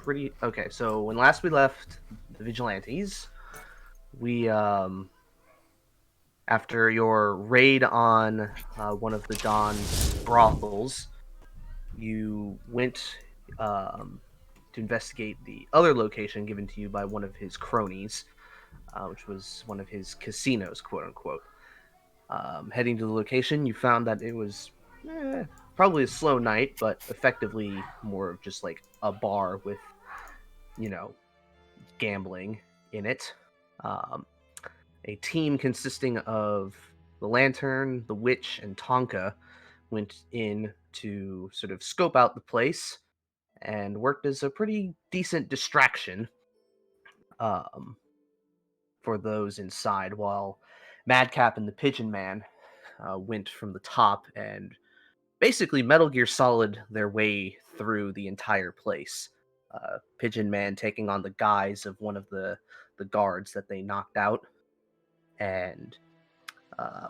pretty okay. So when last we left the Vigilantes, we after your raid on one of the Don's brothels, you went um, to investigate the other location given to you by one of his cronies, which was one of his casinos, quote unquote. Heading to the location, you found that it was probably a slow night, but effectively more of just like a bar with, you know, gambling in it. Um, a team consisting of the Lantern, the Witch, and Tonka went in to sort of scope out the place and worked as a pretty decent distraction um, for those inside, while Madcap and the Pigeon Man went from the top and basically Metal Gear Solid their way through the entire place. Pigeon Man taking on the guise of one of the guards that they knocked out, and uh,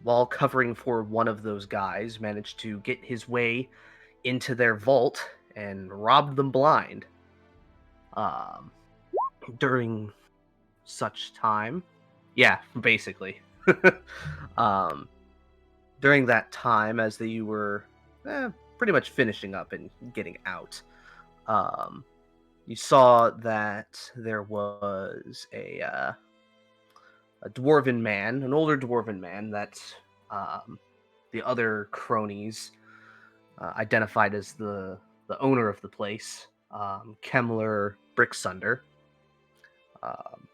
while covering for one of those guys, managed to get his way into their vault and rob them blind. Um, during such time, yeah, basically. um, During that time, as you were pretty much finishing up and getting out, um, you saw that there was a dwarven man, an older dwarven man that um, the other cronies identified as the owner of the place, Kemler Bricksunder. Um,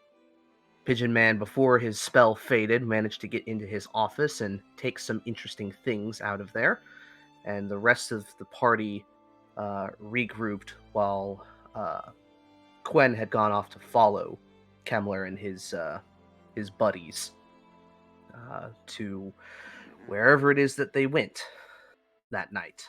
Pigeon Man, before his spell faded, managed to get into his office and take some interesting things out of there. And the rest of the party regrouped while Quen had gone off to follow Kemler and his buddies to wherever it is that they went that night.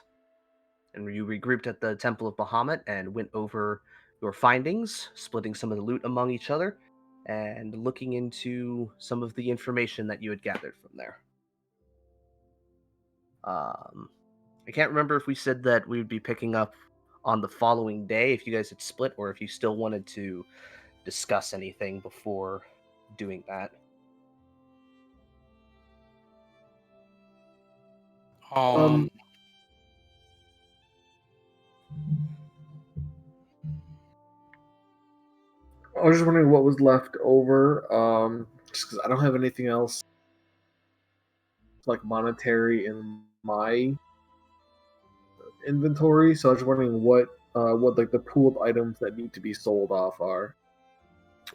And you regrouped at the Temple of Bahamut and went over your findings, splitting some of the loot among each other, and looking into some of the information that you had gathered from there. I can't remember if we said that we would be picking up on the following day if you guys had split, or if you still wanted to discuss anything before doing that. Um, I was just wondering what was left over. Just because I don't have anything else like monetary in my inventory, so I was wondering what like the pooled items that need to be sold off are.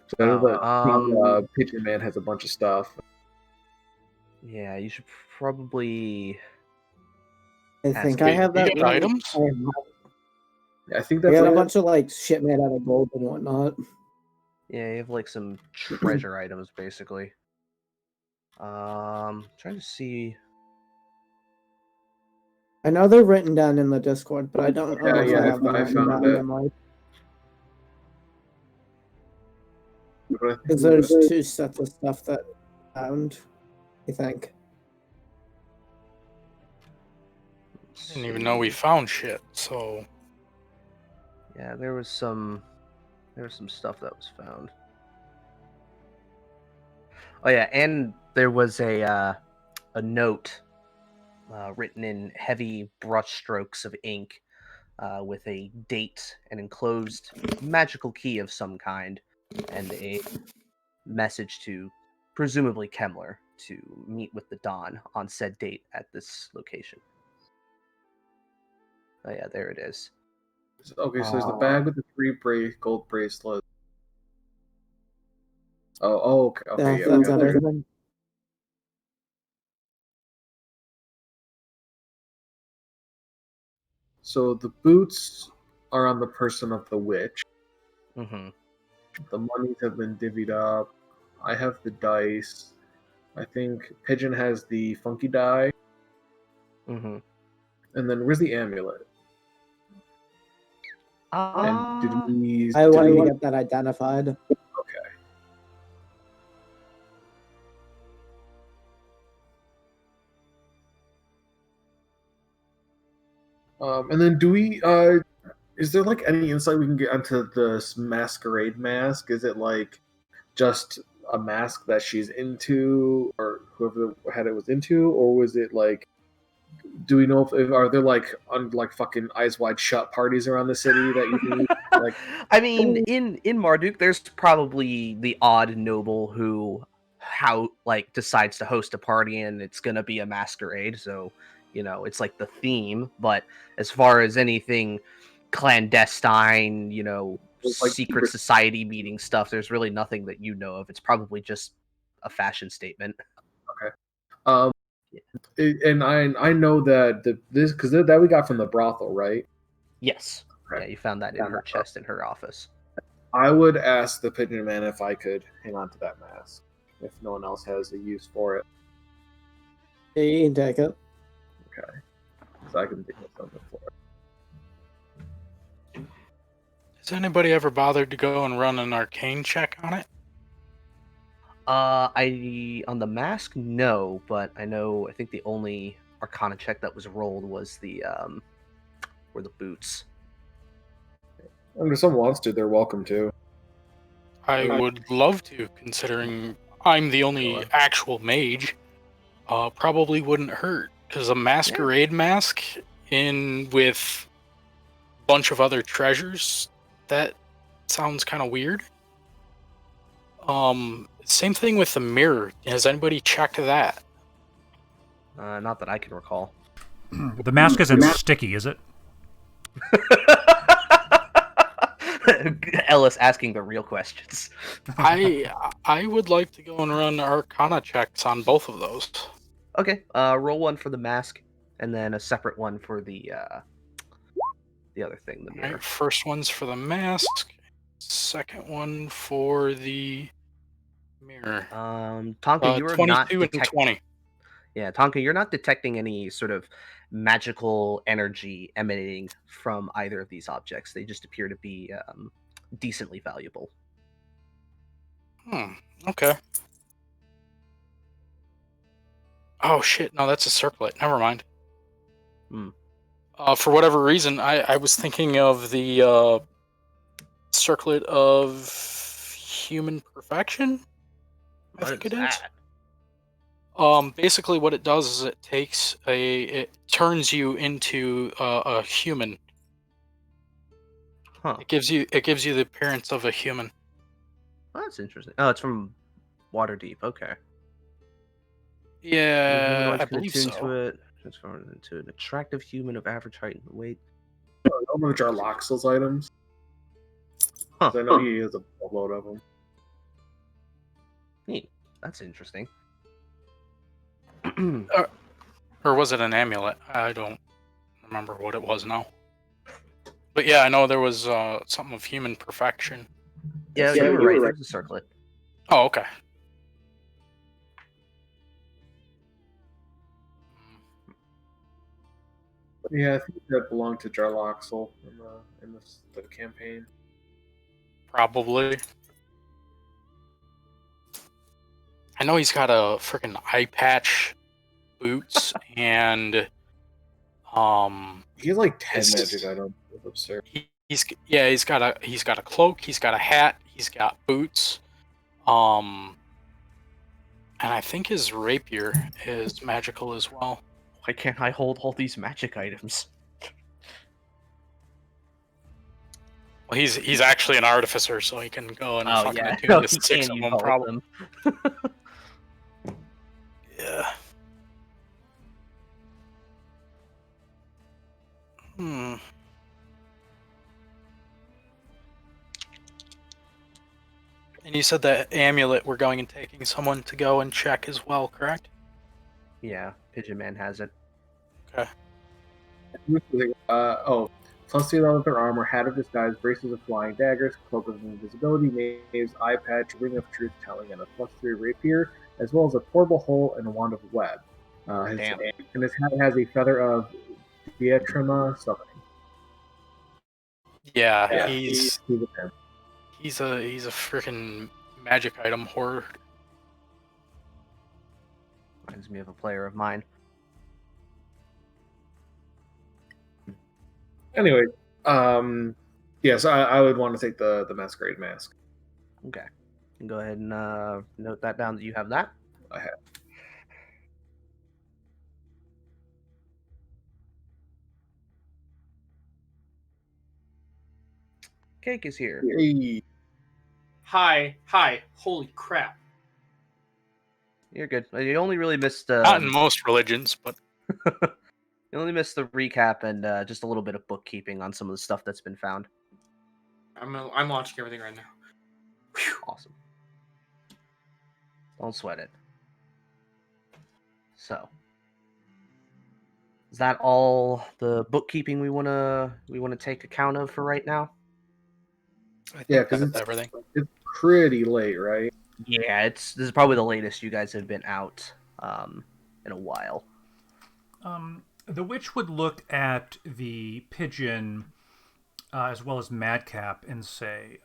So I know that Pigeon Man has a bunch of stuff. Yeah, you should probably. I think I have that. Right. Items? Yeah, I think I that's got like a bunch of like shit made out of gold and whatnot. Yeah, you have like some treasure items basically. Trying to see. I know they're written down in the Discord, but I don't know if I have them I written found down it. in my. Because there's two sets of stuff that I found, I think. I didn't even know we found shit, so... Yeah, there was some stuff that was found. Oh yeah, and there was a note written in heavy brush strokes of ink with a date, an enclosed magical key of some kind, and a message to presumably Kemler to meet with the Dawn on said date at this location. Oh yeah, there it is. Okay, so there's the bag with the 3 gold bracelets. Oh, okay, yeah. That's everything. So the boots are on the person of the witch. Mm-hmm. The monies have been divvied up. I have the dice. I think Pigeon has the funky die. Mm-hmm. And then where's the amulet? And did we? I wanted to get that identified. Okay. And then do we? Is there like any insight we can get onto this masquerade mask? Is it like just a mask that she's into, or whoever had it was into, or was it like? Do we know if are there like like fucking eyes wide shut parties around the city that you can like? I mean, in Marduk, there's probably the odd noble who decides to host a party and it's gonna be a masquerade. So it's like the theme. But as far as anything clandestine, Like secret society meeting stuff, there's really nothing that you know of. It's probably just a fashion statement. okay, um, and I know that this because that we got from the brothel, right? Yes. Okay. Yeah, you found that in her chest in her office. I would ask the Pigeon Man if I could hang on to that mask if no one else has a use for it. Yeah, you can take it. Okay, so I can think of something for it. Has anybody ever bothered to go and run an arcane check on it? On the mask, no, but I think the only Arcana check that was rolled was the boots. And if someone wants to, they're welcome to. I would love to, considering I'm the only actual mage. Probably wouldn't hurt, because a masquerade mask in with a bunch of other treasures, that sounds kind of weird. Same thing with the mirror. Has anybody checked that? Not that I can recall. The mask isn't sticky, is it? Ellis asking the real questions. I would like to go and run Arcana checks on both of those. Okay, roll one for the mask, and then a separate one for the other thing, the mirror. Right, first one's for the mask. Second one for the mirror. Tonka, you are 22 not and 20. Yeah, Tonka, you're not detecting any sort of magical energy emanating from either of these objects. They just appear to be decently valuable. Okay. Oh shit! No, that's a circlet. Never mind. For whatever reason, I was thinking of the circlet of human perfection. I think it is. Basically, what it does is it turns you into a human. Huh. It gives you the appearance of a human. Oh, that's interesting. Oh, it's from Waterdeep. Okay. Yeah, I believe so. To it, transformed into an attractive human of average height and weight. I don't know which are Loxel's items. Huh. I know he has a load of them. Neat. That's interesting. Or was it an amulet? I don't remember what it was now. But yeah, I know there was something of human perfection. Yeah, you were right. There's a circlet. Oh, okay. Yeah, I think that belonged to Jarlaxle in the campaign. Probably. I know he's got a freaking eye patch, boots, and he has like 10 magic items. It's absurd. He's got a cloak, he's got a hat, he's got boots, and I think his rapier is magical as well. Why can't I hold all these magic items? Well, he's actually an artificer, so he can go and fucking attune no, to 6 of them, probably. Yeah. And you said that amulet we're going and taking someone to go and check as well, correct? Yeah, Pigeon Man has it. Okay. Plus 2 leather armor, hat of disguise, braces of flying daggers, cloak of invisibility, knaves, eye patch, ring of truth telling, and a +3 rapier, as well as a portable hole and a wand of web. And his hat has a feather of Diatrima summoning. Yeah, he's a freaking magic item hoarder. Reminds me of a player of mine. Anyway, Yes, I would want to take the masquerade mask. Okay. You can go ahead and note that down that you have that. I have. Cake is here. Hey. Hi. Holy crap. You're good. You only really missed. Not in most religions, but You only missed the recap and just a little bit of bookkeeping on some of the stuff that's been found. I'm watching everything right now. Whew. Awesome. Don't sweat it. So, is that all the bookkeeping we wanna take account of for right now? I think Yeah, because that's it's everything. pretty late, right? Yeah, this is probably the latest you guys have been out in a while. The witch would look at the pigeon as well as Madcap and say,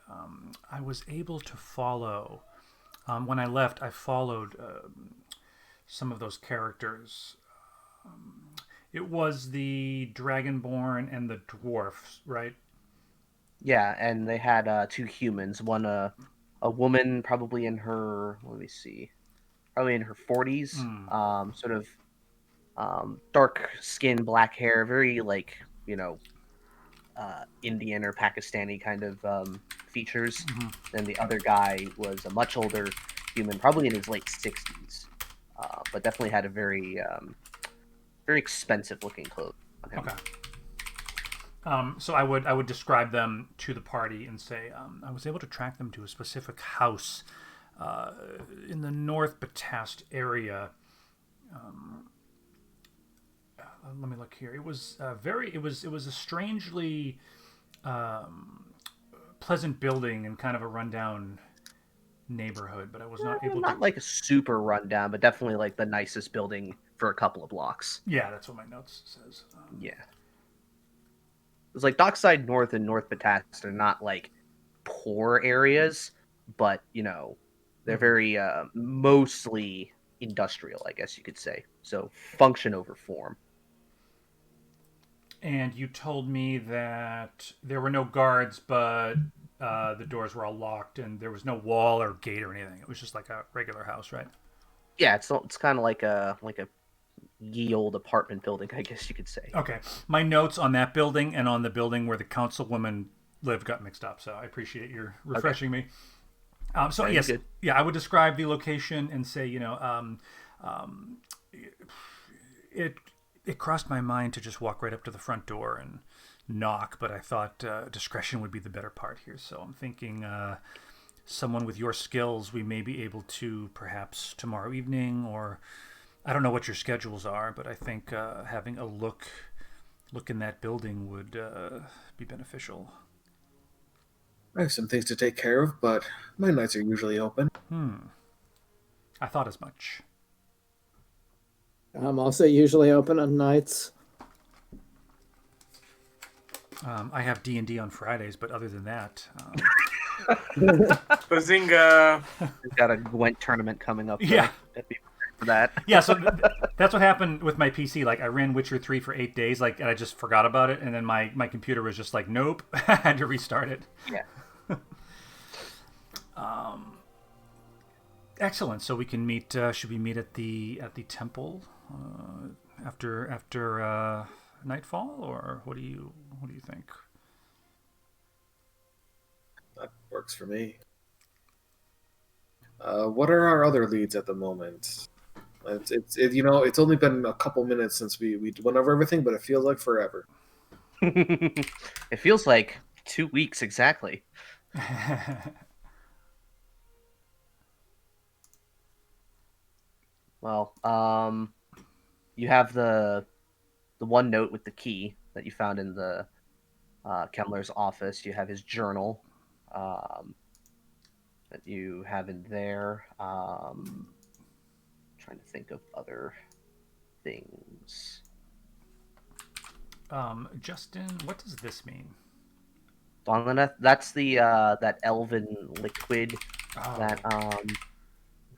I was able to follow. When I left, I followed some of those characters. It was the Dragonborn and the dwarfs, right? Yeah, and they had two humans. One a woman probably in her, let me see, probably in her 40s. Sort of dark skin, black hair, very like Indian or Pakistani kind of features. And the other guy was a much older human, probably in his late 60s, but definitely had a very expensive looking clothes on him. Okay. So I would describe them to the party and say, I was able to track them to a specific house in the North Batast area. Let me look here. It was it was a strangely pleasant building and kind of a rundown neighborhood, but I was not able Not to. like a super rundown, but definitely like the nicest building for a couple of blocks. Yeah, that's what my notes says. Yeah. It's like Dockside North and North Batast are not like poor areas, but they're very mostly industrial, I guess you could say. So function over form. And you told me that there were no guards, but the doors were all locked, and there was no wall or gate or anything. It was just like a regular house, right? Yeah, it's kind of like a ye old apartment building, I guess you could say. Okay. My notes on that building and on the building where the councilwoman lived got mixed up, so I appreciate your refreshing me. So Yeah, yes, good. yeah, I would describe the location and say, it crossed my mind to just walk right up to the front door and knock, but I thought discretion would be the better part here. So I'm thinking someone with your skills, we may be able to perhaps tomorrow evening, or I don't know what your schedules are, but I think having a look in that building would be beneficial. I have some things to take care of, but my nights are usually open. I thought as much. I'm also usually open on nights. I have D&D on Fridays, but other than that, Bazinga. We've got a Gwent tournament coming up. Yeah. That'd be for that. yeah. So that's what happened with my PC. Like I ran Witcher 3 for 8 days, and I just forgot about it, and then my computer was just like, nope, I had to restart it. Yeah. Excellent. So we can meet. Should we meet at the temple after nightfall, or what do you think? That works for me. What are our other leads at the moment? It's only been a couple minutes since we went over everything, but it feels like forever. It feels like 2 weeks exactly. Well, you have the one note with the key that you found in the Kemmler's office. You have his journal that you have in there. Trying to think of other things. Justin, what does this mean? That's the that elven liquid that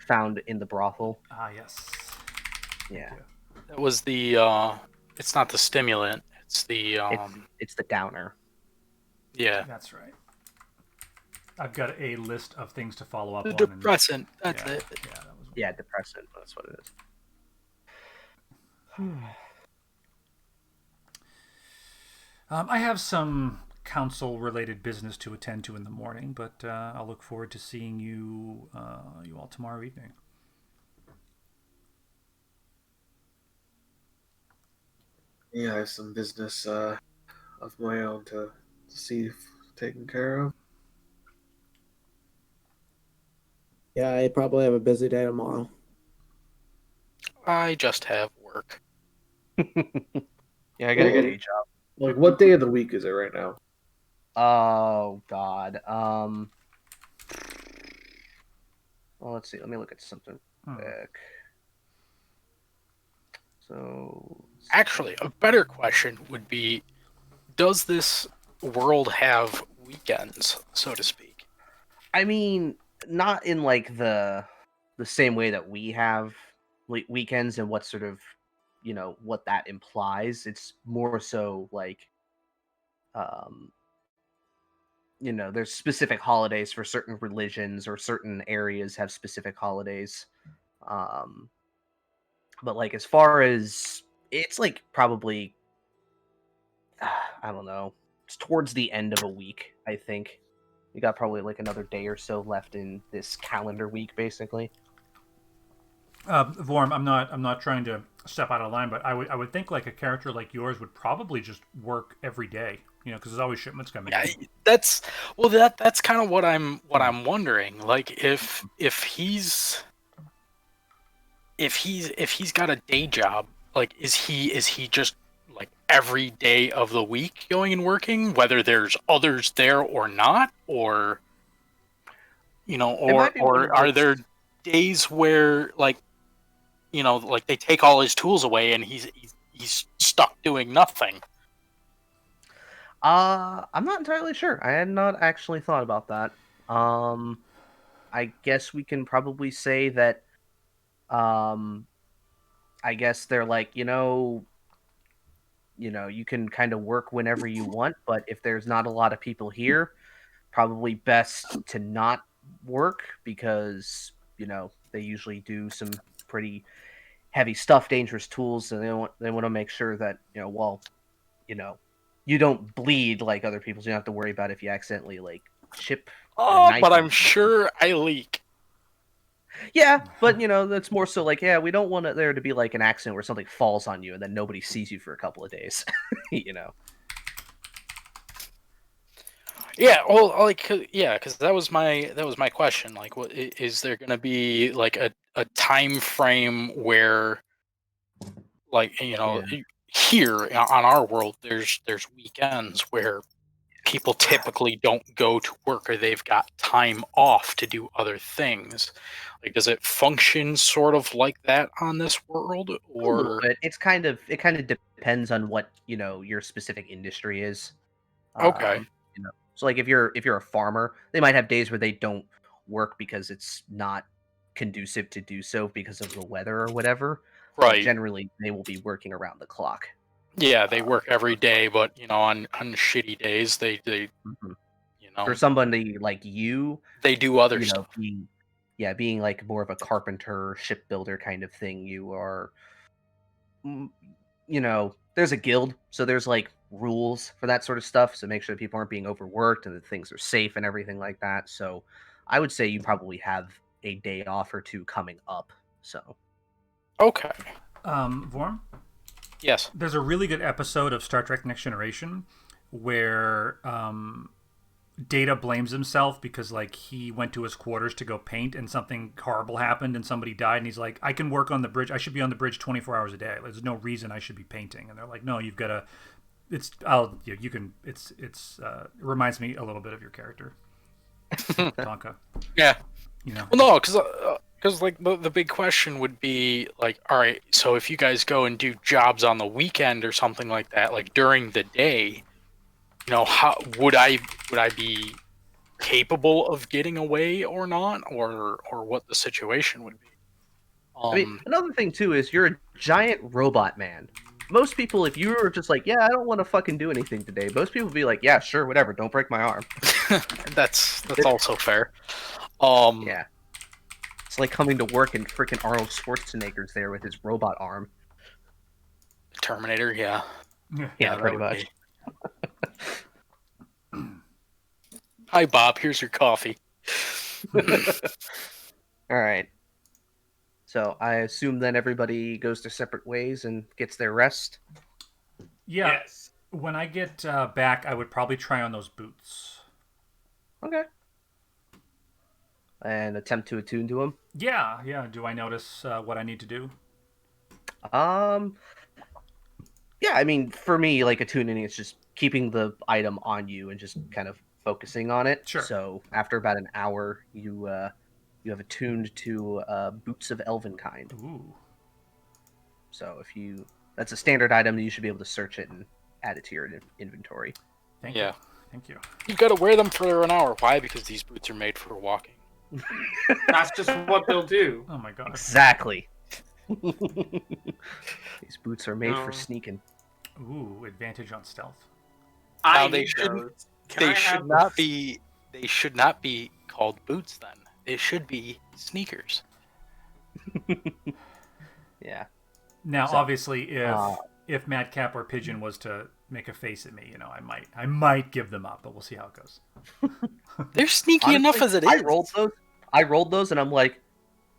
found in the brothel. Yes. Yeah. That was the. It's not the stimulant. It's the. It's the downer. Yeah. That's right. I've got a list of things to follow up The on. depressant. That's yeah, it. Yeah, that was. Yeah, depressant. That's what it is. I have some council-related business to attend to in the morning, but I'll look forward to seeing you all tomorrow evening. Yeah, I have some business of my own to see taken care of. Yeah, I probably have a busy day tomorrow. I just have work. Yeah, I got a Well, day job. like, what day of the week is it right now? Oh God. Well, let's see. Let me look at something quick. So Actually, a better question would be, does this world have weekends, so to speak? I mean, not in like the same way that we have weekends and what sort of, what that implies. It's more so like, um, there's specific holidays for certain religions or certain areas have specific holidays. Um, but like as far as it's like probably, I don't know, it's towards the end of a week, I think. We got probably like another day or so left in this calendar week, basically. Vorm, I'm not trying to step out of line, but I would think like a character like yours would probably just work every day, because there's always shipments coming Yeah, in. that's kind of what I'm wondering. Like if he's got a day job, like is he just like every day of the week going and working, whether there's others there or not, or It might be one of are those. there days where like they take all his tools away and he's stuck doing nothing? I'm not entirely sure. I had not actually thought about that. I guess we can probably say that. Um, I guess they're like, you can kind of work whenever you want, but if there's not a lot of people here, probably best to not work because they usually do some pretty heavy stuff, dangerous tools, and they want to make sure that you know you don't bleed like other people. So you don't have to worry about if you accidentally like chip or Oh, knife but I'm something. sure I leak. Yeah, but that's more so like, yeah, we don't want there to be like an accident where something falls on you and then nobody sees you for a couple of days. you know. Yeah, well, like, yeah, because that was my question. Like, what is there going to be like a time frame where, like, Yeah. here on our world, there's weekends where people typically don't go to work or they've got time off to do other things. Like, does it function sort of like that on this world, A little or bit. It kind of depends on what, your specific industry is. okay, Um, So like if you're a farmer, they might have days where they don't work because it's not conducive to do so because of the weather or whatever. But right? generally they will be working around the clock. Yeah, they work For the every most part. day, but on shitty days, they Mhm. you For know somebody like you, they do other stuff. being like more of a carpenter, shipbuilder kind of thing, you are mm, there's a guild, so there's like rules for that sort of stuff. So make sure that people aren't being overworked and that things are safe and everything like that. So I would say you probably have a day off or two coming up. So Okay. Vorm, Yes. there's a really good episode of Star Trek Next Generation where Data blames himself because like he went to his quarters to go paint and something horrible happened and somebody died and he's like, I can work on the bridge. I should be on the bridge 24 hours a day. There's no reason I should be painting. And they're like, no, you've got to. You can. It reminds me a little bit of your character, Tonka. Yeah. You know. Well, no, because like the big question would be like, all right, so if you guys go and do jobs on the weekend or something like that, like during the day, how would I be capable of getting away or not, or what the situation would be? I mean, another thing too is you're a giant robot man. most people, if you were just like, yeah, I don't want to fucking do anything today, most people would be like, yeah, sure, whatever, don't break my arm. That's also fair. Yeah. It's like coming to work and freaking Arnold Schwarzenegger's there with his robot arm. Terminator, yeah. Yeah, that pretty would much. be- Hi, Bob. Here's your coffee. All right. So I assume then everybody goes their separate ways and gets their rest. Yeah. Yes. When I get back, I would probably try on those boots. Okay. And attempt to attune to them. Yeah. Do I notice what I need to do? Yeah, I mean, for me, like attuning is just keeping the item on you and just kind of focusing on it. Sure. So after about an hour, you have attuned to boots of Elvenkind. Ooh. So that's a standard item, you should be able to search it and add it to your inventory. Thank Yeah. you. Thank you. You've got to wear them for an hour. Why? Because these boots are made for walking. That's just what they'll do. Oh my god. Exactly. These boots are made for No. sneaking. Ooh, advantage on stealth. I Now, they need shouldn't- those. Can I They should have not those? be. They should not be called boots. Then they should be sneakers. Yeah. Now, So, obviously, if Madcap or Pigeon was to make a face at me, I might give them up, but we'll see how it goes. They're sneaky Honestly, enough as it is. I rolled those, and I'm like,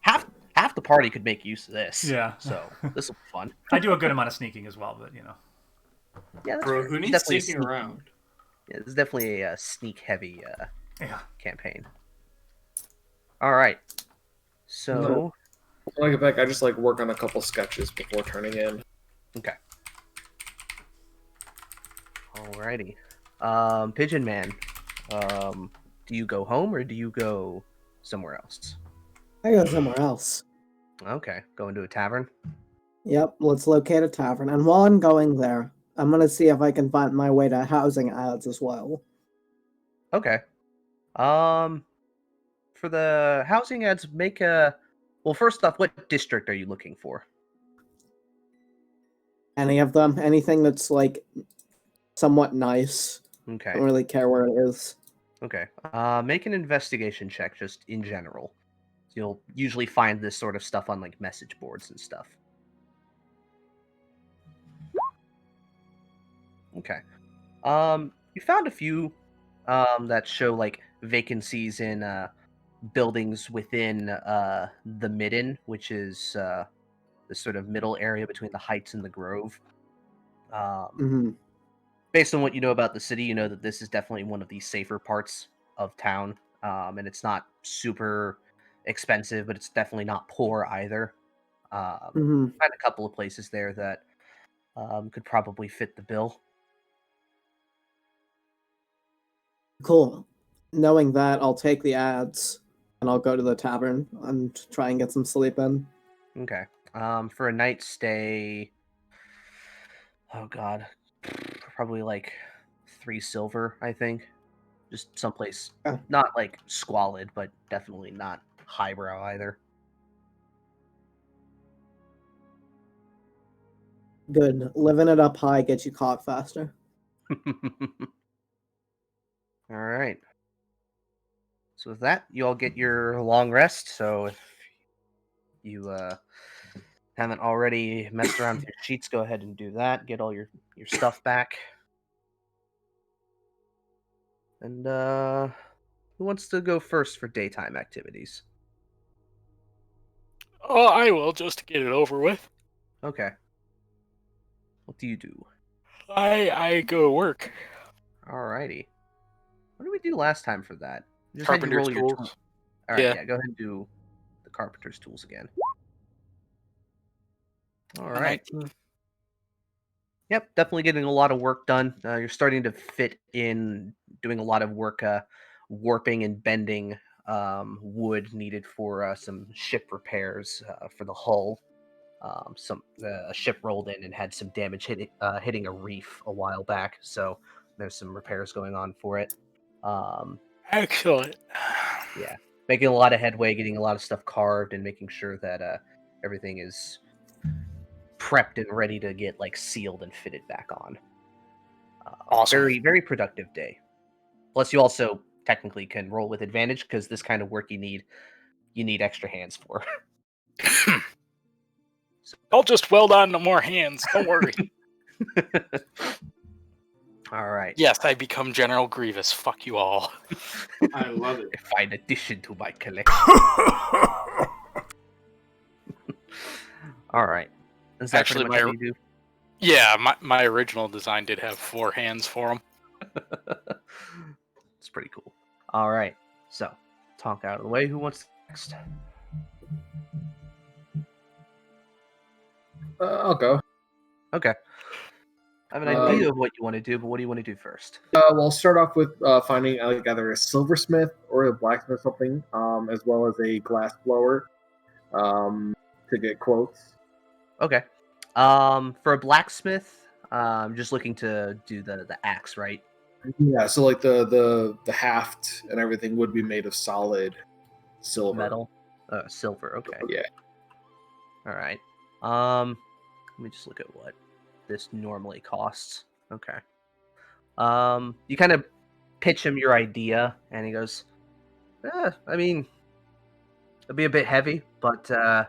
half the party could make use of this. Yeah. So this will be fun. I do a good amount of sneaking as well, but Yeah, that's Bro, fair. who It's needs definitely sneaking around? Yeah, it's definitely a sneak heavy yeah. campaign. All right. So When I get back, I just like work on a couple sketches before turning in. okay. Alrighty. Pigeon Man. Do you go home or do you go somewhere else? I go somewhere else. Okay, go into a tavern. Yep, let's locate a tavern. And while I'm going there, I'm gonna see if I can find my way to housing ads as well. Okay. For the housing ads, make a. Well, first off, what district are you looking for? Any of them, anything that's like somewhat nice. Okay. Don't really care where it is. Okay. Make an investigation check, just in general. You'll usually find this sort of stuff on like message boards and stuff. Okay. You found a few that show like vacancies in buildings within the Midden, which is the sort of middle area between the Heights and the Grove. Hmm. Based on what you know about the city, you know that this is definitely one of the safer parts of town, and it's not super expensive, but it's definitely not poor either. Hmm. Find a couple of places there that could probably fit the bill. Cool. Knowing that, I'll take the ads and I'll go to the tavern and try and get some sleep in. Okay. For a night stay, oh god, probably like 3 silver, I think. Just someplace Yeah. not like squalid, but definitely not highbrow either. Good. Living it up high gets you caught faster. All right. So with that, you all get your long rest. So if you haven't already messed around with your sheets, go ahead and do that. Get all your stuff back. And who wants to go first for daytime activities? Oh, I will, just to get it over with. Okay. What do you do? I go work. Alrighty. What did we do last time for that? You just had you Carpenter's roll your tools. All right, Yeah. yeah. Go ahead and do the carpenter's tools again. All A right. 19. Yep, definitely getting a lot of work done. You're starting to fit in doing a lot of work warping and bending wood needed for some ship repairs for the hull. A ship rolled in and had some damage hitting a reef a while back, so there's some repairs going on for it. Excellent. Yeah, making a lot of headway, getting a lot of stuff carved, and making sure that everything is prepped and ready to get like sealed and fitted back on. Awesome. Very, very productive day. Plus, you also technically can roll with advantage because this kind of work you need extra hands for. I'll just weld on to more hands. Don't worry. All right. Yes, I become General Grievous. Fuck you all. I love it. A fine addition to my collection. All right. Is that Actually, pretty much what you do? Yeah, my original design did have 4 hands for him. It's pretty cool. All right. So, talk out of the way. Who wants next? I'll go. Okay. I have an idea of what you want to do, but what do you want to do first? We'll start off with finding either a silversmith or a blacksmith or something, as well as a glass blower to get quotes. Okay. For a blacksmith, I'm just looking to do the axe, right? Yeah, so like the haft and everything would be made of solid silver. Metal, silver. Okay. Yeah. All right. Let me just look at what this normally costs. Okay. You kind of pitch him your idea, and he goes, I mean, it'll be a bit heavy, but yeah,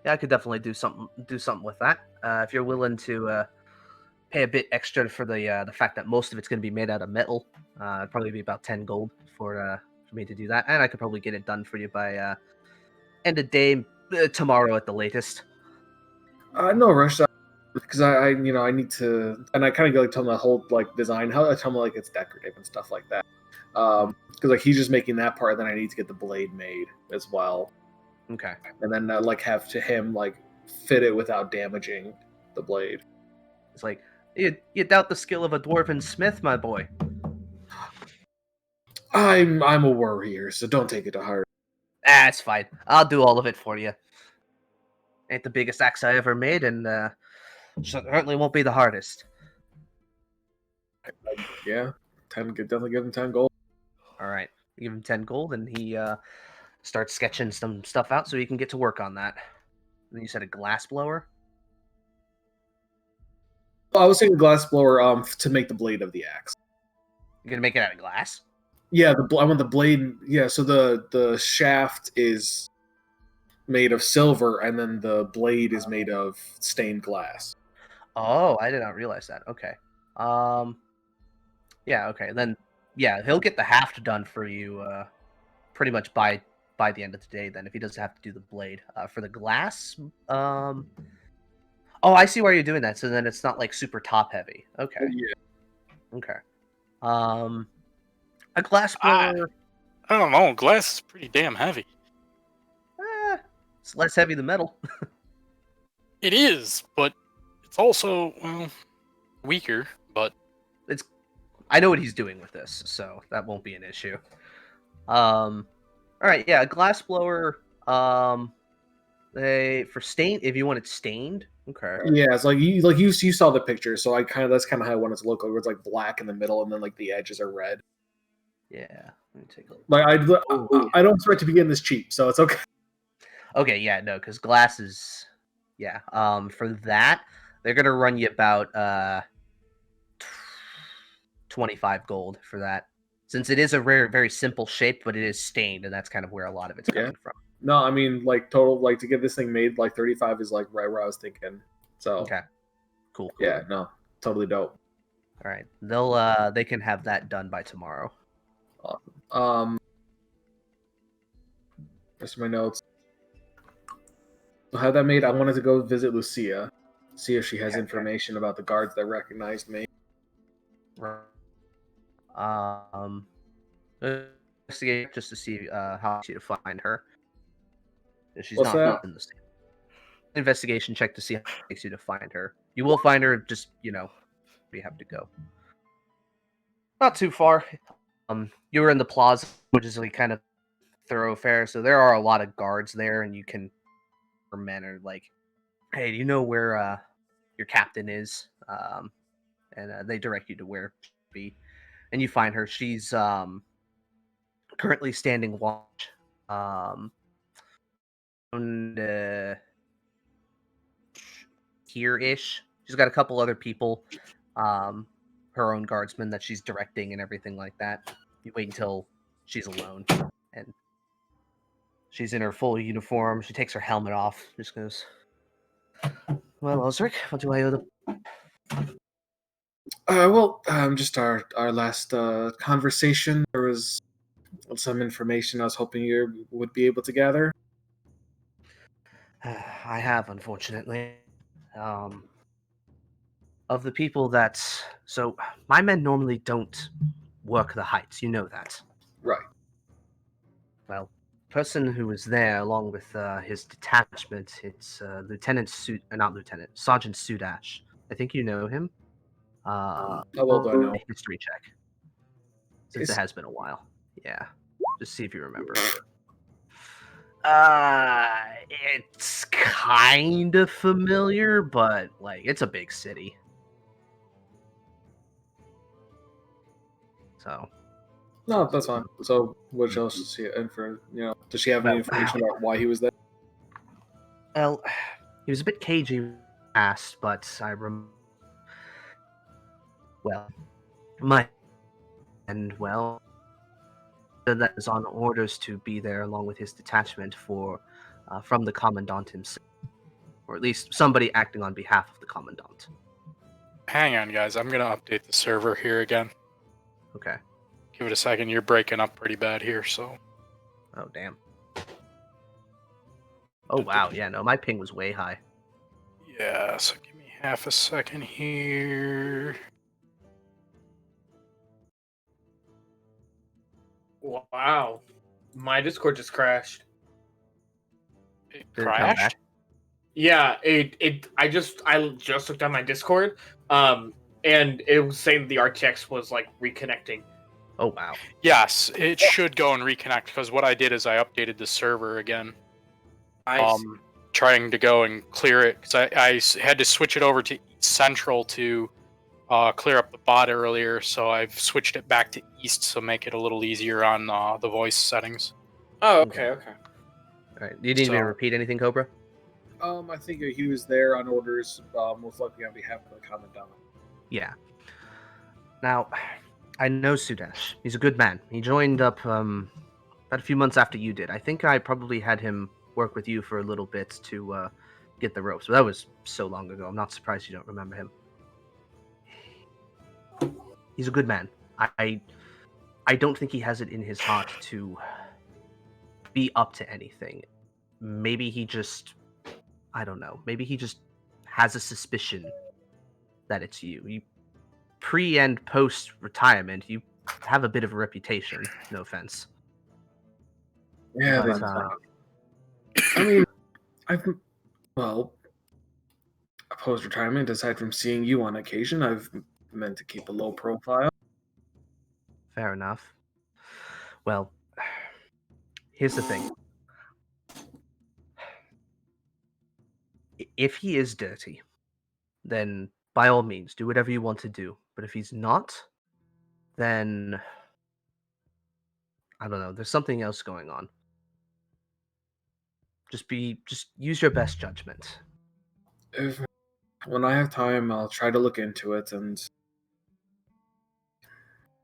I could definitely do something with that. If you're willing to pay a bit extra for the fact that most of it's going to be made out of metal, it'd probably be about 10 gold for me to do that, and I could probably get it done for you by end of day tomorrow at the latest. No rush, because I need to, and I kind of like tell him the whole like design, how I tell him like it's decorative and stuff like that. Because like he's just making that part, then I need to get the blade made as well. Okay. And then like have to him like fit it without damaging the blade. It's like you doubt the skill of a dwarven smith, my boy. I'm a warrior, so don't take it to heart. It's fine. I'll do all of it for you. Ain't the biggest axe I ever made, and certainly won't be the hardest. Yeah, definitely give him 10 gold. All right, you give him 10 gold, and he starts sketching some stuff out so he can get to work on that. And then you said a glass blower. I was saying glass blower to make the blade of the axe. You're gonna make it out of glass? Yeah, I want the blade. Yeah, so the shaft is made of silver, and then the blade is made of stained glass. Oh, I did not realize that. Okay. Yeah. Okay. Then, yeah, he'll get the haft done for you. Pretty much by the end of the day. Then, if he doesn't have to do the blade for the glass. Oh, I see why you're doing that. So then it's not like super top heavy. Okay. Yeah. Okay. A glass blower. I don't know. Glass is pretty damn heavy. It's less heavy than metal. It is, but it's also, well, weaker, but I know what he's doing with this, so that won't be an issue. All right, yeah, a glass blower. For stain, if you want it stained, okay. Yeah, it's like you saw the picture, so that's kind of how I want it to look. Where it's like black in the middle, and then like the edges are red. Yeah, let me take a look. Like I don't expect to be getting this cheap, so it's okay. Okay, yeah, no, because glass is, yeah. For that, they're gonna run you about 25 gold for that, since it is a rare, very simple shape, but it is stained, and that's kind of where a lot of it's coming from. No, I mean like total like to get this thing made, like 35 is like right where I was thinking. So Okay, cool. Yeah, no, totally dope. All right, they can have that done by tomorrow. Awesome. Just my notes. So have that made. I wanted to go visit Lucia, see if she has information about the guards that recognized me. Investigate just to see how to find her. She's What's not that? in the state. Investigation check to see how it takes you to find her. You will find her. Just you have to go. Not too far. You were in the plaza, which is like kind of thoroughfare, so there are a lot of guards there, and you can. Men are like, hey, do you know where your captain is? And they direct you to where she should be, and you find her. She's currently standing watch. And here-ish. She's got a couple other people, her own guardsmen that she's directing and everything like that. You wait until she's alone, and she's in her full uniform. She takes her helmet off. Just goes, "Well, Osric, what do I owe the?" Just our last conversation. There was some information I was hoping you would be able to gather. I have, unfortunately. Of the people that. So, my men normally don't work the heights. You know that. Right. Well, person who was there along with his detachment, it's not Lieutenant, Sergeant Sudash. I think you know him. How well do I know? A history check, since it has been a while. Yeah, just see if you remember. It's kind of familiar, but like it's a big city. So. No, that's fine. So, what else does she does she have any information about why he was there? Well, he was a bit cagey past, but that was on orders to be there along with his detachment from the commandant himself, or at least somebody acting on behalf of the commandant. Hang on, guys. I'm gonna update the server here again. Okay. Give it a second. You're breaking up pretty bad here, so. Oh damn. Oh wow, yeah, no, my ping was way high. Yeah, so give me half a second here. Wow. My Discord just crashed. It Did it come back? crashed? Yeah, I just looked at my Discord, and it was saying the RTX was like reconnecting. Oh wow. Yes, it should go and reconnect, because what I did is I updated the server again. Trying to go and clear it, because I had to switch it over to Central to clear up the bot earlier, so I've switched it back to East to make it a little easier on the voice settings. Oh, okay. All right. Do you need me to repeat anything, Cobra? I think he was there on orders, most likely on behalf of the commandant. Yeah. Now, I know Sudesh. He's a good man. He joined up about a few months after you did. I think I probably had him work with you for a little bit to get the ropes. But that was so long ago. I'm not surprised you don't remember him. He's a good man. I don't think he has it in his heart to be up to anything. Maybe he just, I don't know. Maybe he just has a suspicion that it's you. You pre and post retirement, you have a bit of a reputation. No offense. Yeah, But, I mean, post retirement, aside from seeing you on occasion, I've meant to keep a low profile. Fair enough. Well, here's the thing. If he is dirty, then by all means, do whatever you want to do. But if he's not, then I don't know. There's something else going on. Just use your best judgment. When I have time, I'll try to look into it, and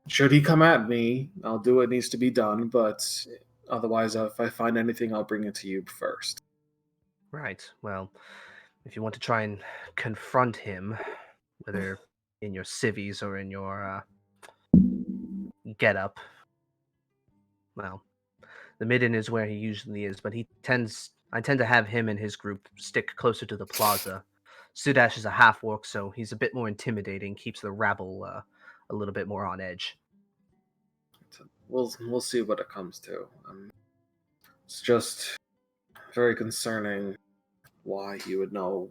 should he come at me, I'll do what needs to be done, but otherwise, if I find anything, I'll bring it to you first. Right. Well, if you want to try and confront him, whether in your civvies or in your get-up, well, the midden is where he usually is, but I tend to have him and his group stick closer to the plaza. Sudash is a half-orc, so he's a bit more intimidating, keeps the rabble a little bit more on edge. We'll see what it comes to. It's just very concerning why he would know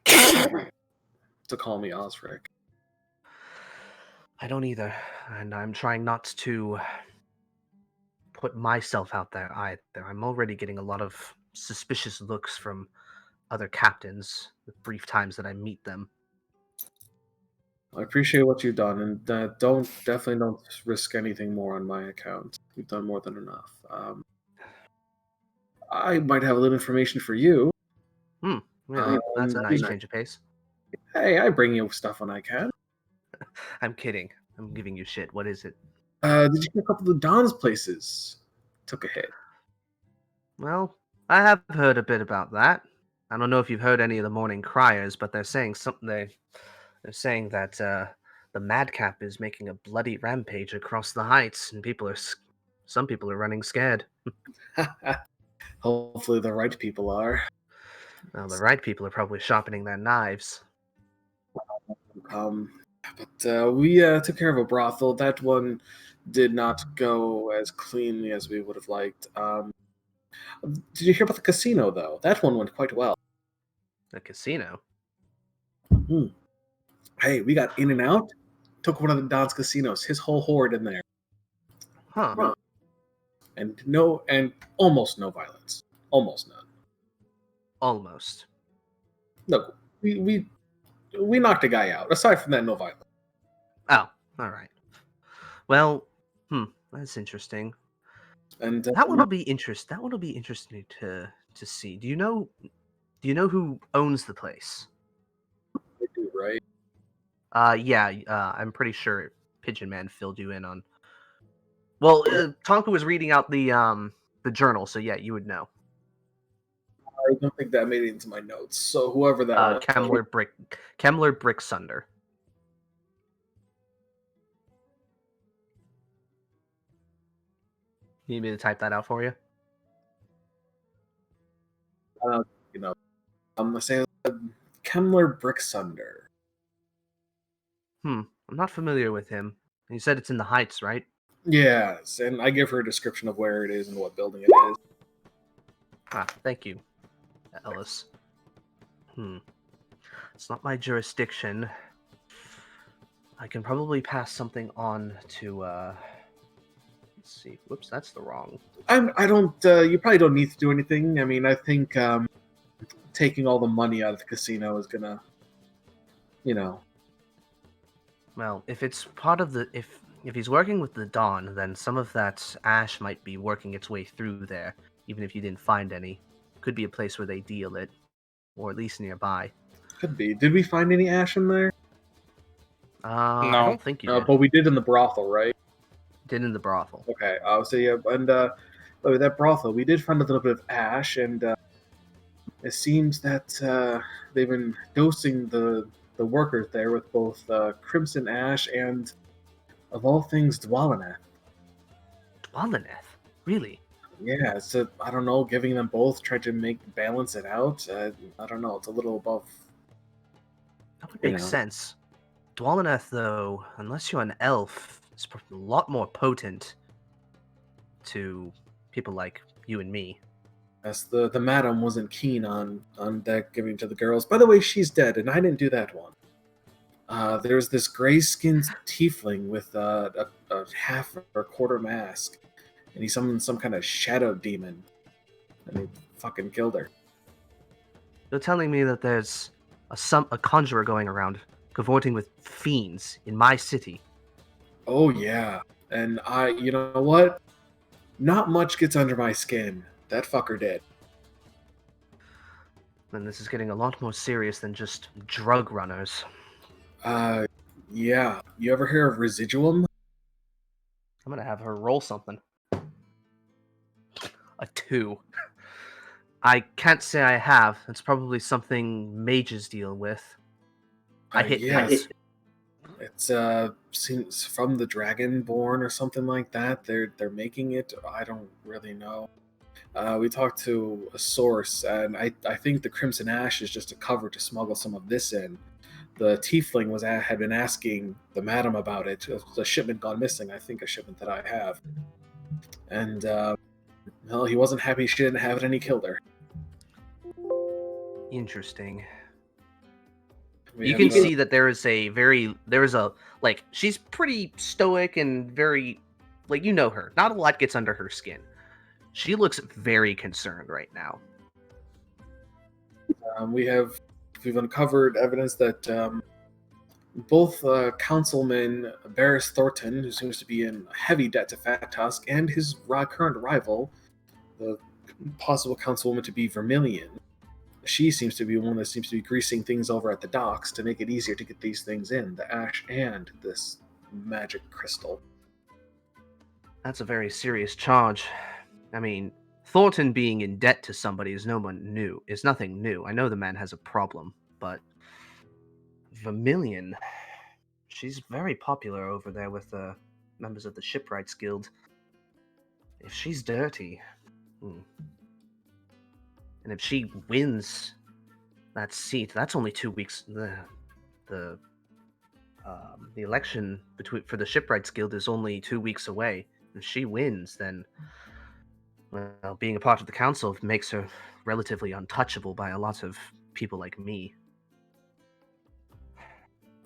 to call me Osric. I don't either, and I'm trying not to put myself out there either. I'm already getting a lot of suspicious looks from other captains the brief times that I meet them. I appreciate what you've done, and definitely don't risk anything more on my account. You've done more than enough. I might have a little information for you. Really? That's a nice change of pace. Hey, I bring you stuff when I can. I'm kidding. I'm giving you shit. What is it? Did you get a couple of Don's places? Took a hit. Well, I have heard a bit about that. I don't know if you've heard any of the morning criers, but they're saying something. They're saying that the madcap is making a bloody rampage across the heights, and some people are running scared. Hopefully the right people are. Well, the right people are probably sharpening their knives. But we took care of a brothel. That one did not go as cleanly as we would have liked. Did you hear about the casino, though? That one went quite well. The casino. Hey, we got in and out. Took one of the Don's casinos. His whole horde in there. Huh. And almost no violence. Almost none. Almost. No, we knocked a guy out. Aside from that, no violence. Oh, all right. Well, that's interesting. And That one will be interesting to see. Do you know who owns the place? I do, right? Yeah, I'm pretty sure Pigeon Man filled you in on. Well, Tonka was reading out the journal, so yeah, you would know. I don't think that made it into my notes. So whoever that was. Kemmler Bricksunder. You need me to type that out for you? I'm saying Kemmler Bricksunder. I'm not familiar with him. You said it's in the Heights, right? Yes, and I give her a description of where it is and what building it is. Ah, thank you, Ellis. It's not my jurisdiction. I can probably pass something on to, let's see. Whoops, that's the wrong. I don't, you probably don't need to do anything. I mean, I think, taking all the money out of the casino is gonna, Well, if it's part of the, if he's working with the Dawn, then some of that ash might be working its way through there, even if you didn't find any. Could be a place where they deal it, or at least nearby. Could be. Did we find any ash in there? No. I don't think you did. But we did in the brothel, right? Did in the brothel. Okay, so yeah, and that brothel, we did find a little bit of ash, and it seems that they've been dosing the workers there with both crimson ash and, of all things, Dwalaneth. Dwalaneth? Really? Yeah, so I don't know, giving them both, trying to balance it out. I don't know, it's a little above. That would make sense. Dwalaneth, though, unless you're an elf, is a lot more potent to people like you and me. Yes, the madam wasn't keen on that giving to the girls. By the way, she's dead, and I didn't do that one. There's this gray-skinned tiefling with a half or quarter mask, and he summoned some kind of shadow demon, and he fucking killed her. You're telling me that there's a conjurer going around cavorting with fiends in my city? Oh yeah, and you know what? Not much gets under my skin. That fucker did. Then this is getting a lot more serious than just drug runners. Yeah. You ever hear of Residuum? I'm gonna have her roll something. A 2. I can't say I have. It's probably something mages deal with. I hit yes. It's seems from the Dragonborn or something like that. They're making it. I don't really know. We talked to a source, and I think the Crimson Ash is just a cover to smuggle some of this in. The Tiefling had been asking the madam about it. The shipment gone missing. I think a shipment that I have, and well, he wasn't happy she didn't have it, and he killed her. Interesting. You can see that she's pretty stoic and very, like, you know her. Not a lot gets under her skin. She looks very concerned right now. We've uncovered evidence that both Councilman Barris Thornton, who seems to be in heavy debt to Fat Tusk, and his current rival, the possible councilwoman to be Vermilion, she seems to be one that seems to be greasing things over at the docks to make it easier to get these things in, the ash and this magic crystal. That's a very serious charge. I mean, Thornton being in debt to somebody is nothing new. I know the man has a problem, but Vermilion, she's very popular over there with the members of the Shipwrights Guild. If she's dirty, and if she wins that seat, that's only 2 weeks. The election for the Shipwrights Guild is only 2 weeks away. If she wins, then, well, being a part of the council makes her relatively untouchable by a lot of people like me.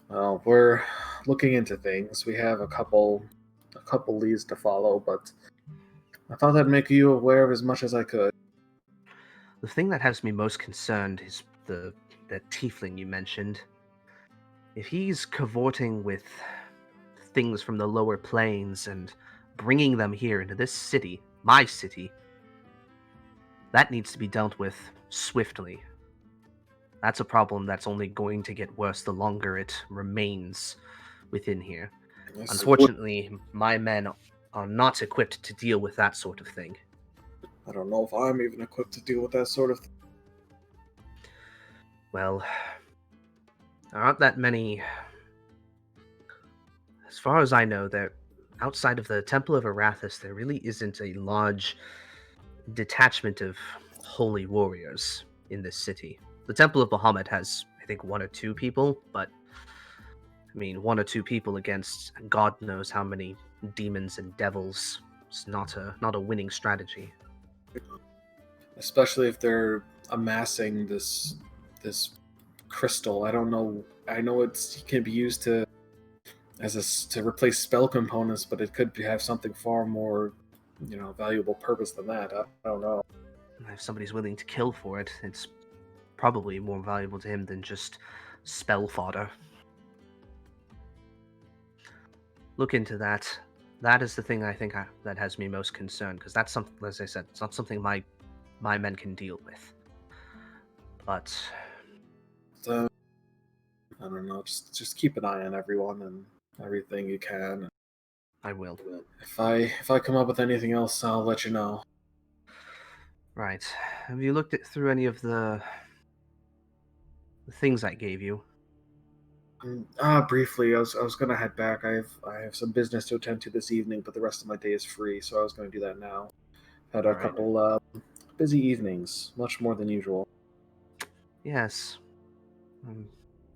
Well, we're looking into things. We have a couple leads to follow, but I thought I'd make you aware of as much as I could. The thing that has me most concerned is that tiefling you mentioned. If he's cavorting with things from the lower planes and bringing them here into this city, my city, that needs to be dealt with swiftly. That's a problem that's only going to get worse the longer it remains within here. Yes. Unfortunately, my men are not equipped to deal with that sort of thing. I don't know if I'm even equipped to deal with that sort of thing. Well, there aren't that many. As far as I know, there, outside of the Temple of Arathis, there really isn't a large detachment of holy warriors in this city. The Temple of Bahamut has, I think, 1 or 2 people, but I mean, 1 or 2 people against God knows how many demons and devils. It's not a winning strategy. Especially if they're amassing this crystal. I don't know. I know it can be used to replace spell components, but it could have something far more, valuable purpose than that. I don't know. If somebody's willing to kill for it, it's probably more valuable to him than just spell fodder. Look into that. That is the thing I think that has me most concerned, because that's something, as I said, it's not something my men can deal with. But I don't know. Just keep an eye on everyone and everything you can. I will. If I come up with anything else, I'll let you know. Right. Have you looked through any of the things I gave you? Briefly, I was gonna head back. I have some business to attend to this evening, but the rest of my day is free, so I was gonna do that now. Had a Alright. couple busy evenings, much more than usual. Yes.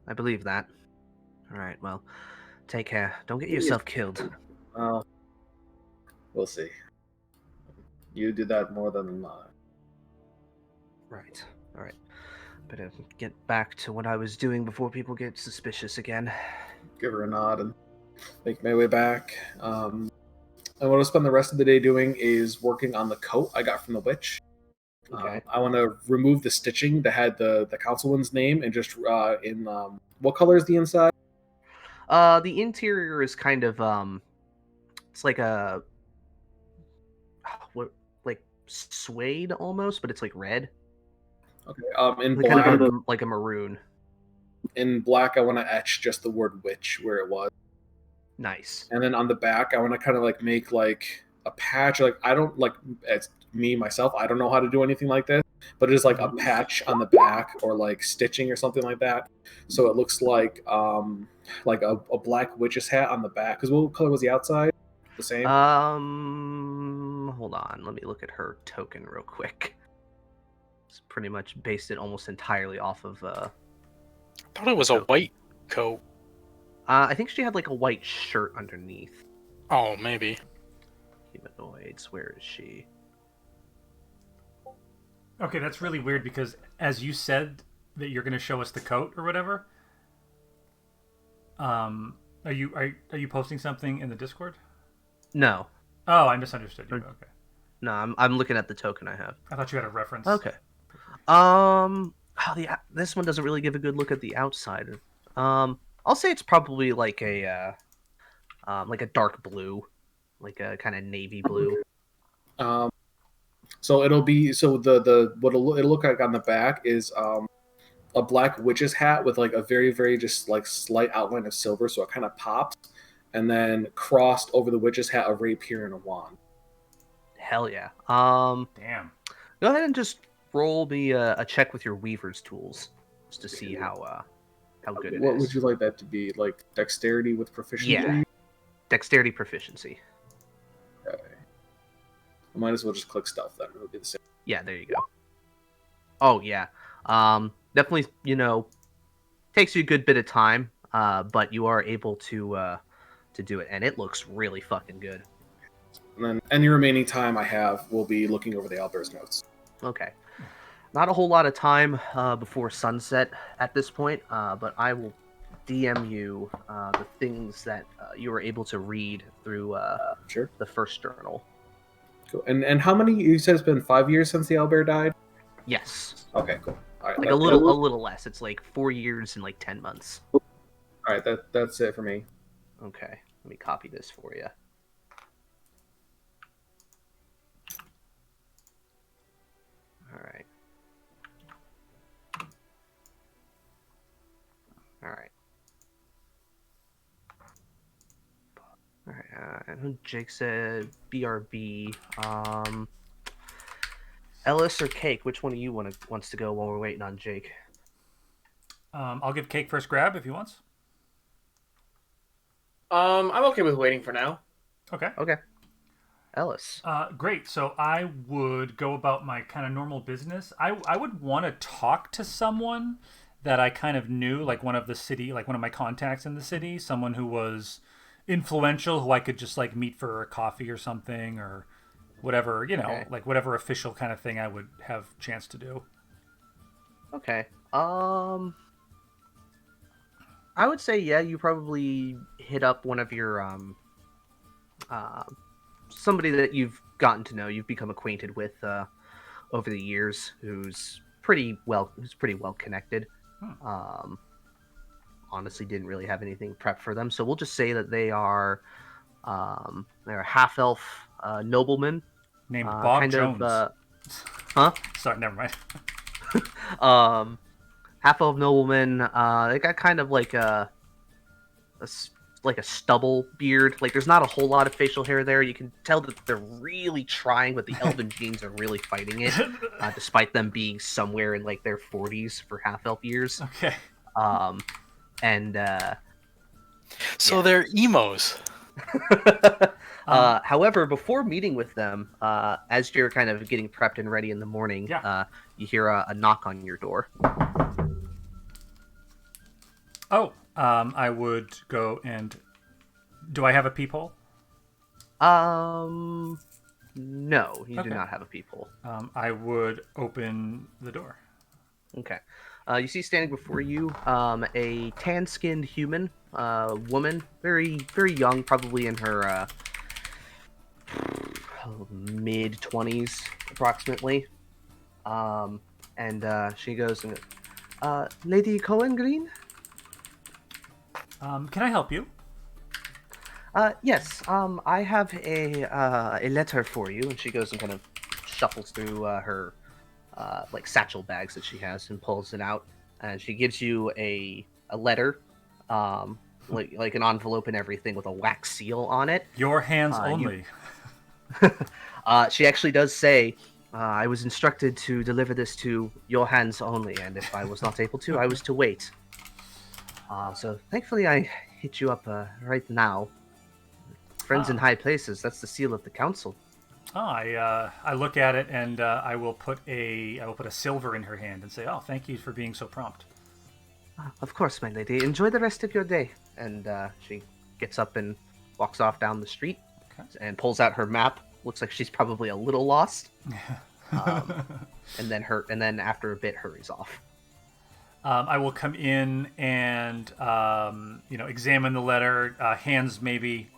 I believe that. Alright, well, take care. Don't get yourself killed. Well, we'll see. You do that more than mine. Right. Alright. Better get back to what I was doing before people get suspicious again. Give her a nod and make my way back. And what I'll spend the rest of the day doing is working on the coat I got from the witch. Okay. I want to remove the stitching that had the councilman's name and just what color is the inside? The interior is kind of it's like a what, like suede almost, but it's like red. Okay. In Like black, kind of like a maroon. in black, I want to etch just the word witch where it was. Nice. And then on the back, I want to kind of like make like a patch. Like I don't like it's me myself. I don't know how to do anything like this, but it is like a patch on the back or like stitching or something like that. So it looks like a black witch's hat on the back. Because what color was the outside? The same. Hold on. Let me look at her token real quick. It's pretty much based it almost entirely off of. I thought it was a white coat. I think she had like a white shirt underneath. Oh, maybe. Humanoids. Where is she? Okay, that's really weird because as you said that you're going to show us the coat or whatever, are you posting something in the Discord? No. Oh, I misunderstood you. Okay. No, I'm looking at the token I have. I thought you had a reference. Okay. This one doesn't really give a good look at the outside. I'll say it's probably like a dark blue, like a kind of navy blue. So it'll be the what it'll look like on the back is a black witch's hat with like a very very just like slight outline of silver, so it kind of pops, and then crossed over the witch's hat a rapier and a wand. Hell yeah. Damn. Go ahead and just roll me a check with your weaver's tools, just to see how good it is. What would you like that to be? Like dexterity with proficiency? Yeah. Dexterity proficiency. Okay. I might as well just click stealth then. It'll be the same. Yeah, there you go. Oh yeah. Definitely, takes you a good bit of time, but you are able to do it, and it looks really fucking good. And then any remaining time I have will be looking over the Owlbear's notes. Okay. Not a whole lot of time before sunset at this point, but I will DM you the things that you were able to read through Sure. the first journal. Cool. And how many? You said it's been 5 years since the owlbear died. Yes. Okay, cool. All right, Like a little less. It's like 4 years and like 10 months. All right, that's it for me. Okay. Let me copy this for you. All right. All right. All right. I know Jake said BRB. Ellis or Cake? Which one of you wants to go while we're waiting on Jake? I'll give Cake first grab if he wants. I'm okay with waiting for now. Okay. Okay. Ellis. Great. So I would go about my kind of normal business. I would want to talk to someone that I kind of knew, like one of my contacts in the city, someone who was influential, who I could just like meet for a coffee or something, or whatever, Okay. like whatever official kind of thing I would have chance to do. Okay. I would say you probably hit up one of your somebody that you've gotten to know, you've become acquainted with over the years, who's pretty well connected. Honestly, didn't really have anything prepped for them, so we'll just say that they're a half elf nobleman Named Bob kind Jones. Huh? Sorry, never mind. Half elf nobleman. They got kind of like a stubble beard. Like there's not a whole lot of facial hair there. You can tell that they're really trying, but the elven genes are really fighting it, despite them being somewhere in like their 40s for half elf years. Okay. So they're emos. However, before meeting with them, as you're kind of getting prepped and ready in the morning, you hear a knock on your door. Oh, I would go and... Do I have a peephole? No, you do Okay. not have a peephole. I would open the door. Okay. You see standing before you a tan-skinned human woman, very, very young, probably in her mid-20s approximately. And she goes, Lady Cohen Green? Can I help you? Yes, I have a letter for you. And she goes and kind of shuffles through her like satchel bags that she has and pulls it out. And she gives you a letter, like an envelope and everything with a wax seal on it. Your hands only. She actually does say, I was instructed to deliver this to your hands only, and if I was not able to, I was to wait. So thankfully I hit you up right now. Friends in high places, that's the seal of the council. Oh, I look at it and I will put a silver in her hand and say, "Oh, thank you for being so prompt." Of course, my lady. Enjoy the rest of your day. And she gets up and walks off down the street and pulls out her map. Looks like she's probably a little lost. And then after a bit hurries off. I will come in and examine the letter, hands maybe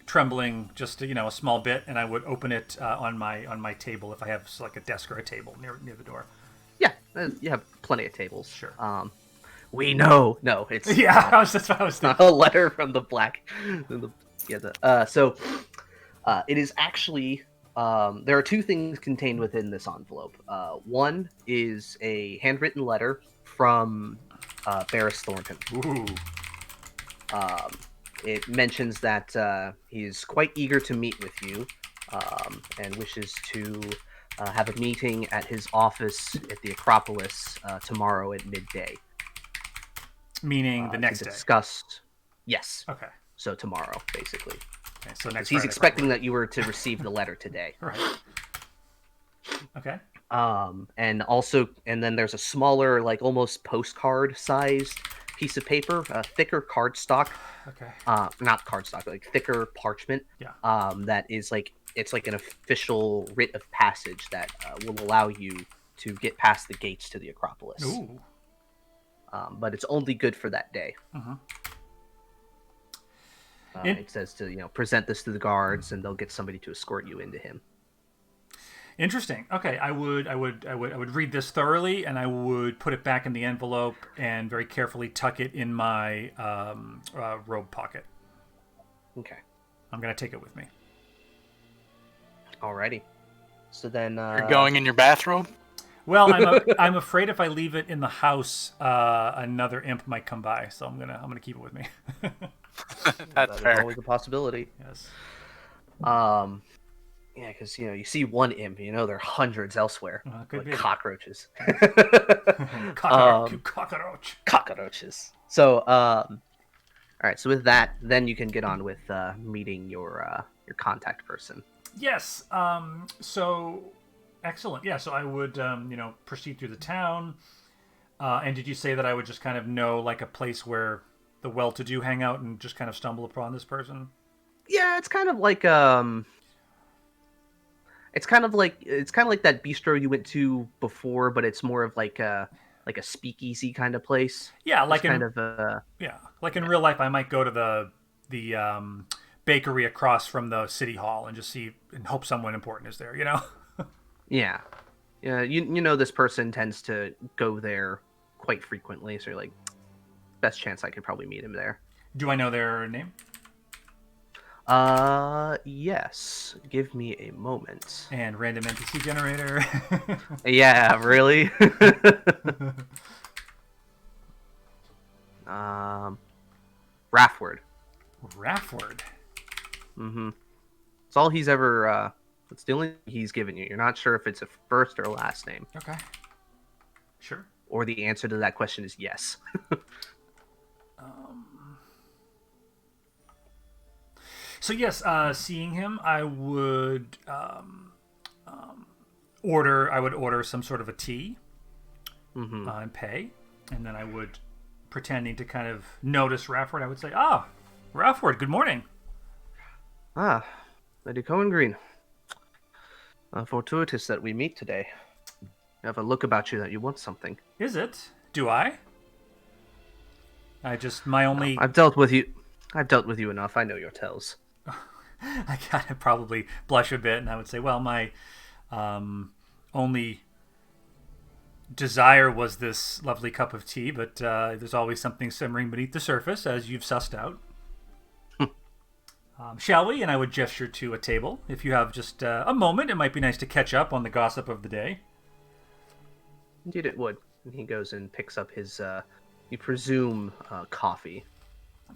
trembling just a small bit, and I would open it on my table if I have like a desk or a table near the door. Yeah, you have plenty of tables. Sure. We know. No, it's that's what I was thinking. a letter from the black. So it is actually There are two things contained within this envelope. One is a handwritten letter from Barris Thornton. Ooh. It mentions that he's quite eager to meet with you and wishes to have a meeting at his office at the Acropolis tomorrow at midday. Meaning the next to day. discuss. Yes. Okay. So tomorrow, basically. Okay. So next. He's Friday, expecting probably. that you were to receive the letter today. Right. Okay. And then there's a smaller, like almost postcard-sized piece of paper, a thicker cardstock. Okay. Not cardstock, like thicker parchment. Yeah. That is like it's like an official writ of passage that will allow you to get past the gates to the Acropolis. Ooh. But it's only good for that day. Uh-huh. It says to present this to the guards, and they'll get somebody to escort you into him. Interesting. Okay, I would read this thoroughly, and I would put it back in the envelope and very carefully tuck it in my robe pocket. Okay. I'm gonna take it with me. Alrighty. So then You're going in your bathrobe? Well, I'm afraid if I leave it in the house, another imp might come by, so I'm gonna keep it with me. That's that fair. is always a possibility. Yes. Yeah, because you see one imp, there are hundreds elsewhere, Could like be. cockroaches. Cockroach. Cockroaches. So, all right. So with that, then you can get on with meeting your contact person. Yes. So, excellent. Yeah. So I would, proceed through the town. And did you say that I would just kind of know like a place where the well-to-do hang out and just kind of stumble upon this person? Yeah, it's kind of like it's kind of like that bistro you went to before, but it's more of like a speakeasy kind of place. Yeah, like it's in like in real life, I might go to the bakery across from the city hall and just see and hope someone important is there. Yeah. This person tends to go there quite frequently, so you're like, best chance I could probably meet him there. Do I know their name? Yes. Give me a moment. And random NPC generator. Yeah, really? Raffward. Raffward. Mm-hmm. It's all he's ever, it's the only thing he's given you. You're not sure if it's a first or a last name. Okay. Sure. Or the answer to that question is yes. So yes, seeing him, I would order some sort of a tea and pay, and then I would, pretending to kind of notice Rafford, I would say, Rafford, good morning. Lady Cohen Green. Fortuitous that we meet today. You have a look about you that you want something. Is it? Do I? I've dealt with you enough. I know your tells. I kind of probably blush a bit, and I would say, well, my only desire was this lovely cup of tea, but there's always something simmering beneath the surface, as you've sussed out. Shall we? And I would gesture to a table. If you have just a moment, it might be nice to catch up on the gossip of the day. Indeed it would. And he goes and picks up his, you presume, coffee.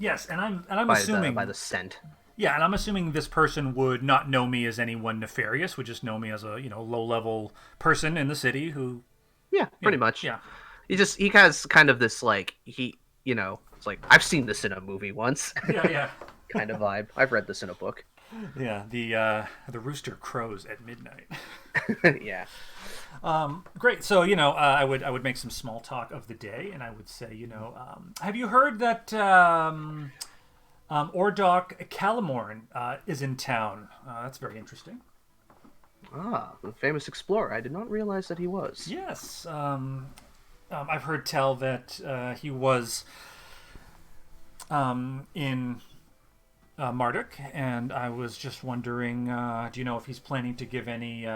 Yes, and I'm assuming... by the scent. Yeah, and I'm assuming this person would not know me as anyone nefarious, would just know me as a, low-level person in the city who... Yeah, pretty much. Yeah. He has kind of this, like, it's like, I've seen this in a movie once. Yeah. kind of vibe. I've read this in a book. Yeah, the rooster crows at midnight. Yeah. Great. So I would make some small talk of the day, and I would say, have you heard that Ordok Calamorn is in town? That's very interesting. The famous explorer. I did not realize that he was. Yes. I've heard tell that he was in Marduk, and I was just wondering, do you know if he's planning to give any...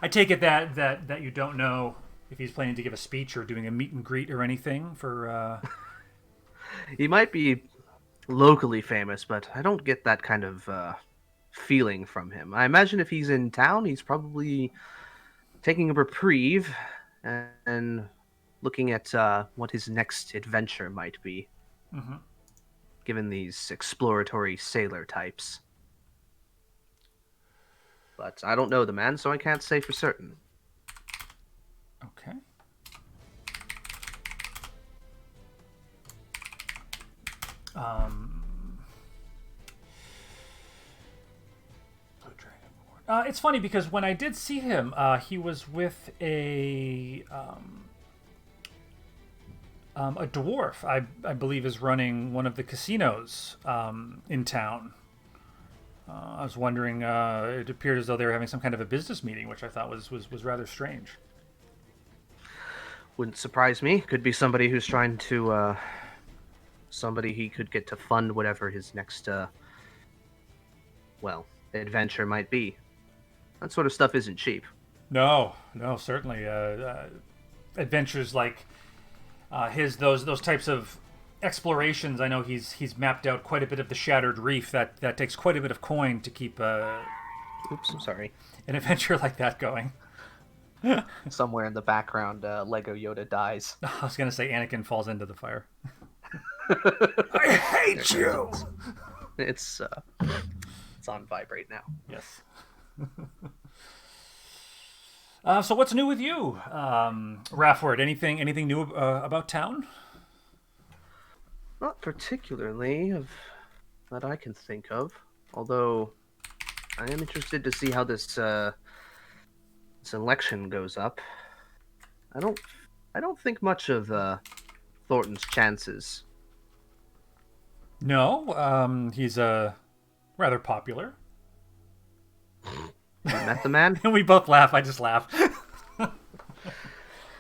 I take it that you don't know if he's planning to give a speech or doing a meet and greet or anything for... He might be locally famous, but I don't get that kind of feeling from him. I imagine if he's in town, he's probably taking a reprieve and looking at what his next adventure might be, Mm-hmm. given these exploratory sailor types. But I don't know the man, so I can't say for certain. Okay. Blue Dragon. It's funny because when I did see him, he was with a dwarf. I believe is running one of the casinos in town. I was wondering. It appeared as though they were having some kind of a business meeting, which I thought was rather strange. Wouldn't surprise me. Could be somebody who's trying to, somebody he could get to fund whatever his next, well, adventure might be. That sort of stuff isn't cheap. No, certainly. Adventures like those types of explorations. I know he's mapped out quite a bit of the Shattered Reef. That takes quite a bit of coin to keep Oops, I'm sorry. an adventure like that going. Somewhere in the background, Lego Yoda dies. I was gonna say Anakin falls into the fire. I hate you. It's on vibrate now. Yes. So what's new with you, Rafford? Anything new about town? Not particularly that I can think of. Although I am interested to see how this election goes up. I don't think much of Thornton's chances. No, he's rather popular. You met the man? And we both laugh. I just laugh. You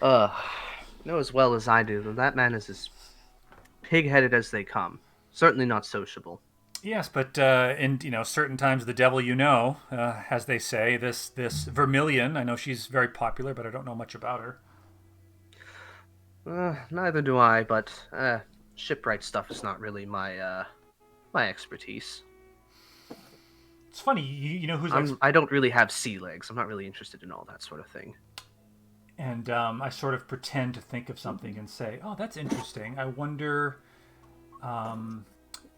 know as well as I do that that man is as pig-headed as they come. Certainly not sociable. Yes, but in certain times the devil as they say. This Vermilion, I know she's very popular, but I don't know much about her. Neither do I, but shipwright stuff is not really my expertise. It's funny, you know who's. I don't really have sea legs. I'm not really interested in all that sort of thing. And I sort of pretend to think of something and say, "Oh, that's interesting. I wonder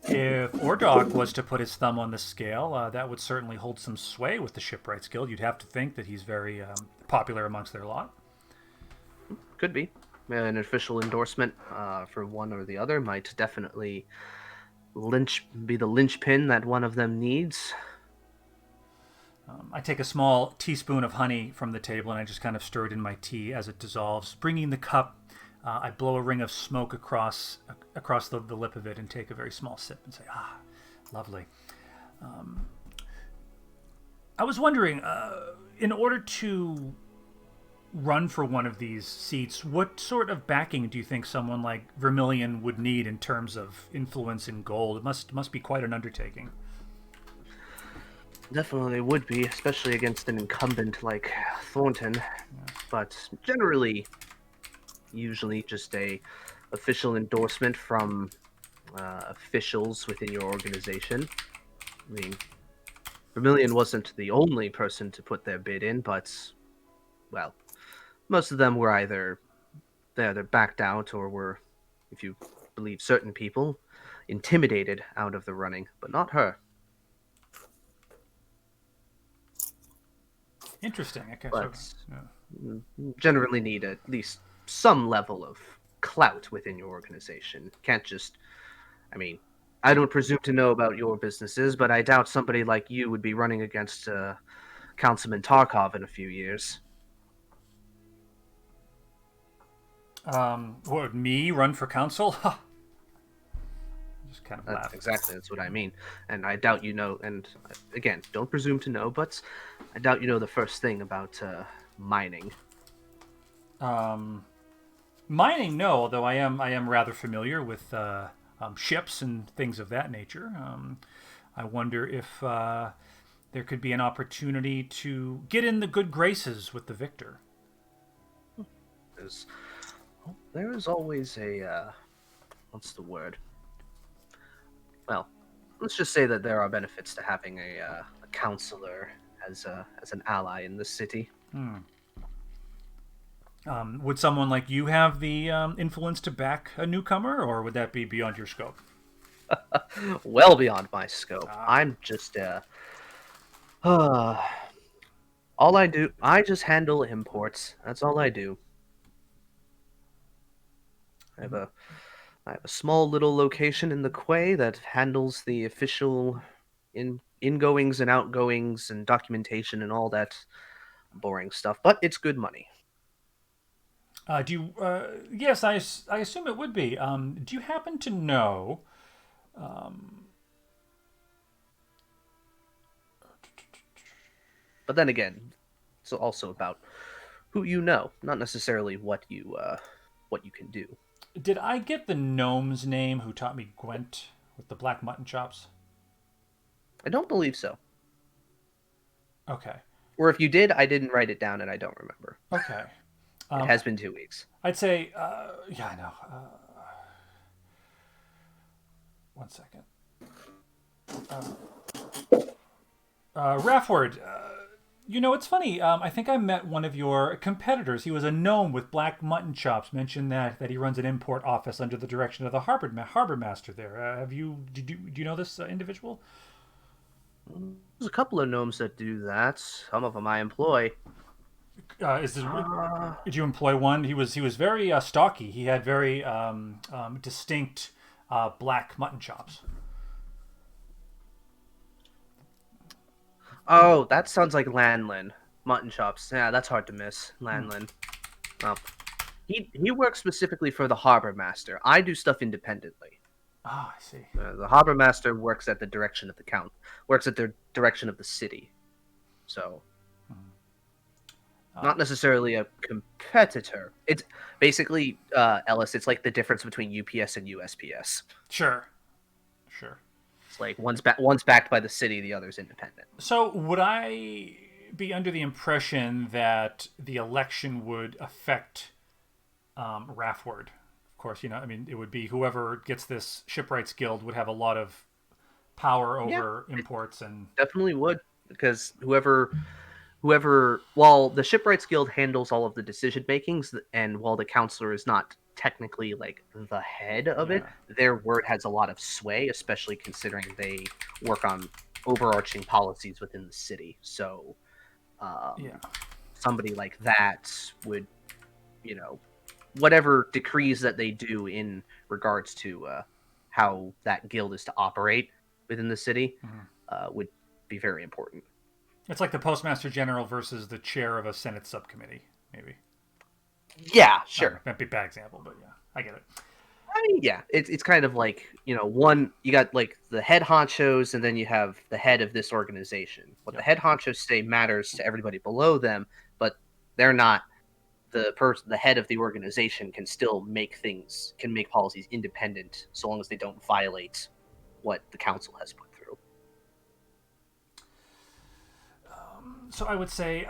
if Ordok was to put his thumb on the scale. That would certainly hold some sway with the Shipwrights Guild. You'd have to think that he's very popular amongst their lot." Could be. An official endorsement for one or the other might definitely be the linchpin that one of them needs. I take a small teaspoon of honey from the table and I just kind of stir it in my tea as it dissolves. Bringing the cup, I blow a ring of smoke across the lip of it and take a very small sip and say, "Ah, lovely." I was wondering, in order to run for one of these seats, what sort of backing do you think someone like Vermilion would need in terms of influence and gold? It must be quite an undertaking. Definitely would be, especially against an incumbent like Thornton. But generally, usually just a official endorsement from officials within your organization. I mean, Vermilion wasn't the only person to put their bid in, but, well, most of them were either backed out or were, if you believe certain people, intimidated out of the running, but not her. Interesting. Okay, But so, yeah. generally need at least some level of clout within your organization. Can't just, I mean, I don't presume to know about your businesses, but I doubt somebody like you would be running against Councilman Tarkov in a few years. Would me run for council? Just kind of laugh. That's what I mean. And I doubt you know, and again, don't presume to know, but I doubt you know the first thing about mining. Mining, no, although I am rather familiar with ships and things of that nature. I wonder if there could be an opportunity to get in the good graces with the victor. There is always a what's the word? Well, let's just say that there are benefits to having a counselor as an ally in this city. Would someone like you have the influence to back a newcomer, or would that be beyond your scope? Well beyond my scope. I'm just all I do. I just handle imports. That's all I do. I have a small little location in the quay that handles the official ingoings and outgoings and documentation and all that boring stuff. But it's good money. Do you? Yes, I assume it would be. Do you happen to know? But then again, it's also about who you know, not necessarily what you can do. Did I get the gnome's name who taught me Gwent with the black mutton chops? I don't believe so. Okay. Or if you did, I didn't write it down and I don't remember. Okay. It has been 2 weeks. I'd say, yeah, I know. One second. Rafford, you know, it's funny. I think I met one of your competitors. He was a gnome with black mutton chops. Mentioned that he runs an import office under the direction of the harbor master there. Do you know this individual? There's a couple of gnomes that do that. Some of them I employ. Did you employ one? He was very stocky. He had very distinct black mutton chops. Oh, that sounds like Lanlin. Mutton chops. Yeah, that's hard to miss. Lanlin. Well, he works specifically for the harbor master. I do stuff independently. Oh, I see. The harbor master works at the direction of the works at the direction of the city. So, not necessarily a competitor. It's basically, Ellis, it's like the difference between UPS and USPS. Sure. It's like one's backed by the city, the other's independent. So would I be under the impression that the election would affect Rafford? Of course, you know, I mean, it would be whoever gets this shipwrights guild would have a lot of power over imports, and definitely would, because whoever while the shipwrights guild handles all of the decision makings, and while the counselor is not technically like the head of it, their word has a lot of sway, especially considering they work on overarching policies within the city. So somebody like that would, you know, whatever decrees that they do in regards to how that guild is to operate within the city would be very important. It's like the postmaster general versus the chair of a Senate subcommittee, maybe. Yeah, sure. That'd be a bad example, but yeah, I get it. I mean, yeah, it's kind of like, you know, one, you got like the head honchos, and then you have the head of this organization. What the head honchos say matters to everybody below them, but they're not the head of the organization can still make policies independent, so long as they don't violate what the council has put through. So I would say,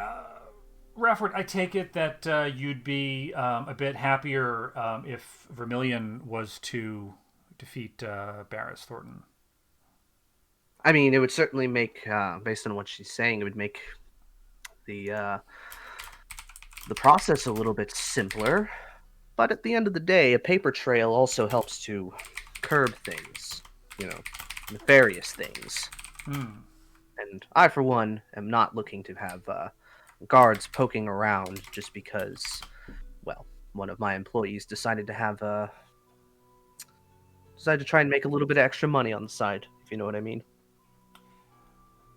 Rafford, I take it that you'd be a bit happier if Vermilion was to defeat Barris Thornton. I mean, it would certainly make, based on what she's saying, it would make the process a little bit simpler. But at the end of the day, a paper trail also helps to curb things, you know, nefarious things. And I, for one, am not looking to have guards poking around just because, well, one of my employees decided to try and make a little bit of extra money on the side, if you know what I mean.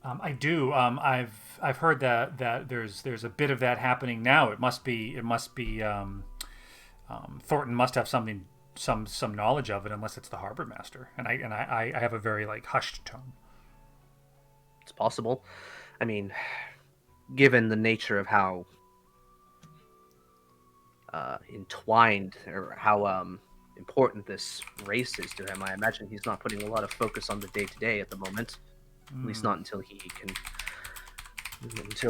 I do. I've heard that there's a bit of that happening now. It must be Thornton must have some knowledge of it, unless it's the harbor master. And I have a very like hushed tone. It's possible. I mean, given the nature of how entwined or how important this race is to him, I imagine he's not putting a lot of focus on the day-to-day at the moment. At least not until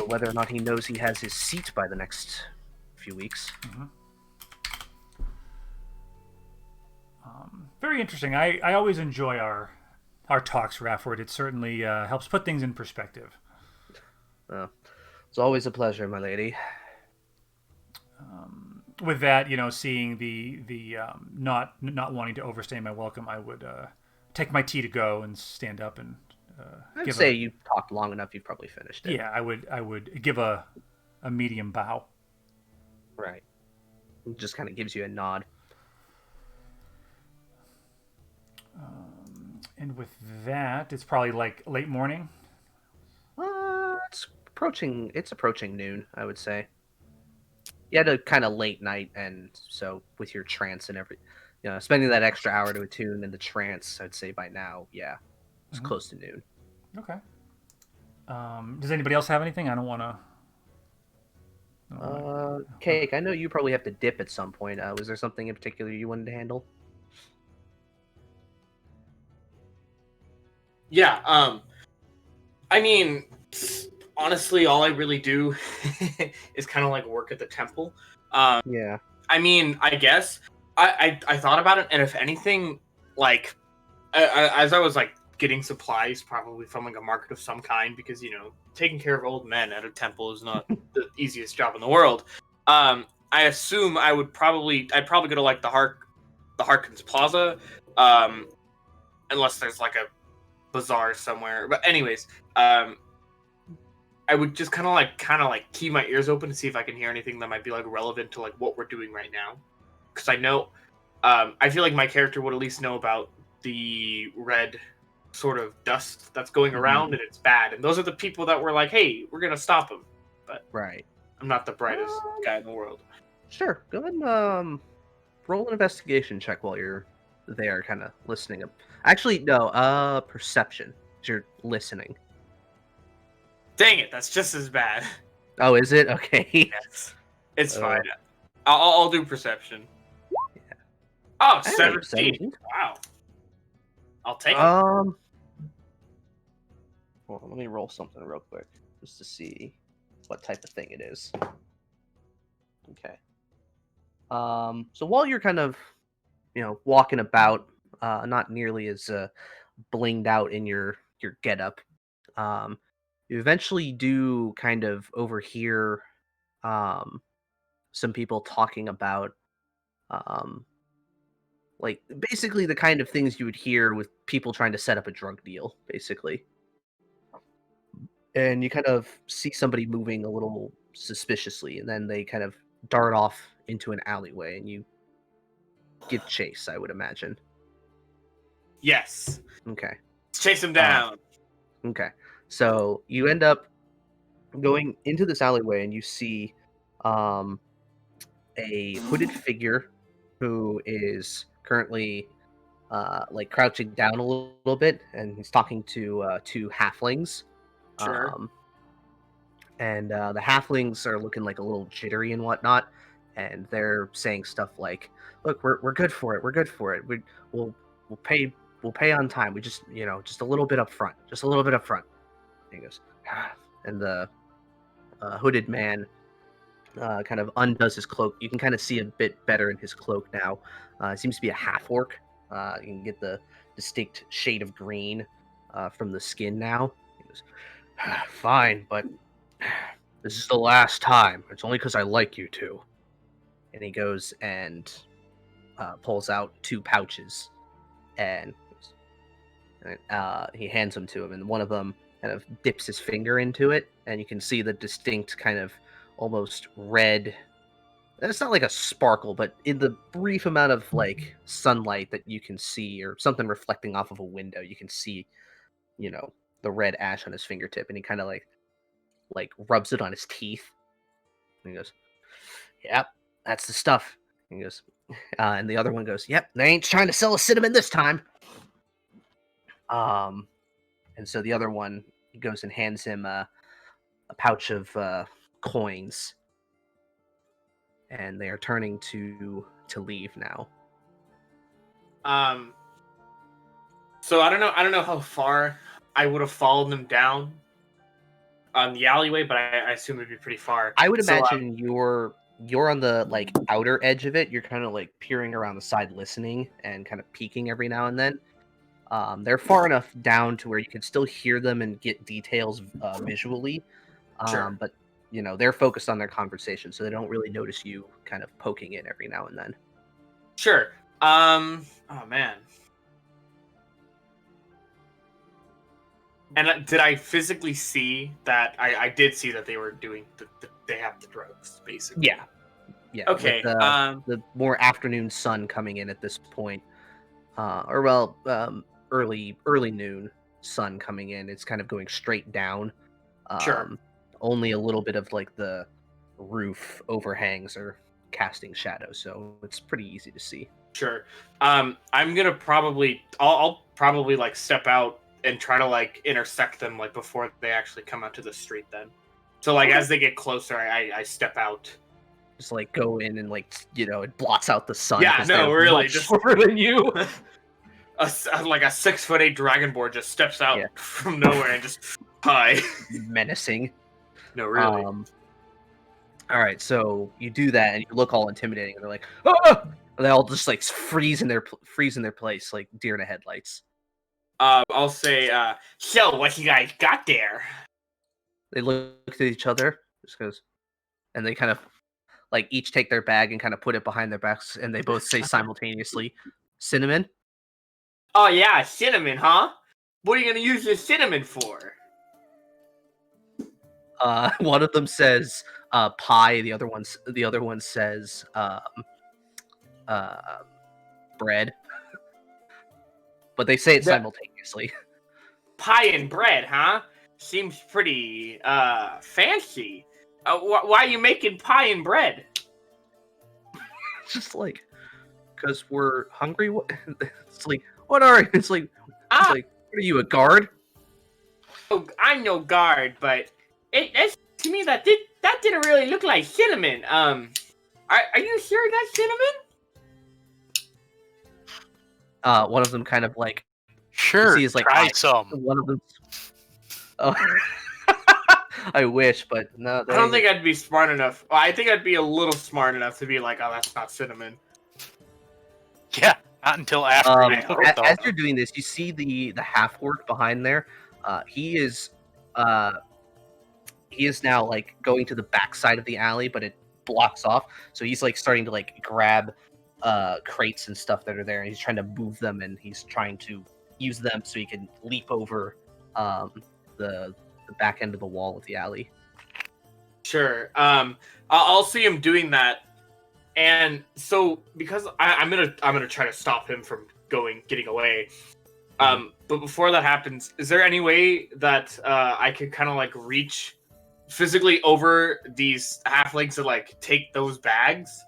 whether or not he knows he has his seat by the next few weeks. Very interesting. I always enjoy our our talks were afterward. It certainly helps put things in perspective. It's always a pleasure, my lady. With that, seeing the not wanting to overstay my welcome, I would take my tea to go and stand up and I'd say you talked long enough. You've probably finished it. Yeah, I would give a medium bow. Right. It just kind of gives you a nod. And with that, it's probably like late morning. It's approaching noon, I would say. You had a kind of late night, and so with your trance and spending that extra hour to attune in the trance, I'd say by now, yeah, it's close to noon. Okay. Does anybody else have anything? I don't want to. Cake, I know you probably have to dip at some point. Was there something in particular you wanted to handle? Yeah. I mean, honestly, all I really do is kind of like work at the temple. Yeah. I mean, I guess I thought about it, and if anything, like as I was like getting supplies, probably from like a market of some kind, because taking care of old men at a temple is not the easiest job in the world. I assume I'd probably go to like the Harkins Plaza, unless there's like a bazaar somewhere. But anyways, I would just kind of like keep my ears open to see if I can hear anything that might be like relevant to like what we're doing right now, because I know, I feel like my character would at least know about the red sort of dust that's going around, and it's bad. And those are the people that were like, "Hey, we're gonna stop him." But right, I'm not the brightest guy in the world. Sure, go ahead and roll an investigation check while you're there, kind of listening. Actually, no, perception. You're listening. Dang it, that's just as bad. Oh, is it? Okay. Yes. It's fine. I'll do perception. Yeah. Oh, Hey, 17. Wow. I'll take it. Hold on, let me roll something real quick just to see what type of thing it is. Okay. So while you're kind of, walking about, not nearly as blinged out in your getup, you eventually do kind of overhear some people talking about like basically the kind of things you would hear with people trying to set up a drug deal, basically. And you kind of see somebody moving a little suspiciously, and then they kind of dart off into an alleyway, and you give chase, I would imagine. Yes. Okay. Let's chase him down. Okay. So you end up going into this alleyway, and you see a hooded figure who is currently like crouching down a little bit, and he's talking to two halflings. Sure. And the halflings are looking like a little jittery and whatnot, and they're saying stuff like, "Look, we're good for it. We're good for it. We'll pay on time. We just just a little bit up front. Just a little bit up front." And he goes, and the hooded man kind of undoes his cloak. You can kind of see a bit better in his cloak now. It seems to be a half orc. You can get the distinct shade of green from the skin now. He goes, "Fine, but this is the last time. It's only because I like you two." And he goes and pulls out two pouches, and he hands them to him. And one of them kind of dips his finger into it, and you can see the distinct kind of almost red. It's not like a sparkle, but in the brief amount of like sunlight that you can see, or something reflecting off of a window, you can see, the red ash on his fingertip, and he kind of like rubs it on his teeth. And he goes, "Yep, that's the stuff." And he goes, and the other one goes, "Yep, they ain't trying to sell us cinnamon this time." And so the other one goes and hands him a pouch of coins, and they are turning to leave now. So I don't know how far I would have followed them down on the alleyway, but I assume it'd be pretty far. I would imagine you're on the like outer edge of it. You're kind of like peering around the side, listening and kind of peeking every now and then. They're far enough down to where you can still hear them and get details visually, Sure. but they're focused on their conversation, so they don't really notice you kind of poking in every now and then. Sure. Oh man. And did I physically see that? I did see that they were doing they have the drugs, basically. Yeah. Okay. With the more afternoon sun coming in at this point, early noon sun coming in. It's kind of going straight down. Sure. Only a little bit of like the roof overhangs are casting shadows, so it's pretty easy to see. Sure. I'm gonna I'll probably like step out and try to like intersect them like before they actually come out to the street then. So like as they get closer, I step out. Just like go in and like it blots out the sun. Yeah, 'cause no, they're really, much just shorter than you. Like a 6'8" dragonborn just steps out Yeah. from nowhere and just hi. Menacing. No, really. All right, so you do that and you look all intimidating, and they're like, "Ah!" And they all just like freeze in their place, like deer in the headlights. I'll say, so what you guys got there? They look at each other, just goes, and they kind of like each take their bag and kind of put it behind their backs, and they both say simultaneously, "Cinnamon." Oh yeah, cinnamon, huh? What are you gonna use this cinnamon for? One of them says pie. The other one says bread. But they say it simultaneously. Pie and bread, huh? Seems pretty fancy. Why are you making pie and bread? Just like, because we're hungry. It's like, what are you? It's like, what are you, a guard? Oh, I'm no guard, but it to me that didn't really look like cinnamon. Are you sure that's cinnamon? One of them kind of like, Sure, is like, try some. One of them. Oh, I wish, but no. I don't think I'd be smart enough. Well, I think I'd be a little smart enough to be like, oh, that's not cinnamon. Yeah, not until after you cook it, as you're doing this, you see the half orc behind there. He is now like going to the back side of the alley, but it blocks off. So he's like starting to like grab crates and stuff that are there, and he's trying to move them, and he's trying to use them so he can leap over the back end of the wall of the alley. Sure. I'll see him doing that, and so because I'm gonna try to stop him from getting away. But before that happens, is there any way that I could kind of like reach physically over these halflings to like take those bags?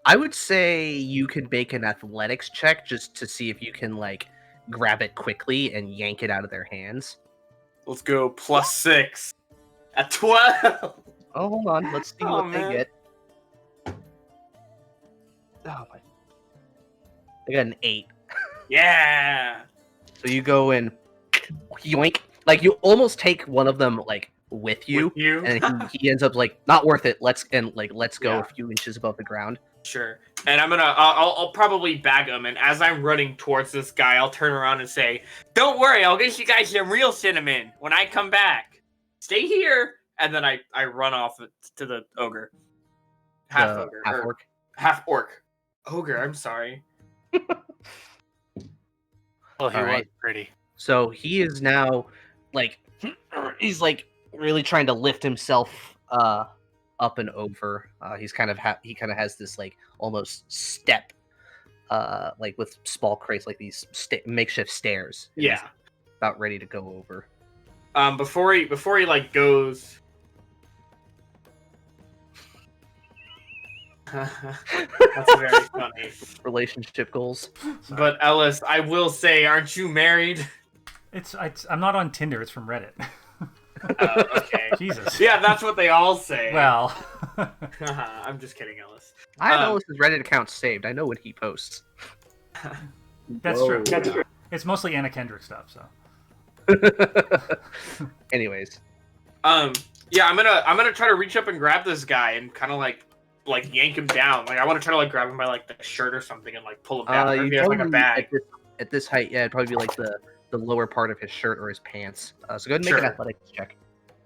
I would say you can make an athletics check just to see if you can like grab it quickly and yank it out of their hands. Let's go +6 at 12. Oh, hold on. Let's see what they get. Oh my! They got an 8. Yeah. So you go and yoink, like you almost take one of them like with you, and he ends up like not worth it. Let's go a few inches above the ground. Sure. And I'll probably bag him, and as I'm running towards this guy, I'll turn around and say, "Don't worry, I'll get you guys some real cinnamon when I come back. Stay here." And then I run off to the ogre. Half orc. Ogre, I'm sorry. Well, he was pretty. So he is now like he's like really trying to lift himself up and over. He's kind of he kind of has this like almost step like with small crates, like these makeshift stairs. Yeah. He's about ready to go over. Before he like goes. That's very funny. Relationship goals. But Ellis, I will say, aren't you married? I'm not on Tinder. It's from Reddit. Okay. Jesus. Yeah, that's what they all say. Well, I'm just kidding, Ellis. I have Ellis's Reddit account saved. I know what he posts. That's true. That's true. It's mostly Anna Kendrick stuff. So. Anyways. Yeah, I'm gonna try to reach up and grab this guy and kind of like yank him down. Like I want to try to like grab him by like the shirt or something and like pull him down. He has like a bag. at this height, yeah, it'd probably be like the lower part of his shirt or his pants. So go ahead and make an Sure. athletics check,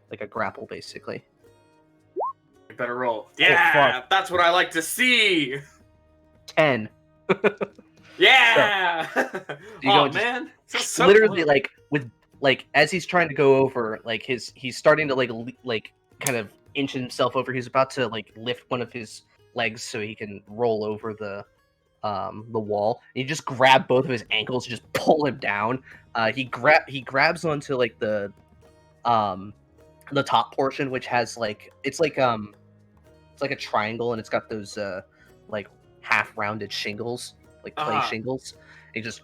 like a grapple, basically. You better roll. Yeah, that's what I like to see. 10. Yeah. you go Oh and just man, so literally close. like with like as he's trying to go over, like he's starting to like kind of inch himself over. He's about to like lift one of his legs so he can roll over the wall. And you just grab both of his ankles, and just pull him down. He grabs onto like the top portion, which has like it's like a triangle, and it's got those like half rounded shingles, like clay shingles. And he just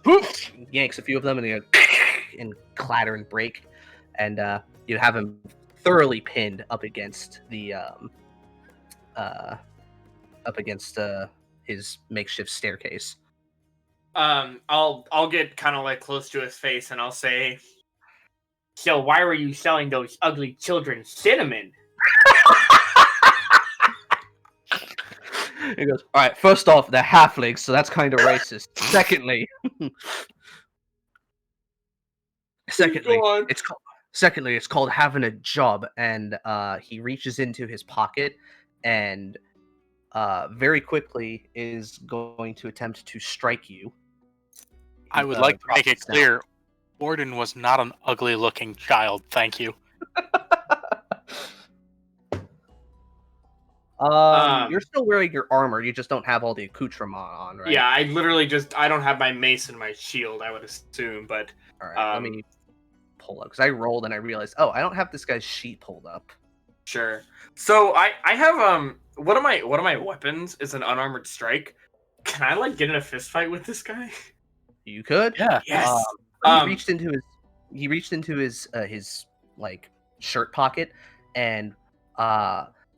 yanks a few of them, and they and clatter and break, and you have him thoroughly pinned up against the his makeshift staircase. I'll get kind of like close to his face, and I'll say, "So why were you selling those ugly children cinnamon?" He goes, all right, first off, they're halflings, so that's kind of racist. Secondly, it's called having a job. And he reaches into his pocket and very quickly is going to attempt to strike you. I would like to make it clear, Warden was not an ugly-looking child, thank you. You're still wearing your armor. You just don't have all the accoutrement on, right? Yeah, I don't have my mace and my shield, I would assume, but All right, let me pull up because I rolled and I realized, oh, I don't have this guy's sheet pulled up. sure. So I have one of my weapons is an unarmored strike. Can I like get in a fist fight with this guy? You could. Yeah. Yes. He reached into his like shirt pocket, and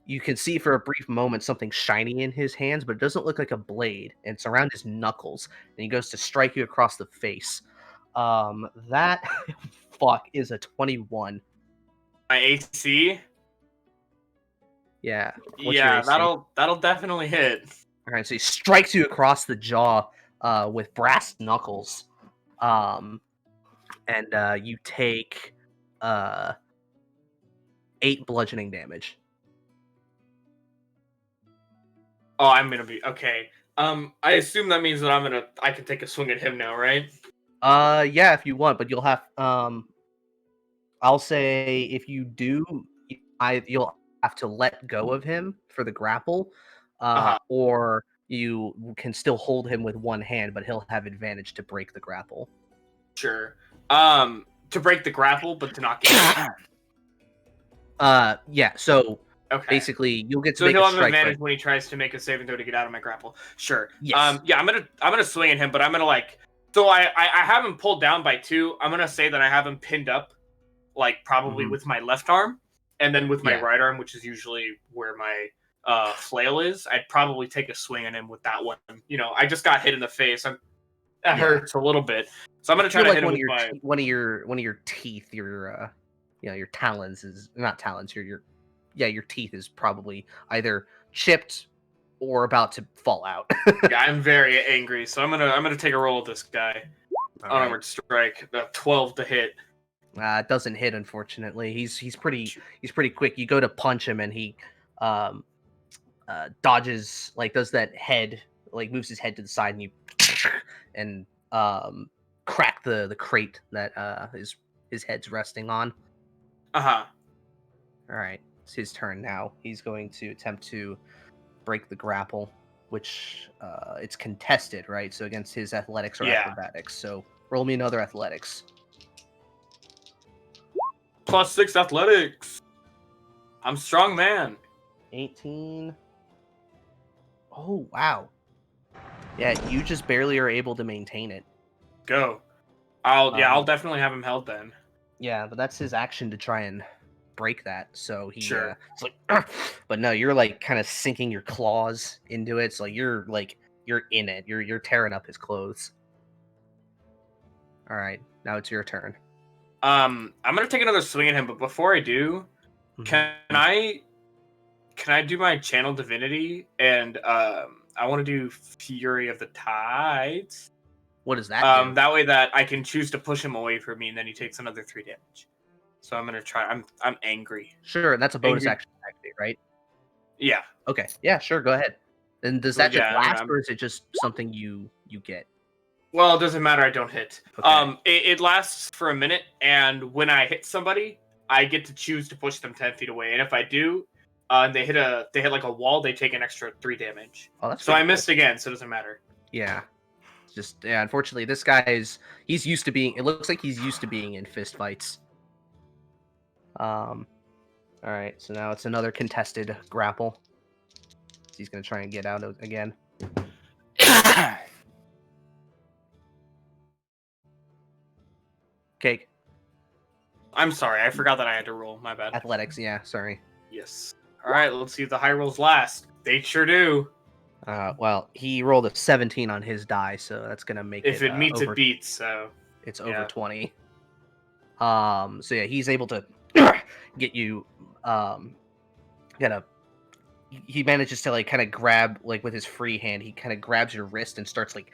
you can see for a brief moment something shiny in his hands, but it doesn't look like a blade, and it's around his knuckles, and he goes to strike you across the face. That fuck is a 21. My AC? Yeah. What's your Yeah, AC? that'll definitely hit. All right, so he strikes you across the jaw with brass knuckles, and you take 8 bludgeoning damage. Oh, I'm gonna be okay. I assume that means that I can take a swing at him now, right? Yeah, if you want, but you'll have I'll say if you do, you'll have to let go of him for the grapple, or you can still hold him with one hand, but he'll have advantage to break the grapple. Sure. To break the grapple, but to not get hit. Yeah. So Okay. basically, you'll get to So make he'll a have strike. advantage when he tries to make a saving throw to get out of my grapple. Sure. Yes. Yeah, I'm gonna swing at him, but I'm gonna like. So I have him pulled down by 2. I'm gonna say that I have him pinned up, like probably with my left arm, and then with my right arm, which is usually where my flail is. I'd probably take a swing at him with that one. You know, I just got hit in the face. That hurts a little bit, so I'm gonna try to hit him with my one of your teeth, your your talons is not talons. Your teeth is probably either chipped or about to fall out. Yeah, I'm very angry, so I'm gonna take a roll with this guy. Unarmored strike, 12 to hit. It doesn't hit, unfortunately. He's pretty quick. You go to punch him, and he dodges, like does that head, like moves his head to the side, and you and crack the crate that his head's resting on. All right, it's his turn now. He's going to attempt to break the grapple, which it's contested, right? So against his athletics or acrobatics. So roll me another athletics. +6 athletics. I'm strong man. 18. Oh wow. Yeah, you just barely are able to maintain it. Go. I'll definitely have him held then. Yeah, but that's his action to try and break that. So he it's like, but no, you're like kind of sinking your claws into it. So you're in it. You're tearing up his clothes. All right, now it's your turn. I'm gonna take another swing at him, but before I do, can I do my channel divinity and I want to do Fury of the Tides. What does that do? That way that I can choose to push him away from me, and then he takes another 3 damage. So I'm gonna try. I'm angry. Sure, and that's a bonus Angry- action activate, right? Yeah. Okay, yeah, sure, go ahead. And does So, that just yeah, last, or is it just something you get? Well, it doesn't matter. I don't hit. Okay. It lasts for a minute, and when I hit somebody, I get to choose to push them 10 feet away. And if I do, and they hit like a wall, they take an extra 3 damage. Oh, that's So I pretty cool. missed again, so it doesn't matter. Yeah. Just yeah, unfortunately, this guy he's used to being. It looks like he's used to being in fist fights. All right, so now it's another contested grapple. He's gonna try and get out again. Cake. I'm sorry, I forgot that I had to roll. My bad. Athletics. Yeah, sorry. Yes. All right, let's see if the high rolls last. They sure do. Well, he rolled a 17 on his die, so that's gonna make If it meets, over, it beats. So it's over yeah. 20. So yeah, he's able to get you. He manages to like kind of grab like with his free hand. He kind of grabs your wrist and starts like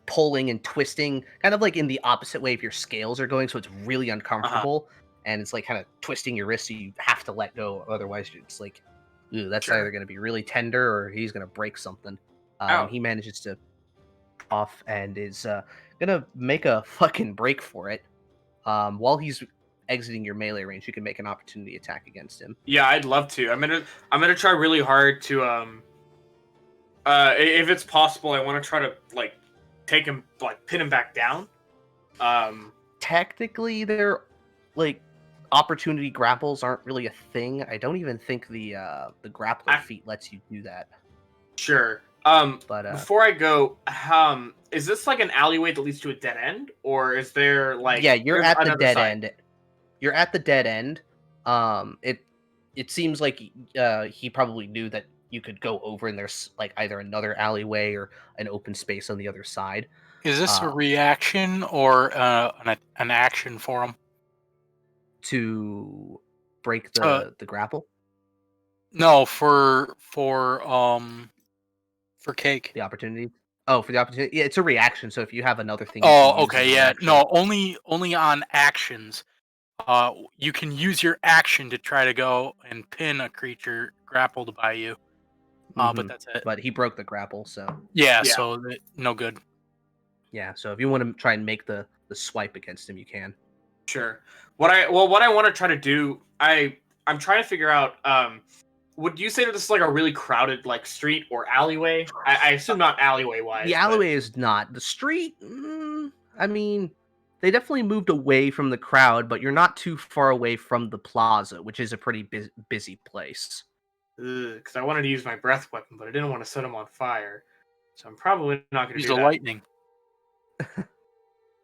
pulling and twisting, kind of like in the opposite way if your scales are going. So it's really uncomfortable, and it's like kind of twisting your wrist, so you have to let go. Otherwise, it's like, ooh, that's Sure. either going to be really tender or he's going to break something. Ow. He manages to off and is gonna make a fucking break for it. While he's exiting your melee range, you can make an opportunity attack against him. Yeah, I'd love to. I'm gonna try really hard to if it's possible, I want to try to like take him, like pin him back down. Technically, they're like opportunity grapples aren't really a thing. I don't even think the grappler feat lets you do that. Sure. But before I go, is this like an alleyway that leads to a dead end, or is there like? Yeah, you're there's at the another dead side? end. You're at the dead end. It seems like he probably knew that you could go over, and there's like either another alleyway or an open space on the other side. Is this a reaction or an action for him? To break the grapple? No, for Cake. The opportunity? Oh, for the opportunity? Yeah, it's a reaction, so if you have another thing... Oh, okay, yeah. No, only on actions. You can use your action to try to go and pin a creature grappled by you. But that's it. But he broke the grapple, so... Yeah. So no good. Yeah, so if you want to try and make the swipe against him, you can. Sure. What I want to try to do, I'm trying to figure out. Would you say that this is like a really crowded like street or alleyway? I assume not alleyway wise. The alleyway is not. The street, I mean, they definitely moved away from the crowd, but you're not too far away from the plaza, which is a pretty busy place. Because I wanted to use my breath weapon, but I didn't want to set him on fire, so I'm probably not going to Use do the that. lightning.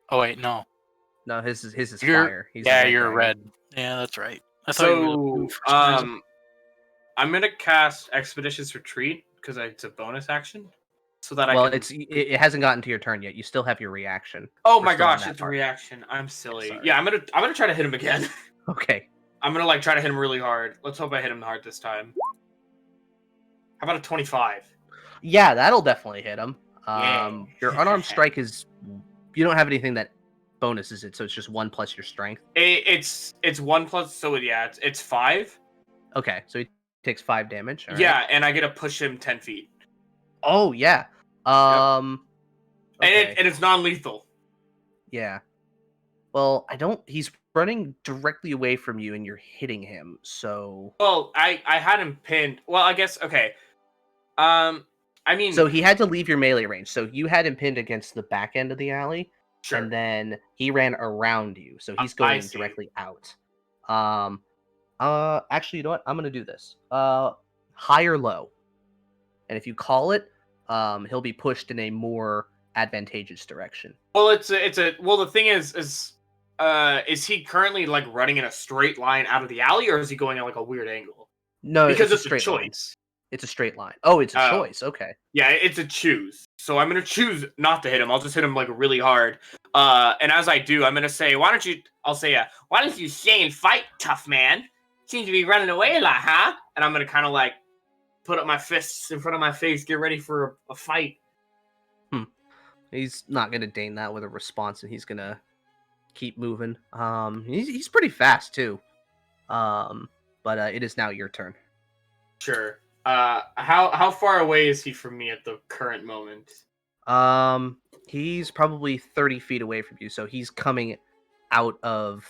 Oh wait, no. No, his is fire. You're red. Yeah, that's right. I thought you were blue for some reason. I'm gonna cast Expeditious Retreat because it's a bonus action, so that it hasn't gotten to your turn yet. You still have your reaction. Oh my gosh, it's a reaction. I'm silly. Sorry. Yeah, I'm gonna try to hit him again. Okay. I'm gonna like try to hit him really hard. Let's hope I hit him hard this time. How about a 25? Yeah, that'll definitely hit him. Yeah. Your unarmed strike is... You don't have anything that bonuses it, so it's just 1 plus your strength. It's 1 plus, so yeah, it's 5. Okay, so he takes 5 damage. All Yeah, right. and I get to push him 10 feet. Oh yeah. Okay. And it's non-lethal. Yeah. Well, he's running directly away from you and you're hitting him, so... Well, I had him pinned. Well, I guess, okay. I mean... So he had to leave your melee range. So you had him pinned against the back end of the alley. Sure. And then he ran around you. So he's going directly out. Actually, you know what? I'm going to do this. High or low. And if you call it, he'll be pushed in a more advantageous direction. Well, well, the thing is he currently like running in a straight line out of the alley, or is he going at like a weird angle? No, because it's a straight choice. Line. It's a straight line. Oh, it's a choice. Okay. Yeah, it's a choose. So I'm gonna choose not to hit him. I'll just hit him like really hard. And as I do, I'm gonna say, why don't you stay and fight, tough man? Seem to be running away a lot, huh? And I'm gonna kind of like put up my fists in front of my face, get ready for a fight. He's not gonna deign that with a response, and he's gonna keep moving. He's pretty fast too. But it is now your turn. Sure. How far away is he from me at the current moment? He's probably 30 feet away from you, so he's coming out of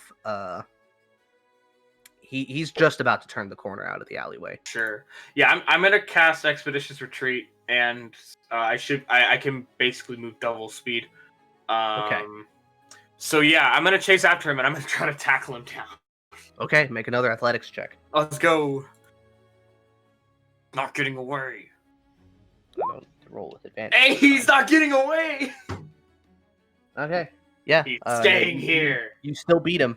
he's just about to turn the corner out of the alleyway. Sure. Yeah, I'm gonna cast Expeditious Retreat, and I can basically move double speed. Okay. So yeah, I'm gonna chase after him, and I'm gonna try to tackle him down. Okay, make another athletics check. Let's go. Not getting away. I don't roll with advantage. Hey, he's not getting away. Okay. Yeah. He's staying here. You still beat him.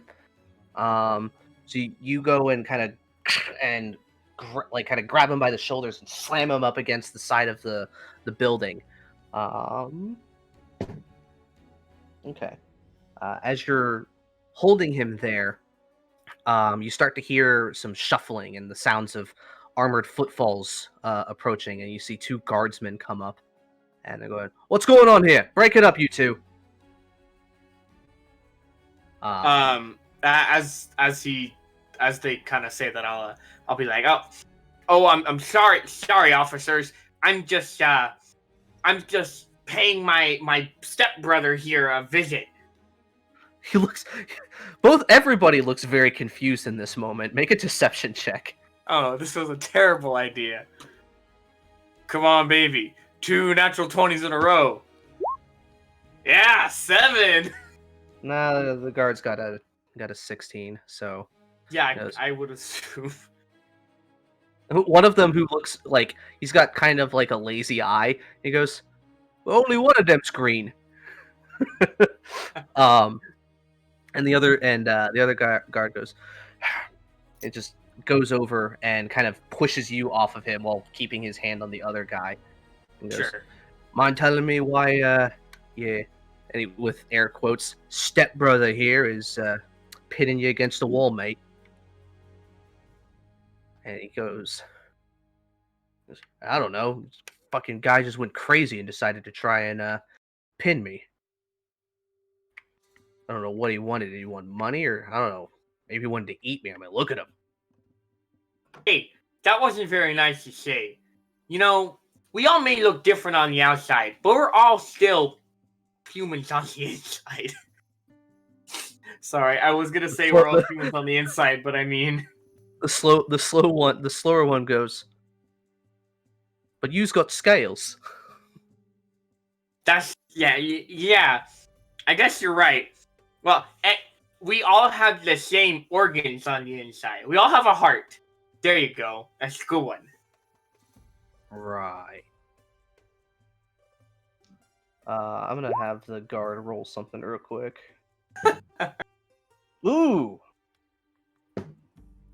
So you go and kind of grab him by the shoulders and slam him up against the side of the building. Okay. As you're holding him there, you start to hear some shuffling and the sounds of armored footfalls approaching, and you see two guardsmen come up, and they're going, "What's going on here? Break it up, you two." As they kind of say that, I'll be like, I'm sorry, officers. I'm just paying my stepbrother here a visit. Everybody looks very confused in this moment. Make a deception check. Oh, this was a terrible idea. Come on, baby. 2 natural 20s in a row. Yeah, 7. Nah, the guard's got a 16, so yeah, I would assume. One of them who looks like he's got kind of like a lazy eye. He goes, "Only one of them's green." And the other guard goes, it just goes over and kind of pushes you off of him while keeping his hand on the other guy. And goes, Sure. "Mind telling me why, yeah," and he, with air quotes, "stepbrother here is pitting you against the wall, mate." And he goes, "I don't know. This fucking guy just went crazy and decided to try and pin me. I don't know what he wanted. Did he want money, or I don't know. Maybe he wanted to eat me. I mean, look at him." Hey, that wasn't very nice to say. You know, we all may look different on the outside, but we're all still humans on the inside. Sorry, I was gonna say we're all humans on the inside, but I mean the slower one goes, "But you's got scales." that's yeah. I guess you're right. Well, we all have the same organs on the inside. We all have a heart. There you go. That's a good one. Right. I'm gonna have the guard roll something real quick. Ooh.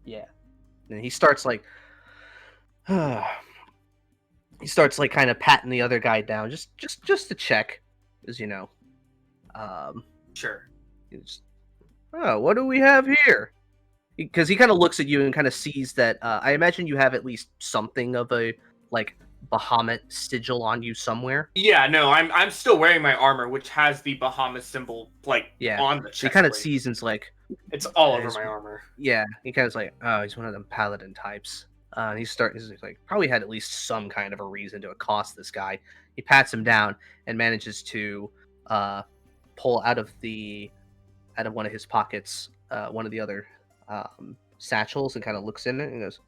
Yeah. And he starts like, kind of patting the other guy down, just to check, as you know. Sure. He's, "Oh, what do we have here?" Because he kind of looks at you and kind of sees that. I imagine you have at least something of a like Bahamut sigil on you somewhere. Yeah, no, I'm still wearing my armor, which has the Bahamut symbol on the chest. He kind of sees and's like, it's all over my armor. Yeah, he kind of like, "Oh, he's one of them paladin types." And he's like, probably had at least some kind of a reason to accost this guy. He pats him down and manages to pull out of one of his pockets one of the other satchels and kind of looks in it and goes,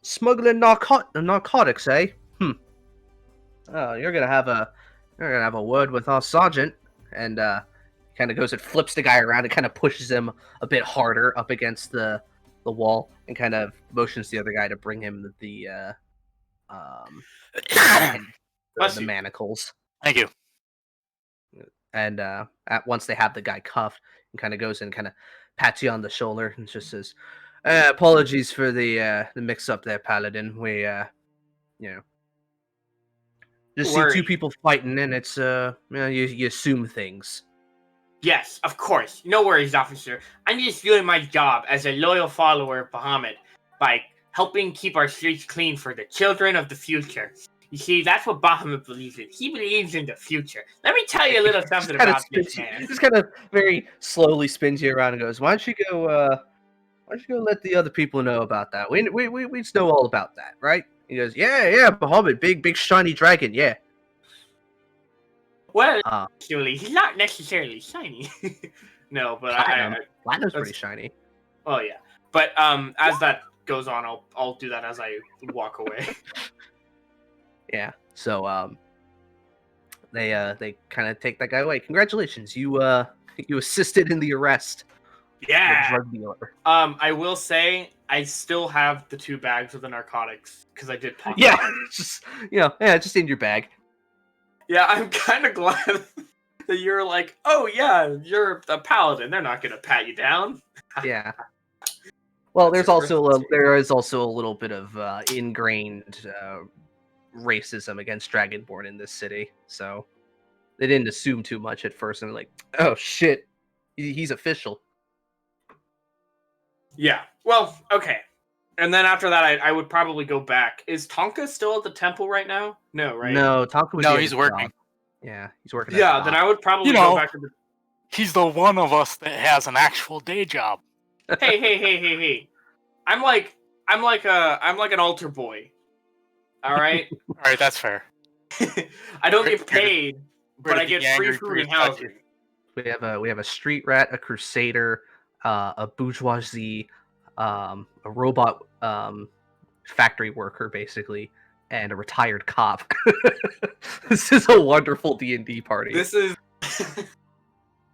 "Smuggling narcotics, eh? Oh, you're gonna have a word with our sergeant." And kind of goes and flips the guy around and kind of pushes him a bit harder up against the wall and kind of motions the other guy to bring him the manacles. Thank you. And once they have the guy cuffed, and kind of goes and kind of pats you on the shoulder and just says, "Apologies for the mix-up there, Paladin. We, just see two people fighting, and it's you assume things." Yes, of course. No worries, officer. I'm just doing my job as a loyal follower of Bahamut by helping keep our streets clean for the children of the future. You see, that's what Bahamut believes in. He believes in the future. Let me tell you a little something kind of about this man. just kind of very slowly spins you around and goes, "Why don't you go? Why don't you go let the other people know about that? We just know all about that, right?" He goes, "Yeah, Bahamut, big shiny dragon, yeah." Well, actually, he's not necessarily shiny. No, but Platinum's pretty shiny. Oh yeah, but as that goes on, I'll do that as I walk away. Yeah. So they kind of take that guy away. Congratulations, you assisted in the arrest of Yeah. a drug dealer. I will say I still have the 2 bags of the narcotics because I did pawn. Yeah, just just in your bag. Yeah, I'm kind of glad that you're like, oh yeah, you're a paladin. They're not gonna pat you down. Yeah. Well, That's there is also a little bit of ingrained racism against Dragonborn in this city, so they didn't assume too much at first, and they're like, "Oh shit, he's official." Yeah. Well, okay. And then after that, I would probably go back. Is Tonka still at the temple right now? No, right? No, Tonka would No, be at he's his working. job. Yeah, he's working. Yeah, then I would probably go back to the. He's the one of us that has an actual day job. Hey! I'm like an altar boy. All right. All right, that's fair. I don't get paid, but I get free angry food and priest touch housing. We have a street rat, a crusader, a bourgeoisie, a robot factory worker, basically, and a retired cop. This is a wonderful D&D party. This is,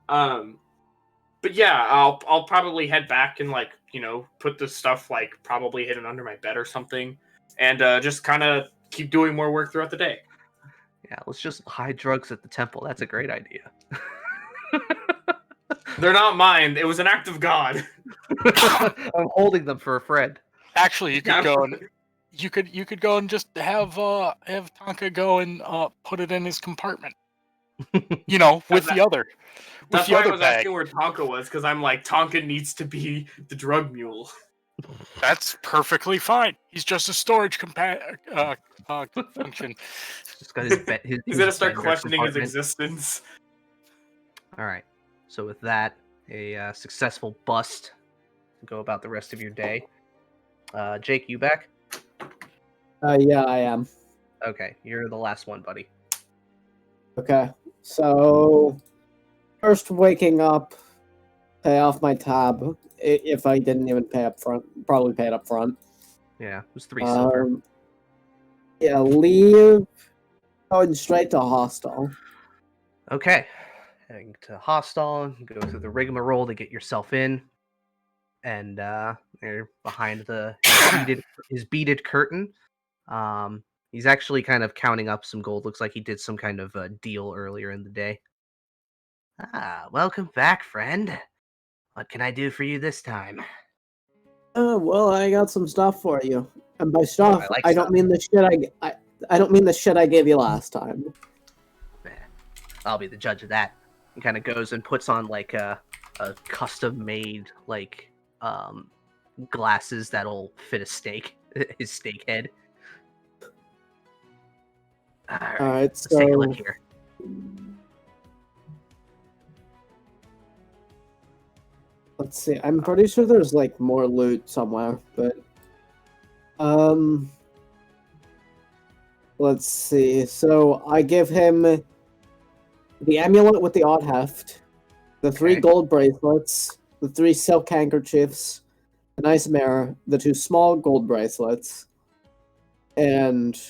but yeah, I'll probably head back and put this stuff probably hidden under my bed or something, and just kind of keep doing more work throughout the day. Yeah, let's just hide drugs at the temple. That's a great idea. They're not mine. It was an act of God. I'm holding them for a friend. Actually, you could go and you could go and just have Tonka go and put it in his compartment. With the other. That's why I was asking where Tonka was, because I'm like, Tonka needs to be the drug mule. That's perfectly fine. He's just a storage function. Just got his He's gonna start vendor questioning his compartment. existence. All right. So with that, a successful bust to go about the rest of your day. Jake, you back? Yeah, I am. Okay, you're the last one, buddy. Okay, so first waking up, pay off my tab. If I didn't even pay up front, probably pay it up front. Yeah, it was 3 silver. Yeah, leave. Going straight to hostel. Okay, heading to hostel. Go through the rigmarole to get yourself in, and you're behind his beaded curtain. He's actually kind of counting up some gold. Looks like he did some kind of a deal earlier in the day. Welcome back, friend. What can I do for you this time? Well, I got some stuff for you, and by stuff, I like I don't stuff. mean the shit I don't mean the shit I gave you last time. I'll be the judge of that. He kind of goes and puts on like a custom-made glasses that'll fit a steak, his steak head. All right, let's take a look here. Let's see. I'm pretty sure there's like more loot somewhere, but let's see. So I give him the amulet with the odd heft, the 3 gold bracelets, the 3 silk handkerchiefs, a nice mirror, the 2 small gold bracelets, and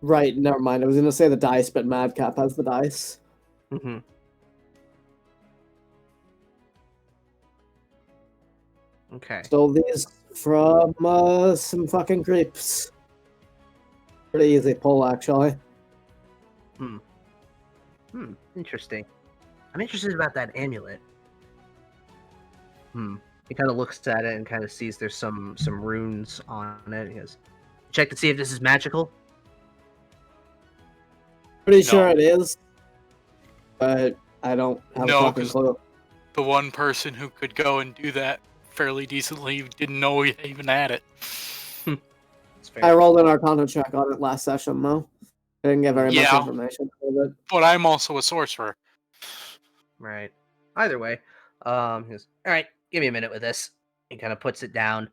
right, never mind. I was gonna say the dice, but Madcap has the dice. Mm-hmm. Okay. Stole these from some fucking creeps. Pretty easy pull, actually. Interesting. I'm interested about that amulet. He kind of looks at it and kind of sees there's some runes on it. He goes, check to see if this is magical. Pretty sure it is, but I don't have a fucking 'cause clue. the one person who could go and do that fairly decently didn't know he even had it. It's fair. I rolled an Arcana check on it last session, though. I didn't get very much Yeah. information out of it. But I'm also a sorcerer. Right. Either way, he goes, all right, give me a minute with this. He kind of puts it down.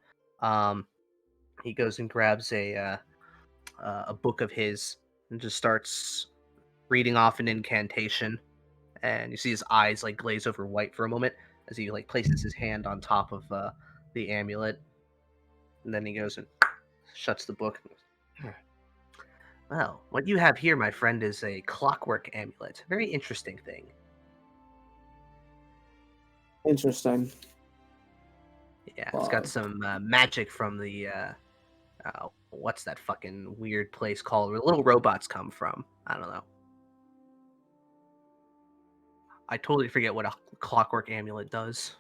He goes and grabs a book of his and just starts reading off an incantation. And you see his eyes like glaze over white for a moment as he like places his hand on top of the amulet, and then he goes and shuts the book. Well, what you have here, my friend, is a clockwork amulet. Very interesting thing. Interesting. Yeah, it's got some magic from the what's that fucking weird place called where little robots come from? I don't know. I totally forget what a clockwork amulet does.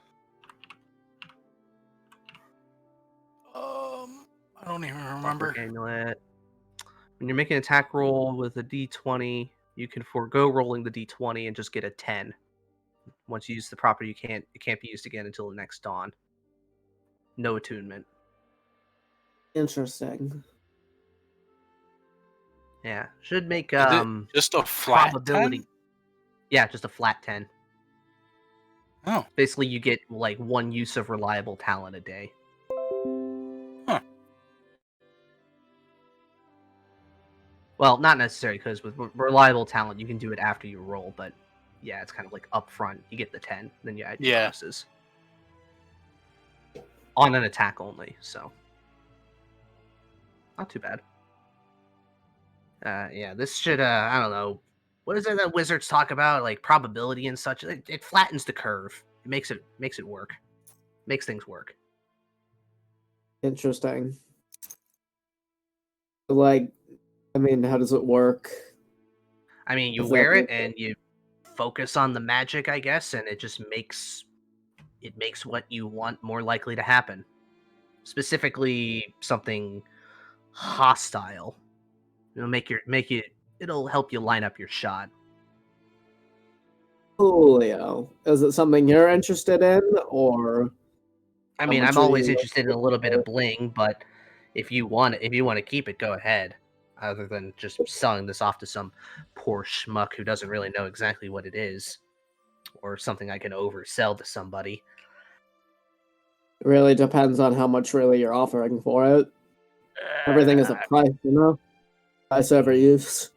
I don't even remember. Clockwork amulet. When you're making an attack roll with a d20, you can forego rolling the d20 and just get a 10. Once you use the property, it can't be used again until the next dawn. No attunement. Interesting. Yeah, should make Is it just a flat probability. 10? Yeah, just a flat 10. Oh. Basically, you get like one use of reliable talent a day. Huh. Well, not necessarily, because with reliable talent, you can do it after you roll, but yeah, it's kind of like up front. You get the 10, then you add your bonuses. On an attack only, so. Not too bad. Yeah, this should, I don't know. What is it that wizards talk about? Like probability and such? It flattens the curve. It makes it work. Makes things work. Interesting. Like, I mean, how does it work? I mean, you Is wear that- it and you focus on the magic, I guess, and it just makes what you want more likely to happen. Specifically, something hostile. It'll help you line up your shot. Coolio. Is it something you're interested in, or? I How mean, much I'm are always you interested in a little bit of bling, but if you want to keep it, go ahead. Other than just selling this off to some poor schmuck who doesn't really know exactly what it is, or something I can oversell to somebody. It really depends on how much really you're offering for it. Everything is a price, you know? Price over use.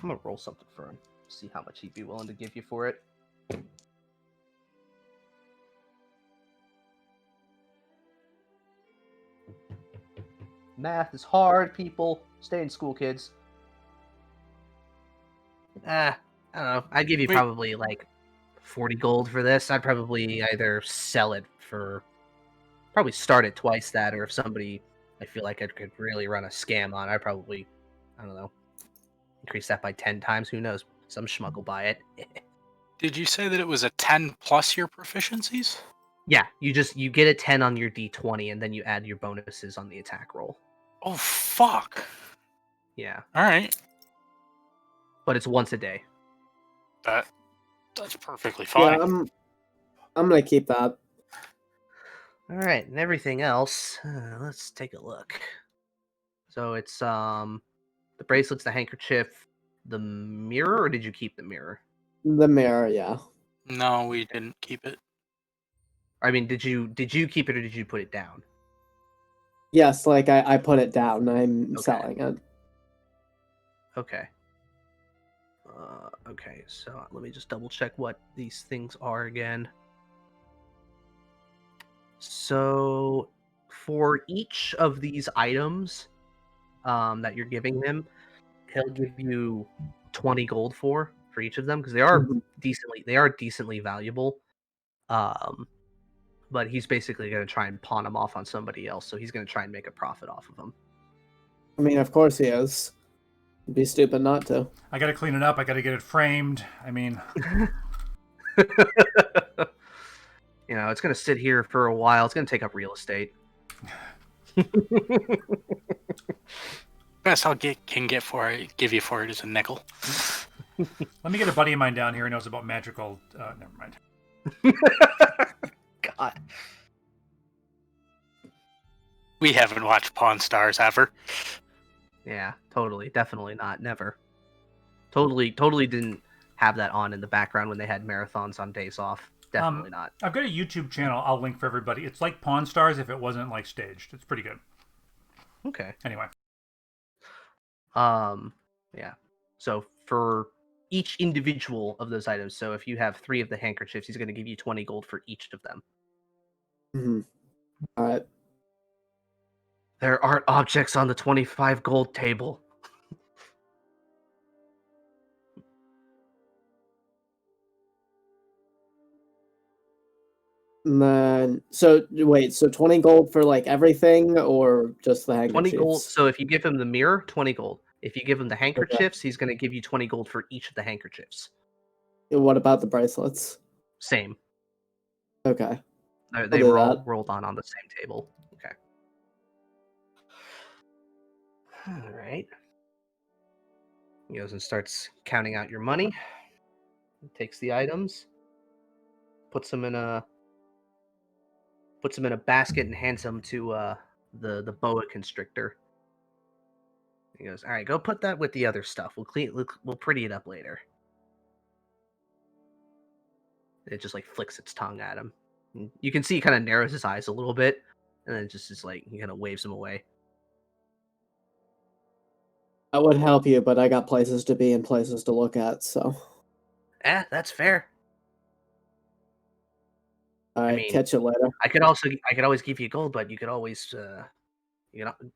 I'm gonna roll something for him. See how much he'd be willing to give you for it. Math is hard, people. Stay in school, kids. I don't know. I'd give you Wait. probably like 40 gold for this. I'd probably either sell it for... Probably start it twice that, or if somebody I feel like I could really run a scam on, I'd probably, I don't know, increase that by 10 times. Who knows? Some schmuck will buy it. Did you say that it was a 10 plus your proficiencies? Yeah, you get a 10 on your d20, and then you add your bonuses on the attack roll. Oh, fuck. Yeah. Alright. But it's once a day. That's perfectly fine. Yeah, I'm gonna keep that. All right, and everything else, let's take a look. So it's the bracelets, the handkerchief, the mirror, or did you keep the mirror? The mirror, yeah. No, we didn't keep it. I mean, did you keep it or did you put it down? Yes, like I put it down. I'm Okay. selling it. Okay. Okay, so let me just double check what these things are again. So for each of these items that you're giving him, he'll give you 20 gold for each of them because they are decently valuable. But he's basically going to try and pawn them off on somebody else, so he's going to try and make a profit off of them. I mean, of course he is. It'd be stupid not to. I gotta clean it up. I gotta get it framed. I mean, You know, it's going to sit here for a while. It's going to take up real estate. Best can give you for it is a nickel. let me get a buddy of mine down here who knows about magical. Never mind. God. We haven't watched Pawn Stars ever. Yeah, totally, definitely not, never. Totally didn't have that on in the background when they had marathons on days off. Definitely not. I've got a YouTube channel I'll link for everybody. It's like Pawn Stars if it wasn't like staged. It's pretty good. Okay. Anyway. Yeah. So for each individual of those items, so if you have 3 of the handkerchiefs, he's going to give you 20 gold for each of them. Mm-hmm. All right. There aren't objects on the 25 gold table. And then, so wait, so 20 gold for like everything or just the 20 gold. handkerchiefs? So if you give him the mirror, 20 gold. If you give him the Okay. handkerchiefs, he's going to give you 20 gold for each of the handkerchiefs. What about the bracelets? Same. Okay. They do were all that. rolled on the same table. Okay. All right. He goes and starts counting out your money. He takes the items, puts them in a basket, and hands them to the boa constrictor. He goes, "All right, go put that with the other stuff. We'll pretty it up later." It just like flicks its tongue at him. And you can see he kind of narrows his eyes a little bit, and then just is like he kind of waves him away. I would help you, but I got places to be and places to look at, so. That's fair. All right, mean, catch you later. I could always give you gold, but you could always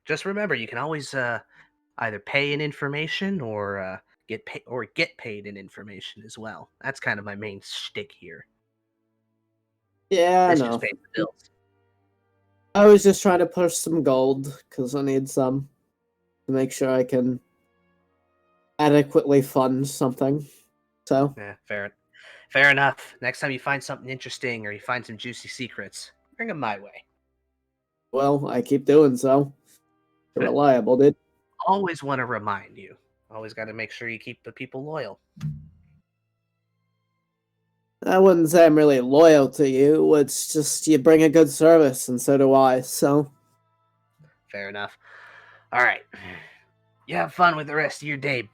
just remember you can always either pay in information or get paid in information as well. That's kind of my main shtick here. Yeah, I This know. just pays the bills. I was just trying to push some gold because I need some to make sure I can adequately fund something. So, Yeah, fair enough. Next time you find something interesting or you find some juicy secrets, bring them my way. well, I keep doing so. You're reliable, dude. Always want to remind you. Always got to make sure you keep the people loyal. I wouldn't say I'm really loyal to you. It's just you bring a good service, and so do I. So, Fair enough. All right. You have fun with the rest of your day.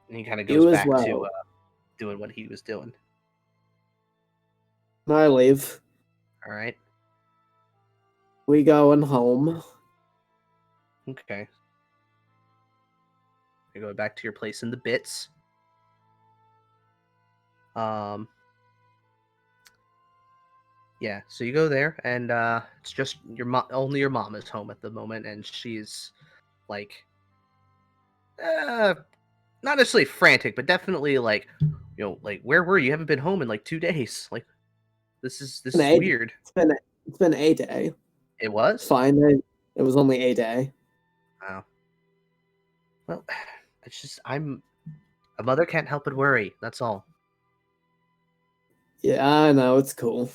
And he kind of goes you as back well. to doing what he was doing. I leave. All right. We going home. Okay. You go back to your place in the bits. Yeah, so you go there, and it's just your mom. Only your mom is home at the moment, and she's like, not necessarily frantic, but definitely like, like where were you? You haven't been home in like 2 days. Like, this is weird. It's been a day. It was It's fine. It was only a day. Wow. Well, it's just a mother can't help but worry. That's all. Yeah, I know. It's cool.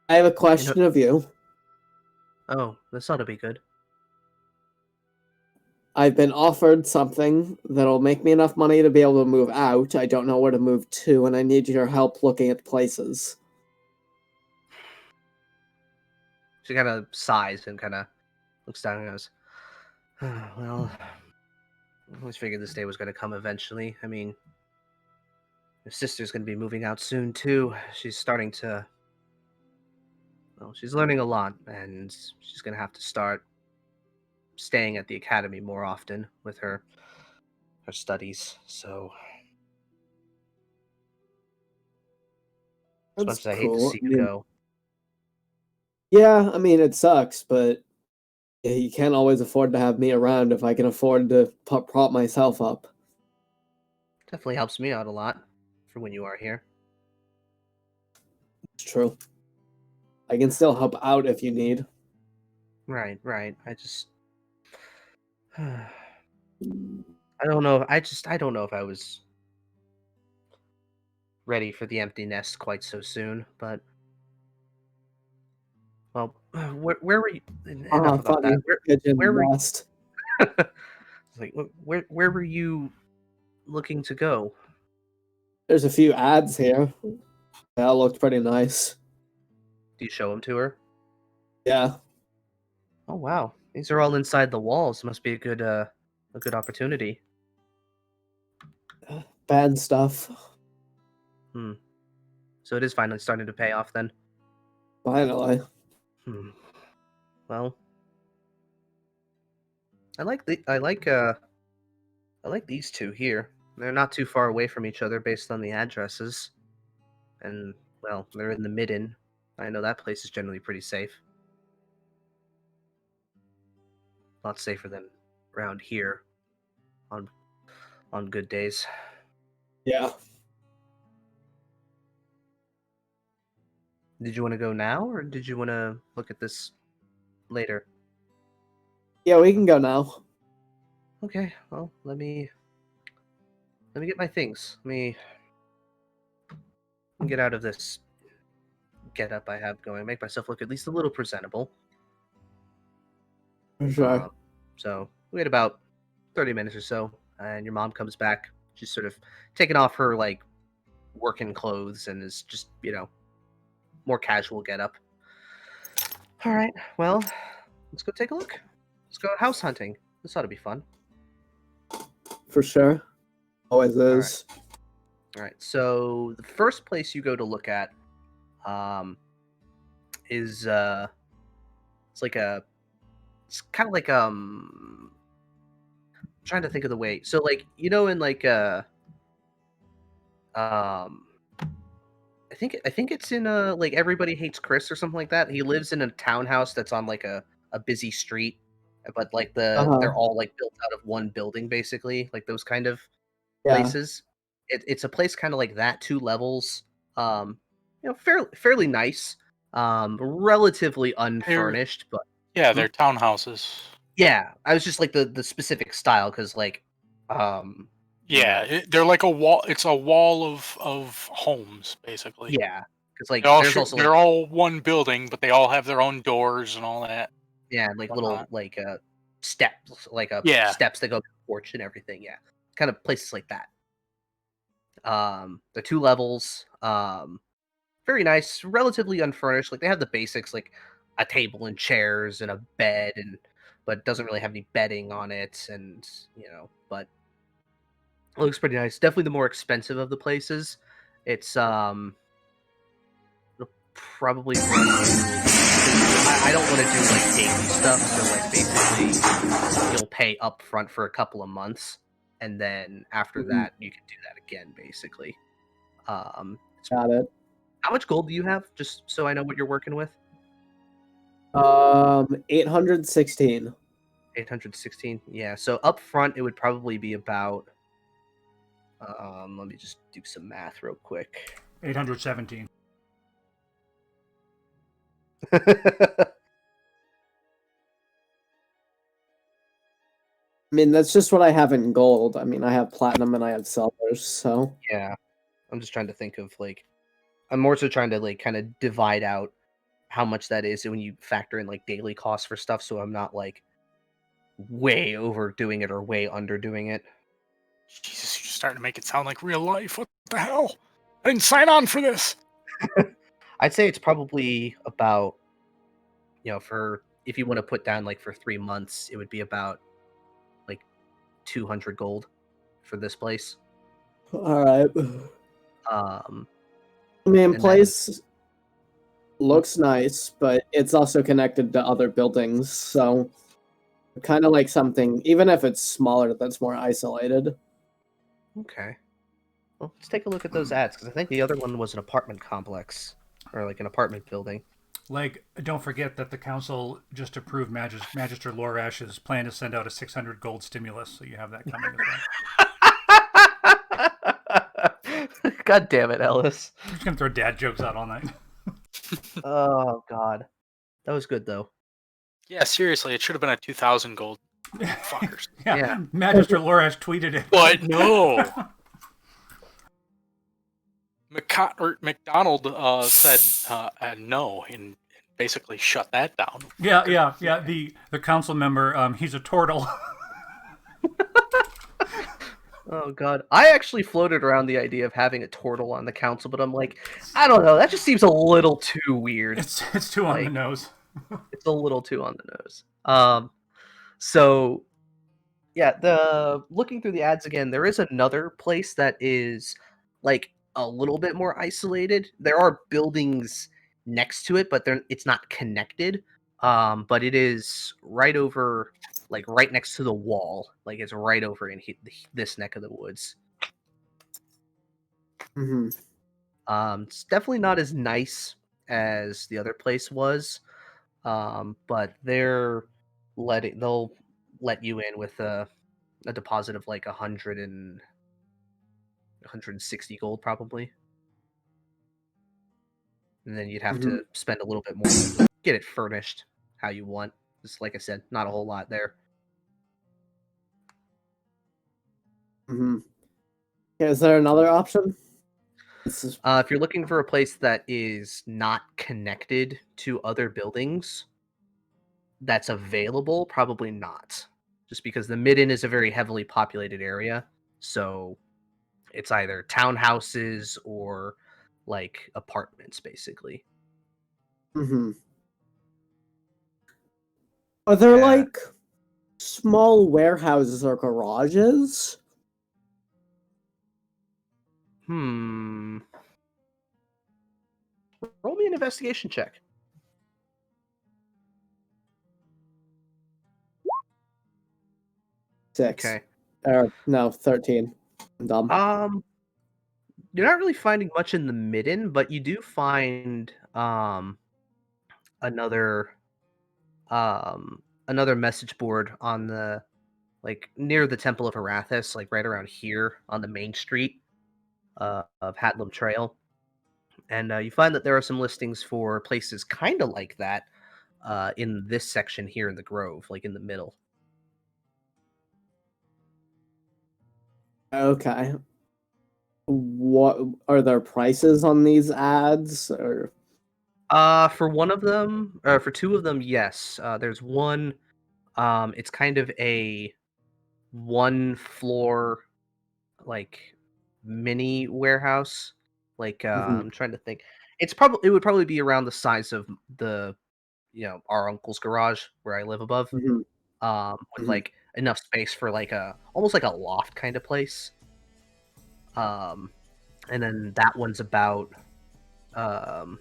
I have a question of you. Oh, this ought to be good. I've been offered something that'll make me enough money to be able to move out. I don't know where to move to, and I need your help looking at places. She kind of sighs and kind of looks down and goes, well, I always figured this day was going to come eventually. I mean, your sister's going to be moving out soon, too. She's starting to... Well, she's learning a lot, and she's going to have to start staying at the academy more often with her studies. So, as much as I hate to see you go. Yeah, I mean, it sucks, but you can't always afford to have me around if I can afford to prop myself up. Definitely helps me out a lot for when you are here. It's true. I can still help out if you need. Right. I just... I don't know. I don't know if I was ready for the empty nest quite so soon, but... Well, where were you? Enough about that. Where were you? Like, where were you looking to go? There's a few ads here. They all looked pretty nice. Do you show them to her? Yeah. Oh wow, these are all inside the walls. Must be a good opportunity. Bad stuff. So it is finally starting to pay off then. Finally. Well, I like these two here. They're not too far away from each other based on the addresses. And well, they're in the Midden. I know that place is generally pretty safe. A lot safer than around here on good days. Yeah. Did you want to go now, or did you want to look at this later? Yeah, we can go now. Okay, well, let me get my things. Let me get out of this getup I have going. Make myself look at least a little presentable. For sure. So we had about 30 minutes or so, and your mom comes back. She's sort of taking off her like working clothes and is just more casual getup. All right, well, let's go take a look. Let's go house hunting. This ought to be fun. For sure. Always is. All right. So the first place you go to look at, is it's kind of like trying to think of the way. So like in like I think it's in like Everybody Hates Chris or something like that. He lives in a townhouse that's on like a busy street, but like they're all like built out of one building basically, like those kind of places. It's a place kind of like that, 2 levels. Fairly nice. Relatively unfurnished, but yeah, they're townhouses. yeah, I was just like the specific style because like they're like a wall. It's a wall of homes basically. Yeah, because like There's also they're all one building, but they all have their own doors and all that. Yeah, like little like steps, like steps that go to the porch and everything. Yeah, kind of places like that. The 2 levels, very nice, relatively unfurnished. Like they have the basics, like a table and chairs and a bed, but it doesn't really have any bedding on it, and but it looks pretty nice. Definitely the more expensive of the places. It's it'll probably run you. I don't want to do like daily stuff, so like basically you'll pay up front for a couple of months, and then after that you can do that again, basically. Got it. How much gold do you have, just so I know what you're working with? 816. 816. Yeah. So up front it would probably be about. Let me just do some math real quick. 817. I mean, that's just what I have in gold. I mean, I have platinum and I have silvers, so. Yeah. I'm just trying to think of like. I'm more so trying to like kind of divide out how much that is when you factor in like daily costs for stuff, so I'm not like way overdoing it or way underdoing it. Jesus, you're starting to make it sound like real life. What the hell? I didn't sign on for this. I'd say it's probably about, for if you want to put down like for 3 months, it would be about like 200 gold for this place. All right. I mean, place looks nice, but it's also connected to other buildings, so kind of like something, even if it's smaller, that's more isolated. Okay. Well, let's take a look at those ads, because I think the other one was an apartment complex, or like an apartment building. Like, don't forget that the council just approved Magister Lorash's plan to send out a 600 gold stimulus, so you have that coming as well. God damn it, Ellis. I'm just going to throw dad jokes out all night. Oh, God. That was good, though. Yeah, seriously, it should have been a 2,000 gold. Fuckers. Yeah. Magister Lorash tweeted it. But no. McDonald said no and basically shut that down. Yeah. The council member, he's a turtle. Oh god. I actually floated around the idea of having a turtle on the council, but I'm like, I don't know, that just seems a little too weird. It's too on the Like, nose. it's a little too on the nose. So yeah, the looking through the ads again, there is another place that is like a little bit more isolated. There are buildings next to it, but it's not connected. But it is right over, like right next to the wall. Like it's right over in this neck of the woods. Hmm. It's definitely not as nice as the other place was. But they'll let you in with a deposit of like 160 gold probably, and then you'd have Hmm. to spend a little bit more to get it furnished how you want. Just like I said, not a whole lot there. Hmm. Is there another option? This is, If you're looking for a place that is not connected to other buildings that's available, probably not. Just because the Midden is a very heavily populated area, so it's either townhouses or like apartments, basically. hmm. Are there Yeah. like small warehouses or garages? Hmm. Roll me an investigation check. 6. Okay. Or no, 13. I'm dumb. You're not really finding much in the midden, but you do find another another message board on the, like near the Temple of Arathis, like right around here on the main street of Hatlum Trail. And you find that there are some listings for places kind of like that in this section here in the Grove, like in the middle. Okay. What are their prices on these ads? Or For one of them, for two of them, yes. There's one. It's kind of a one floor, like mini warehouse. Like Mhm, I'm trying to think. It would probably be around the size of the our uncle's garage where I live above. mhm, With mhm. like enough space for like a almost like a loft kind of place. And then that one's about um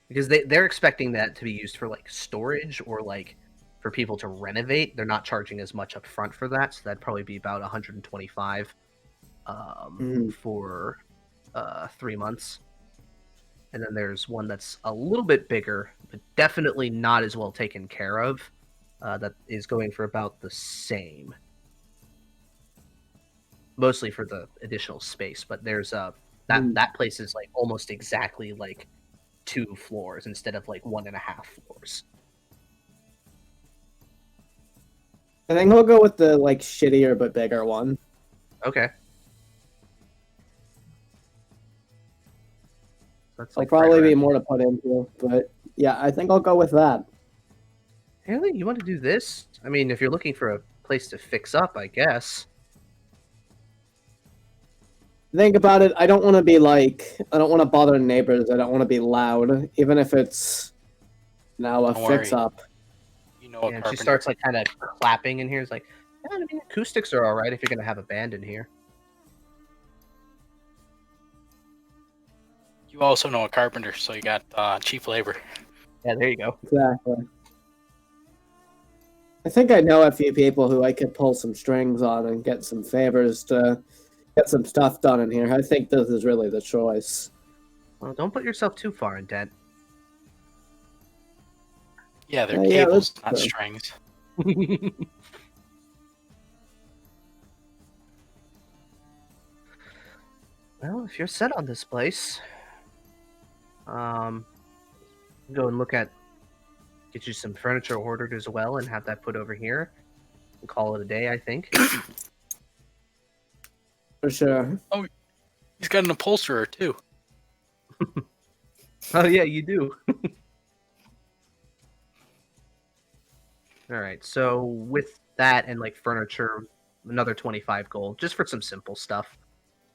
because they're expecting that to be used for like storage or like for people to renovate. They're not charging as much up front for that, so that'd probably be about 125 Mhm. for 3 months. And then there's one that's a little bit bigger, but definitely not as well taken care of. That is going for about the same, mostly for the additional space. But there's Mhm. that place is like almost exactly like 2 floors instead of like 1.5 floors. I think we'll go with the like shittier but bigger one. Okay, that's There'll like right probably be around. more to put into, but yeah, I think I'll go with that. Really, you want to do this? I mean, if you're looking for a place to fix up, I guess. Think about it. I don't want to be like, I don't want to bother neighbors. I don't want to be loud, even if it's now a Don't fix worry. up. You know a Yeah, and she carpenter. starts like kind of clapping in here. It's like, yeah, I mean, acoustics are all right if you're gonna have a band in here. You also know a carpenter, so you got cheap labor. Yeah, there you go. Exactly. I think I know a few people who I could pull some strings on and get some favors to get some stuff done in here. I think this is really the choice. Well, don't put yourself too far in debt. Yeah, they're Yeah, that's cables, not true. strings. Well, if you're set on this place, um, go and get you some furniture ordered as well, and have that put over here, and call it a day. I think. For sure. He's got an upholsterer too. Oh yeah, you do. All right. So with that and like furniture, another 25 gold, just for some simple stuff.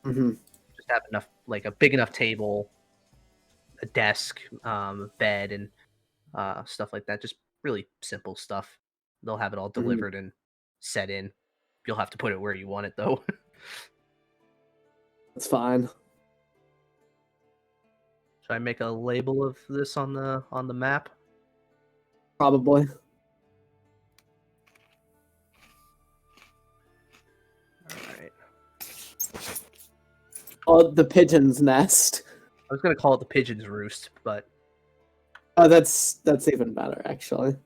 Hmm. Just have enough, like a big enough table, a desk, bed, and stuff like that. Just really simple stuff. They'll have it all delivered and set in. You'll have to put it where you want it, though. That's fine. Should I make a label of this on the map? Probably. All right. Oh, the pigeon's nest. I was gonna call it the Pigeon's Roost, but Oh, that's even better, actually.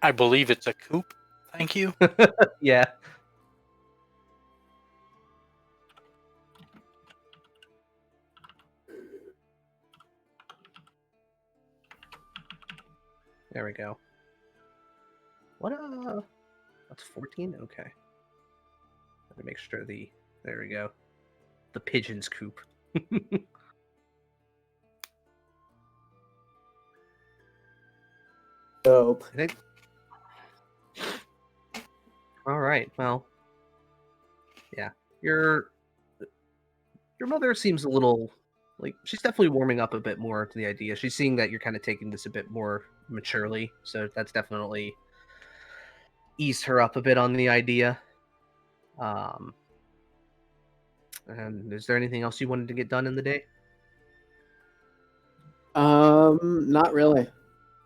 I believe it's a coop. Thank you. yeah. There we go. What that's 14? Okay. Let me make sure there we go. The pigeon's coop. Dope. I think. All right. Well, yeah. Your mother seems a little like she's definitely warming up a bit more to the idea. She's seeing that you're kind of taking this a bit more maturely, so that's definitely eased her up a bit on the idea. And is there anything else you wanted to get done in the day? Not really.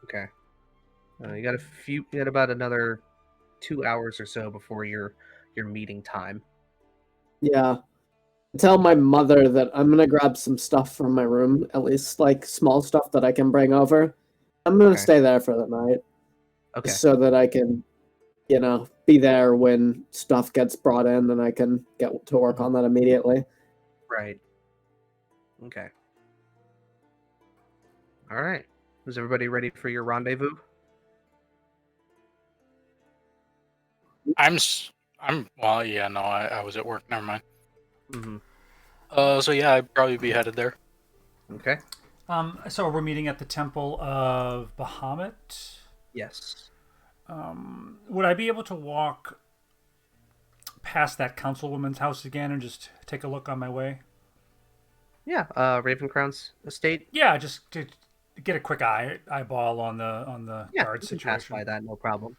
Okay. You got about another 2 hours or so before your meeting time. Yeah. Tell my mother that I'm gonna grab some stuff from my room, at least like small stuff that I can bring over. I'm gonna Okay. stay there for the night. Okay. So that I can, be there when stuff gets brought in and I can get to work on that immediately. Right. Okay. All right. Is everybody ready for your rendezvous? Well, yeah, no, I was at work. Never mind. Mm-hmm. So yeah, I'd probably be headed there. Okay. So we're meeting at the Temple of Bahamut. Yes. Would I be able to walk past that councilwoman's house again and just take a look on my way? Yeah. Ravencrown's estate. Yeah, just to get a quick eyeball on the Yeah. guard You can pass situation. by that, no problem.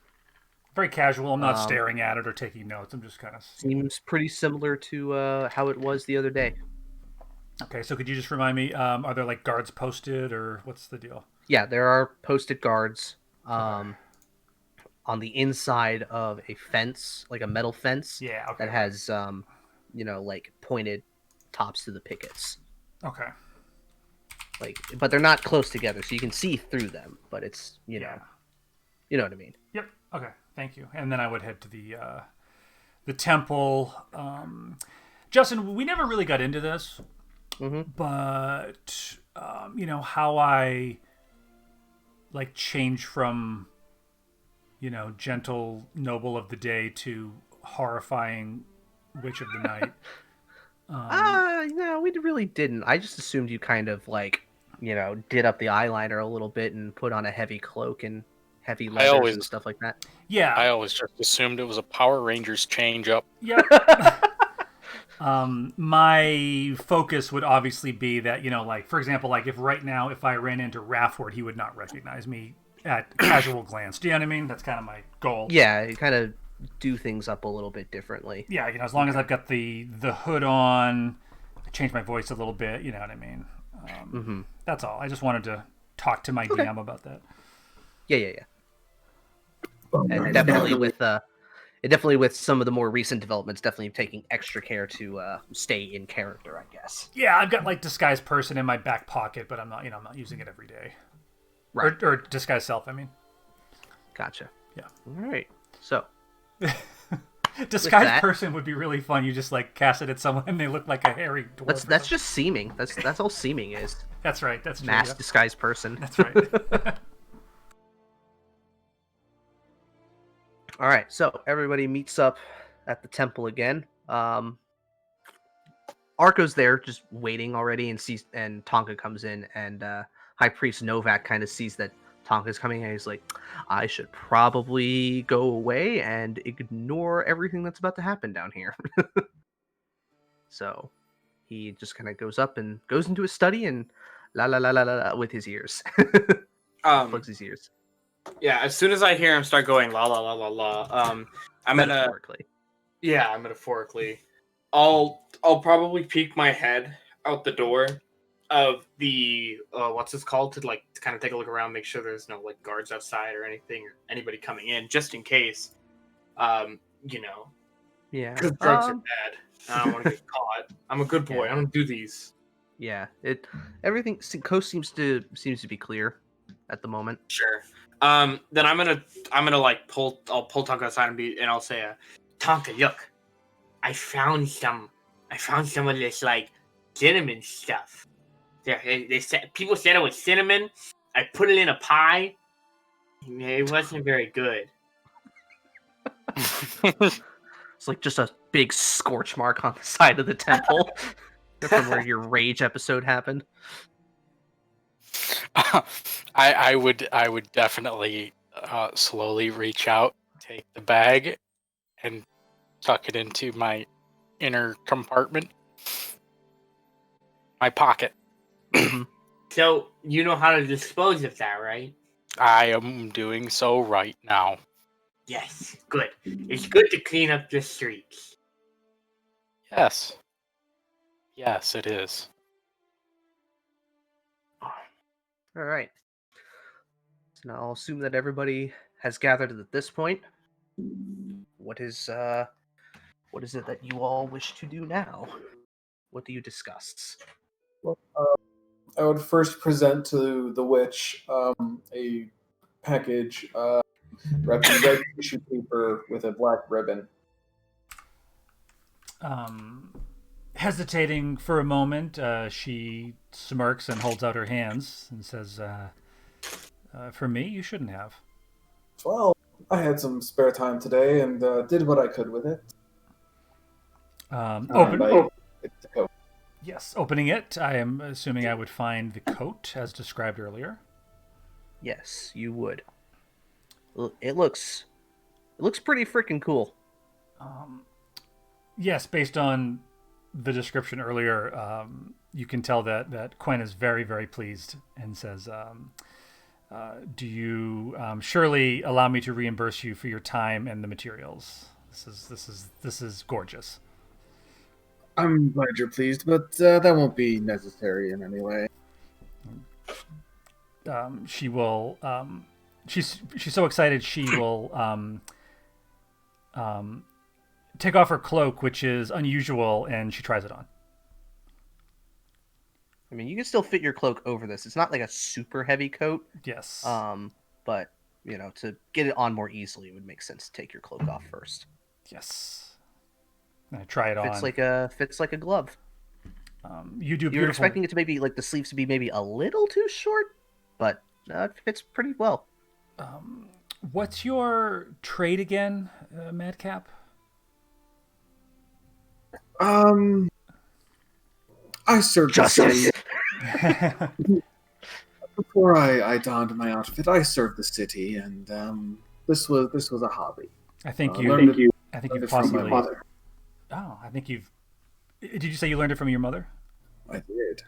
Very casual. I'm not Um, staring at it or taking notes. I'm just kind of. Seems pretty similar to how it was the other day. Okay, so could you just remind me? Are there like guards posted, or what's the deal? Yeah, there are posted guards Okay. on the inside of a fence, like a metal fence Yeah. Okay. that has like pointed tops to the pickets. Okay. But they're not close together, so you can see through them. But it's you know what I mean. Yep. Okay. Thank you. And then I would head to the temple. Justin, we never really got into this, but how I like change from gentle noble of the day to horrifying witch of the night. No, we really didn't. I just assumed you kind of did up the eyeliner a little bit and put on a heavy cloak and heavy leathers and stuff like that. Yeah. I always just assumed it was a Power Rangers change up. Yep. My focus would obviously be that, for example, if right now, if I ran into Rafford, he would not recognize me at casual glance. Do you know what I mean? That's kind of my goal. Yeah, you kind of do things up a little bit differently. Yeah, as long as I've got the hood on, I change my voice a little bit, you know what I mean? That's all. I just wanted to talk to my DM about that. Yeah. And definitely with some of the more recent developments, definitely taking extra care to stay in character, I guess. Yeah, I've got disguise person in my back pocket, but I'm not using it every day. Right. Or disguise self, I mean. Gotcha. Yeah. All right. So. Disguise person would be really fun. You just cast it at someone and they look like a hairy dwarf. That's just seeming. That's all seeming is. That's right. That's true. Masked disguise person. That's right. All right, so everybody meets up at the temple again. Arco's there, just waiting already, and Tonka comes in, and High Priest Novak kind of sees that Tonka's coming and he's like, I should probably go away and ignore everything that's about to happen down here. So he just kind of goes up and goes into his study and la la la la la, la with his ears. Plugs his ears. Yeah, as soon as I hear him start going la la la la la, I'm gonna Metaphorically. yeah, metaphorically. I'll probably peek my head out the door of the what's this called, to like to kind of take a look around, make sure there's no like guards outside or anything or anybody coming in, just in case. You know, Yeah. because drugs are bad. I don't want to get caught. I'm a good boy. Yeah. I don't do these. Yeah. Everything coast seems to be clear at the moment. Sure. Then I'm gonna like I'll pull Tonka aside and I'll say, Tonka, look, I found some of this like cinnamon stuff. They said, people said it was cinnamon. I put it in a pie. It wasn't very good. It's like just a big scorch mark on the side of the temple from where your rage episode happened. I would definitely slowly reach out, take the bag, and tuck it into my inner compartment, my pocket. So you know how to dispose of that, right? I am doing so right now. Yes, good. It's good to clean up the streets. Yes. Yes, it is. All right. So now I'll assume that everybody has gathered at this point. What is it that you all wish to do now? What do you discuss? Well, I would first present to the witch a package wrapped in red tissue paper with a black ribbon. Hesitating for a moment, she smirks and holds out her hands and says, for me, you shouldn't have. Well, I had some spare time today and did what I could with it. It's a coat. Yes, opening it, I am assuming I would find the coat as described earlier. Yes, you would. It looks pretty freaking cool. Yes, based on the description earlier, you can tell that Quen is very, very pleased and says, do you surely allow me to reimburse you for your time and the materials? This is gorgeous. I'm glad you're pleased, but that won't be necessary in any way. She will. She's so excited. She will take off her cloak, which is unusual, and she tries it on. I mean, you can still fit your cloak over this. It's not like a super heavy coat. Yes. But to get it on more easily, it would make sense to take your cloak off first. Yes. I try it on. Fits like a glove. You do. You were expecting it to maybe like the sleeves to be maybe a little too short, but it fits pretty well. What's your trade again, Madcap? I served justice. Before I donned my outfit, I served the city, and this was a hobby. I think you've possibly. From my mother. Oh, I think you've. Did you say you learned it from your mother? I did.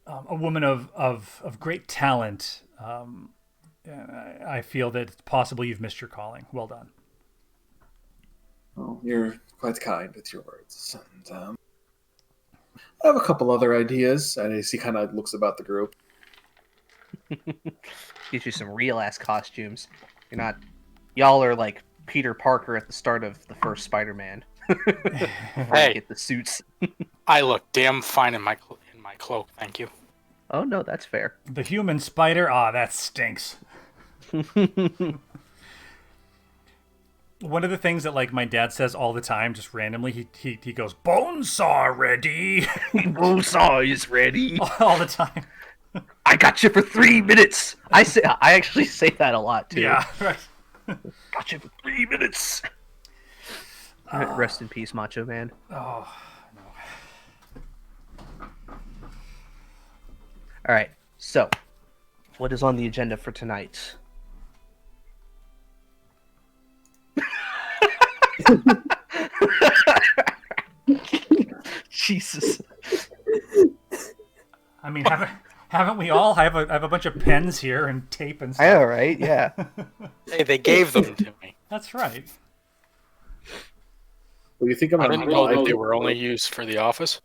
A woman of great talent. I feel that it's possible you've missed your calling. Well done. Oh, you're quite kind with your words. And I have a couple other ideas, and as he kind of looks about the group. Gives you some real ass costumes. Y'all are like Peter Parker at the start of the first Spider-Man. Hey, get the suits. I look damn fine in my cloak, thank you. Oh no, that's fair. The human spider? Ah, that stinks. One of the things that like my dad says all the time, just randomly, he goes, "Bonesaw ready." Bonesaw is ready. All the time. I got you for 3 minutes. I actually say that a lot too. Yeah, right. Got you for 3 minutes. Rest in peace, Macho Man. Oh no. All right. So, what is on the agenda for tonight? Jesus. I mean, haven't we all? I have a bunch of pens here and tape and stuff. I know, right? Yeah. Hey, they gave them to me. That's right. Well, you think I'm I gonna didn't know that buy? they were only used for the office.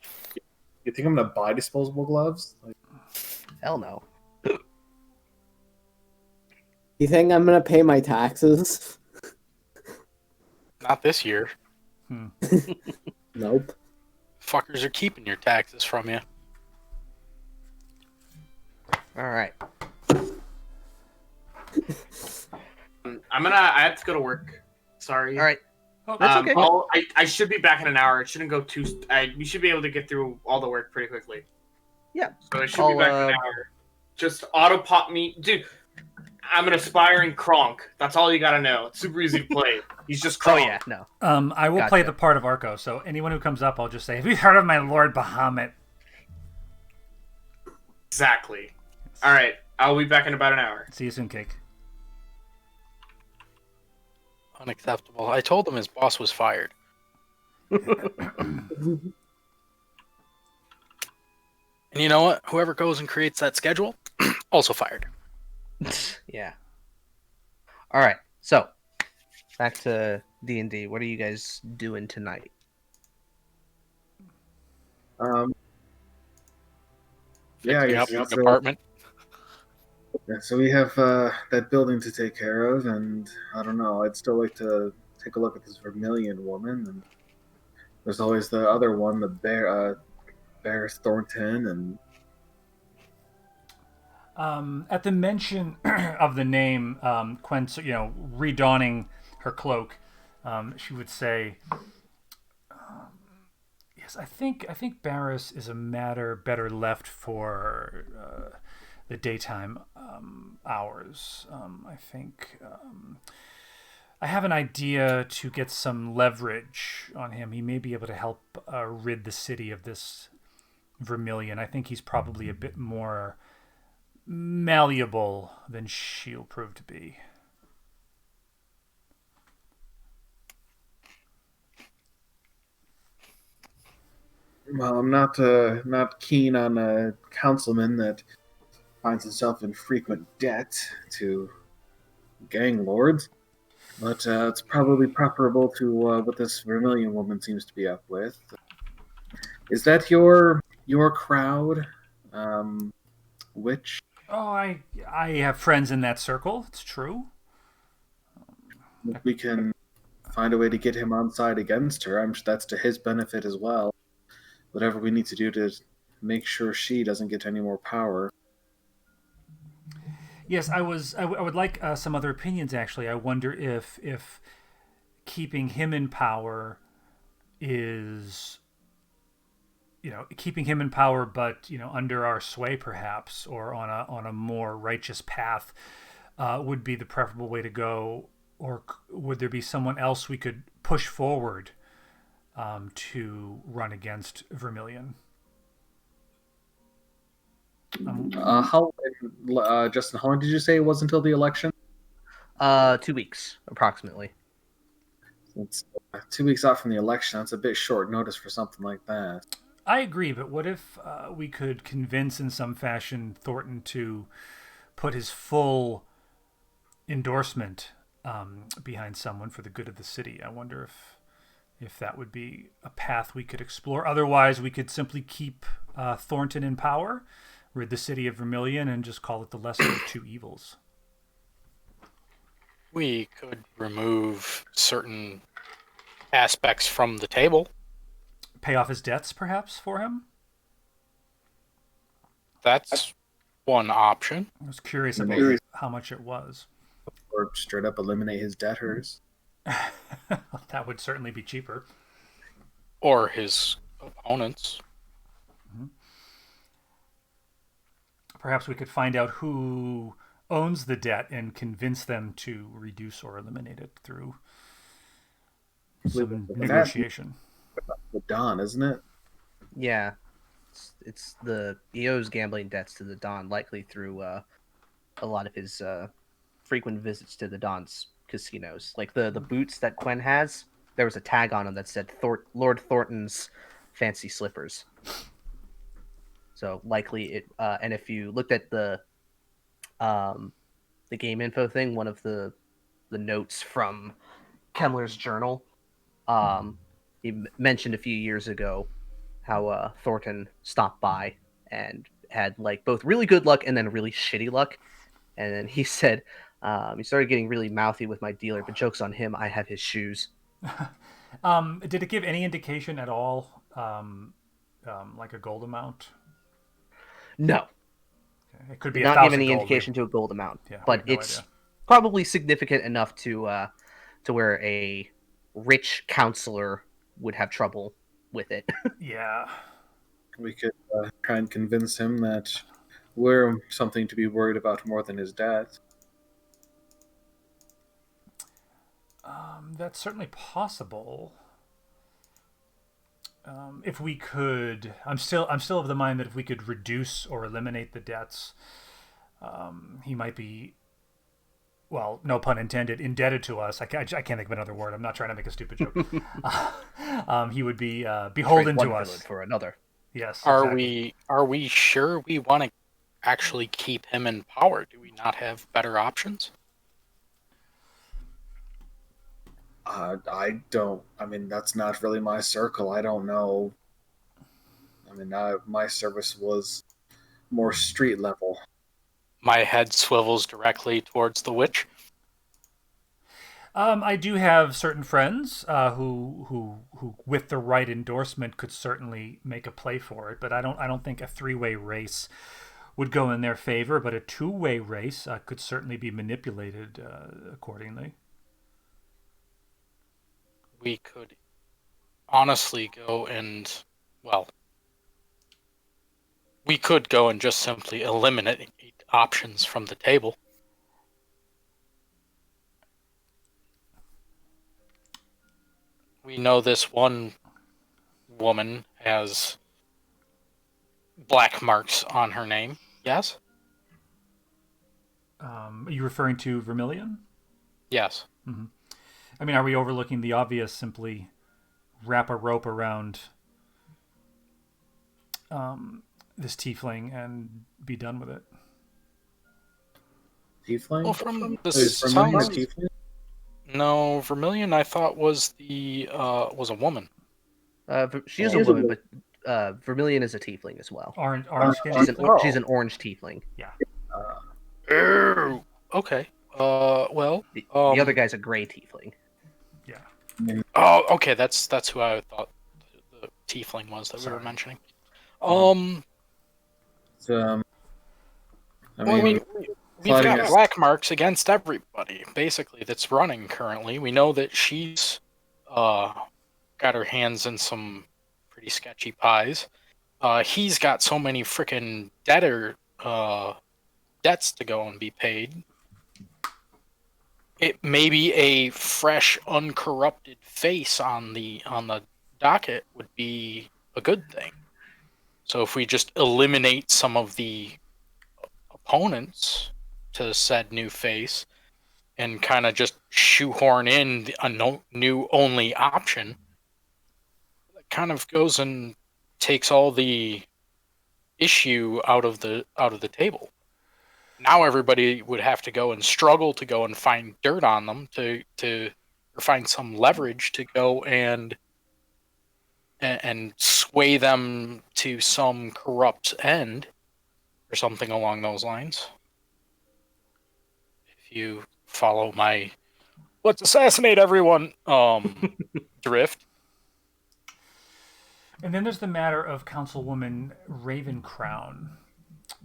You think I'm gonna buy disposable gloves? Like, Hell no. You think I'm gonna pay my taxes? Not this year. Nope. Fuckers are keeping your taxes from you. All right. I have to go to work. Sorry. All right. Oh, That's okay. I should be back in an hour. It shouldn't go too. We should be able to get through all the work pretty quickly. Yeah. So I should be back in an hour. Just auto pop me, dude. I'm an aspiring Kronk. That's all you gotta know. It's super easy to play. He's just Oh Kronk. yeah, no. I will play Gotcha. the part of Arco. So anyone who comes up, I'll just say, "Have you heard of my Lord Bahamut?" Exactly. All right. I'll be back in about an hour. See you soon, Cake. Unacceptable. I told him his boss was fired. And you know what? Whoever goes and creates that schedule, also fired. Yeah. All right. So, back to D&D. What are you guys doing tonight? Yeah, I Fixing guess up your so. department. Yeah, so we have that building to take care of, and I don't know. I'd still like to take a look at this Vermilion woman, and there's always the other one, the Bear Thornton, and At the mention of the name, Quen, redonning her cloak, she would say, "Yes, I think Barris is a matter better left for the daytime hours. I think I have an idea to get some leverage on him. He may be able to help rid the city of this Vermilion. I think he's probably a bit more malleable than she'll prove to be." well, I'm not keen on a councilman that finds himself in frequent debt to gang lords, but it's probably preferable to what this Vermilion woman seems to be up with. Is that your crowd, Witch? Oh, I have friends in that circle. It's true. If we can find a way to get him on side against her, I'm sure that's to his benefit as well. Whatever we need to do to make sure she doesn't get any more power. Yes, I would like some other opinions. Actually, I wonder if keeping him in power is, keeping him in power, but under our sway, perhaps, or on a more righteous path, would be the preferable way to go. Or would there be someone else we could push forward to run against Vermilion? Justin, how long did you say it was until the election? 2 weeks, approximately. It's 2 weeks out from the election. That's a bit short notice for something like that. I agree, but what if we could convince in some fashion Thornton to put his full endorsement behind someone for the good of the city? I wonder if that would be a path we could explore. Otherwise, we could simply keep Thornton in power, rid the city of Vermilion, and just call it the lesser of two evils. We could remove certain aspects from the table. Pay off his debts, perhaps, for him? That's one option. I was curious about how much it was. Or straight up eliminate his debtors. That would certainly be cheaper. Or his opponents. Perhaps we could find out who owns the debt and convince them to reduce or eliminate it through some negotiation. The Don, isn't it? Yeah. It's the he owes gambling debts to the Don, likely through a lot of his frequent visits to the Don's casinos. Like the boots that Quen has, there was a tag on them that said Lord Thornton's fancy slippers. So likely it. And if you looked at um, the game info thing, one of the notes from Kemmler's journal, he mentioned a few years ago how Thornton stopped by and had like both really good luck and then really shitty luck. And then he said he started getting really mouthy with my dealer, but joke's on him. I have his shoes. Did it give any indication at all, like a gold amount? No, It could did be not give 1,000 any gold. indication to a gold amount, Yeah, we but have no it's idea. probably significant enough to where a rich counselor would have trouble with it. Yeah. We could try and convince him that we're something to be worried about more than his dad. That's certainly possible. If we could, I'm still of the mind that if we could reduce or eliminate the debts, he might be, well, no pun intended, indebted to us. I can't think of another word. I'm not trying to make a stupid joke. He would be beholden Trade to one us. villain for another. Yes. Are Exactly. we sure we want to actually keep him in power? Do we not have better options? I don't. I mean, that's not really my circle. I don't know. I mean, my service was more street level. My head swivels directly towards the witch. I do have certain friends who, with the right endorsement, could certainly make a play for it. But I don't think a three-way race would go in their favor. But a two-way race could certainly be manipulated accordingly. We could honestly go and, well, we could go and just simply eliminate options from the table. We know this one woman has black marks on her name. Yes? Are you referring to Vermilion? Yes. Mm-hmm. I mean, are we overlooking the obvious? Simply wrap a rope around this tiefling and be done with it. Tiefling? Well, from the Is Vermilion a sounds, tiefling? no, Vermilion I thought was was a woman. She is a woman, but Vermilion is a tiefling as well. Orange skin Oh. She's an orange tiefling. Yeah. Oh, okay. Well, The other guy's a gray tiefling. Yeah. Oh, okay. That's who I thought the tiefling was that we were mentioning. I mean, we've got black marks against everybody, basically, that's running currently. We know that she's got her hands in some pretty sketchy pies. He's got so many freaking debts to go and be paid. It may be a fresh, uncorrupted face on the docket would be a good thing. So if we just eliminate some of the opponents to said new face and kind of just shoehorn in a new only option, that kind of goes and takes all the issue out of the table. Now everybody would have to go and struggle to go and find dirt on them to or find some leverage to go and sway them to some corrupt end or something along those lines. If you follow my let's assassinate everyone drift. And then there's the matter of Councilwoman Ravencrown.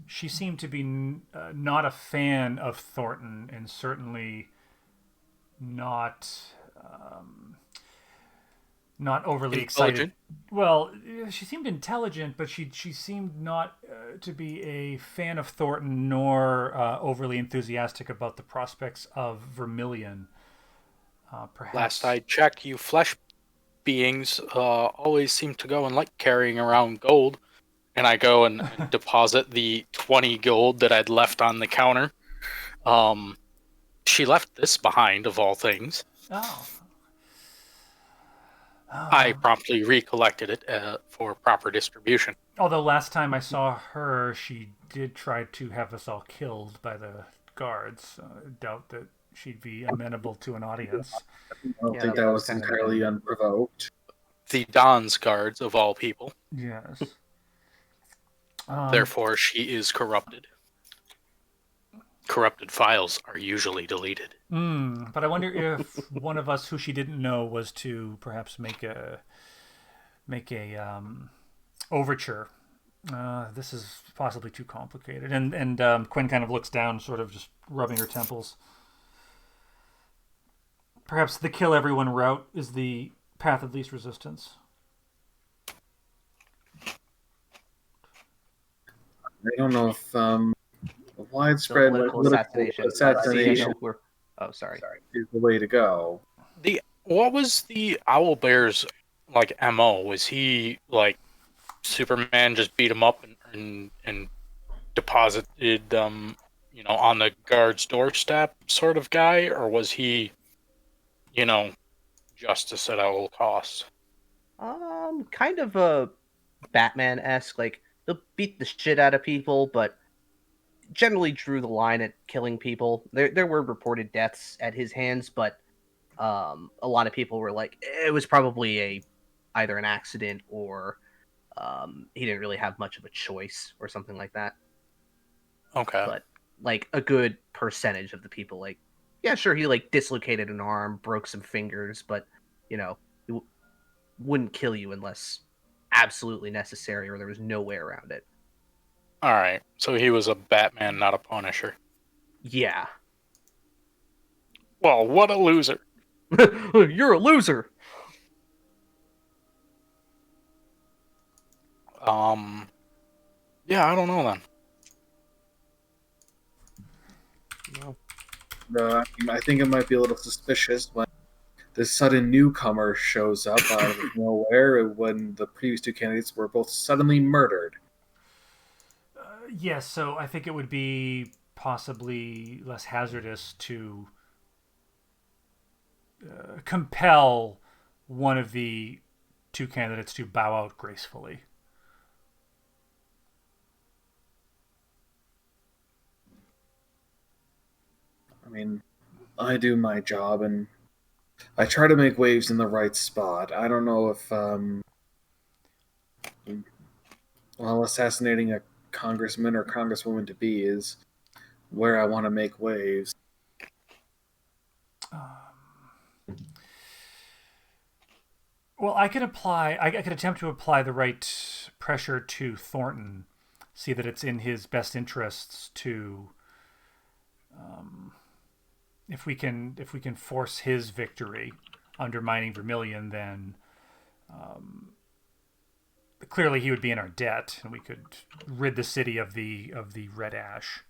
She seemed to be not a fan of Thornton, and certainly not overly excited. Well, she seemed intelligent, but she seemed not to be a fan of Thornton, nor overly enthusiastic about the prospects of Vermilion. Perhaps. Last I checked, you flesh beings always seem to go and like carrying around gold. and I go and deposit the 20 gold that I'd left on the counter. She left this behind, of all things. Oh. I promptly recollected it for proper distribution. Although last time I saw her, she did try to have us all killed by the guards. I doubt that she'd be amenable to an audience. I don't think that was entirely unprovoked. The Don's guards, of all people. Yes. Therefore, she is corrupted. Corrupted files are usually deleted. But I wonder if one of us who she didn't know was to perhaps make a overture. This is possibly too complicated. And Quinn kind of looks down, sort of just rubbing her temples. Perhaps the kill everyone route is the path of least resistance. I don't know if widespread political assassination. Oh, sorry. Is the way to go. What was the Owlbear's MO? Was he Superman just beat him up and deposited on the guard's doorstep sort of guy, or was he justice at all costs? Kind of a Batman-esque. He'll beat the shit out of people, but generally drew the line at killing people. There were reported deaths at his hands, but a lot of people were like, it was probably either an accident or he didn't really have much of a choice or something like that. Okay. But a good percentage of the people, yeah, sure, he dislocated an arm, broke some fingers, but he wouldn't kill you unless absolutely necessary or there was no way around it. All right, so he was a Batman, not a Punisher. Yeah. Well, what a loser. You're a loser. Yeah, I don't know then. No. I think it might be a little suspicious when this sudden newcomer shows up out of nowhere when the previous two candidates were both suddenly murdered. Yes, so I think it would be possibly less hazardous to compel one of the two candidates to bow out gracefully. I mean, I do my job and I try to make waves in the right spot. I don't know if, assassinating a congressman or congresswoman to be is where I want to make waves. Well, I could attempt to apply the right pressure to Thornton, see that it's in his best interests to, if we can force his victory, undermining Vermilion, then clearly he would be in our debt, and we could rid the city of the red ash.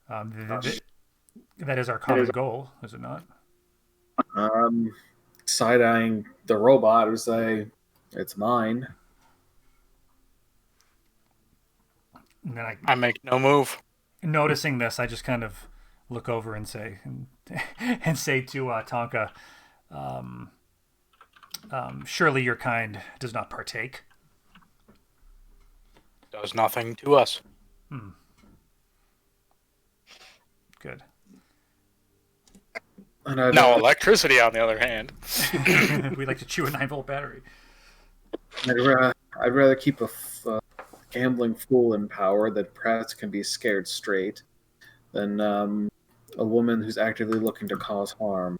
That is our common goal, is it not? Side-eyeing the robot who say, it's mine. And then I make no move. Noticing this, I just kind of look over and say to Tonka, surely your kind does not partake. Does nothing to us. Good. No electricity, on the other hand. We like to chew a 9-volt battery. I'd rather keep a gambling fool in power that perhaps can be scared straight than a woman who's actively looking to cause harm.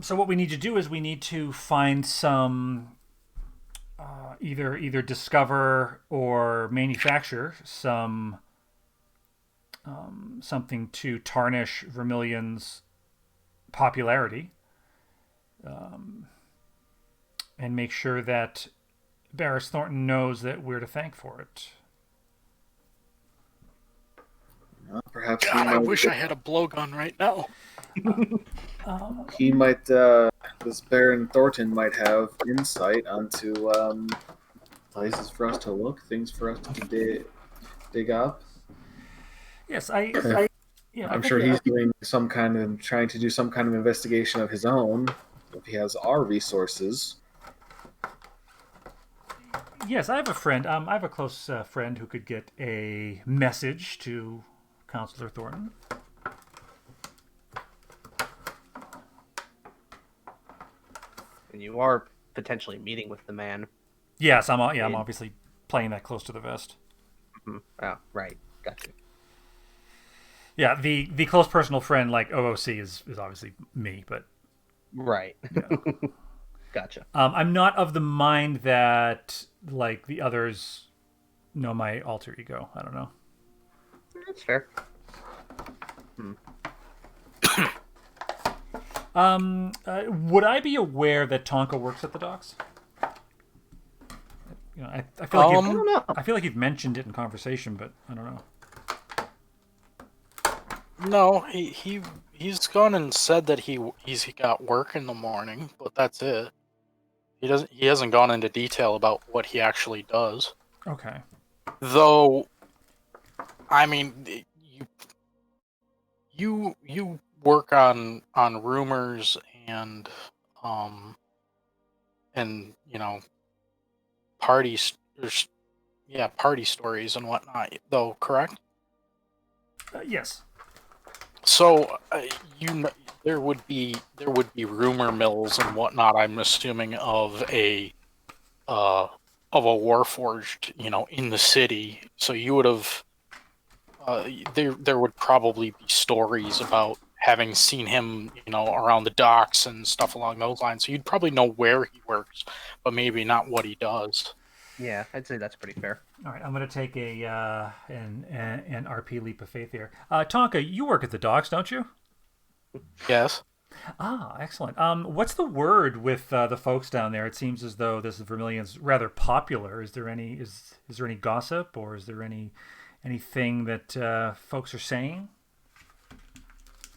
So what we need to do is we need to find some either discover or manufacture some something to tarnish Vermilion's popularity, and make sure that Barris Thornton knows that we're to thank for it. Perhaps God, I wish I had a blowgun right now. He might. The this Baron Thornton might have insight onto places for us to look, things for us to dig up. Yes, I'm sure he's doing trying to do some kind of investigation of his own. If he has our resources. Yes, I have a friend. I have a close friend who could get a message to Counselor Thornton. And you are potentially meeting with the man. Yes, I'm obviously playing that close to the vest. Mm-hmm. Oh, right. Gotcha. Yeah, the close personal friend like OOC is obviously me, but right. Yeah. Gotcha. I'm not of the mind that like the others know my alter ego. I don't know. That's fair. Would I be aware that Tonka works at the docks? I feel like I don't know. I feel like you've mentioned it in conversation, but I don't know. No, he's gone and said that he's got work in the morning, but that's it. He hasn't gone into detail about what he actually does. Okay. Though, I mean, you work on rumors and parties, party stories and whatnot. Though, correct? Yes. So there would be rumor mills and whatnot. I'm assuming of a warforged, in the city. So you would have there would probably be stories about having seen him, around the docks and stuff along those lines. So you'd probably know where he works, but maybe not what he does. Yeah, I'd say that's pretty fair. All right, I'm going to take an RP leap of faith here. Tonka, you work at the docks, don't you? Yes. Ah, excellent. What's the word with the folks down there? It seems as though this Vermilion's rather popular. Is there any gossip, or is there anything that folks are saying?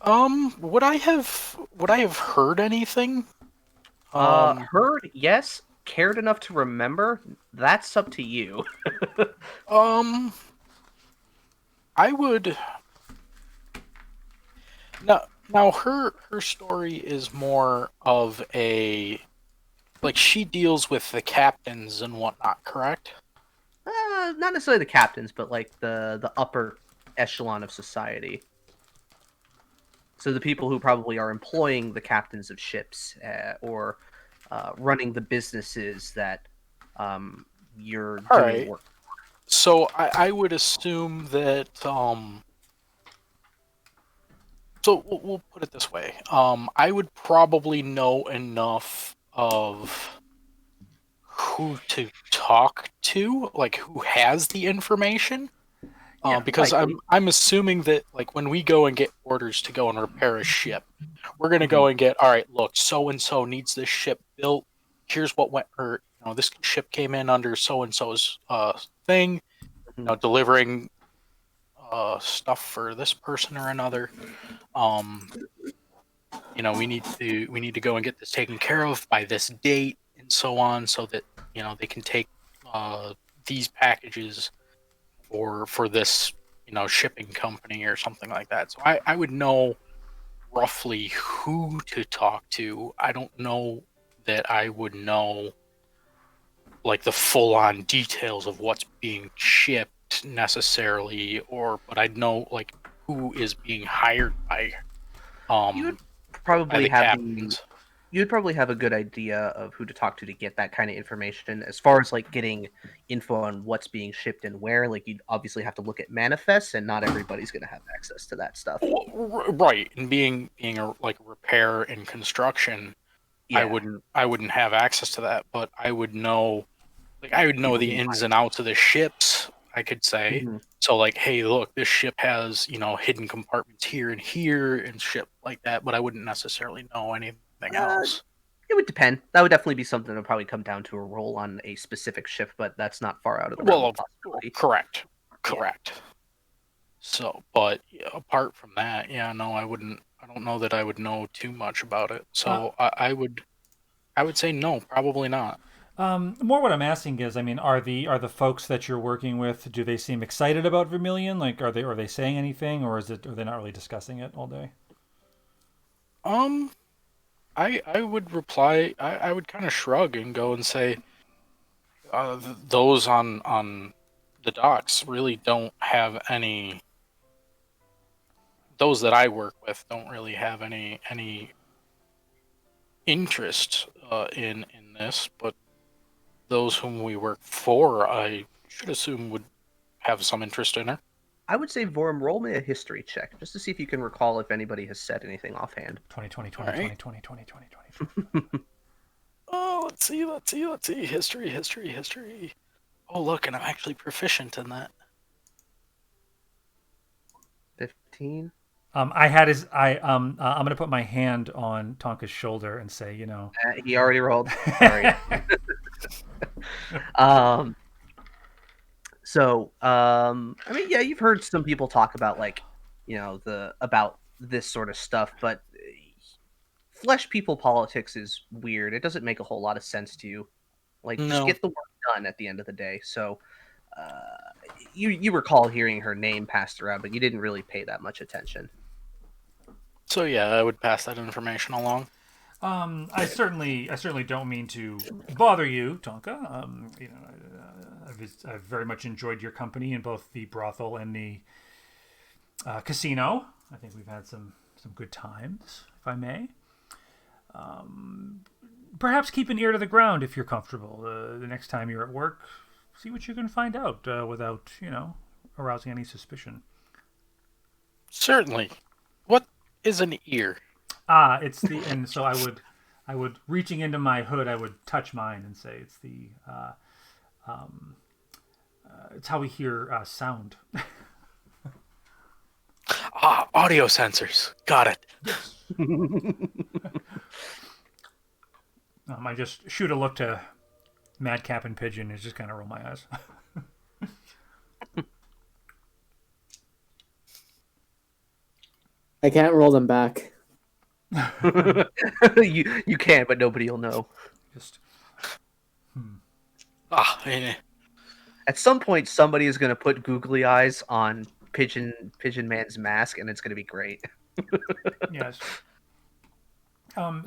Would I have heard anything? Heard, yes. Cared enough to remember? That's up to you. I would. Now her story is more of a, like, she deals with the captains and whatnot, correct? Not necessarily the captains, but like the upper echelon of society. So the people who probably are employing the captains of ships, or running the businesses that you're doing right. work. So I would assume that so we'll put it this way. I would probably know enough of who to talk to, like who has the information. Because I'm assuming that, like, when we go and get orders to go and repair a ship, we're gonna go and get, all right, look, so and so needs this ship built. Here's what went, or this ship came in under so and so's thing, delivering stuff for this person or another. We need to go and get this taken care of by this date and so on, so that they can take these packages for this shipping company or something like that. So I would know roughly who to talk to. I don't know that I would know like the full-on details of what's being shipped necessarily, but I'd know like who is being hired by You'd probably captains. You'd probably have a good idea of who to talk to get that kind of information. As far as like getting info on what's being shipped and where, like you'd obviously have to look at manifests, and not everybody's going to have access to that stuff. Right, and being a repair and construction, yeah. I wouldn't have access to that, but I would know, the ins and outs of the ships. I could say, so like, hey, look, this ship has hidden compartments here and here and shit like that, but I wouldn't necessarily know anything else. It would depend. That would definitely be something that would probably come down to a roll on a specific ship, but that's not far out of the realm of possibility. Correct. So, but apart from that, no, I wouldn't. I don't know that I would know too much about it. So I would. I would say no, probably not. More what I'm asking is, I mean, are the folks that you're working with, do they seem excited about Vermilion? Like, are they saying anything, or are they not really discussing it all day? Um, I would reply. I would kind of shrug and go and say, those on the docks really don't have any. Those that I work with don't really have any interest in this, but those whom we work for, I should assume would have some interest in her. I would say, Vorm, roll me a history check just to see if you can recall if anybody has said anything offhand. 20, 20, All 20, 20, right. 20, 20, 20, 20. Oh, let's see. History. Oh, look, and I'm actually proficient in that. 15. I had his. I'm gonna put my hand on Tonka's shoulder and say, He already rolled. Sorry. I mean, yeah, you've heard some people talk about about this sort of stuff, but flesh people politics is weird. It doesn't make a whole lot of sense to you. Like, just No. get the work done at the end of the day. So, you recall hearing her name passed around, but you didn't really pay that much attention. So yeah, I would pass that information along. I certainly don't mean to bother you, Tonka. I've very much enjoyed your company in both the brothel and the casino. I think we've had some good times, if I may. Perhaps keep an ear to the ground if you're comfortable. The next time you're at work, see what you can find out without, arousing any suspicion. Certainly. What is an ear? It's the and so I would reaching into my hood, I would touch mine and say it's the it's how we hear sound. Audio sensors. Got it. Yes. I just shoot a look to Madcap and Pigeon and just kind of roll my eyes. I can't roll them back. You can, but nobody will know. Just At some point, somebody is going to put googly eyes on Pigeon Man's mask, and it's going to be great. yes.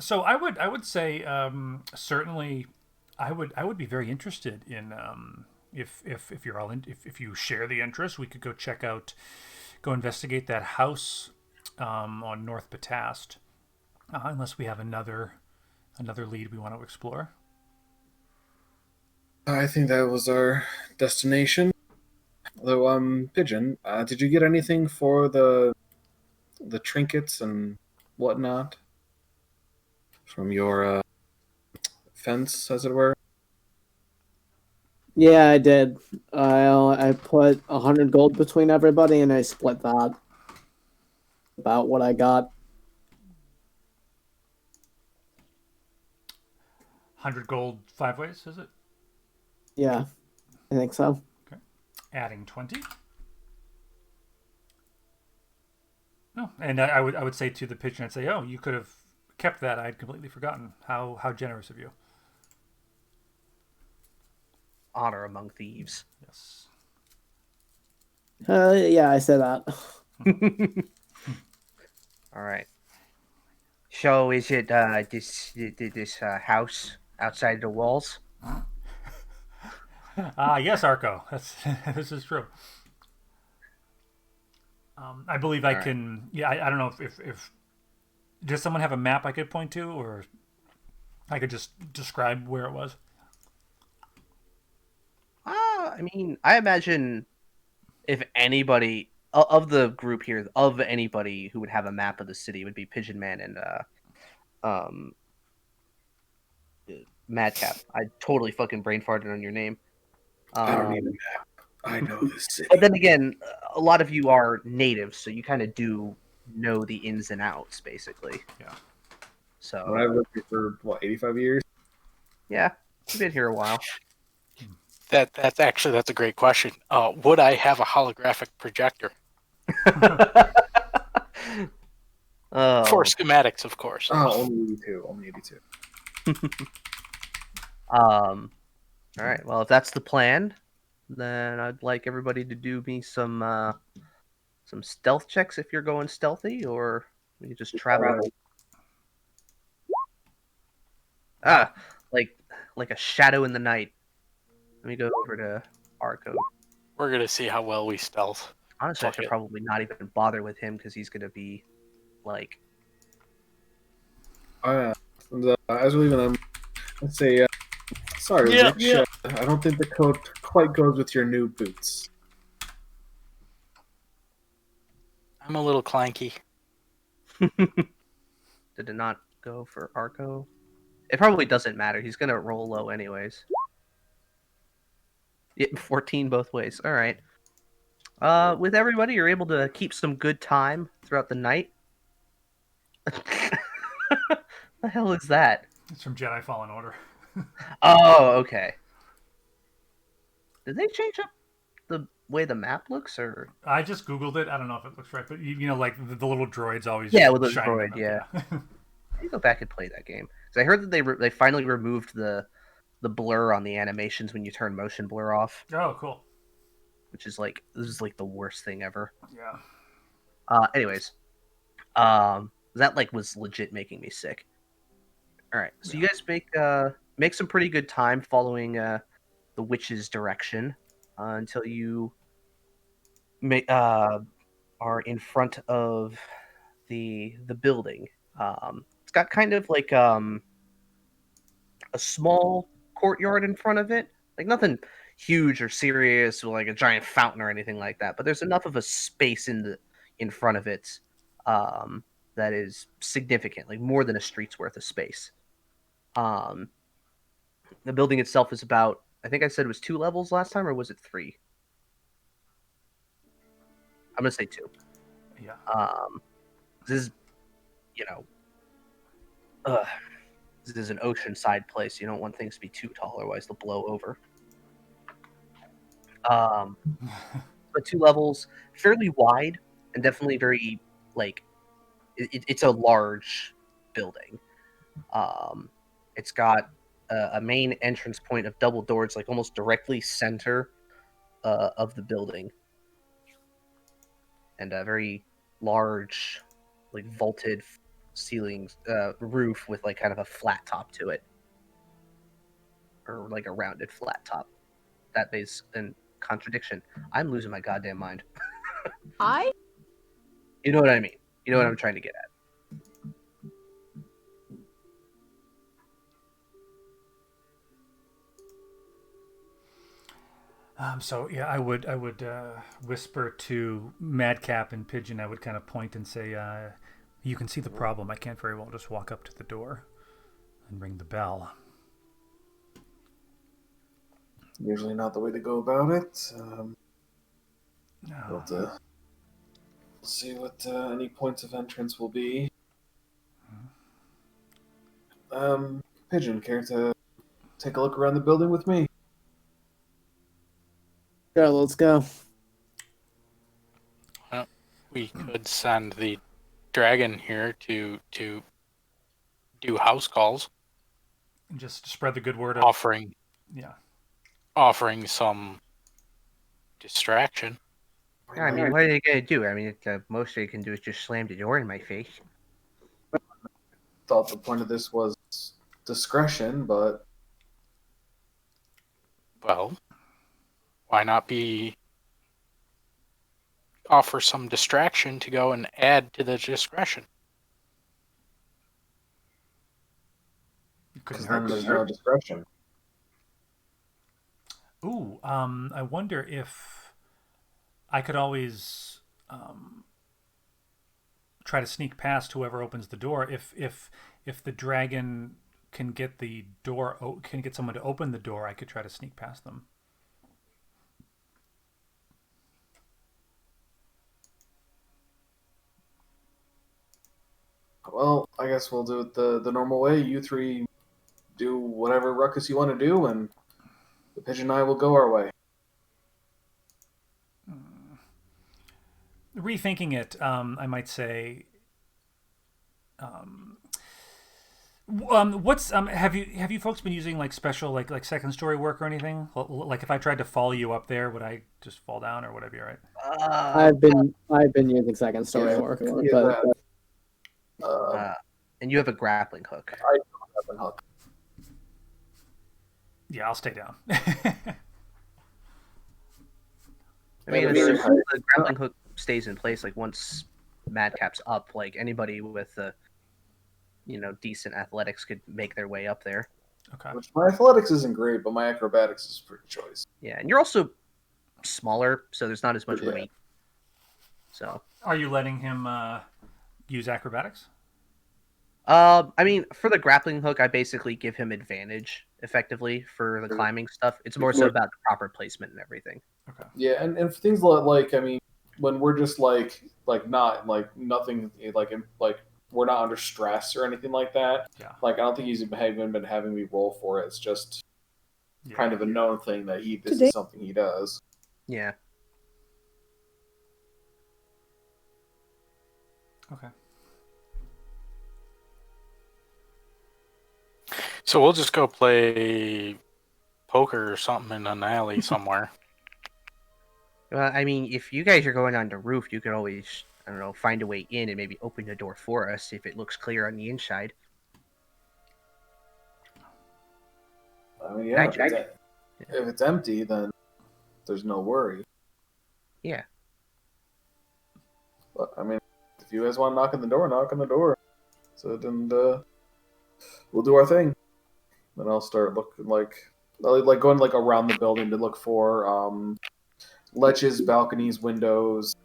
So I would say certainly I would be very interested in if you're all in, if you share the interest, we could go investigate that house on North Batast, unless we have another lead we want to explore. I think that was our destination. Though, Pigeon, did you get anything for the trinkets and whatnot from your fence, as it were? Yeah, I did. I put 100 gold between everybody, and I split that. About what I got. 100 gold 5 ways, is it? Yeah, I think so. Okay. Adding 20. No, and I would say to the Pigeon, I'd say, oh, you could have kept that. I had completely forgotten. How generous of you. Honor among thieves. Yes. Yeah, I said that. All right. So is it this house outside the walls? Yes, Arco. This is true. I believe I can. Yeah, I don't know if does someone have a map I could point to, or I could just describe where it was. I mean, I imagine if anybody of the group here, of anybody who would have a map of the city, it would be Pigeon Man and um, Madcap. I totally fucking brain farted on your name. I don't need a map. I know this city. But then again, a lot of you are natives, so you kind of do know the ins and outs, basically. Yeah. So I've lived here for 85 years. yeah, you've been here a while. That's a great question. Would I have a holographic projector? Oh. For schematics, of course. Oh, only 82. Only 82. All right. Well, if that's the plan, then I'd like everybody to do me some stealth checks if you're going stealthy, or we can just travel. Ah, like a shadow in the night. Let me go over to Arco. We're gonna see how well we stealth. Honestly, I Fuck should it. probably not even bother with him because he's gonna be like. As we're leaving, let's say, sorry, Yeah. Rich. I don't think the coat quite goes with your new boots. I'm a little clanky. Did it not go for Arco? It probably doesn't matter. He's gonna roll low anyways. Yeah, 14 both ways. All right. With everybody, you're able to keep some good time throughout the night. The hell is that? It's from Jedi Fallen Order. Oh, okay. Did they change up the way the map looks, or? I just Googled it. I don't know if it looks right, but you know, like the little droids always Yeah, with the shining droid, them up. yeah. I need to go back and play that game because I heard that they finally removed the blur on the animations when you turn motion blur off, Oh, cool. which is like this is like the worst thing ever. Yeah. Anyways, that like was legit making me sick. All right, so you guys make some pretty good time following the witch's direction until you are in front of the building. It's got kind of like a small courtyard in front of it, like nothing huge or serious or like a giant fountain or anything like that. But there's enough of a space in front of it um, that is significant, like more than a street's worth of space. Um, the building itself is about, I think I said it was 2 levels last time, or was it 3? I'm gonna say 2. Yeah. This is, you know, uh, this is an oceanside place. You don't want things to be too tall, otherwise they'll blow over. But 2 levels, fairly wide, and definitely very like it's a large building. It's got a main entrance point of double doors, like almost directly center of the building, and a very large, like vaulted ceilings roof with like kind of a flat top to it, or like a rounded flat top. That is in contradiction. I'm losing my goddamn mind. You know what I mean? You know what I'm trying to get at. So yeah, I would whisper to Madcap and Pigeon. I would kind of point and say, "You can see the problem. I can't very well just walk up to the door and ring the bell." Usually not the way to go about it. No. We'll see what any points of entrance will be. Pigeon, care to take a look around the building with me? Sure, let's go. We could send the dragon here to do house calls, And just spread the good word. offering some distraction. I mean, what are they gonna do? I mean, most they can do is just slam the door in my face. Thought the point of this was discretion, but Well, why not offer some distraction to go and add to the discretion? because then there's no discretion. Ooh, I wonder if I could always try to sneak past whoever opens the door. If the dragon can get the door, can get someone to open the door, I could try to sneak past them. Well, I guess we'll do it the normal way. You three do whatever ruckus you want to do, and the pigeon and I will go our way. Rethinking it, I might say, What's have you folks been using like special like second story work or anything? Like if I tried to follow you up there, would I just fall down or would I be all right? I've been using second story work, but And you have a grappling hook. I don't have a hook. Yeah, I'll stay down. I mean, Very assuming high. the grappling hook stays in place, like once Madcap's up, like anybody with decent athletics could make their way up there. Okay. Which my athletics isn't great, but my acrobatics is pretty choice. Yeah, and you're also smaller, so there's not as much Yeah. weight. So, Are you letting him use acrobatics? I mean, for the grappling hook, I basically give him advantage effectively for the climbing stuff. It's more so about the proper placement and everything. Okay. Yeah, and for things like I mean, when we're just like not like nothing like we're not under stress or anything like that. Yeah. Like I don't think he's even been having me roll for it. It's just Yeah. kind of a known thing that this is something he does. Yeah. Okay. So we'll just go play poker or something in an alley somewhere. Well, I mean, if you guys are going on the roof, you could always, I don't know, find a way in and maybe open the door for us if it looks clear on the inside. I mean, yeah, if it's empty, then there's no worry. Yeah. But I mean, if you guys want to knock on the door, knock on the door. So then we'll do our thing. Then I'll start looking like going like around the building to look for ledges, balconies, windows,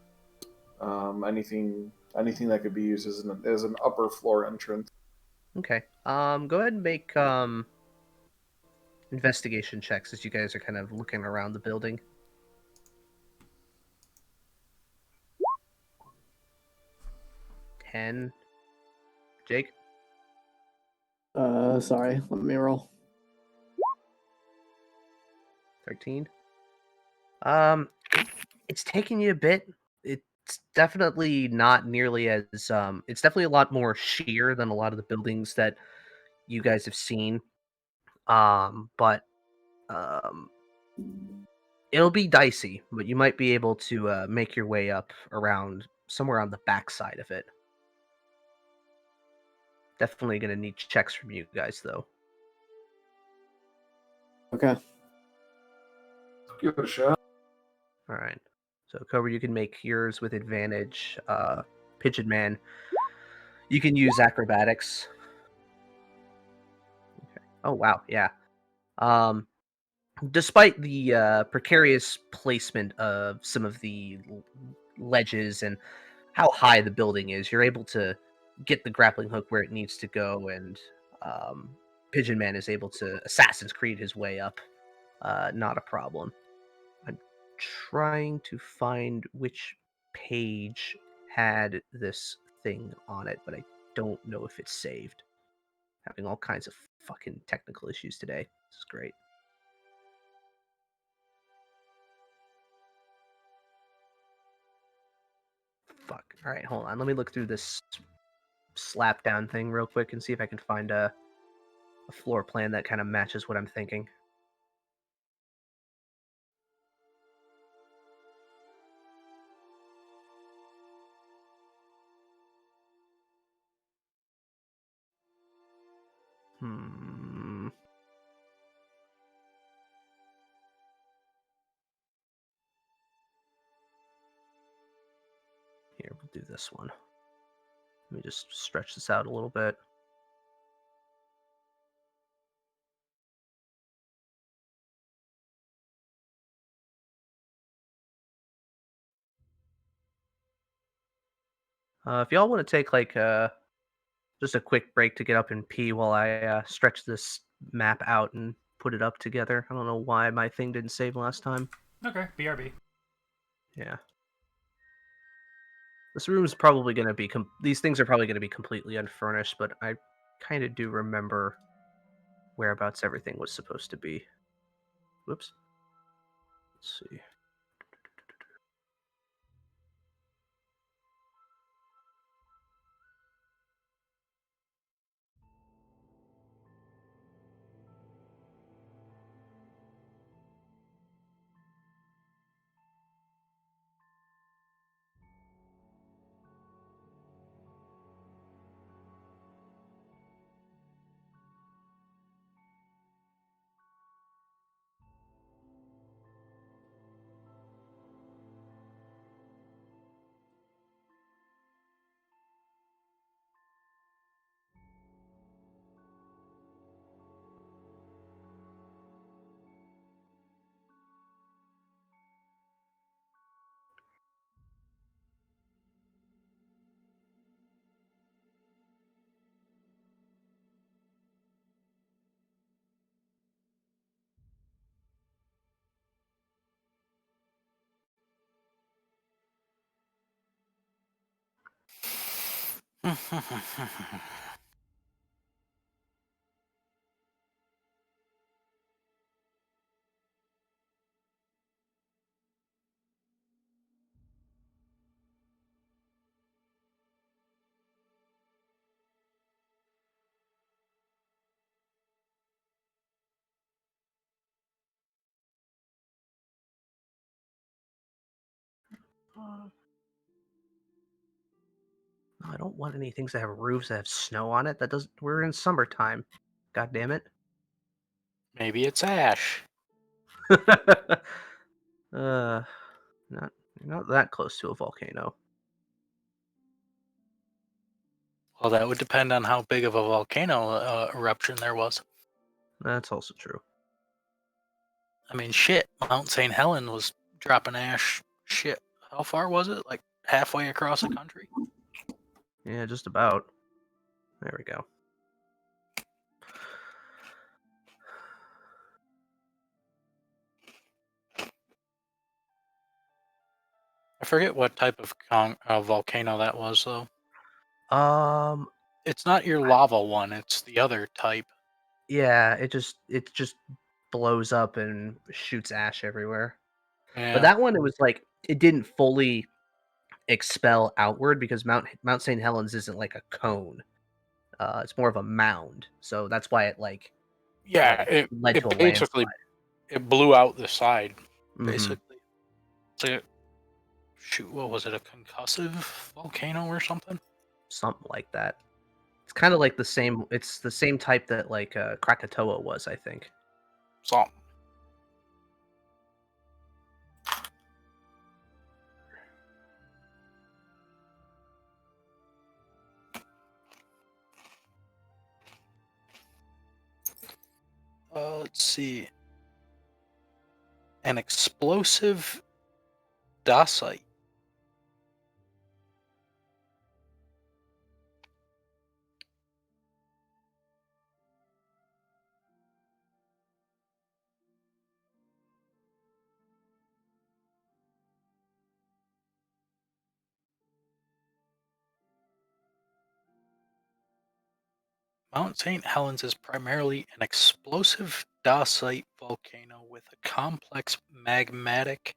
anything that could be used as an upper floor entrance. Okay. Go ahead and make investigation checks as you guys are kind of looking around the building. $10. Jake? sorry, let me roll. 13. It's taking you a bit. It's definitely not nearly as it's definitely a lot more sheer than a lot of the buildings that you guys have seen. But it'll be dicey, but you might be able to make your way up around somewhere on the back side of it. Definitely gonna need checks from you guys though. Okay. Give it a shot. All right. So Cobra, you can make yours with advantage. Pigeon Man, you can use acrobatics. Okay. Oh wow, yeah. Despite the precarious placement of some of the ledges and how high the building is, you're able to get the grappling hook where it needs to go, and Pigeon Man is able to Assassin's Creed his way up. Not a problem. I'm trying to find which page had this thing on it, but I don't know if it's saved. Having all kinds of fucking technical issues today. This is great. Fuck. All right, hold on. Let me look through this slap down thing real quick and see if I can find a floor plan that kind of matches what I'm thinking. Here, we'll do this one. Let me just stretch this out a little bit. If y'all want to take like just a quick break to get up and pee while I stretch this map out and put it up together. I don't know why my thing didn't save last time. Okay. BRB. Yeah. This room is probably going to be... These things are probably going to be completely unfurnished, but I kind of do remember whereabouts everything was supposed to be. Whoops. Let's see. I don't want any things that have roofs that have snow on it. That doesn't. We're in summertime. God damn it. Maybe it's ash. not not that close to a volcano. Well, that would depend on how big of a volcano eruption there was. That's also true. I mean, shit, Mount St. Helens was dropping ash. Shit, how far was it? Like halfway across the country? Yeah, just about. There we go. I forget what type of volcano that was, though. Um, It's not your lava one; it's the other type. yeah, it just blows up and shoots ash everywhere. Yeah. But that one, it was like it didn't fully expel outward because Mount St. Helens isn't like a cone. It's more of a mound, so that's why it yeah, led it to a basically landslide. it blew out the side. Mhm. Basically, it's like shoot, what was it? A concussive volcano or something? Something like that. It's kind of like the same. It's the same type that like Krakatoa was, I think. Something. Let's see. An explosive dacite. Mount St. Helens is primarily an explosive dacite volcano with a complex magmatic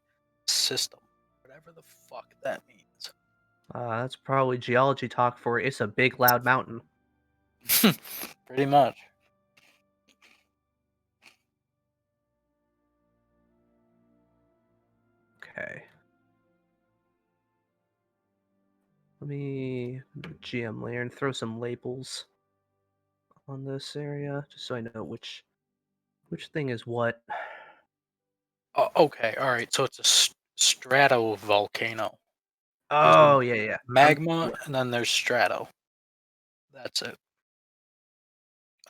system. Whatever the fuck that means. That's probably geology talk for it's a big loud mountain. Pretty much. Okay. Let me GM layer and throw some labels on this area just so I know which thing is what. Oh, okay, all right. So it's a stratovolcano. Oh yeah. Magma, and then there's strato. That's it.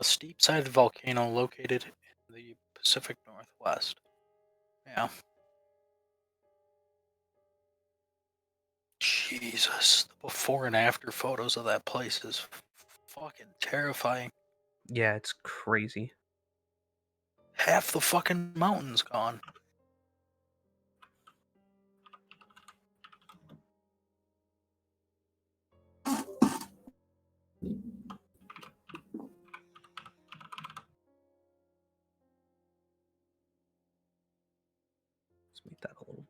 A steep-sided volcano located in the Pacific Northwest. Yeah. Jesus, the before and after photos of that place is fucking terrifying. Yeah, it's crazy. Half the fucking mountain's gone. Let's make that a little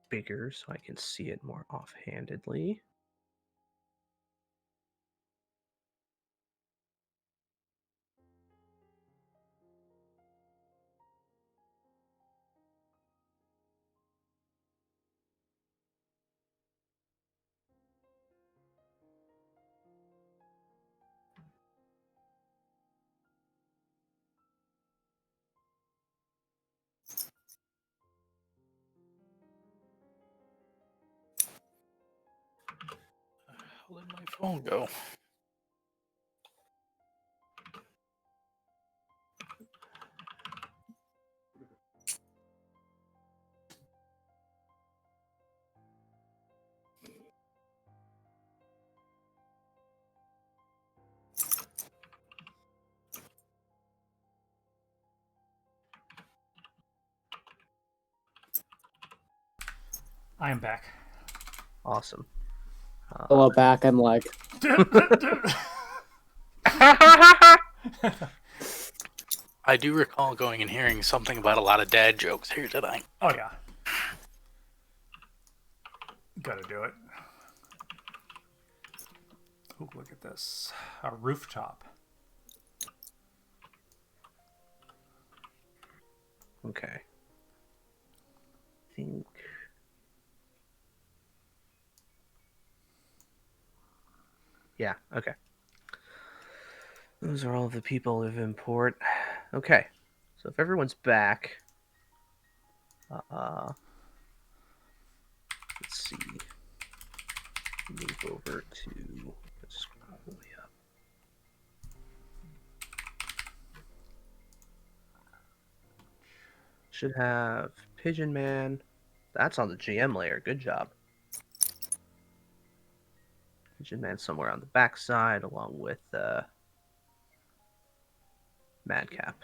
bigger so I can see it more offhandedly. How did my phone go? I am back. Awesome. Hello back, I'm like, I do recall going and hearing something about a lot of dad jokes here tonight. Oh, yeah. Gotta do it. Oh, look at this. A rooftop. Okay. I think. Yeah, okay. Those are all the people of import. Okay. So if everyone's back, let's see. Move over to scroll all the way up. Should have Pigeon Man. That's on the GM layer. Good job. Pigeon Man somewhere on the backside, along with Madcap.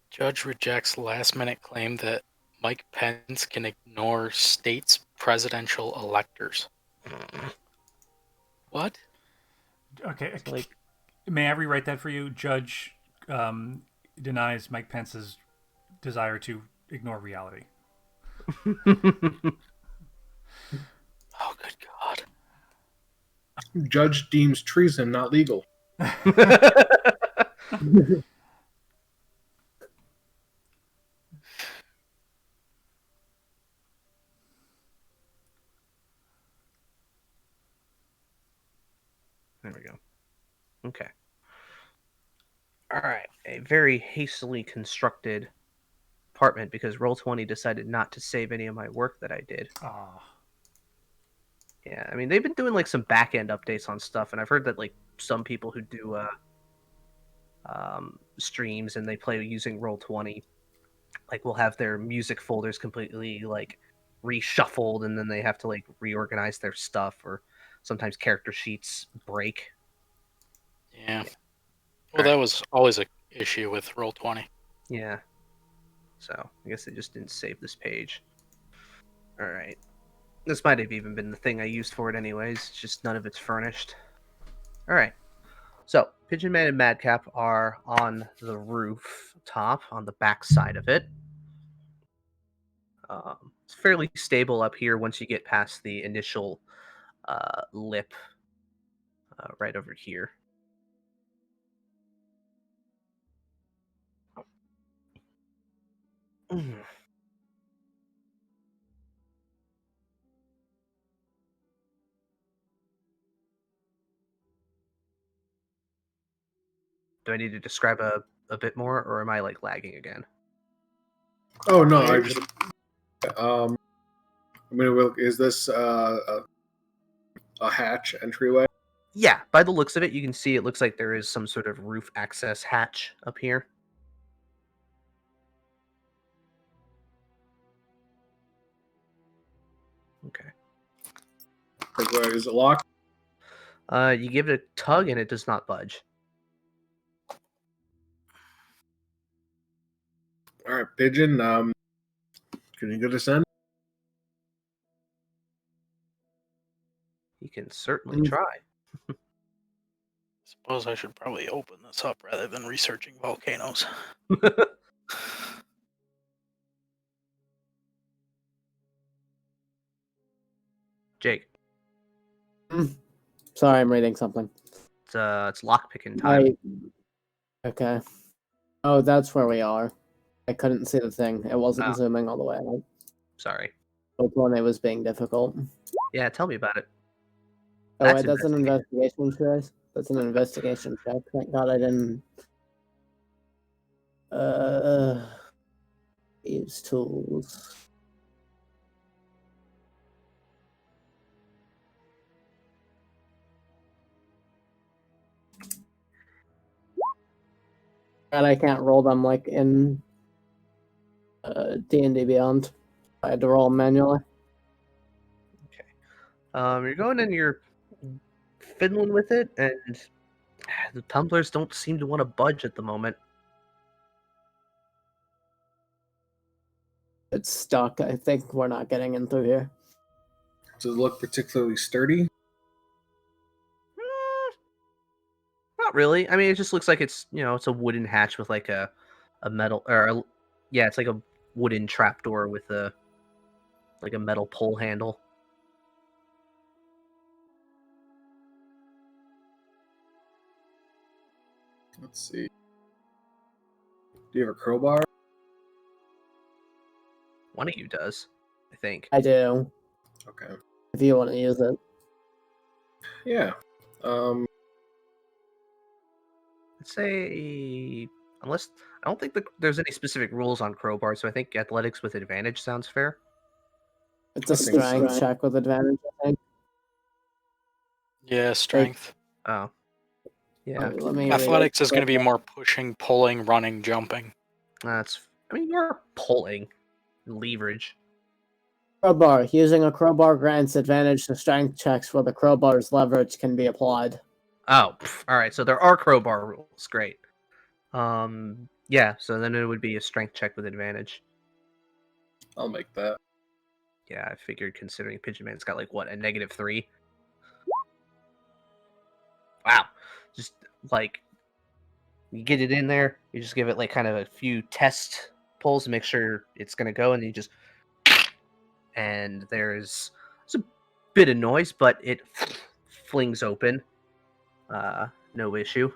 Judge rejects last-minute claim that Mike Pence can ignore states' presidential electors. What? Okay. Like, May I rewrite that for you? Judge denies Mike Pence's desire to ignore reality. Oh, good God. Judge deems treason not legal. There we go. Okay. All right. A very hastily constructed apartment because Roll20 decided not to save any of my work that I did. Ah. Yeah, I mean they've been doing like some back end updates on stuff, and I've heard that like some people who do streams and they play using Roll20, like will have their music folders completely like reshuffled, and then they have to like reorganize their stuff, or sometimes character sheets break. Yeah. Well, that was always an issue with Roll20. Yeah. So I guess they just didn't save this page. All right. This might have even been the thing I used for it anyways. It's just none of it's furnished. All right. So Pigeon Man and Madcap are on the roof top, on the back side of it. It's fairly stable up here once you get past the initial lip right over here. Do I need to describe a bit more, or am I like lagging again? Oh no, I just I mean, is this a hatch entryway? Yeah, by the looks of it, you can see it looks like there is some sort of roof access hatch up here. Okay. Is it locked? You give it a tug and it does not budge. All right, Pigeon. Can you get us in? You can certainly try. Suppose I should probably open this up rather than researching volcanoes. Jake, Sorry, I'm reading something. it's lockpicking time. Okay. Oh, that's where we are. I couldn't see the thing. It wasn't Oh. zooming all the way out. Sorry. But when it was being difficult. Yeah, tell me about it. Oh, That's wait, that's an investigation check. That's an investigation check. Thank God I didn't. Use tools. And I can't roll them like in D&D Beyond. I had to roll them manually. You're going and you're fiddling with it, and the tumblers don't seem to want to budge at the moment. It's stuck. I think we're not getting in through here. Does it look particularly sturdy? Not really. I mean, it just looks like it's it's a wooden hatch with like a metal yeah, it's like a wooden trapdoor with a metal pole handle. Let's see. Do you have a crowbar? One of you does, I think. I do. Okay. If you want to use it. Yeah. Let's say, unless I don't think there's any specific rules on crowbar, so I think athletics with advantage sounds fair. It's a I think so. strength check with advantage, I think. Yeah, strength. Oh, yeah. Let me Athletics is going to be more pushing, pulling, running, jumping. I mean, you're pulling leverage. Crowbar. Using a crowbar grants advantage to strength checks where the crowbar's leverage can be applied. Oh, all right. So there are crowbar rules. Great. Yeah. So then it would be a strength check with advantage. I'll make that. Yeah, I figured considering Pigeon Man's got like what, a -3. Wow. Just like you get it in there, you just give it like kind of a few test pulls to make sure it's gonna go, and you just and there's a bit of noise, but it flings open. No issue.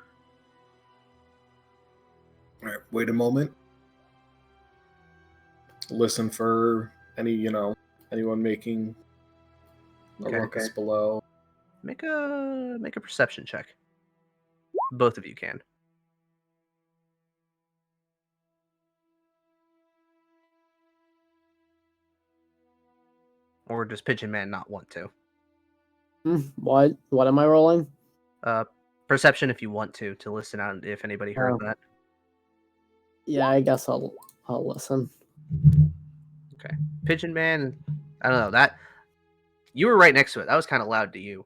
All right. Wait a moment. Listen for any, anyone making a Okay. ruckus below. Make a perception check. Both of you can. Or does Pigeon Man not want to? What? What am I rolling? Perception if you want to listen out if anybody heard Oh. that. Yeah, I guess I'll listen. Okay. Pigeon Man, I don't know, that you were right next to it. That was kind of loud to you.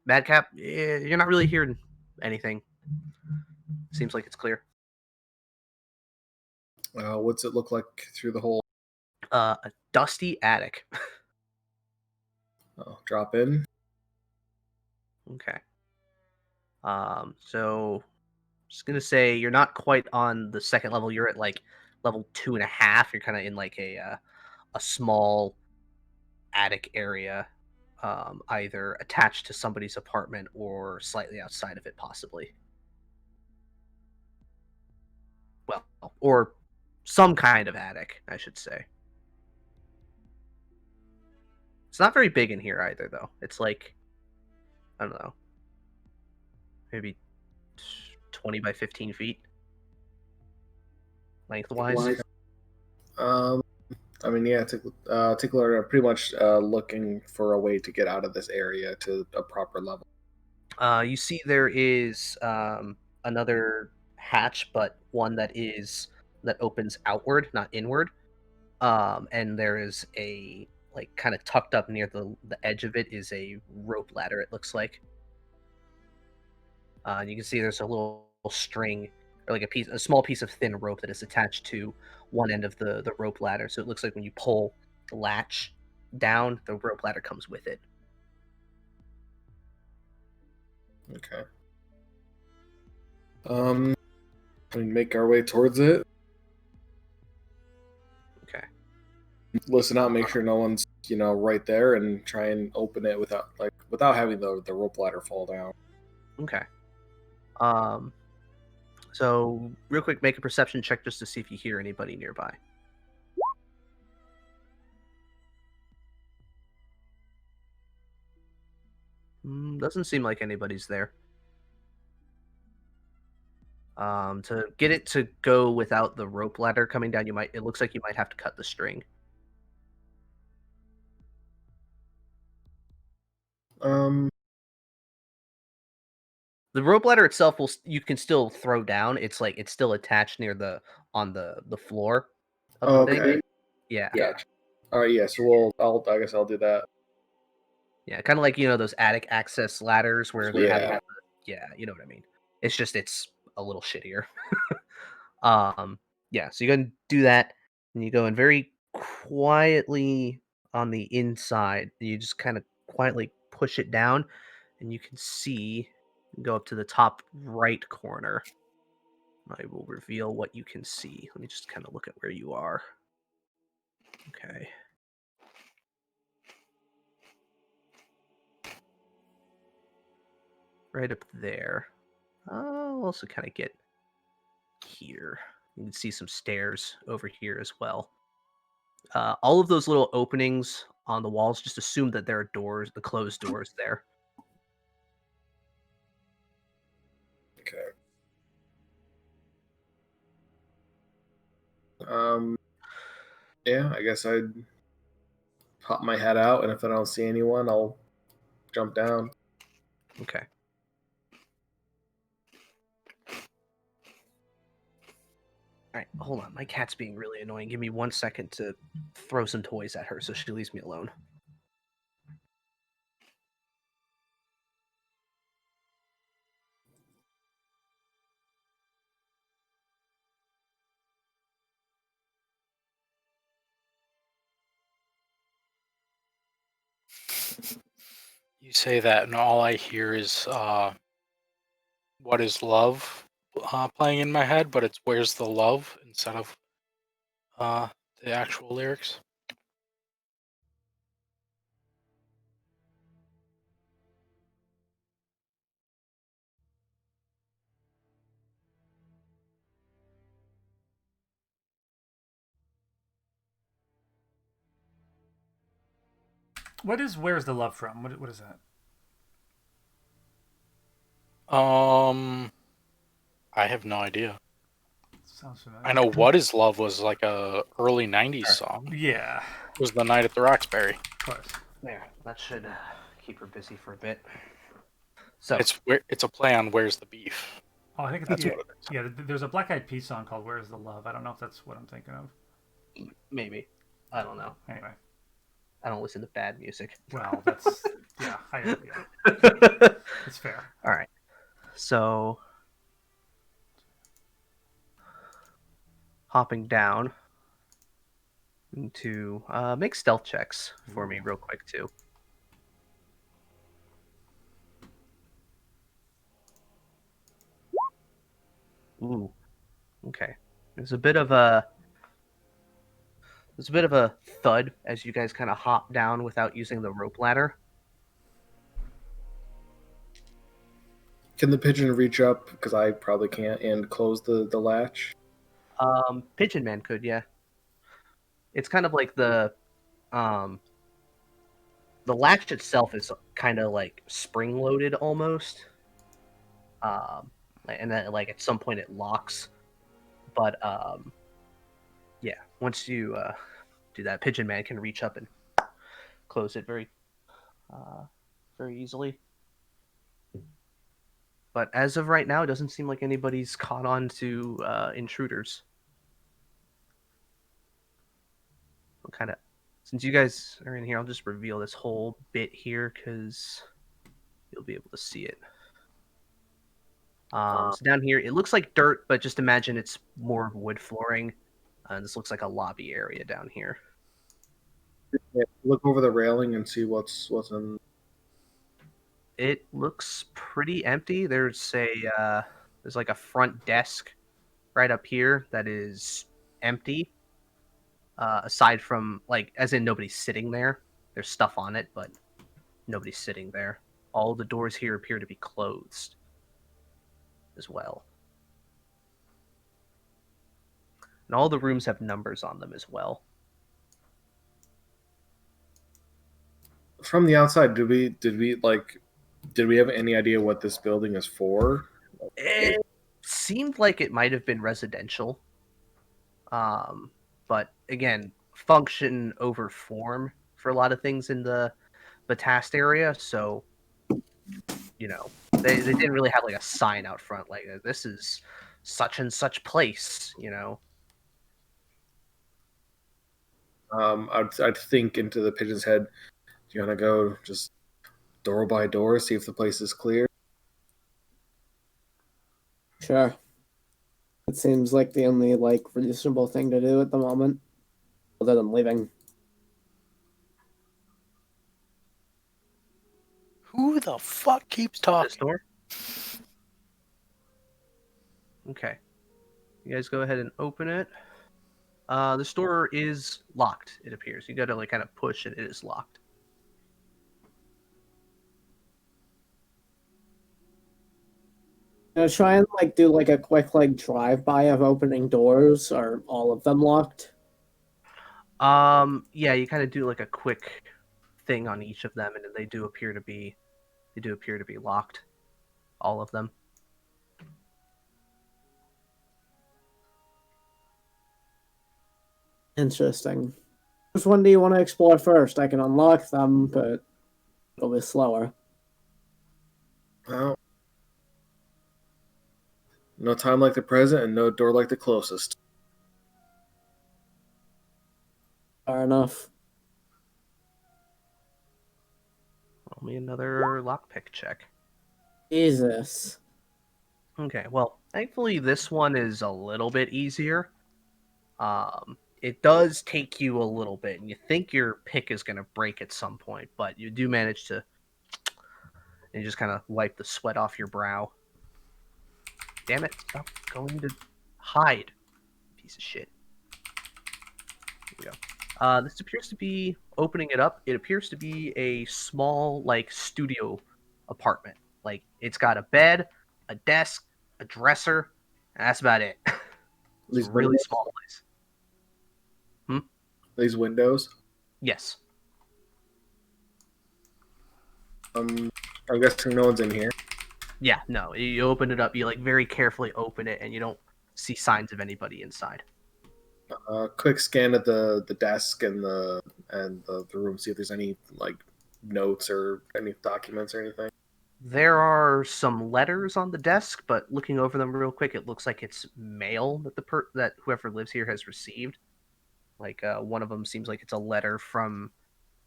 Madcap, you're not really hearing anything. Seems like it's clear. What's it look like through the hole? A dusty attic. Drop in. Okay. So just gonna say you're not quite on the second level. You're at like level 2.5. You're kind of in like a small attic area, either attached to somebody's apartment or slightly outside of it, possibly. Well, or some kind of attic, I should say. It's not very big in here either, though. It's like, I don't know, maybe 20 by 15 feet lengthwise. I mean, yeah, Tickler are pretty much looking for a way to get out of this area to a proper level. You see there is another hatch, but one that opens outward, not inward. And there is a like kind of tucked up near the edge of it is a rope ladder. It looks like. And you can see there's a little string or like a small piece of thin rope that is attached to one end of the rope ladder. So it looks like when you pull the latch down, the rope ladder comes with it. Okay. We make our way towards it. Okay. Listen out, make sure no one's right there, and try and open it without having the rope ladder fall down. Okay. So real quick, make a perception check just to see if you hear anybody nearby. Doesn't seem like anybody's there. To get it to go without the rope ladder coming down, it looks like you might have to cut the string. The rope ladder itself you can still throw down. It's like it's still attached near on the floor of the thing. Okay. Yeah. Gotcha. All right. Yeah. So I guess I'll do that. Yeah, kind of like those attic access ladders where they have Yeah. yeah, you know what I mean. It's a little shittier. um, yeah, so you go and do that, and you go in very quietly on the inside. You just kind of quietly push it down, and you can see go up to the top right corner. I will reveal what you can see. Let me just kind of look at where you are. Okay. Right up there. I'll also kind of get here. You can see some stairs over here as well. All of those little openings on the walls, just assume that there are doors, the closed doors there. Okay. Yeah, I guess I'd pop my head out, and if I don't see anyone, I'll jump down. Okay. All right, hold on. My cat's being really annoying. Give me 1 second to throw some toys at her so she leaves me alone. You say that, and all I hear is "What is love?" Playing in my head, but it's "Where's the love?" instead of uh, the actual lyrics. Where's the love from? What is that? I have no idea. Sounds familiar. I know "What Is Love" was like a early '90s song. Yeah, It was "The Night at the Roxbury." of course. There, that should keep her busy for a bit. So It's a play on "Where's the Beef." Oh, I think it's That's yeah, what it is. yeah. There's a Black Eyed Peas song called "Where's the Love." I don't know if that's what I'm thinking of. maybe. I don't know. Anyway, I don't listen to bad music. well, that's yeah, yeah, it's fair. All right. So hopping down into make stealth checks for me Ooh. real quick too. Ooh. Okay. There's a bit of a thud as you guys kind of hop down without using the rope ladder. Can the pigeon reach up? Because I probably can't, and close the latch. Pigeon Man could, yeah. It's kind of like um the latch itself is kind of like spring loaded almost. Um and then like at some point it locks. But yeah, once you do that, Pigeon Man can reach up and close it uh very easily. But as of right now, it doesn't seem like anybody's caught on to intruders. Kind of, since you guys are in here, I'll just reveal this whole bit here because you'll be able to see it. So down here, it looks like dirt, but just imagine it's more wood flooring. This looks like a lobby area down here. Yeah, look over the railing and see what's in. It looks pretty empty. There's like a front desk right up here that is empty. Aside from like, as in nobody's sitting there. There's stuff on it, but nobody's sitting there. All the doors here appear to be closed as well. And all the rooms have numbers on them as well. From the outside, did we have any idea what this building is for? It seemed like it might have been residential. But again, function over form for a lot of things in the Batast area. So, they didn't really have like a sign out front like this is such and such place. I'd think into the pigeon's head. Do you want to go just door by door, see if the place is clear? Sure. It seems like the only reasonable thing to do at the moment, other than leaving. Who the fuck keeps This talking? door. Okay. You guys go ahead and open it. This door is locked, it appears. You gotta kind of push and it is locked. Try and do a quick drive-by of opening doors. Are all of them locked? Yeah, you kind of do a quick thing on each of them, and they do appear to be locked. All of them. Interesting. Which one do you want to explore first? I can unlock them, but it'll be slower. Well, no time like the present and no door like the closest. Fair enough. Roll me another lockpick check. Jesus. Okay, well, thankfully this one is a little bit easier. It does take you a little bit, and you think your pick is going to break at some point, but you do manage to, and you just kind of wipe the sweat off your brow. Damn it, stop going to hide, piece of shit. Here we go. This appears to be, opening it up, it appears to be a small, studio apartment. It's got a bed, a desk, a dresser, and that's about it. It's a These really windows? small place. These windows. Yes. I'm guessing no one's in here. Yeah, no. You open it up, you very carefully open it, and you don't see signs of anybody inside. Quick scan at the desk and the room, see if there's any notes or any documents or anything. There are some letters on the desk, but looking over them real quick, it looks like it's mail that that whoever lives here has received. One of them seems like it's a letter from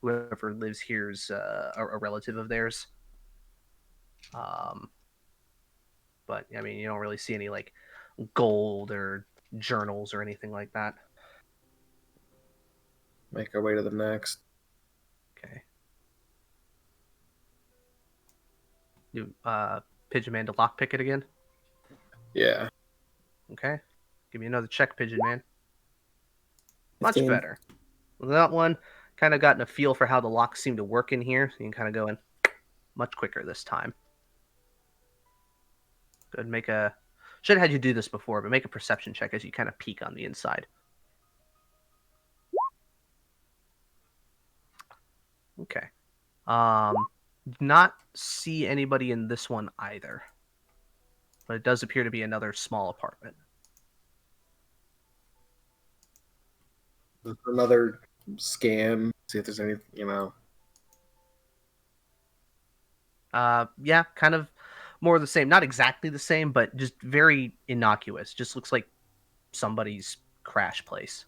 whoever lives here's a relative of theirs. But I mean, you don't really see any gold or journals or anything like that. Make our way to the next. Okay. You Pigeon Man to lockpick it again. Yeah. Okay. Give me another check, Pigeon Man. Much 15. better. With that one, kind of gotten a feel for how the locks seem to work in here, so you can kind of go in much quicker this time. Go ahead and make a... Should have had you do this before, but make a perception check as you kind of peek on the inside. Okay. Not see anybody in this one either. But it does appear to be another small apartment. Another scan. See if there's any, Yeah, kind of more of the same. Not exactly the same, but just very innocuous. Just looks like somebody's crash place.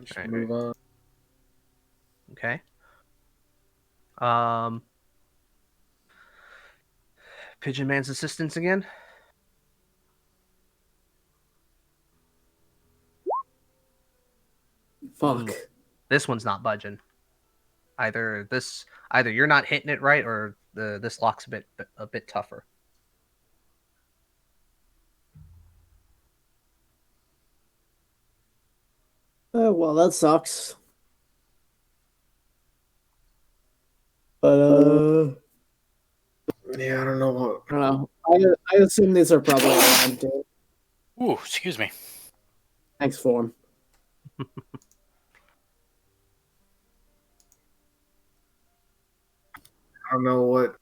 just Alright. move on. Okay. Pigeon Man's assistance again. Fuck. Ooh, this one's not budging. Either you're not hitting it right, or this lock's a bit tougher. Oh, well, that sucks. But, Yeah, I don't know what. I don't know. I assume these are probably around too. Ooh, excuse me. Thanks for them. I don't know what.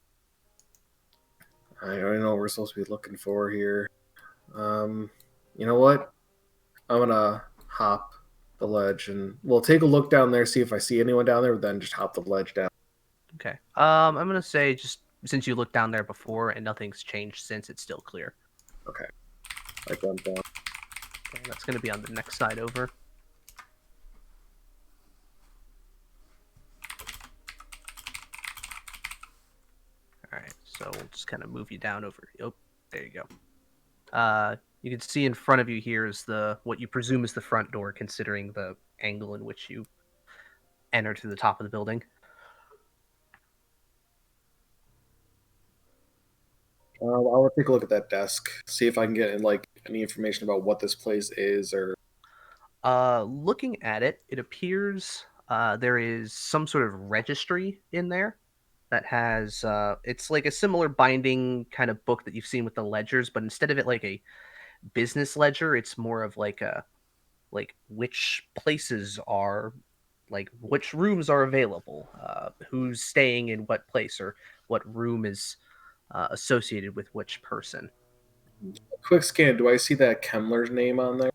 I don't know what we're supposed to be looking for here. You know what? I'm gonna hop the ledge and we'll take a look down there, see if I see anyone down there, but then just hop the ledge down. Okay. I'm gonna say just since you looked down there before and nothing's changed since, it's still clear. Okay. Like one down. Okay, that's going to be on the next side over. All right, so we'll just kind of move you down over. Oh, there you go. You can see in front of you here is what you presume is the front door, considering the angle in which you enter to the top of the building. I will take a look at that desk, see if I can get like any information about what this place is, or Looking at it, it appears there is some sort of registry in there that has it's like a similar binding kind of book that you've seen with the ledgers, but instead of it like a business ledger, it's more of like a which places are like which rooms are available, who's staying in what place, or what room is associated with which person. quick scan. Do I see that Kemmler's name on there?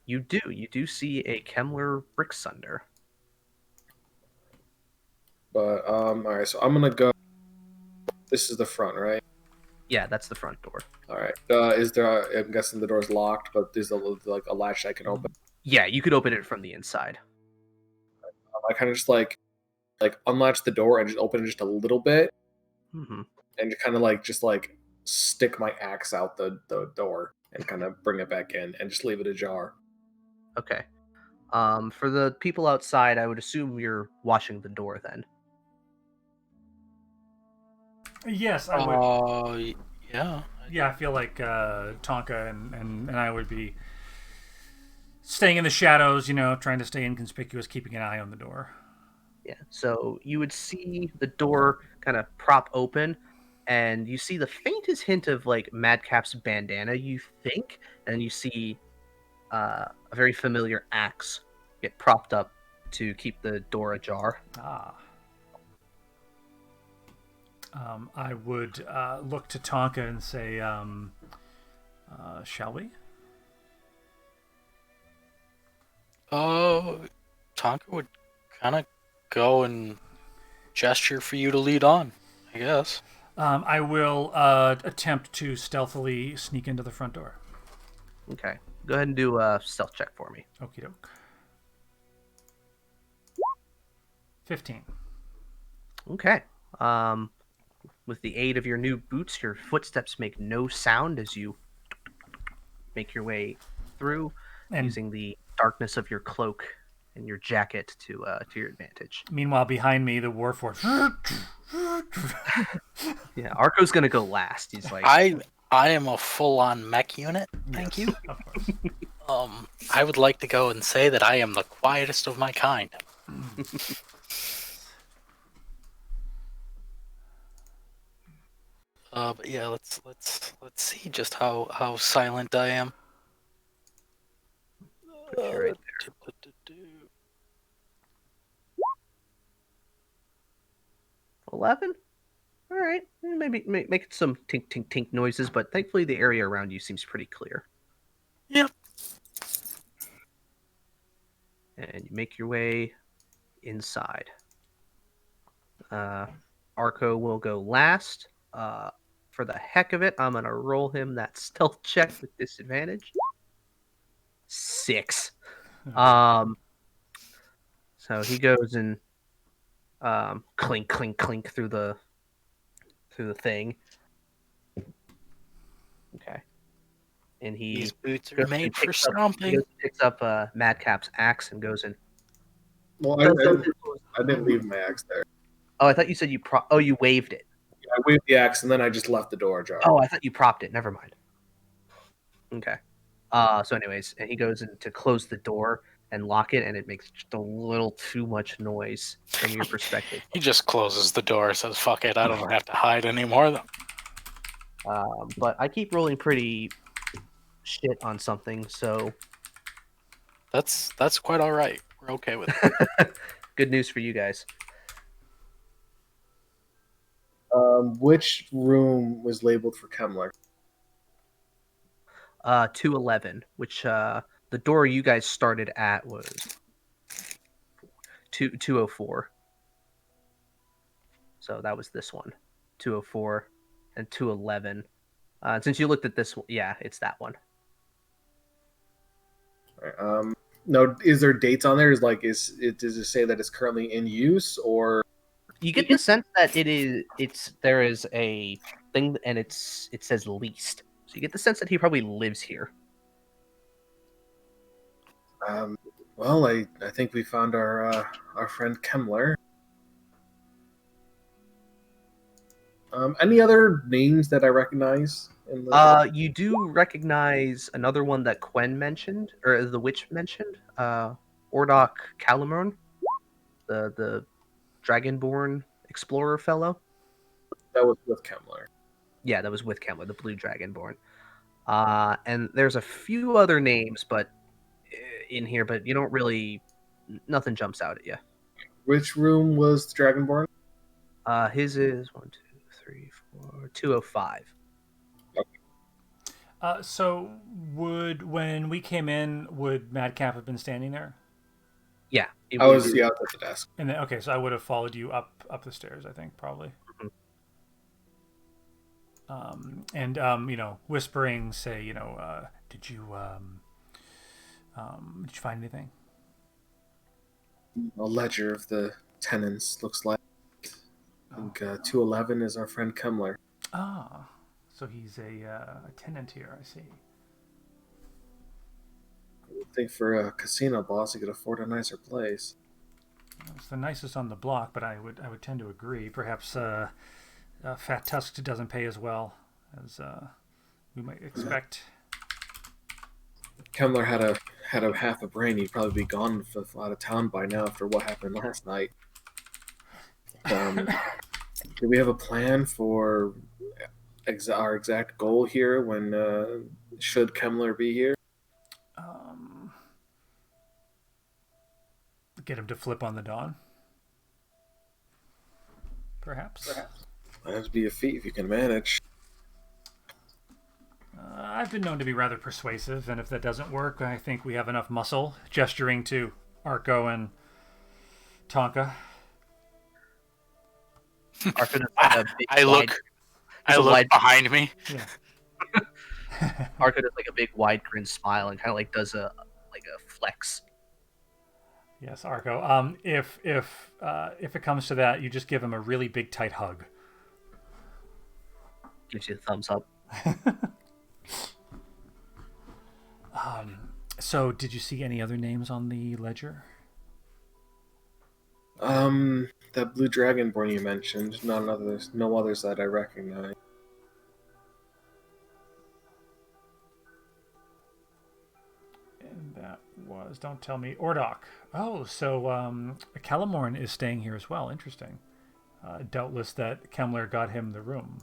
You do see a Kemmler Bricksunder. But all right, so I'm gonna go. This is the front, right? Yeah, that's the front door. All right. Is there? I'm guessing the door's locked, but there's like a latch I can open. Yeah, you could open it from the inside. I kind of just like unlatch the door and just open it just a little bit, Mm-hmm. and kind of like just like stick my axe out the door and kind of bring it back in and just leave it ajar. Okay. For the people outside, I would assume you're watching the door then. Yes, I would. Yeah. Yeah, I feel like Tonka and I would be staying in the shadows, trying to stay inconspicuous, keeping an eye on the door. Yeah. So you would see the door kind of prop open, and you see the faintest hint of like Madcap's bandana, you think, and you see a very familiar axe get propped up to keep the door ajar. Ah. I would look to Tonka and say, shall we? Oh, Tonka would kind of go and gesture for you to lead on, I guess. I will attempt to stealthily sneak into the front door. Okay. Go ahead and do a stealth check for me. Okie doke. 15. Okay. With the aid of your new boots, your footsteps make no sound as you make your way through, And using the darkness of your cloak and your jacket to your advantage. meanwhile, behind me, the Warforged. Yeah, Arco's gonna go last. He's like, I am a full-on mech unit. Thank you. Of course. I would like to go and say that I am the quietest of my kind. But yeah, let's see just how silent I am. put you right there. 11? All right. Maybe make some tink tink tink noises, but thankfully the area around you seems pretty clear. Yep. And you make your way inside. Arco will go last. For the heck of it, I'm gonna roll him that stealth check with disadvantage. 6. So he goes and clink clink clink through the thing. Okay. And These he boots are goes made and for picks up- stomping. he goes and picks up Madcap's axe and goes in. Well, I didn't leave my axe there. Oh, I thought you said you waved it. I waved the axe and then I just left the door ajar. Oh, I thought you propped it. Never mind. Okay. So anyways, and he goes in to close the door and lock it, and it makes just a little too much noise from your perspective. He just closes the door, says, "Fuck it, I don't have to hide anymore." But I keep rolling pretty shit on something, so That's quite all right. We're okay with it. good news for you guys. Which room was labeled for Kemmler? 211, which the door you guys started at was 204. So that was this one. 204, and 211. Since you looked at this one, yeah, it's that one. No, is there dates on there? Does it say that it's currently in use, or You get the sense that there is a thing, and it says leased. So you get the sense that he probably lives here. well, I think we found our friend Kemmler. Any other names that I recognize in the? You do recognize another one that Quen mentioned, or the witch mentioned. Ordok Calamon, the Dragonborn explorer fellow. That was with Kemmler. Yeah, that was with Kemmler, the blue Dragonborn. And there's a few other names, but in here, but you don't really, nothing jumps out at you. Which room was the Dragonborn? His is 1, 2, 3, 4, 205. So when we came in, would Madcap have been standing there? Yeah, I was at the desk. And then, okay, so I would have followed you up the stairs, I think, probably. Whispering, say, did you find anything? A ledger of the tenants looks like. I think 211 is our friend Kemmler. Ah, so he's a tenant here. I see. I think for a casino boss, he could afford a nicer place. It's the nicest on the block, but I would tend to agree. Perhaps Fat Tusk doesn't pay as well as we might expect. Kemmler had a half a brain. He'd probably be gone out of town by now after what happened last night. Do we have a plan for our exact goal here when should Kemmler be here? Get him to flip on the Dawn. Perhaps. That'd be a feat if you can manage. I've been known to be rather persuasive, and if that doesn't work, I think we have enough muscle. Gesturing to Arco and Tonka. I look behind me. Yeah. Arco does like a big wide grin smile and kind of like does a flex. Yes, Arco. If it comes to that, you just give him a really big tight hug. Gives you a thumbs up. So, did you see any other names on the ledger? That blue dragonborn you mentioned. No others that I recognize. And that was, don't tell me, Ordok. Oh, so Calamorn is staying here as well. Interesting. Doubtless that Kemmler got him the room.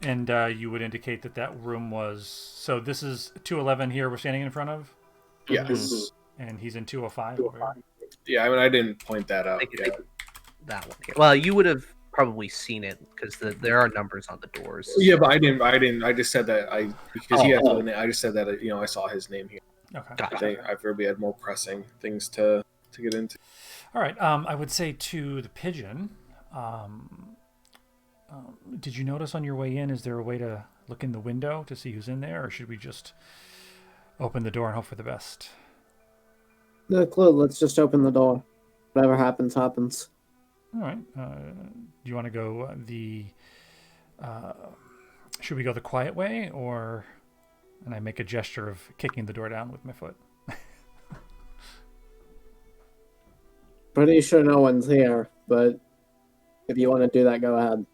And you would indicate that room was... So this is 211 here we're standing in front of? Yes. And he's in 205? Yeah, I mean, I didn't point that out. Yeah. That one. Well, you would have probably seen it because there are numbers on the doors. Yeah, but I didn't. I just said that he has the name. I just said that I saw his name here. Okay. Gotcha. I figured we had more pressing things to get into. All right. I would say to the pigeon... did you notice on your way in, is there a way to look in the window to see who's in there, or should we just open the door and hope for the best? No clue. Let's just open the door. Whatever happens, happens. All right. Do you want to go should we go the quiet way, or... And I make a gesture of kicking the door down with my foot. Pretty sure no one's here, but if you want to do that, go ahead.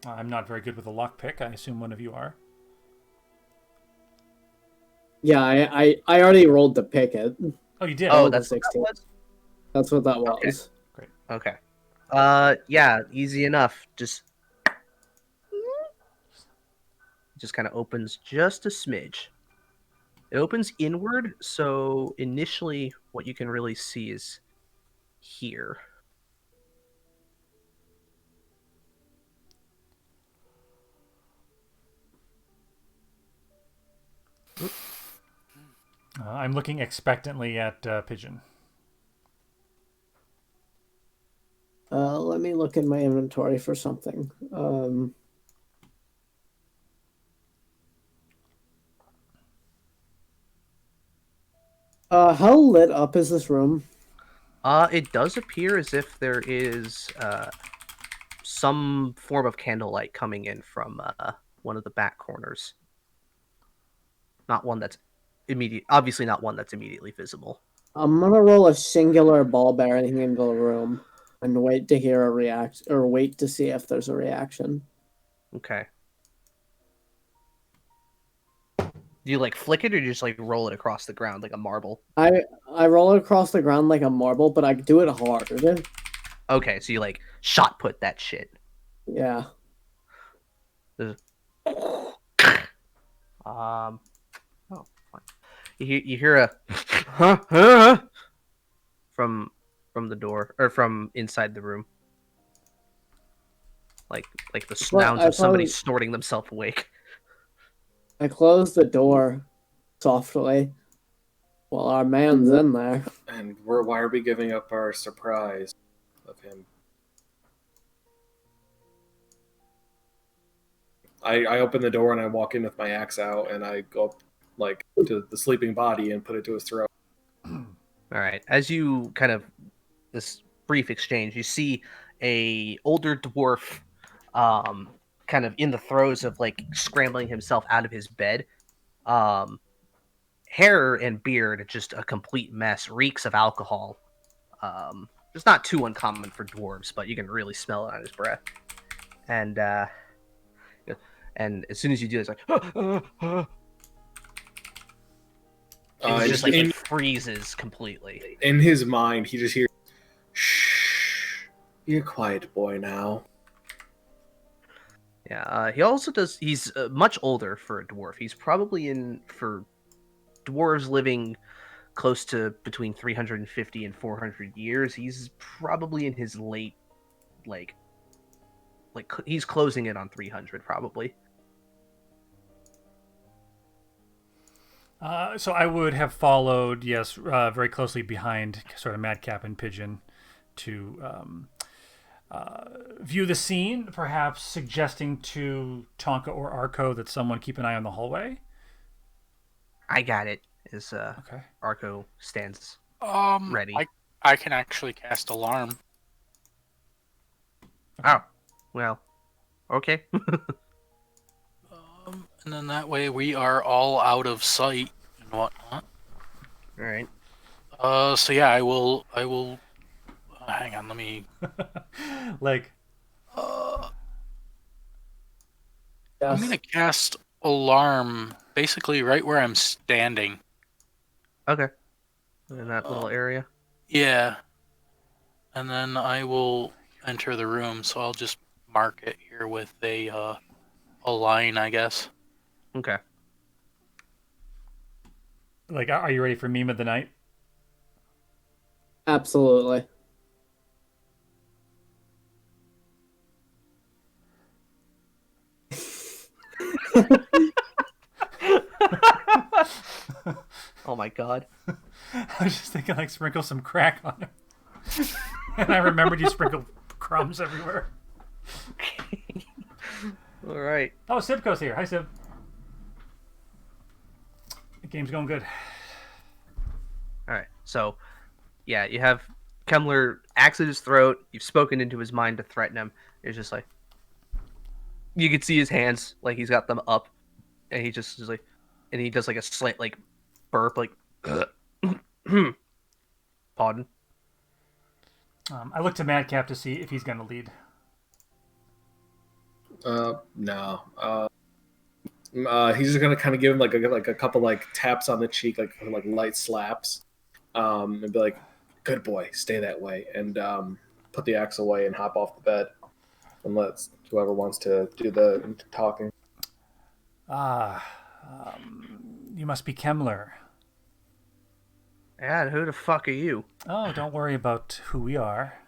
I'm not very good with a lockpick. I assume one of you are. Yeah, I already rolled to pick it. Oh, you did? Oh, That's 16. That's what that was. Great. Okay. Yeah, easy enough. Just kind of opens just a smidge. It opens inward, so initially what you can really see is here. I'm looking expectantly at Pigeon. Let me look in my inventory for something. How lit up is this room? It does appear as if there is some form of candlelight coming in from one of the back corners. Not one that's obviously not one that's immediately visible. I'm gonna roll a singular ball bearing into the room and wait to hear a react or wait to see if there's a reaction. Okay. Do you like flick it or do you just like roll it across the ground like a marble? I roll it across the ground like a marble, but I do it hard. Okay, so you like shot put that shit. Yeah. Oh, fine. You hear a huh from the door or from inside the room. Like the sounds of somebody snorting themselves awake. I close the door softly while our man's in there. And why are we giving up our surprise of him? I open the door and I walk in with my axe out and I go up like to the sleeping body and put it to his throat. All right. As you kind of this brief exchange, you see a older dwarf kind of in the throes of like scrambling himself out of his bed. Hair and beard just a complete mess, reeks of alcohol. It's not too uncommon for dwarves, but you can really smell it on his breath. And as soon as you do, it's like he just like freezes completely. In his mind, he just hears, "Shh, be a quiet boy now." Yeah, he also does. He's much older for a dwarf. He's probably for dwarves living close to between 350 and 400 years. He's probably in his late, like he's closing in on 300 probably. So I would have followed, yes, very closely behind sort of Madcap and Pigeon to view the scene, perhaps suggesting to Tonka or Arco that someone keep an eye on the hallway. I got it. As Okay. Arco stands ready. I can actually cast Alarm. Oh, well, okay. And then that way we are all out of sight and whatnot. All right. So yeah, I will. Hang on, let me. Like. I'm gonna cast Alarm basically right where I'm standing. Okay. In that little area. Yeah. And then I will enter the room. So I'll just mark it here with a line, I guess. Okay. Like, are you ready for meme of the night? Absolutely. Oh my god. I was just thinking, like, sprinkle some crack on it. And I remembered you sprinkled crumbs everywhere. All right. Oh, Sibco's here. Hi, Sib. The game's going good. All right. So, yeah, you have Kemmler axe at his throat. You've spoken into his mind to threaten him. It's just like you can see his hands, like he's got them up, and he just is like, and he does like a slight like burp, like. Pardon. I look to Madcap to see if he's going to lead. No. He's just gonna kind of give him like a couple like taps on the cheek, like light slaps, and be like, "Good boy, stay that way," and put the axe away and hop off the bed, and let whoever wants to do the talking. You must be Kemmler. Yeah, who the fuck are you? Oh, don't worry about who we are.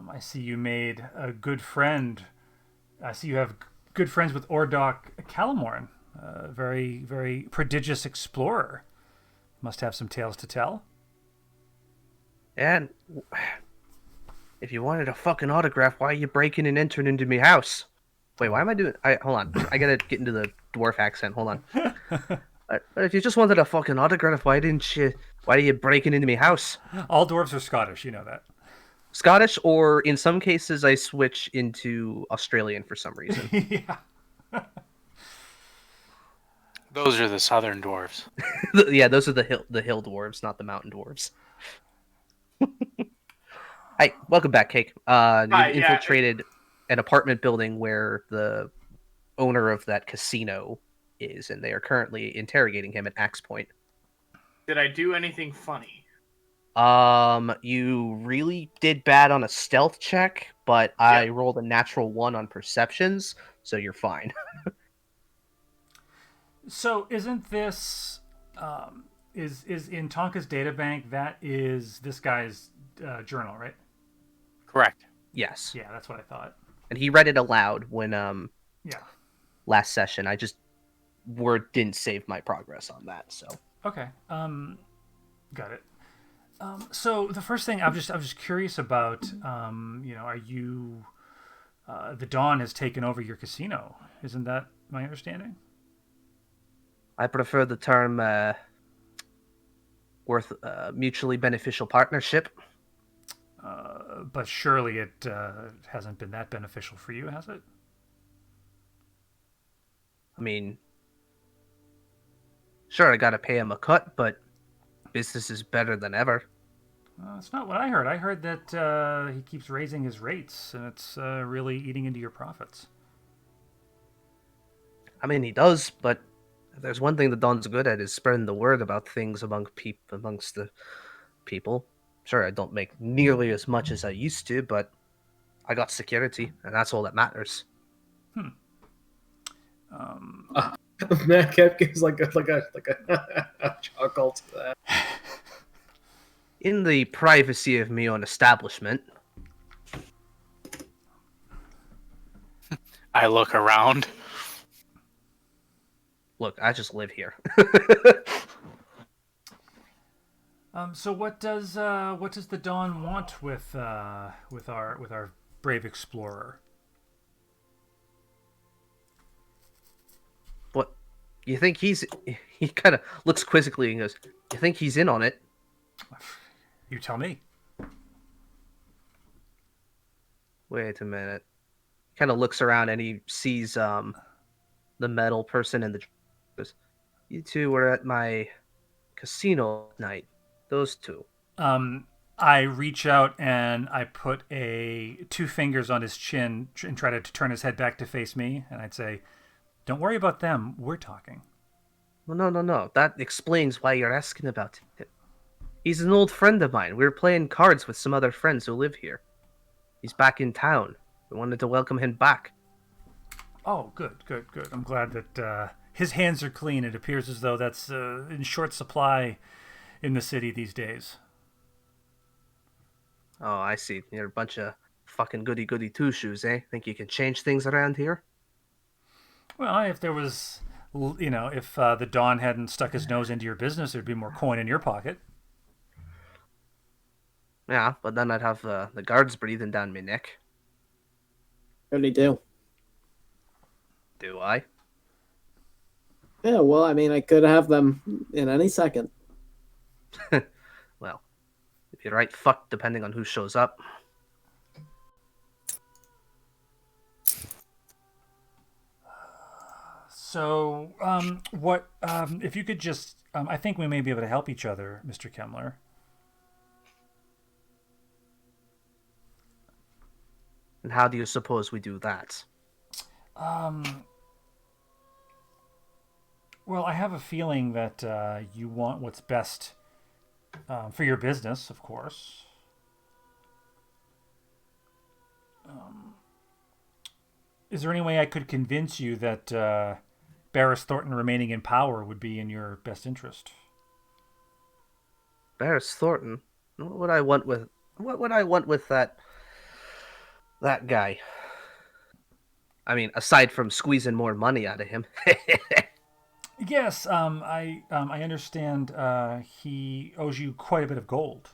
I see you made a good friend. I see you have good friends with Ordok Calamorn, a very, very prodigious explorer. Must have some tales to tell. And if you wanted a fucking autograph, why are you breaking and entering into me house? Wait, why am I doing? Hold on. I gotta get into the dwarf accent. Hold on. But if you just wanted a fucking autograph, why didn't you? Why are you breaking into me house? All dwarves are Scottish, you know that. Scottish, or in some cases, I switch into Australian for some reason. Yeah. Those are the southern dwarves. Yeah, those are the hill dwarves, not the mountain dwarves. Hi, welcome back, Cake. You've Hi, yeah. infiltrated an apartment building where the owner of that casino is, and they are currently interrogating him at Axe Point. Did I do anything funny? You really did bad on a stealth check, but I rolled a natural 1 on perceptions, so you're fine. So isn't this is in Tonka's databank? That is this guy's journal, right? Correct. Yes. Yeah, that's what I thought. And he read it aloud when Yeah. last session. I just didn't save my progress on that, so. Okay. Got it. So the first thing I was just curious about, are you the Dawn has taken over your casino? Isn't that my understanding? I prefer the term mutually beneficial partnership. But surely it hasn't been that beneficial for you, has it? I mean, sure, I gotta pay him a cut, but business is better than ever. That's not what I heard. I heard that he keeps raising his rates, and it's really eating into your profits. I mean, he does, but if there's one thing the Don's good at is spreading the word about things amongst the people. Sure, I don't make nearly as much as I used to, but I got security, and that's all that matters. Madcap gives like a chuckle to that. In the privacy of my own establishment. I look around. Look, I just live here. So what does the Dawn want with our brave explorer? What? You think he kind of looks quizzically and goes, "You think he's in on it?" You tell me. Wait a minute. Kind of looks around and he sees the metal person and goes, "You two were at my casino night. Those two." I reach out and I put two fingers on his chin and try to turn his head back to face me, and I'd say, "Don't worry about them. We're talking." Well, no. That explains why you're asking about him. He's an old friend of mine. We were playing cards with some other friends who live here. He's back in town. We wanted to welcome him back. Oh, good. I'm glad that his hands are clean. It appears as though that's in short supply in the city these days. Oh, I see. You're a bunch of fucking goody-goody two-shoes, eh? Think you can change things around here? Well, if there was, if the Don hadn't stuck his nose into your business, there'd be more coin in your pocket. Yeah, but then I'd have the guards breathing down my neck. Really do. Do I? Yeah, well, I mean, I could have them in any second. Well, if you're right, fuck, depending on who shows up. So, if you could just, I think we may be able to help each other, Mr. Kemmler. And how do you suppose we do that? Well, I have a feeling that you want what's best for your business, of course. Is there any way I could convince you that Barris Thornton remaining in power would be in your best interest? Barris Thornton? What would I want with that guy? I mean, aside from squeezing more money out of him. Yes, I understand he owes you quite a bit of gold.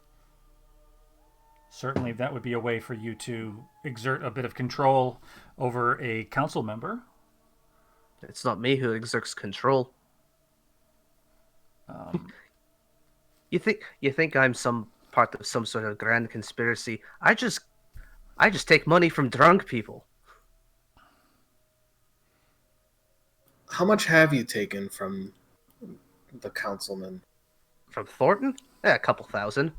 Certainly, that would be a way for you to exert a bit of control over a council member. It's not me who exerts control. Um, You think I'm some part of some sort of grand conspiracy? I just take money from drunk people. How much have you taken from the councilman? From Thornton? Yeah, a couple thousand.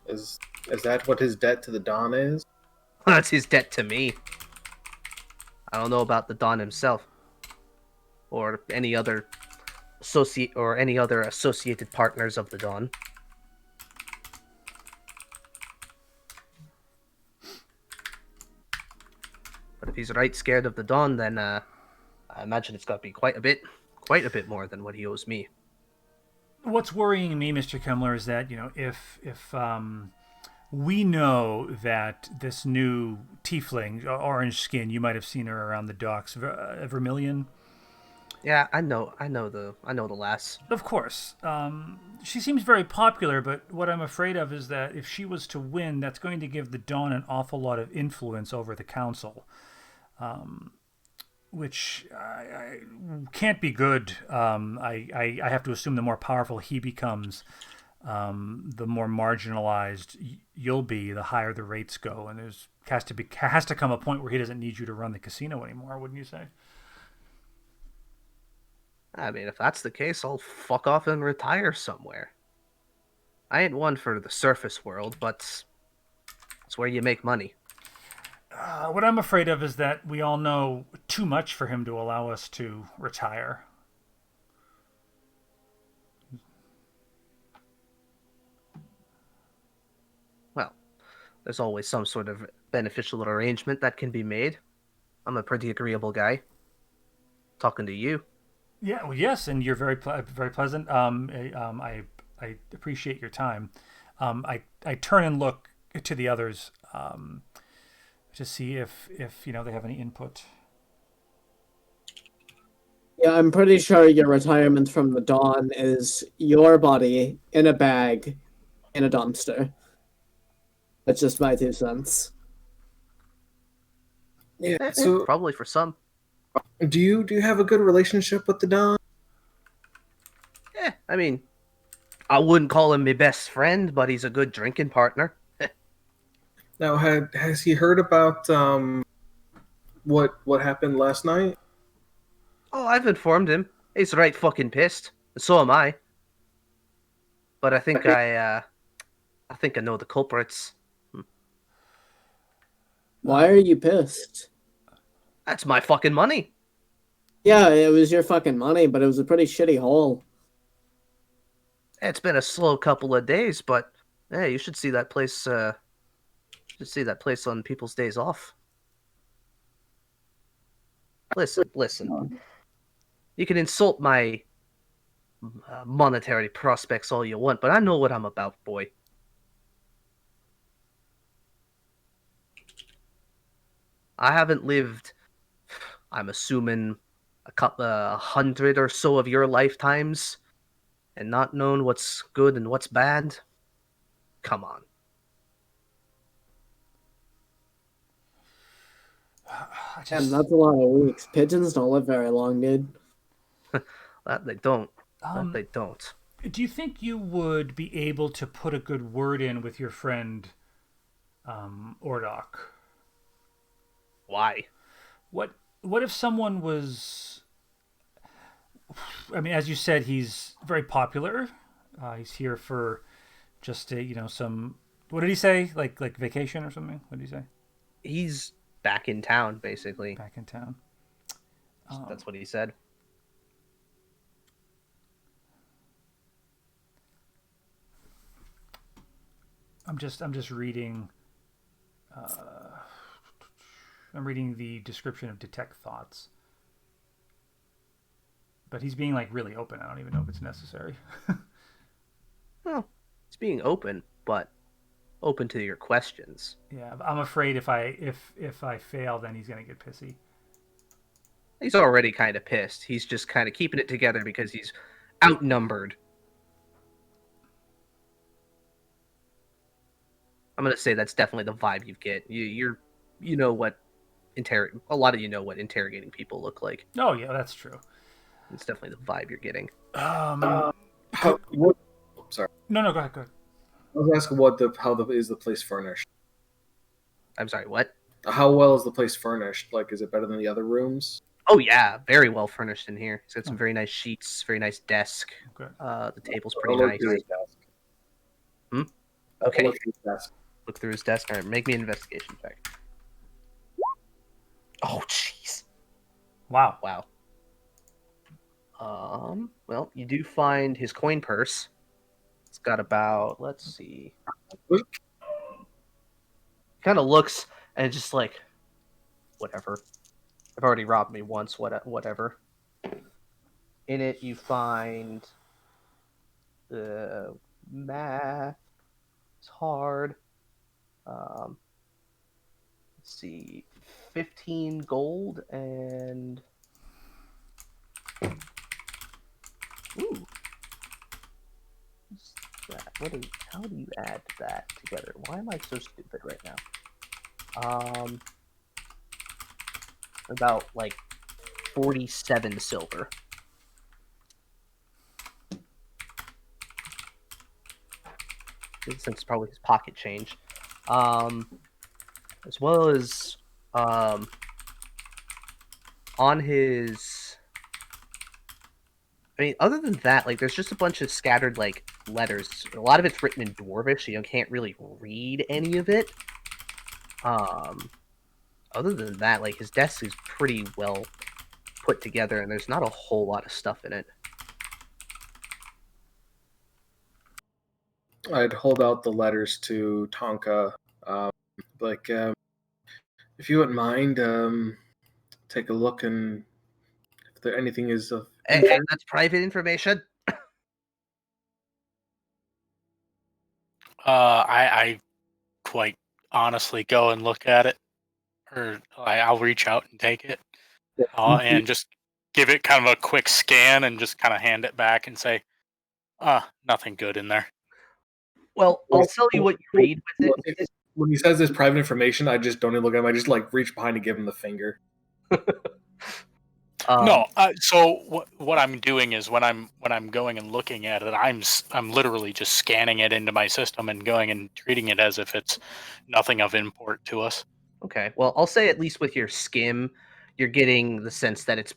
Is is that what his debt to the Don is? That's his debt to me. I don't know about the Don himself or any other associated partners of the Don. But if he's right scared of the Don, then I imagine it's got to be quite a bit more than what he owes me. what's worrying me, Mr. Kemmler, is that if we know that this new tiefling, orange skin, you might have seen her around the docks, Vermilion. Yeah, I know the lass. Of course, she seems very popular, but what I'm afraid of is that if she was to win, that's going to give the Dawn an awful lot of influence over the council, which I can't be good. I have to assume the more powerful he becomes, the more marginalized you'll be, the higher the rates go, and has to come a point where he doesn't need you to run the casino anymore, wouldn't you say? I mean, if that's the case, I'll fuck off and retire somewhere. I ain't one for the surface world, but it's where you make money. What I'm afraid of is that we all know too much for him to allow us to retire. Well, there's always some sort of beneficial arrangement that can be made. I'm a pretty agreeable guy. Talking to you. Yeah, well, yes, and you're very pleasant. I appreciate your time. I turn and look to the others to see if they have any input. Yeah, I'm pretty sure your retirement from the Dawn is your body in a bag in a dumpster. That's just my 2 cents. Yeah. Eh, So, probably for some. do you have a good relationship with the Don? I mean, I wouldn't call him my best friend, but he's a good drinking partner. Now, has he heard about what happened last night? Oh, I've informed him. He's right fucking pissed. And so am I. But I think I know the culprits. Why are you pissed? That's my fucking money. Yeah, it was your fucking money, but it was a pretty shitty haul. It's been a slow couple of days, but hey, you should see that place. Should see that place on people's days off. Listen. You can insult my monetary prospects all you want, but I know what I'm about, boy. I haven't lived, I'm assuming, a hundred or so of your lifetimes and not known what's good and what's bad. Come on. And that's a lot of weeks. Pigeons don't live very long, dude. That they don't. That Um, they don't. do you think you would be able to put a good word in with your friend Ordok? Why? What if someone was? I mean, as you said, he's very popular. He's here for just some. What did he say? Like vacation or something? What did he say? He's back in town, basically. Back in town. That's what he said. I'm just reading. I'm reading the description of detect thoughts. But he's being like really open. I don't even know if it's necessary. Well, it's being open, but open to your questions. Yeah, I'm afraid if I fail, then he's gonna get pissy. He's already kind of pissed. He's just kind of keeping it together because he's outnumbered. I'm gonna say that's definitely the vibe you get. You know what a lot of you know what interrogating people look like. Oh yeah, that's true. It's definitely the vibe you're getting. What? Sorry. No, go ahead. I was asking is the place furnished? I'm sorry, what? How well is the place furnished? Like, is it better than the other rooms? Oh yeah, very well furnished in here. He's got some very nice sheets, very nice desk. Okay. The table's pretty I'll look nice. through his desk. Okay. I'll look through his desk. Look through his desk. All right, make me an investigation check. Oh, jeez. Wow. Well, you do find his coin purse. It's got about, let's see. Kind of looks and just like, whatever. I've already robbed me once, whatever. In it, you find the math. It's hard. Let's see. 15 gold and... Ooh. What's that? How do you add that together? Why am I so stupid right now? About like 47 silver. Since it's probably his pocket change. As well as on his... I mean, other than that, like, there's just a bunch of scattered, like, letters. A lot of it's written in Dwarvish, so you can't really read any of it. Other than that, like, his desk is pretty well put together, and there's not a whole lot of stuff in it. I'd hold out the letters to Tonka. If you wouldn't mind, take a look, and if there anything is of Hey, that's private information. I quite honestly go and look at it, or I'll reach out and take it, and just give it kind of a quick scan and just kind of hand it back and say, nothing good in there. Well, I'll tell you what you read with it. When he says this private information, I just don't even look at him. I just like reach behind and give him the finger. No, so what I'm doing is when I'm going and looking at it, I'm literally just scanning it into my system and going and treating it as if it's nothing of import to us. Okay, well, I'll say at least with your skim, you're getting the sense that it's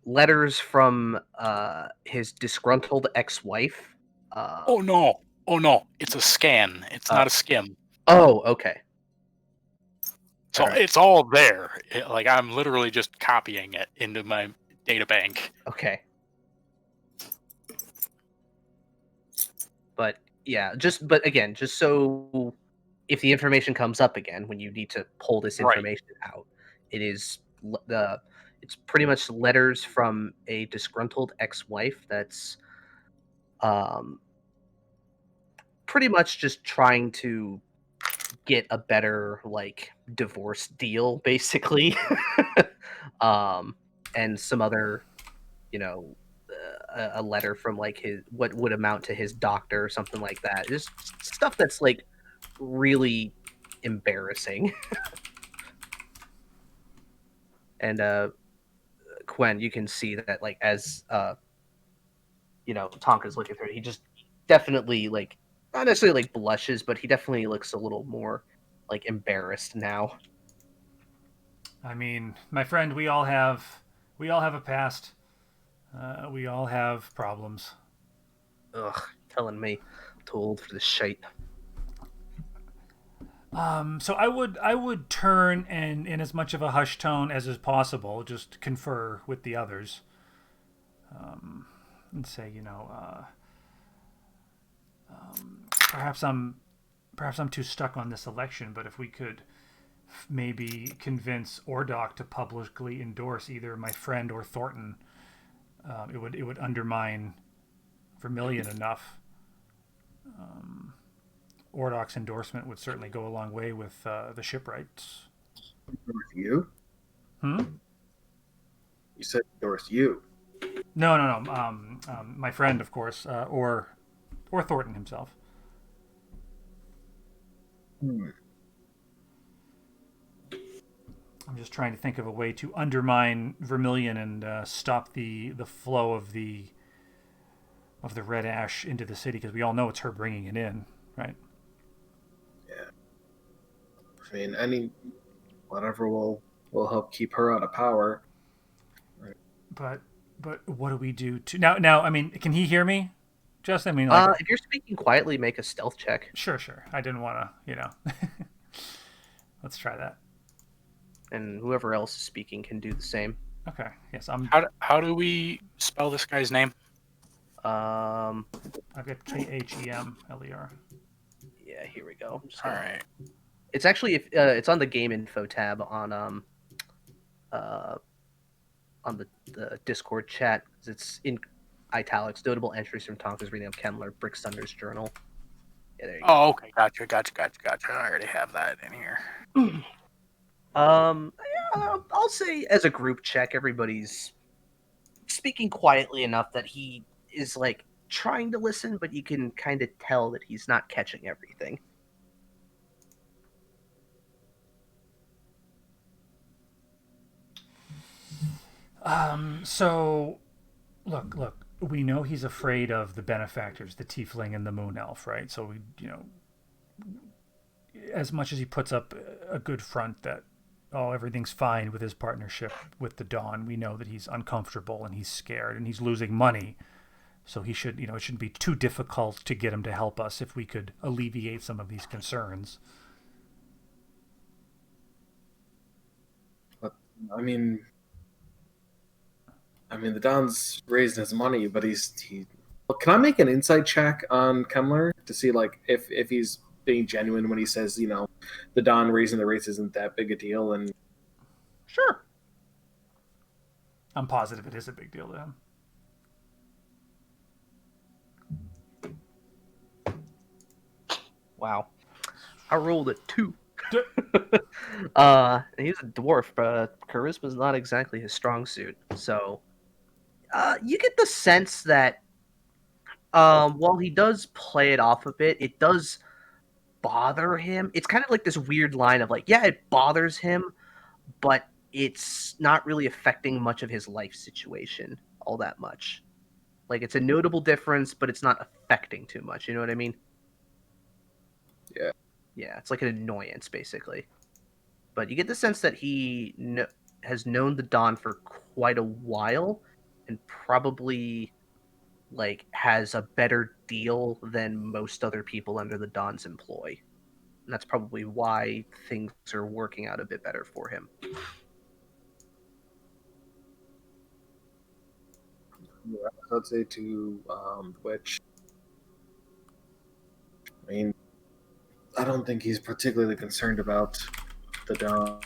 letters from his disgruntled ex-wife. Oh no, it's a scan. It's not a skim. Oh, okay. So it's all there. Like I'm literally just copying it into my data bank. Okay. But yeah, just so if the information comes up again when you need to pull this information out, it's pretty much letters from a disgruntled ex-wife that's pretty much just trying to get a better like divorce deal basically. And some other, a letter from like his what would amount to his doctor or something like that. Just stuff that's like really embarrassing. And Quen, you can see that like as Tonka's looking through it, he just definitely like not necessarily like blushes, but he definitely looks a little more like embarrassed now. I mean, my friend, we all have a past. We all have problems. Ugh, telling me I'm too old for this shite. So I would turn and in as much of a hushed tone as is possible, just confer with the others, and say, perhaps I'm too stuck on this election, but if we could maybe convince Ordok to publicly endorse either my friend or Thornton, it would undermine Vermilion enough. Ordok's endorsement would certainly go a long way with the shipwrights. With you? You said endorse you. No. My friend, of course, or Thornton himself. Hmm. I'm just trying to think of a way to undermine Vermilion and stop the flow of the red ash into the city, because we all know it's her bringing it in, right? Yeah. I mean, whatever will help keep her out of power. Right. But what do we do to now? I mean, can he hear me? Just I mean, like, If you're speaking quietly, make a stealth check, sure. I didn't want to, Let's try that. and whoever else is speaking can do the same. Okay. Yes, I'm. How do we spell this guy's name? Um, I've got KHEMLER. yeah, here we go. I'm just All gonna... right. It's actually it's on the game info tab uh on the Discord chat. It's in italics. Notable entries from Tonka's reading of Kemmler, Brick Thunder's journal. Yeah, there you go. Oh, okay. Gotcha. I already have that in here. Yeah, I'll say as a group check, everybody's speaking quietly enough that he is like trying to listen, but you can kind of tell that he's not catching everything. So, look. We know he's afraid of the benefactors, the tiefling and the moon elf, right? So we, as much as he puts up a good front that everything's fine with his partnership with the Dawn, we know that he's uncomfortable and he's scared and he's losing money. So he should, it shouldn't be too difficult to get him to help us if we could alleviate some of these concerns. But I mean, the Don's raising his money, but he. Well, can I make an insight check on Kemmler to see like if he's being genuine when he says the Don raising the rates isn't that big a deal? And Sure. I'm positive it is a big deal to him. Wow. I rolled a 2. He's a dwarf, but charisma's not exactly his strong suit. So, you get the sense that, while he does play it off a bit, it does bother him. It's kind of like this weird line of like, yeah, it bothers him, but it's not really affecting much of his life situation all that much. Like, it's a notable difference, but it's not affecting too much. You know what I mean? Yeah. Yeah, it's like an annoyance, basically. But you get the sense that he has known the Don for quite a while and probably like has a better deal than most other people under the Don's employ. And that's probably why things are working out a bit better for him. I'd say to which I mean, I don't think he's particularly concerned about the Don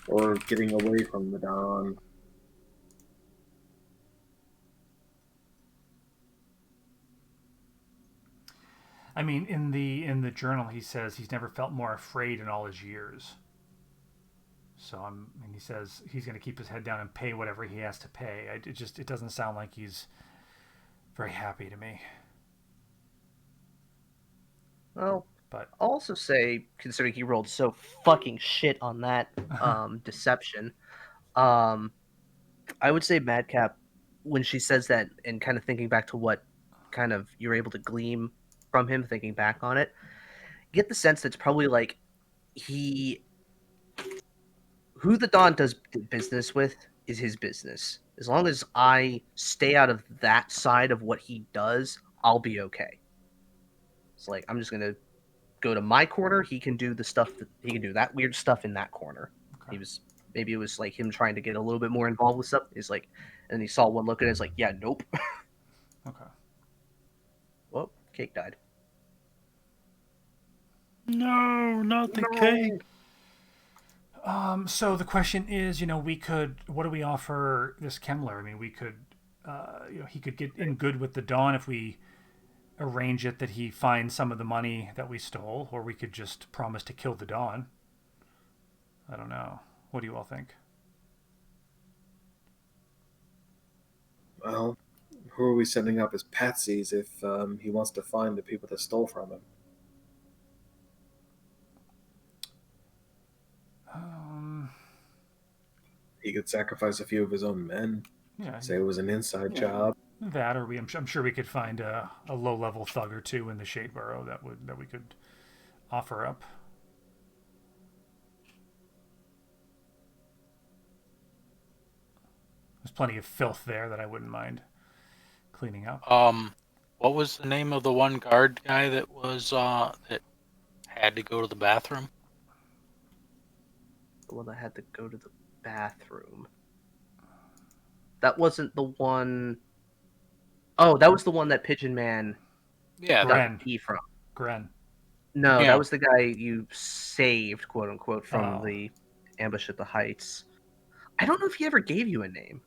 or getting away from the Don. I mean, in the journal, he says he's never felt more afraid in all his years. So and he says he's going to keep his head down and pay whatever he has to pay. It doesn't sound like he's very happy to me. Well, but I'll also say, considering he rolled so fucking shit on that deception, I would say Madcap, when she says that and kind of thinking back to what kind of you're able to glean from him, thinking back on it, get the sense that it's probably like who the Don does business with is his business. As long as I stay out of that side of what he does, I'll be okay. It's like, I'm just gonna go to my corner. He can do the stuff that he can do, that weird stuff in that corner. Okay. Maybe it was like him trying to get a little bit more involved with stuff. He's like, and he saw one look at it. It's like, yeah, nope. Okay. Well, cake died. No, not the cake. So the question is, what do we offer this Kemmler? I mean, we could, he could get in good with the Dawn if we arrange it that he finds some of the money that we stole, or we could just promise to kill the Dawn. I don't know. What do you all think? Well, who are we sending up as patsies if he wants to find the people that stole from him? He could sacrifice a few of his own men. Yeah, Say it was an inside job. that, or I'm sure we could find a low level thug or two in the Shade Burrow that we could offer up. There's plenty of filth there that I wouldn't mind cleaning up. What was the name of the one guard guy that was that had to go to the bathroom? The one that had to go to the bathroom. That wasn't the one. Oh, that was the one that Pigeon Man Yeah, Gren. got the key from. Gren. No, Yeah. that was the guy you saved, quote unquote, from Oh. the ambush at the Heights. I don't know if he ever gave you a name.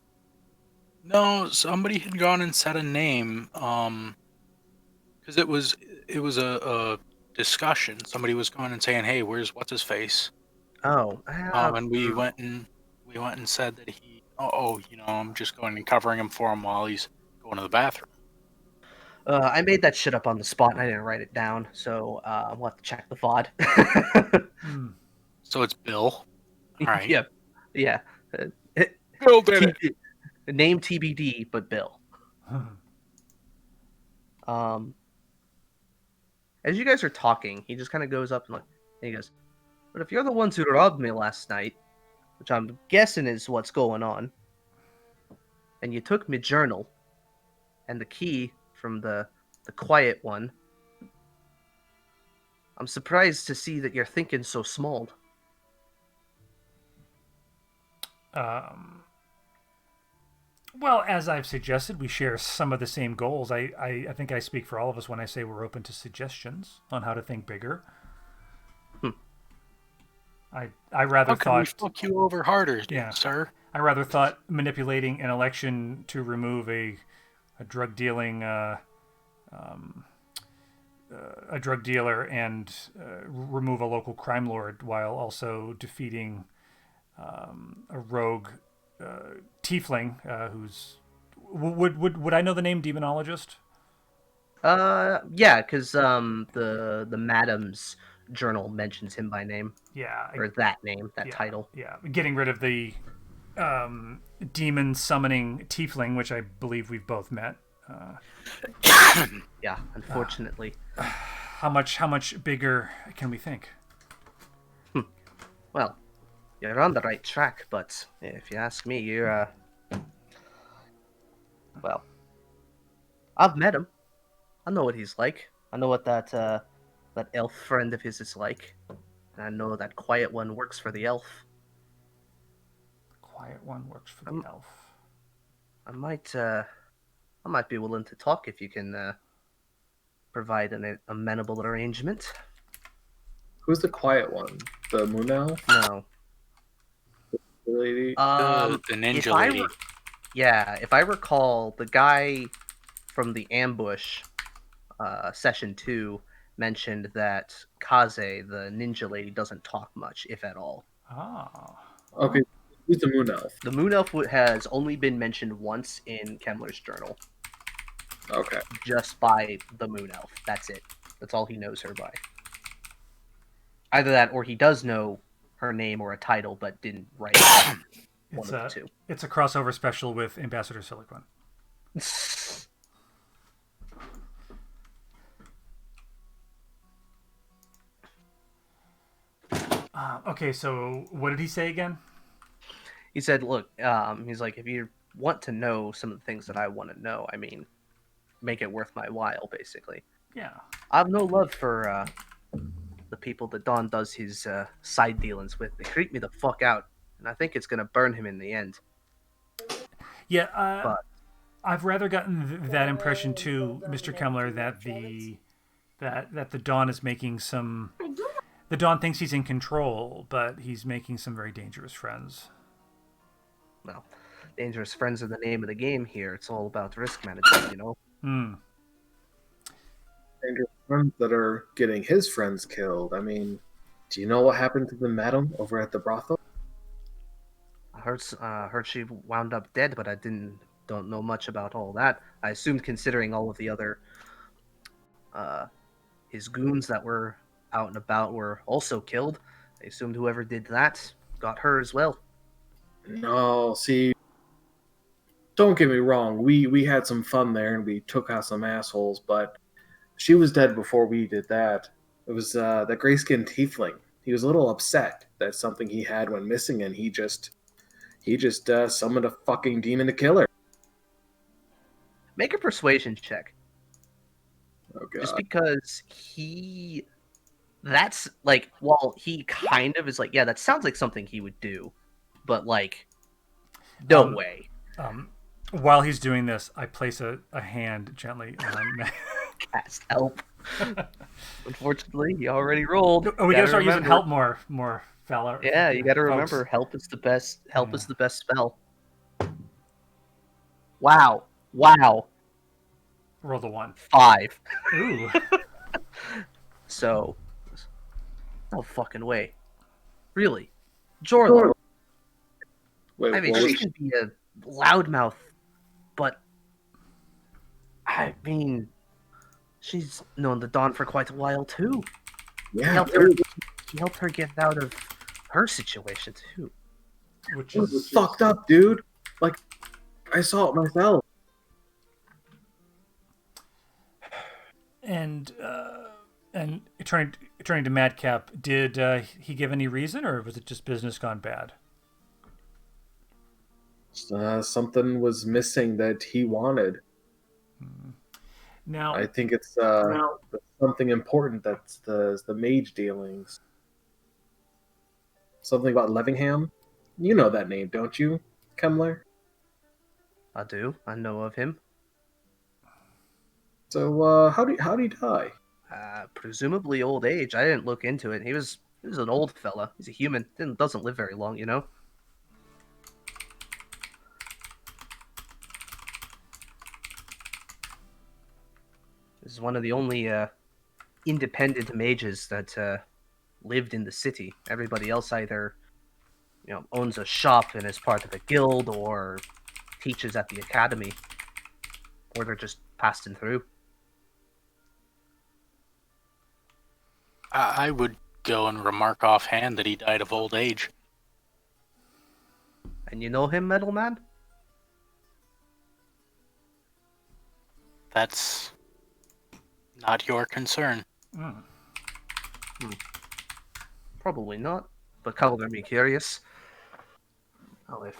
no, somebody had gone and said a name. Because it was a discussion. Somebody was going and saying, "Hey, where's what's his face?" Oh, And we went and said that I'm just going and covering him for him while he's going to the bathroom. I made that shit up on the spot and I didn't write it down, so we'll have to check the VOD. So it's Bill. All right. Yep. Yeah. Bill did it. Name TBD, but Bill. As you guys are talking, he just kind of goes up and he goes, "But if you're the ones who robbed me last night, which I'm guessing is what's going on, and you took my journal and the key from the quiet one, I'm surprised to see that you're thinking so small." Well, as I've suggested, we share some of the same goals. I think I speak for all of us when I say we're open to suggestions on how to think bigger. I rather How can we thought fuck you over harder, Yeah. sir? I rather thought manipulating an election to remove a drug dealing a drug dealer and remove a local crime lord while also defeating a rogue tiefling who's would I know the name demonologist? Yeah, because the Madam's journal mentions him by name, Yeah, or that name, that yeah, title. Yeah, getting rid of the demon summoning tiefling, which I believe we've both met. Yeah, unfortunately. How much bigger can we think? Well, you're on the right track, but if you ask me, you're well, I've met him. I know what he's like. I know what that elf friend of his is like. And I know that quiet one works for the elf. Quiet one works for the elf. I might be willing to talk if you can provide an amenable arrangement. Who's the quiet one? The moon elf? No. The lady? The ninja lady. If I recall, the guy from the ambush, session 2, mentioned that Kaze, the ninja lady, doesn't talk much, if at all. Oh. Okay, who's the moon elf? The moon elf has only been mentioned once in Kemmler's journal. Okay. Just by the moon elf. That's it. That's all he knows her by. Either that, or he does know her name or a title, but didn't write it. One of the two. It's a crossover special with Ambassador Silicon. Okay, so what did he say again? He said, "Look, he's like, if you want to know some of the things that I want to know, I mean, make it worth my while, basically." Yeah. I have no love for the people that Don does his side dealings with. They creep me the fuck out, and I think it's gonna burn him in the end. Yeah, but I've rather gotten that impression too, Mr. Kemmler, that the Don is making some. The Don thinks he's in control, but he's making some very dangerous friends. Well, dangerous friends are the name of the game here. It's all about risk management, you know? Dangerous friends that are getting his friends killed. I mean, do you know what happened to the madam over at the brothel? Heard she wound up dead, but I don't know much about all that. I assumed, considering all of the other uh, his goons that were out and about were also killed. I assumed whoever did that got her as well. No, see, don't get me wrong. We had some fun there and we took out some assholes, but she was dead before we did that. It was that gray skinned tiefling. He was a little upset that something he had went missing, and he just summoned a fucking demon to kill her. Make a persuasion check, Oh just god. because that's like, while he kind of is like, yeah, that sounds like something he would do, but like, no way. While he's doing this, I place a hand gently on Cast help. Unfortunately, he already rolled. Oh, we gotta start using remember. help more, fella. Yeah, you got to folks. remember, help is the best. Help Yeah. is the best spell. Wow. Roll the 1. 5. Ooh. So, no fucking way. Really, Jorla. Wait, I mean, what she was- can be a loudmouth, but I mean, she's known the Dawn for quite a while too. He yeah, helped her get out of her situation too. Which it was is fucked up, dude. Like, I saw it myself. and turning to Madcap, did he give any reason, or was it just business gone bad? Something was missing that he wanted. Now, I think it's something important. That's the mage dealings. Something about Levingham. You know that name, don't you, Kemler? I do. I know of him. So how did he die? Presumably old age. I didn't look into it. He was an old fella. He's a human. Doesn't live very long, you know. This is one of the only independent mages that lived in the city. Everybody else either, owns a shop and is part of a guild, or teaches at the academy, or they're just passing through. I would go and remark offhand that he died of old age. And you know him, Metal Man? That's not your concern. Probably not, but color me curious. Oh, if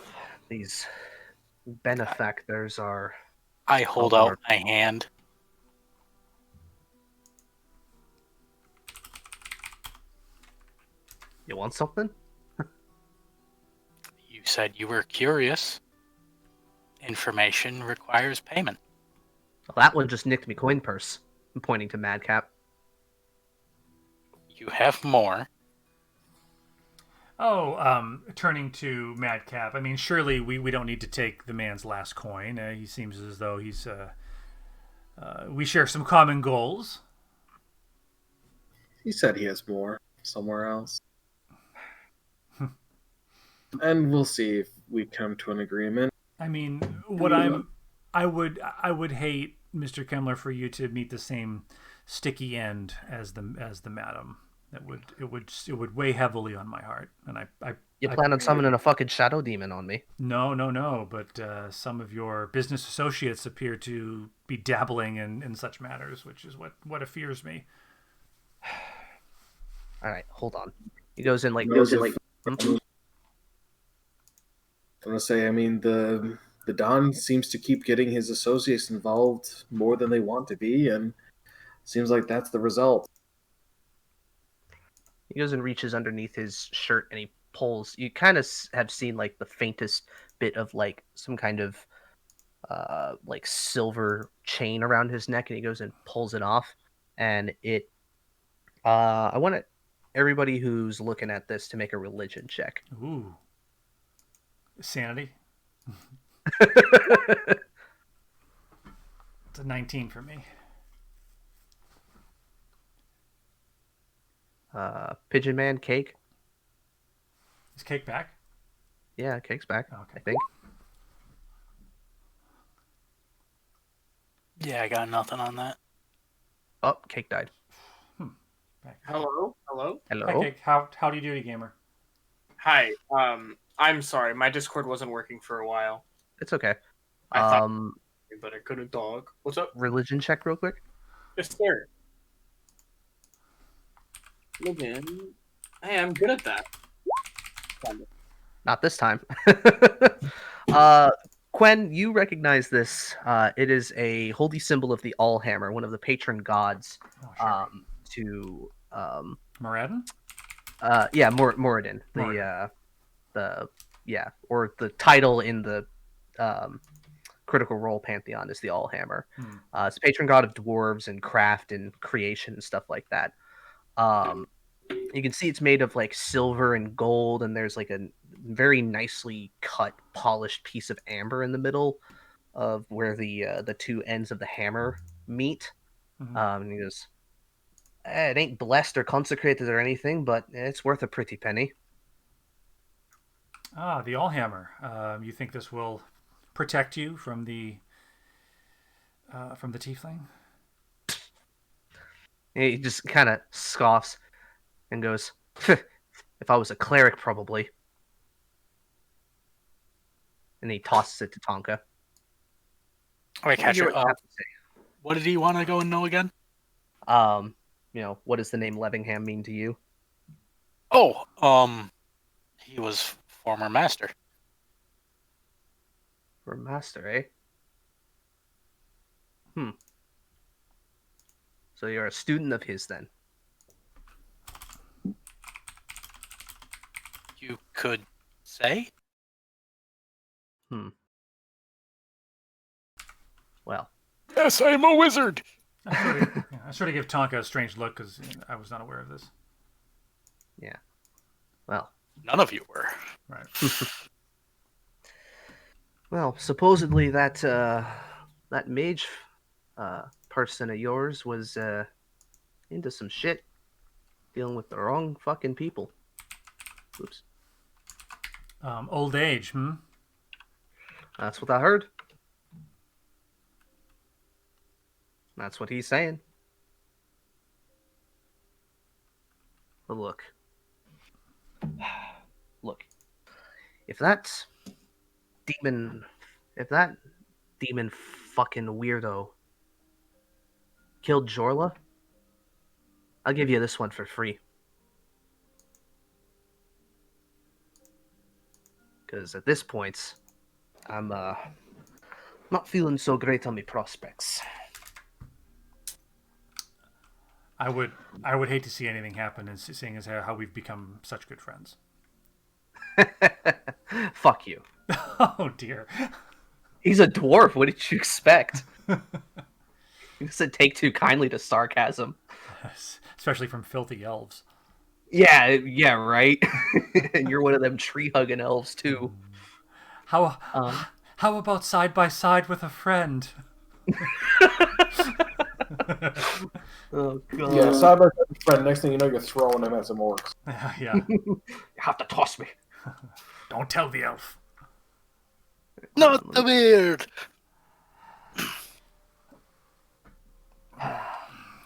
these benefactors are... I hold out my hand. You want something? You said you were curious. Information requires payment. Well, that one just nicked me coin purse. I'm pointing to Madcap. You have more. Turning to Madcap, I mean, surely we don't need to take the man's last coin. He seems as though he's we share some common goals. He said he has more somewhere else. And we'll see if we come to an agreement. I mean, I would hate, Mr. Kemmler, for you to meet the same sticky end as the madam. It would weigh heavily on my heart, and You plan on summoning a fucking shadow demon on me? No. But some of your business associates appear to be dabbling in such matters, which is what fears me. All right, hold on. He goes in like. I'm gonna say, I mean, the Don seems to keep getting his associates involved more than they want to be, and seems like that's the result. He goes and reaches underneath his shirt and he pulls. You kind of have seen like the faintest bit of like some kind of like silver chain around his neck, and he goes and pulls it off, and it. I want everybody who's looking at this to make a religion check. Ooh. Sanity. It's a 19 for me. Pigeon Man, Cake. Is Cake back? Yeah, Cake's back. Okay. I think. Yeah, I got nothing on that. Oh, Cake died. Back. Hello. Hello. Hi, Cake. Howdy doody, gamer. Hi. I'm sorry. My Discord wasn't working for a while. It's okay. I thought, but I couldn't talk. What's up? Religion check real quick. Yes, sir. Living. Hey, I'm good at that. Not this time. Quen, you recognize this. It is a holy symbol of the Allhammer, one of the patron gods. Oh, sure. To Moradin? yeah, Moradin. Or the title in the Critical Role pantheon is the Allhammer. It's a patron god of dwarves and craft and creation and stuff like that. You can see it's made of like silver and gold, and there's like a very nicely cut, polished piece of amber in the middle of where the two ends of the hammer meet. And he goes, it ain't blessed or consecrated or anything, but it's worth a pretty penny. Ah, the Allhammer. You think this will protect you from the tiefling? And he just kind of scoffs and goes, if I was a cleric, probably. And he tosses it to Tonka. Wait, Catcher, What you have to say. what did he want to go and know again? What does the name Levingham mean to you? Oh, he was former master. For master, eh? So you're a student of his then? You could say? Well. Yes, I am a wizard! I sort of give Tonka a strange look because I was not aware of this. Yeah. Well. None of you were. Right. Well, supposedly that mage person of yours was into some shit, dealing with the wrong fucking people. Oops. Old age, That's what I heard. That's what he's saying. But look, if that demon fucking weirdo killed Jorla, I'll give you this one for free. Because at this point, I'm not feeling so great on my prospects. I would hate to see anything happen, and seeing as how we've become such good friends. Fuck you. Oh dear. He's a dwarf. What did you expect? He doesn't take too kindly to sarcasm. Especially from filthy elves. Yeah, right. And you're one of them tree-hugging elves, too. How about side by side with a friend? Oh, God. Yeah, side by side with a friend. Next thing you know, you're throwing him at some orcs. Yeah. You have to toss me. Don't tell the elf. Not the beard!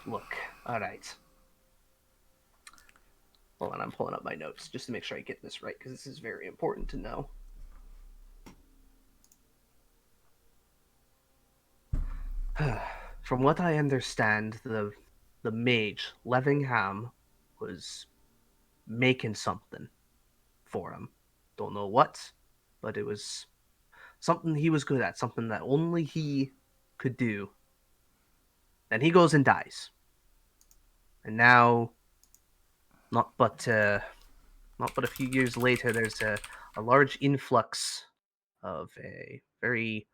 Look, alright. Hold on, I'm pulling up my notes just to make sure I get this right, because this is very important to know. From what I understand, the mage, Levingham, was making something for him. Don't know what, but it was something he was good at, something that only he could do. Then he goes and dies. And now, not but a few years later, there's a large influx of a very,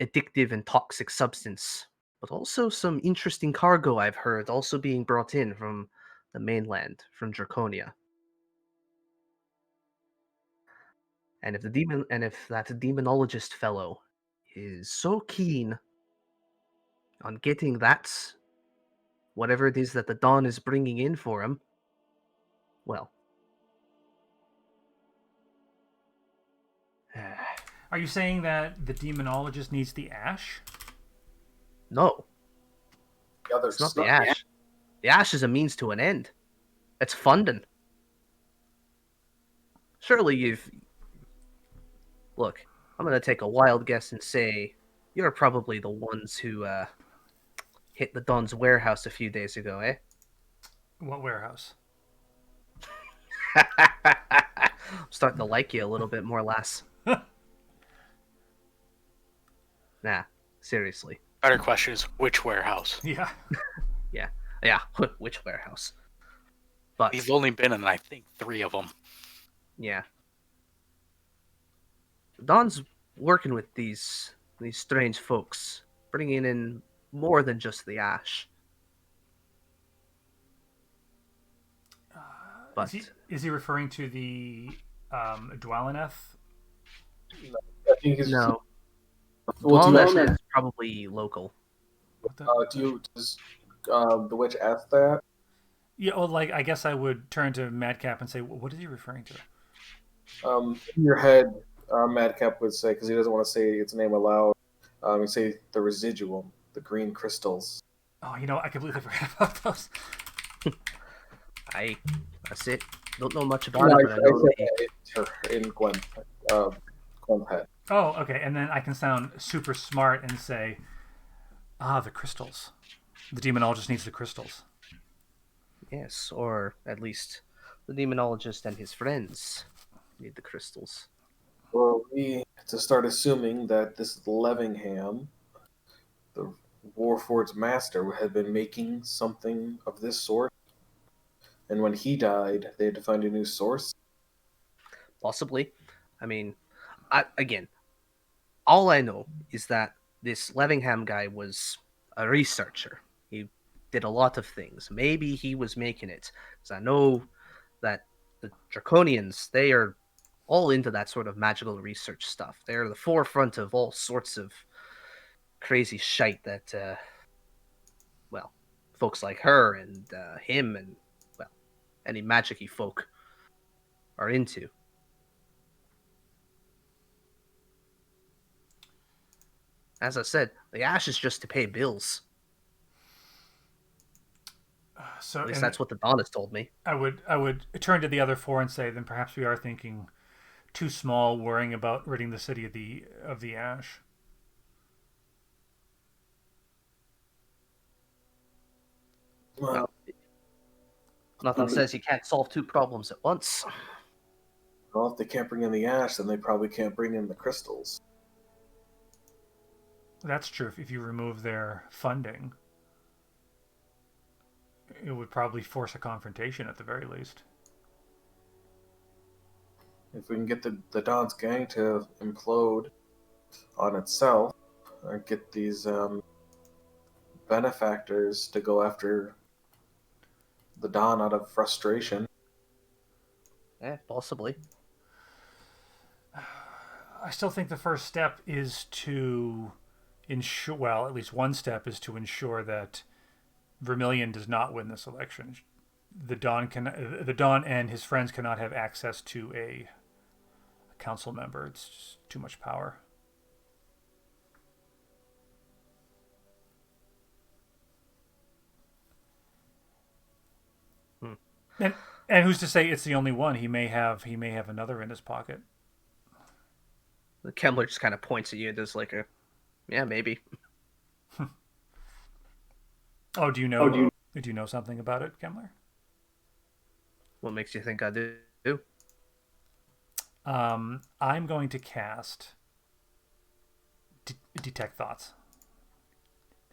addictive and toxic substance, but also some interesting cargo I've heard also being brought in from the mainland, from Draconia. And if that demonologist fellow is so keen on getting whatever it is that the Dawn is bringing in for him, well, Are you saying that the demonologist needs the ash? No, The other it's not the stuff. ash. The ash is a means to an end. It's funding. Surely you've... Look, I'm going to take a wild guess and say you're probably the ones who hit the Don's warehouse a few days ago, eh? What warehouse? I'm starting to like you a little bit more, lass. Nah, seriously. Better question is which warehouse? Yeah. Yeah, yeah. Which warehouse? But We've only been in, I think, 3 of them. yeah, Don's working with these strange folks, bringing in more than just the ash. But Is he referring to the Dwalineth? I think he's. no, Well, Dwellnest is probably local. does the witch ask that? Yeah, well, like I guess I would turn to Madcap and say, what is he referring to? In your head, Madcap would say, because he doesn't want to say its name aloud, you say the residuum, the green crystals. Oh, I completely forgot about those. That's it. Don't know much about it, but I know in Gwen's head. Oh, okay. And then I can sound super smart and say, the crystals. The demonologist needs the crystals. yes, or at least the demonologist and his friends need the crystals. Well, we to start assuming that this Levingham, the Warforged master, had been making something of this sort, and when he died, they had to find a new source. Possibly. I mean, again, all I know is that this Levingham guy was a researcher. He did a lot of things. Maybe he was making it, because I know that the Draconians, they are all into that sort of magical research stuff. They're the forefront of all sorts of crazy shite that, well, folks like her and him and, well, any magic-y folk are into. As I said, the ash is just to pay bills. So At least that's what the Don has told me. I would turn to the other 4 and say, then perhaps we are thinking too small, worrying about ridding the city of the ash. Well, nothing says you can't solve 2 problems at once. Well, if they can't bring in the ash, then they probably can't bring in the crystals. That's true. If you remove their funding, it would probably force a confrontation at the very least. If we can get the Don's gang to implode on itself, or get these benefactors to go after the Don out of frustration. Yeah, possibly. I still think the first step is to ensure, well, at least one step is to ensure that Vermilion does not win this election. The Don and his friends cannot have access to a council member. It's just too much power. And who's to say it's the only one? He may have another in his pocket. The Kemmler just kind of points at you and does like a, yeah, maybe. Oh, do you know something about it, Kemmler? What makes you think I do? I'm going to cast Detect Thoughts.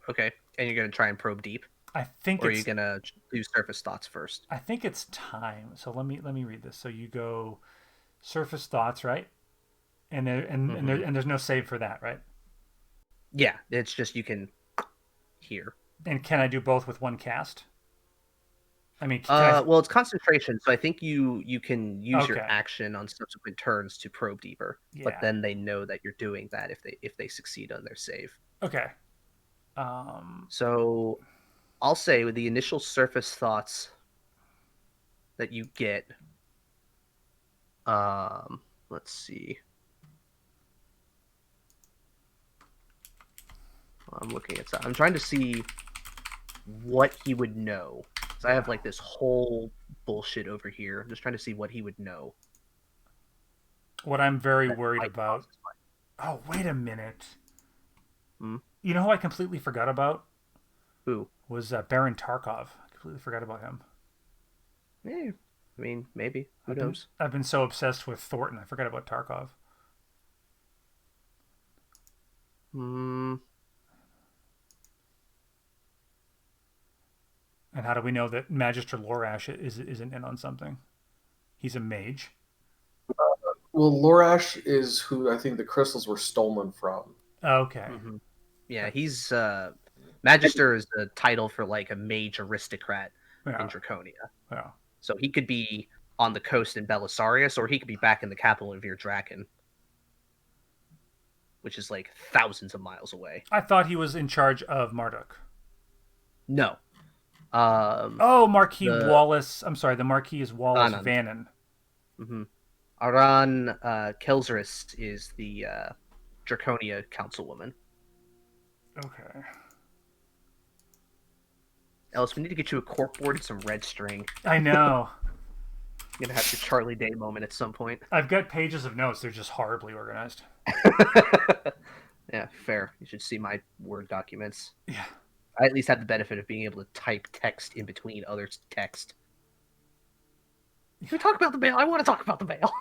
Okay, and you're gonna try and probe deep, I think, or are you gonna do surface thoughts first? I think it's time. So let me read this. So you go surface thoughts, right? And there's no save for that, right? Yeah, it's just you can hear. And can I do both with one cast? I mean, well, it's concentration, so I think you can use your Okay. action on subsequent turns to probe deeper. Yeah. But then they know that you're doing that if they succeed on their save. Okay. So I'll say with the initial surface thoughts that you get, let's see. I'm looking at I'm trying to see what he would know. So I have like this whole bullshit over here. I'm just trying to see what he would know. What I'm very worried Might about. cross his mind. Oh, wait a minute. Hmm? You know who I completely forgot about? Who? Was Baron Tarkov. I completely forgot about him. I mean, maybe. Who I've knows? been so obsessed with Thornton, I forgot about Tarkov. Hmm. And how do we know that Magister Lorash isn't in on something? He's a mage. Well, Lorash is who I think the crystals were stolen from. Okay. Mm-hmm. Yeah, he's Magister is the title for like a mage aristocrat in Yeah. Draconia. Yeah. So he could be on the coast in Belisarius, or he could be back in the capital of Draken, which is like thousands of miles away. I thought he was in charge of Marduk. No. Oh, Marquis The Wallace. I'm sorry, the Marquis is Wallace Anand. Vannon. Mm-hmm. Aran Kelzeris is the Draconia councilwoman. Okay. Ellis, we need to get you a corkboard and some red string. I know. You're gonna have your Charlie Day moment at some point. I've got pages of notes. They're just horribly organized. Yeah, fair. You should see my Word documents. Yeah. I at least have the benefit of being able to type text in between other text. Can we talk about the mail? I want to talk about the mail.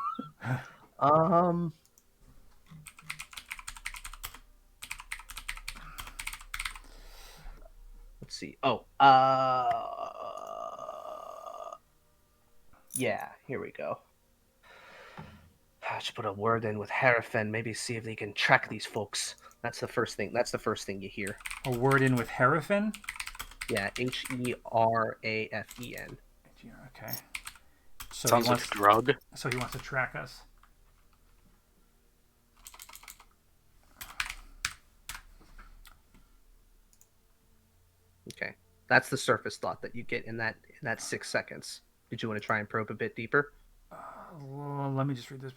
Let's see. Oh, yeah, here we go. I should put a word in with Herafen, maybe see if they can track these folks. That's the first thing. That's the first thing you hear. A word in with Herafen? Yeah, Herafen. Okay. So Sounds like a drug. So he wants to track us. Okay, that's the surface thought that you get in that 6 seconds. Did you want to try and probe a bit deeper? Well, let me just read this.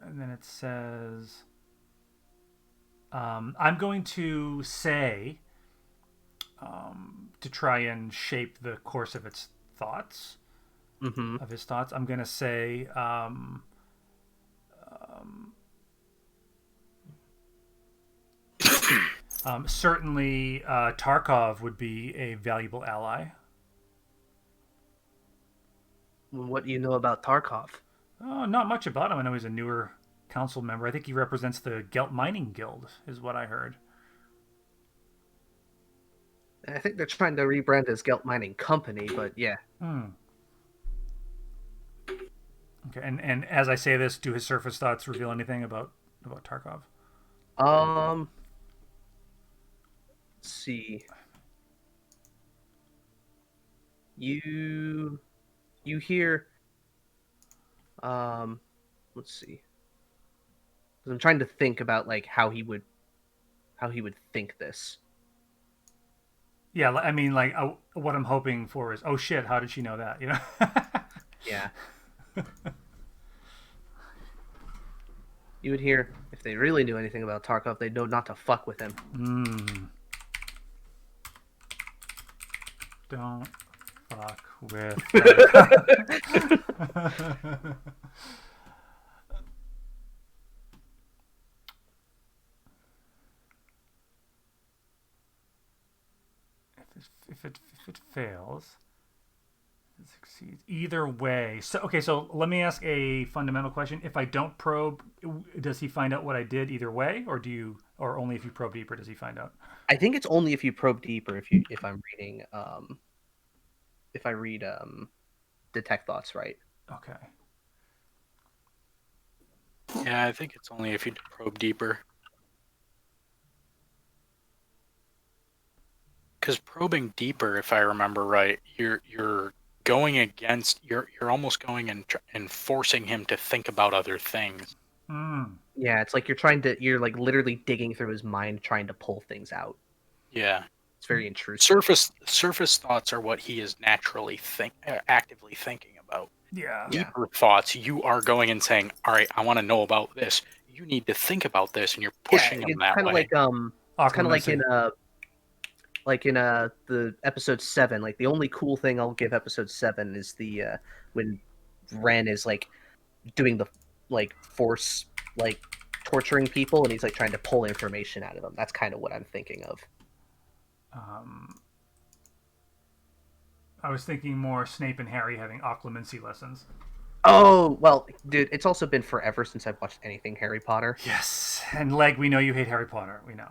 And then it says, I'm going to say, to try and shape the course of its thoughts, of his thoughts, I'm going to say, certainly Tarkov would be a valuable ally. What do you know about Tarkov? Oh, not much about him. I know he's a newer council member. I think he represents the Gelt Mining Guild, is what I heard. I think they're trying to rebrand as Gelt Mining Company, but yeah. Okay, and as I say this, do his surface thoughts reveal anything about Tarkov? Let's see. You hear let's see. I'm trying to think about like how he would think this. Yeah, I mean, like, what I'm hoping for is, oh shit, how did she know that? You know? Yeah. You would hear, if they really knew anything about Tarkov, they'd know not to fuck with him. Don't fuck with if it fails, it succeeds. Either way. So okay, so let me ask a fundamental question. If I don't probe, does he find out what I did either way, or only if you probe deeper does he find out? I think it's only if you probe deeper, if I'm reading if I read Detect Thoughts right. Okay. Yeah, I think it's only if you probe deeper. Because probing deeper, if I remember right, you're going against, you're almost going and forcing him to think about other things. Yeah, it's like you're like literally digging through his mind, trying to pull things out. Yeah, it's very intrusive. Surface thoughts are what he is naturally actively thinking about. Yeah. Deeper thoughts, you are going and saying, "All right, I want to know about this. You need to think about this," and you're pushing him that way. Kind of like It's kind of Occlumency. like in the episode 7. Like the only cool thing I'll give episode 7 is the when Ren is like doing the like force like torturing people, and he's like trying to pull information out of them. That's kind of what I'm thinking of. I was thinking more Snape and Harry having occlumency lessons. Oh well, dude, it's also been forever since I've watched anything Harry Potter. Yes, and Leg, we know you hate Harry Potter. We know.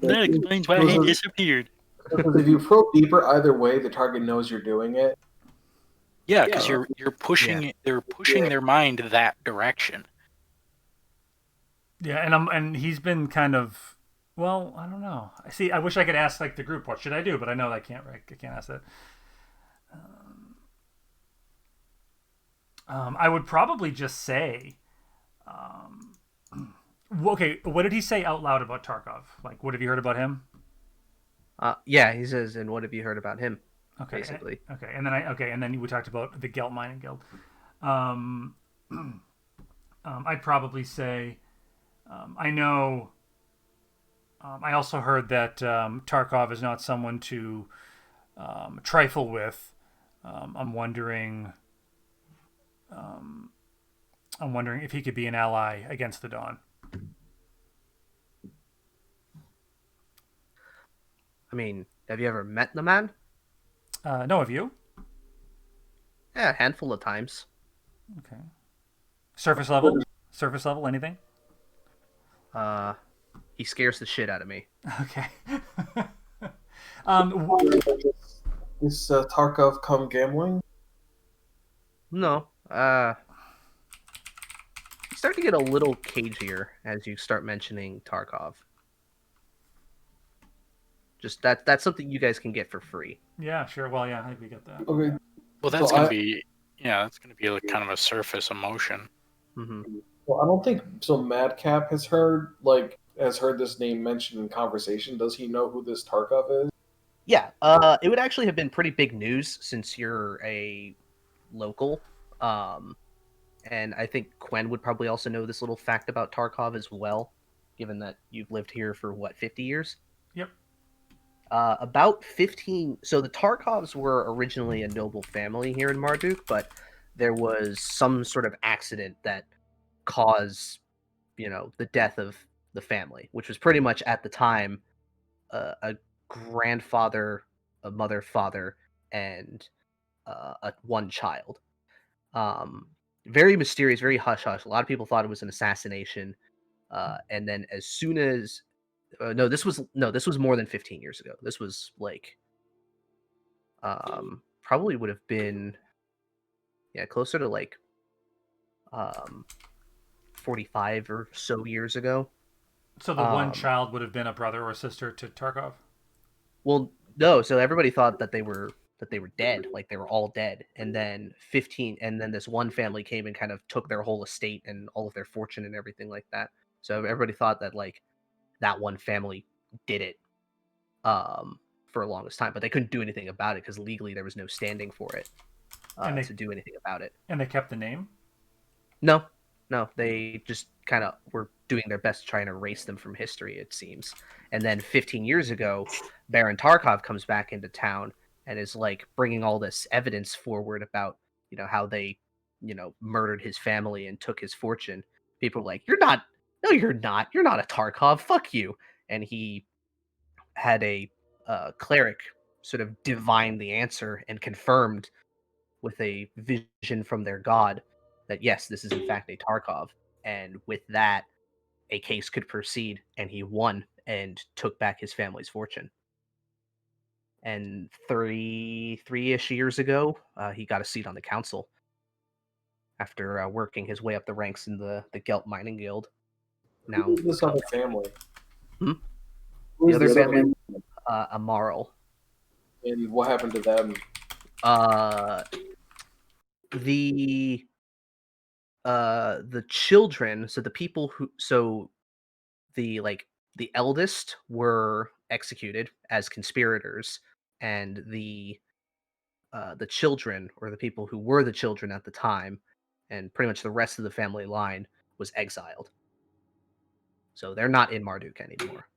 That explains why he disappeared. Because if you probe deeper, either way, the target knows you're doing it. Yeah, because you're pushing Yeah. they're pushing their mind that direction. Yeah, and he's been kind of, well, I don't know. See, I wish I could ask like the group, what should I do? But I know I can't. Right? I can't ask that. I would probably just say, okay, what did he say out loud about Tarkov? Like, what have you heard about him? Yeah, he says, and what have you heard about him? Okay, Basically. and then we talked about the Gelt Mining Guild. I'd probably say, I know. I also heard that Tarkov is not someone to trifle with. I'm wondering. I'm wondering if he could be an ally against the Dawn. I mean, have you ever met the man? No, have you? Yeah, a handful of times. Okay. Surface level? Surface level? Anything? He scares the shit out of me. Okay. Is Tarkov come gambling? No. You start to get a little cagier as you start mentioning Tarkov. Just that's something you guys can get for free. Yeah, sure. Well, yeah, I think we get that. Okay. Well, that's So gonna I- be that's gonna be like kind of a surface emotion. Mm-hmm. Well, I don't think so. Madcap has heard this name mentioned in conversation. Does he know who this Tarkov is? Yeah, it would actually have been pretty big news since you're a local. And I think Quen would probably also know this little fact about Tarkov as well, given that you've lived here for, 50 years? Yep. About 15... So the Tarkovs were originally a noble family here in Marduk, but there was some sort of accident that caused, the death of the family, which was pretty much at the time a grandfather, a mother, father, and one child. Very mysterious, very hush hush. A lot of people thought it was an assassination, and then as soon as this was more than 15 years ago. This was like probably would have been closer to like 45 or so years ago. So the one child would have been a brother or sister to Tarkov? Well, no. So everybody thought that they were dead, like they were all dead. And then this one family came and kind of took their whole estate and all of their fortune and everything like that. So everybody thought that like that one family did it for the longest time, but they couldn't do anything about it because legally there was no standing for it to do anything about it. And they kept the name? No, they just kind of were doing their best to try and erase them from history, it seems. And then 15 years ago, Baron Tarkov comes back into town and is like bringing all this evidence forward about, how they, murdered his family and took his fortune. People are like, you're not a Tarkov, fuck you. And he had a cleric sort of divine the answer and confirmed with a vision from their god that yes, this is in fact a Tarkov. And with that, a case could proceed, and he won and took back his family's fortune. And 33-ish years ago, he got a seat on the council after working his way up the ranks in the Gelt Mining Guild. Now, Who is this other family? Hmm? Who The is other this family, Amaral. And what happened to them? The children, so the people the eldest were executed as conspirators, and the children, or the people who were the children at the time, and pretty much the rest of the family line, was exiled. So they're not in Marduk anymore.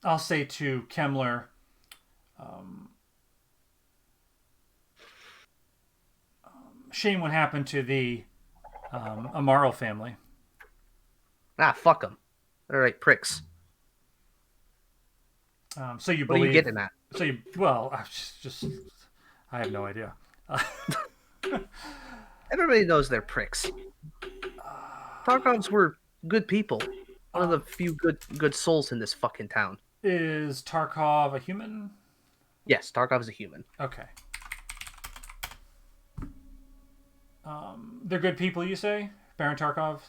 I'll say to Kemmler, shame what happened to the Amaro family. Ah, fuck them. All right, pricks. So you What are you believe? getting at? So you well, I have no idea. Everybody knows they're pricks. Tarkovs were good people. One of the few good souls in this fucking town. Is Tarkov a human? Yes, Tarkov's a human. Okay. They're good people, you say, Baron Tarkov?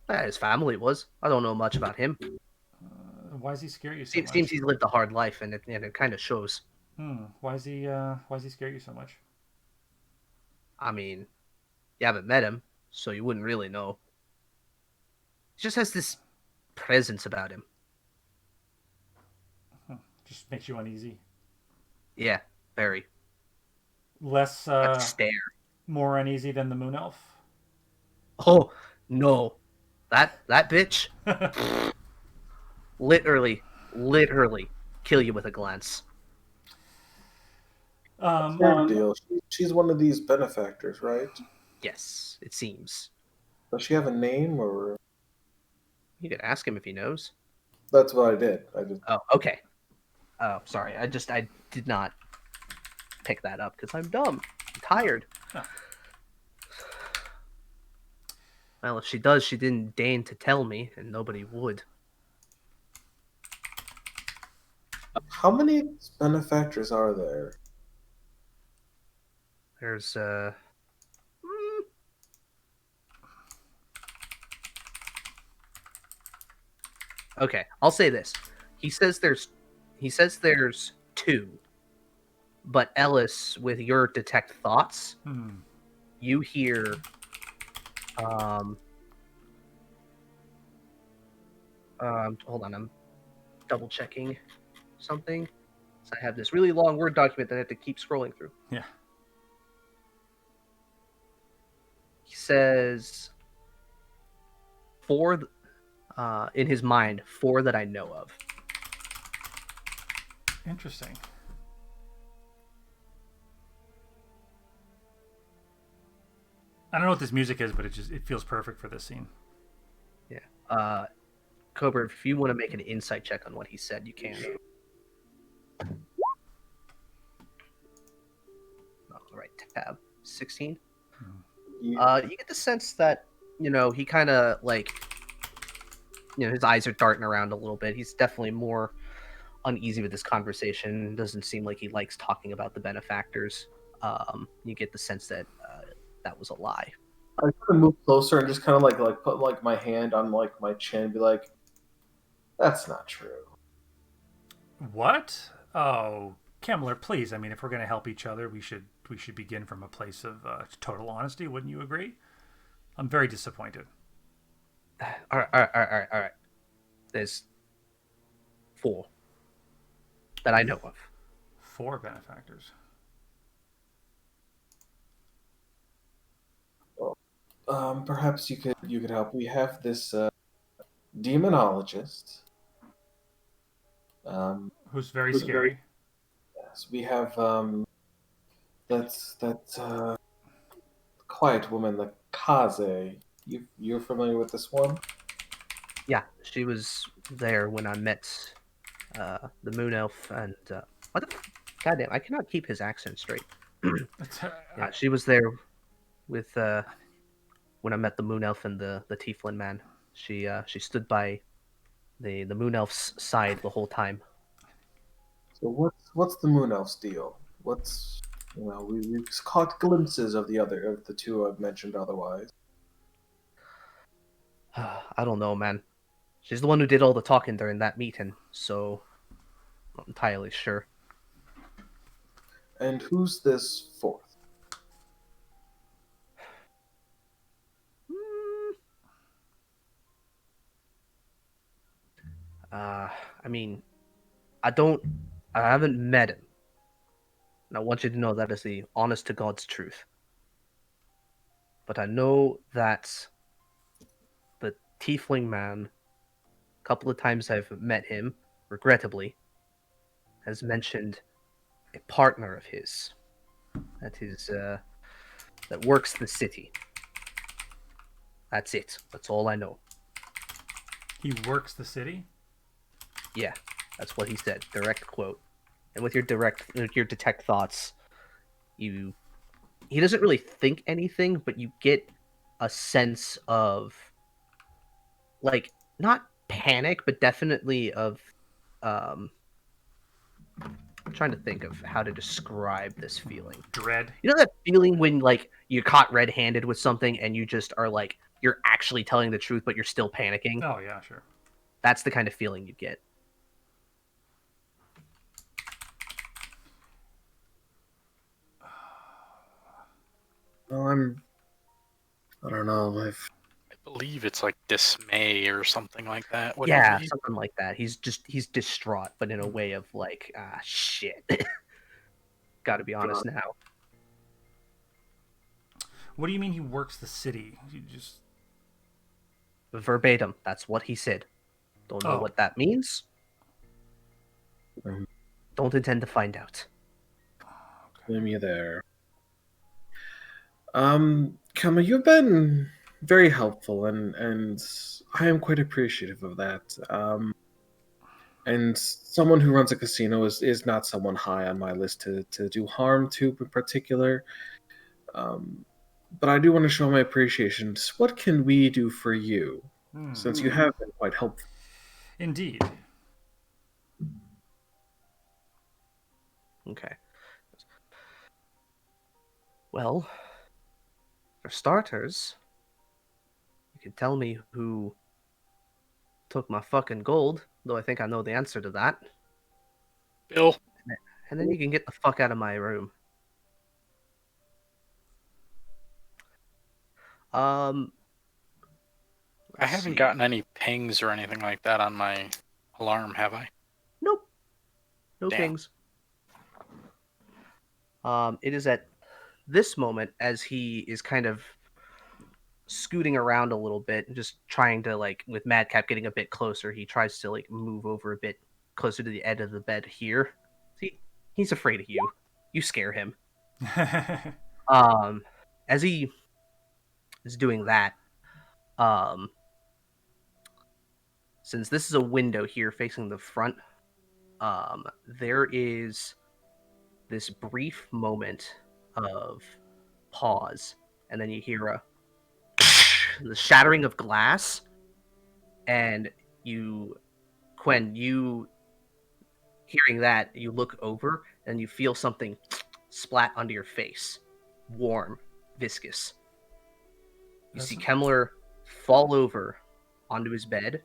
His family was. I don't know much about him. Why does he scare you so much? Seems he's lived a hard life, and it kind of shows. Why does he scare you so much? I mean, you haven't met him, so you wouldn't really know. He just has this presence about him. Just makes you uneasy. Yeah, very. Less That stare. more uneasy than the moon elf? Oh no, that bitch. literally kill you with a glance. Her deal. She's one of these benefactors, right? Yes, it seems. Does she have a name, or You could ask him if he knows. that's what I did. I just Oh, okay. Oh, sorry. I did not pick that up because I'm dumb. I'm tired. Huh. Well, if she does, she didn't deign to tell me, and nobody would. How many benefactors are there? There's Okay, I'll say this. He says there's two. But Ellis, with your detect thoughts, you hear hold on, I'm double checking something. So I have this really long Word document that I have to keep scrolling through. Yeah. He says four in his mind, four that I know of. Interesting. I don't know what this music is, but it feels perfect for this scene. Yeah. Cobra, if you want to make an insight check on what he said, you can. All right, tab 16. You get the sense that he kind of his eyes are darting around a little bit. He's definitely more uneasy with this conversation. Doesn't seem like he likes talking about the benefactors. You get the sense that that was a lie. I kind of move closer and just kind of like put my hand on my chin and be like, "That's not true." What? Oh, Kemmler, please. I mean, if we're going to help each other, we should begin from a place of total honesty. Wouldn't you agree? I'm very disappointed. All right. There's four that I know of. 4 benefactors. Perhaps you could help. We have this demonologist. Who's very scary. Yes, we have that quiet woman, the Kaze. You're familiar with this one? Yeah, she was there when I met the Moon Elf and what the goddamn, I cannot keep his accent straight. Yeah, she was there with when I met the Moon Elf and the Tieflin man. She stood by the Moon Elf's side the whole time. So what's the Moon Elf's deal? What's we've caught glimpses of the two I've mentioned otherwise. I don't know, man. She's the one who did all the talking during that meeting, so I'm not entirely sure. And who's this fourth? I mean, I haven't met him. And I want you to know that is the honest to God's truth. But I know that the tiefling man, a couple of times I've met him, regrettably, has mentioned a partner of his that works the city. That's it. That's all I know. He works the city? Yeah, that's what he said. Direct quote. And with your detect thoughts, he doesn't really think anything, but you get a sense of, like, not panic, but definitely of I'm trying to think of how to describe this feeling. Dread. You know that feeling when, like, you're caught red-handed with something and you just are like, you're actually telling the truth, but you're still panicking? Oh, yeah, sure. That's the kind of feeling you get. Well, I don't know. I believe it's like dismay or something like that. Would Yeah, it be? something like that. He's distraught, but in a way of like, shit. Gotta be honest now. What do you mean he works the city? You just... Verbatim, that's what he said. Don't know what that means. Don't intend to find out. Me there. Kama, you've been very helpful, and I am quite appreciative of that. And someone who runs a casino is not someone high on my list to do harm to in particular. But I do want to show my appreciation. What can we do for you, since you have been quite helpful? Indeed. Okay. Well, for starters, you can tell me who took my fucking gold, though I think I know the answer to that. Bill. And then you can get the fuck out of my room. I haven't gotten any pings or anything like that on my alarm, have I? Nope. No Damn. pings. It is at this moment, as he is kind of scooting around a little bit, just trying to, like, with Madcap getting a bit closer, he tries to, like, move over a bit closer to the edge of the bed here. See, he's afraid of you. You scare him. As he is doing that, since this is a window here facing the front, there is this brief moment of pause, and then you hear the shattering of glass, and Quen, you hearing that, you look over and you feel something splat onto your face, warm, viscous. You see Kemmler fall over onto his bed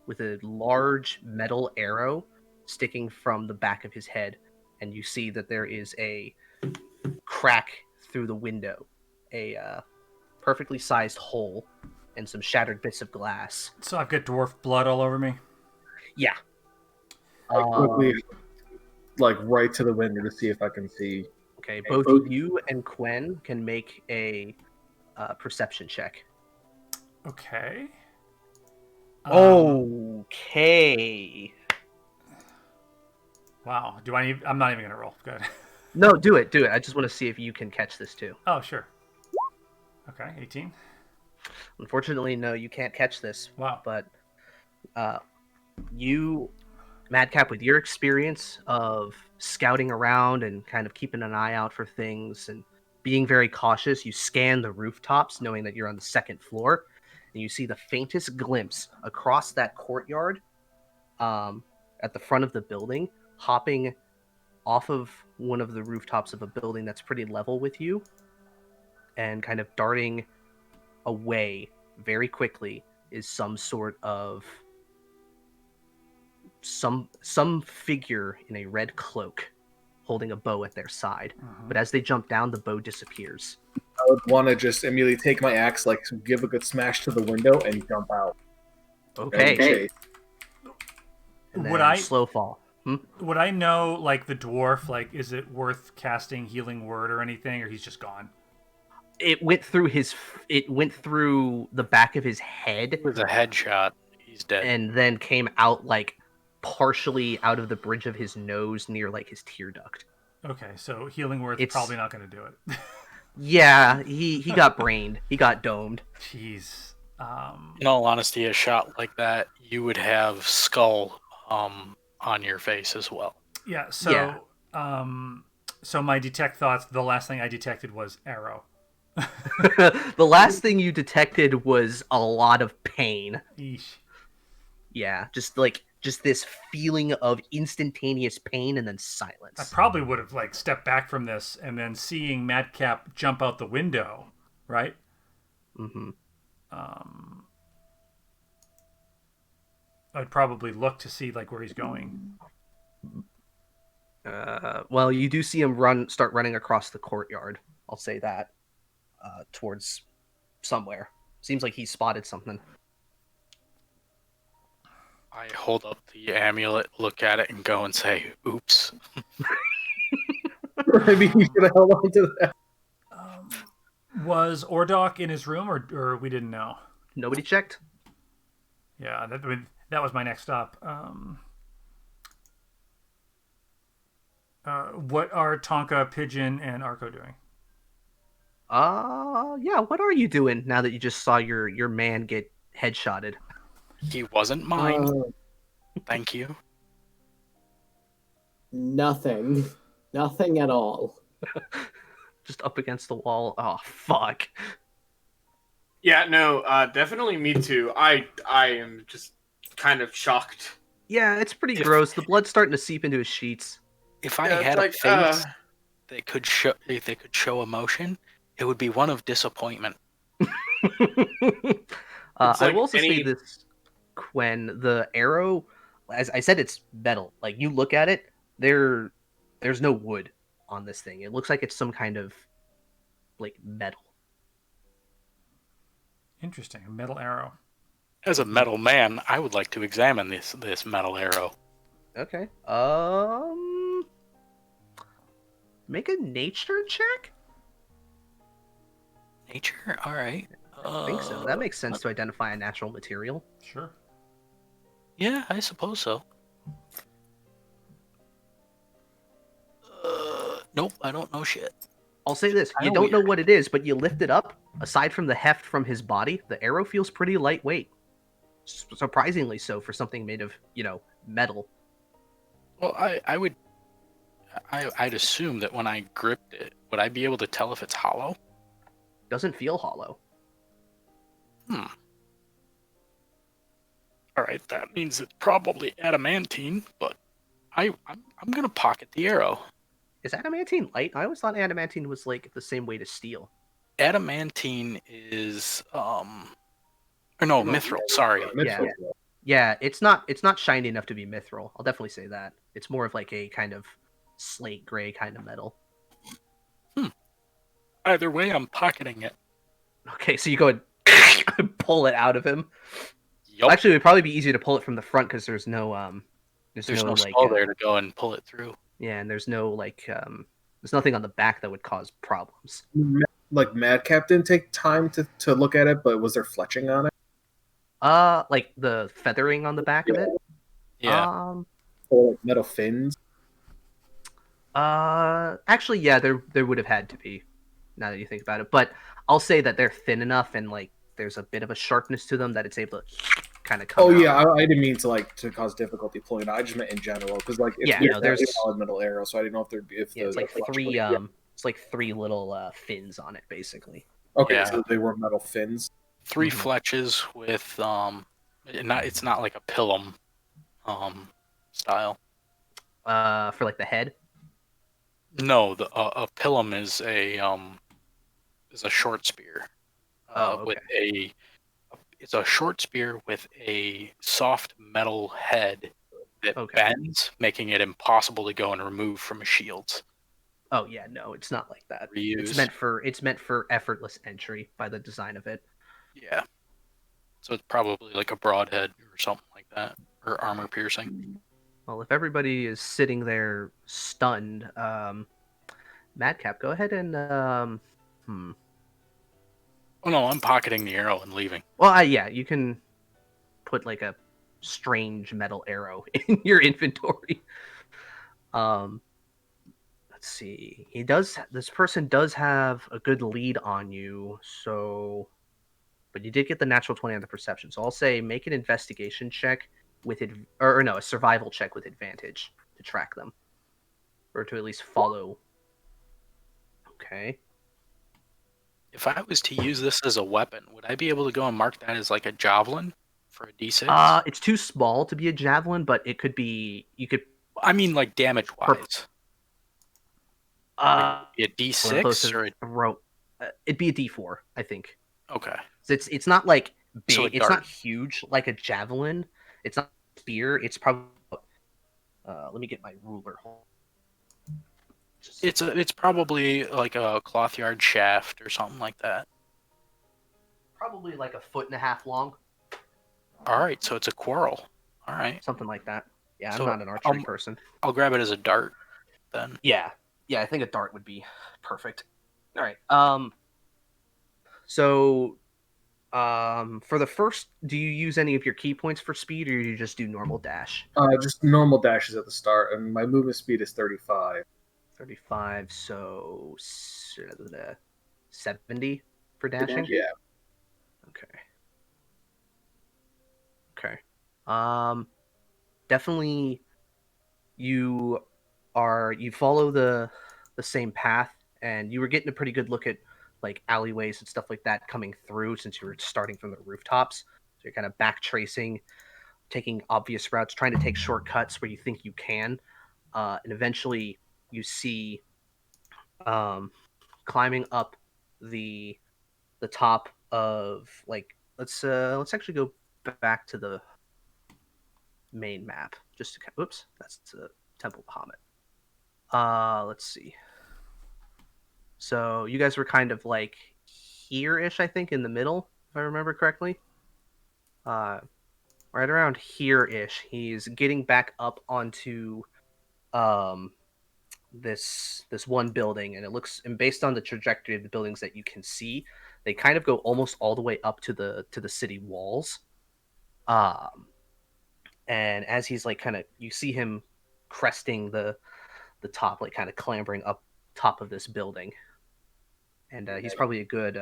with a large metal arrow sticking from the back of his head, and you see that there is a crack through the window, a perfectly sized hole, and some shattered bits of glass. So I've got dwarf blood all over me? Yeah. Quickly, like, right to the window to see if I can see. Okay, both you and Quen can make a perception check. Okay. Okay. Wow. Do I need... I'm not even going to roll. Good. No, do it. I just want to see if you can catch this too. Oh, sure. Okay, 18. Unfortunately, no, you can't catch this. Wow. But you, Madcap, with your experience of scouting around and kind of keeping an eye out for things and being very cautious, you scan the rooftops knowing that you're on the second floor, and you see the faintest glimpse across that courtyard at the front of the building, hopping off of one of the rooftops of a building that's pretty level with you and kind of darting away very quickly is some sort of some figure in a red cloak holding a bow at their side. But as they jump down, the bow disappears. I would want to just immediately take my axe, like, give a good smash to the window and jump out. Okay. Chase. And then Would I- slow fall. Would I know, like, the dwarf? Like, is it worth casting Healing Word or anything, or he's just gone? It went through it went through the back of his head With a headshot, he's dead. and then came out like partially out of the bridge of his nose near like his tear duct. Okay, so Healing Word's It's- probably not going to do it. Yeah, he got brained. He got domed. Jeez. In all honesty, a shot like that, you would have skull on your face as well. Yeah, so Yeah. So my detect thoughts, the last thing I detected was arrow. The last thing you detected was a lot of pain. Eesh. Yeah, just this feeling of instantaneous pain and then silence. I probably would have like stepped back from this and then seeing Madcap jump out the window, right? Mm-hmm. I'd probably look to see like where he's going. Well, you do see him start running across the courtyard. I'll say that. Towards somewhere. Seems like he spotted something. I hold up the amulet, look at it, and go and say, "Oops." Maybe you should have held on to that. Was Ordok in his room, or we didn't know? Nobody checked? Yeah, that was my next stop. What are Tonka, Pigeon, and Arco doing? Yeah, what are you doing now that you just saw your man get headshotted? He wasn't mine. Thank you. Nothing. Nothing at all. Just up against the wall. Oh, fuck. Yeah, no, definitely me too. I am just kind of shocked. Yeah, it's pretty gross. The blood's starting to seep into his sheets. If I Yeah, it's had like, a face that could show emotion, it would be one of disappointment. I will also say this, Quen, the arrow, as I said, it's metal. Like, you look at it, there's no wood on this thing. It looks like it's some kind of, like, metal. Interesting. A metal arrow. As a metal man, I would like to examine this metal arrow. Okay. Make a nature check? Nature? Alright. I think so. That makes sense to identify a natural material. Sure. Yeah, I suppose so. Nope, I don't know shit. I'll say this. You don't know what it is, but you lift it up. Aside from the heft from his body, the arrow feels pretty lightweight. Surprisingly so for something made of, metal. Well, I'd assume that when I gripped it, would I be able to tell if it's hollow? Doesn't feel hollow. Alright, that means it's probably adamantine, but I'm gonna pocket the arrow. Is adamantine light? I always thought adamantine was like the same weight as steel. Adamantine is or no, mithril, sorry. Yeah. Yeah, it's not shiny enough to be mithril. I'll definitely say that. It's more of like a kind of slate gray kind of metal. Either way, I'm pocketing it. Okay, so you go and pull it out of him. Yup. Actually, it would probably be easier to pull it from the front because there's no no skull there to go and pull it through. Yeah, and there's no there's nothing on the back that would cause problems. Like Madcap didn't take time to look at it, but was there fletching on it? Like the feathering on the back of it. Yeah. Or like metal fins? Actually, yeah, there would have had to be. Now that you think about it, but I'll say that they're thin enough and like there's a bit of a sharpness to them that it's able to kind of come out. Yeah, I didn't mean to cause difficulty pulling it. I just meant in general because like there's a solid metal arrow, so I didn't know if there'd be it's like three it's like three little fins on it basically. Okay, Yeah. so they were metal fins. 3 fletches with it's not like a pilum style. For like the head. No, a pilum is a short spear. Okay. It's a short spear with a soft metal head that bends, making it impossible to go and remove from a shield. Oh yeah, no, it's not like that. Reuse. It's meant for effortless entry by the design of it. Yeah. So it's probably like a broadhead or something like that, or armor piercing. Well, if everybody is sitting there stunned, Madcap, go ahead and Oh no, I'm pocketing the arrow and leaving. Well, yeah, you can put like a strange metal arrow in your inventory. Um, let's see. This person does have a good lead on you, so but you did get the natural 20 on the perception. So I'll say make an investigation check with it or no, a survival check with advantage to track them or to at least follow. Okay. If I was to use this as a weapon, would I be able to go and mark that as like a javelin for a d6? It's too small to be a javelin, but it could be. You could. I mean, like damage wise. Uh, A Supposed d6 to or a... throw. It'd be a D4, I think. Okay. It's not like big. So a It's not dart. huge like a javelin. It's not a spear. It's probably. Let me get my ruler. It's probably like a cloth yard shaft or something like that. Probably like a foot and a half long. All right, so it's a quarrel. All right. Something like that. Yeah, So, I'm not an archery person. I'll grab it as a dart then. Yeah, I think a dart would be perfect. All right. So, for the first, do you use any of your key points for speed, or do you just do normal dash? Just normal dashes at the start, and my movement speed is 35. 35, so 70 for dashing? Yeah. Okay. Okay. Definitely you follow the same path, and you were getting a pretty good look at like alleyways and stuff like that coming through since you were starting from the rooftops. So you're kind of back tracing, taking obvious routes, trying to take shortcuts where you think you can. And eventually you see climbing up the top of like let's actually go back to the main map just to oops, that's the Temple of Bahamut. Let's see. So you guys were kind of like here-ish, I think, in the middle, if I remember correctly. Right around here-ish. He's getting back up onto um this one building, and it looks, and based on the trajectory of the buildings that you can see, they kind of go almost all the way up to the city walls. And as he's like kind of, you see him cresting the top, like kind of clambering up top of this building, and he's probably a good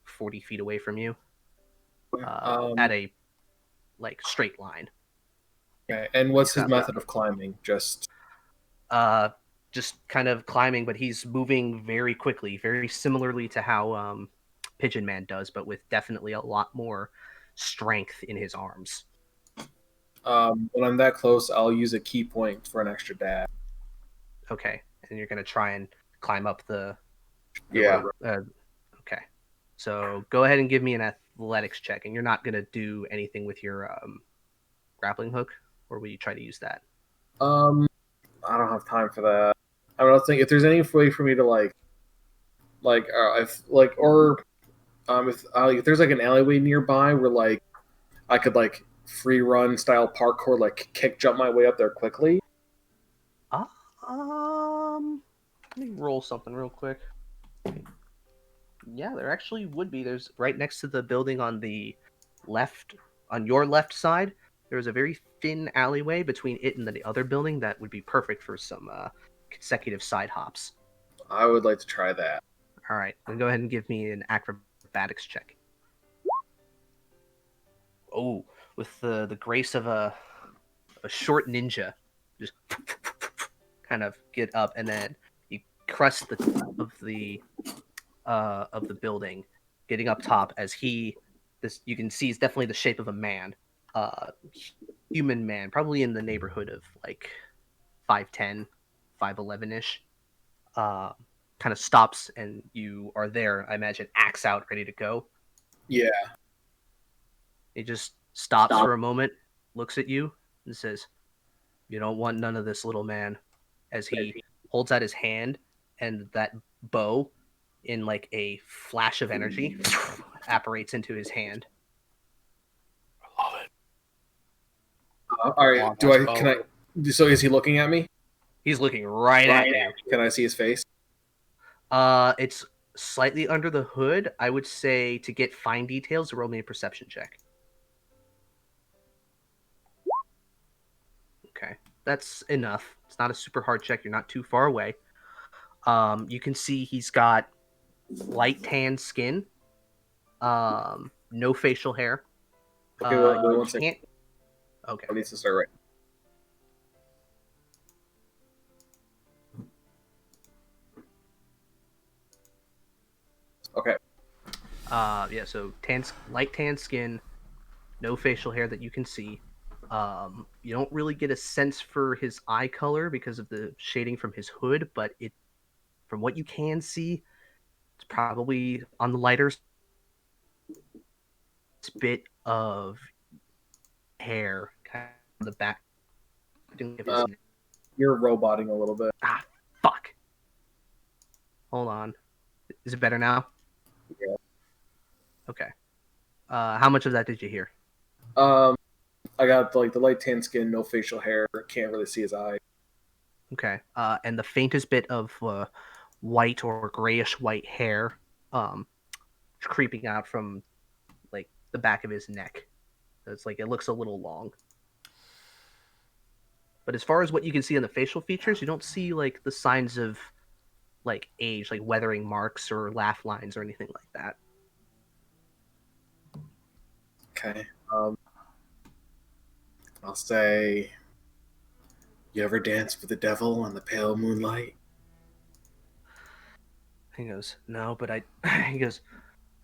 40 feet away from you at a like straight line. Okay, and what's his method of climbing? Just kind of climbing, but he's moving very quickly, very similarly to how Pigeon Man does, but with definitely a lot more strength in his arms. When I'm that close, I'll use a key point for an extra dash. Okay, and you're gonna try and climb up the yeah. Okay, so go ahead and give me an athletics check, and you're not gonna do anything with your grappling hook, or will you try to use that? I don't have time for that. I don't think if there's any way for me to if there's like an alleyway nearby where like I could like free run style parkour, like kick jump my way up there quickly. Let me roll something real quick. Yeah, there actually would be. There's right next to the building on the left, on your left side, there's a very thin alleyway between it and the other building that would be perfect for some consecutive side hops. I would like to try that. All right, then go ahead and give me an acrobatics check. Oh, with the grace of a short ninja, just kind of get up, and then you crest the top of the building, getting up top as this you can see is definitely the shape of a man, human man, probably in the neighborhood of like 5'10", 5'11"-ish. Kind of stops, and you are there, I imagine, axe out, ready to go. Yeah. He just stops for a moment, looks at you, and says, "You don't want none of this, little man," as he holds out his hand, and that bow, in like a flash of energy, apparates into his hand. I love All right. Long Do ass I? bow. Can I? So is he looking at me? He's looking right at you. Can I see his face? It's slightly under the hood. I would say to get fine details, roll me a perception check. Okay, that's enough. It's not a super hard check. You're not too far away. You can see he's got light tan skin, no facial hair. Okay, wait You one second. can't. Okay. I need to start right. Okay. Yeah. So light tan skin, no facial hair that you can see. You don't really get a sense for his eye color because of the shading from his hood, but from what you can see, it's probably on the lighter bit of hair, kind of the back of his neck. You're roboting a little bit. Ah, fuck. Hold on. Is it better now? Yeah. Okay. How much of that did you hear? I got like the light tan skin, no facial hair. Can't really see his eye. Okay. And the faintest bit of white or grayish white hair creeping out from like the back of his neck. It's like it looks a little long. But as far as what you can see on the facial features, you don't see like the signs of like age, like weathering marks or laugh lines or anything like that. Okay. I'll say, you ever dance with the devil in the pale moonlight? He goes, no, but I. He goes,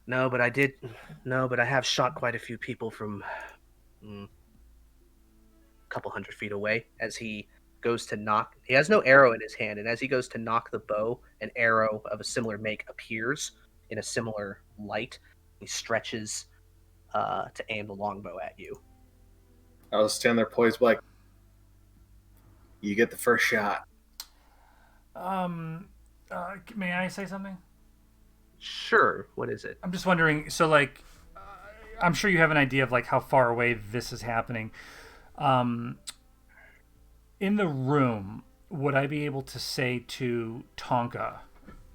no, but I did. No, but I have shot quite a few people from a couple 100 feet away. As he goes to knock, he has no arrow in his hand, and as he goes to knock the bow, an arrow of a similar make appears in a similar light. He stretches to aim the longbow at you. I was standing there poised, like, you get the first shot. May I say something? Sure. What is it? I'm just wondering. So, like, I'm sure you have an idea of like how far away this is happening. In the room, would I be able to say to Tonka,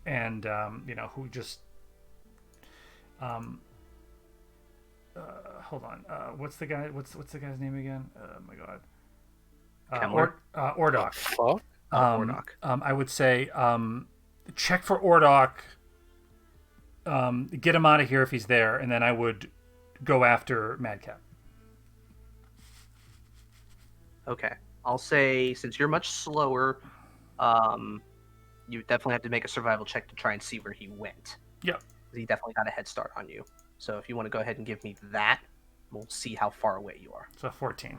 and who just hold on, what's the guy? What's the guy's name again? Oh my god. Ordok. Fuck. Ordok. I would say check for Ordok. Get him out of here if he's there, and then I would go after Madcap. Okay. I'll say since you're much slower, you definitely have to make a survival check to try and see where he went. Yeah. He definitely got a head start on you. So if you want to go ahead and give me that, we'll see how far away you are. So 14.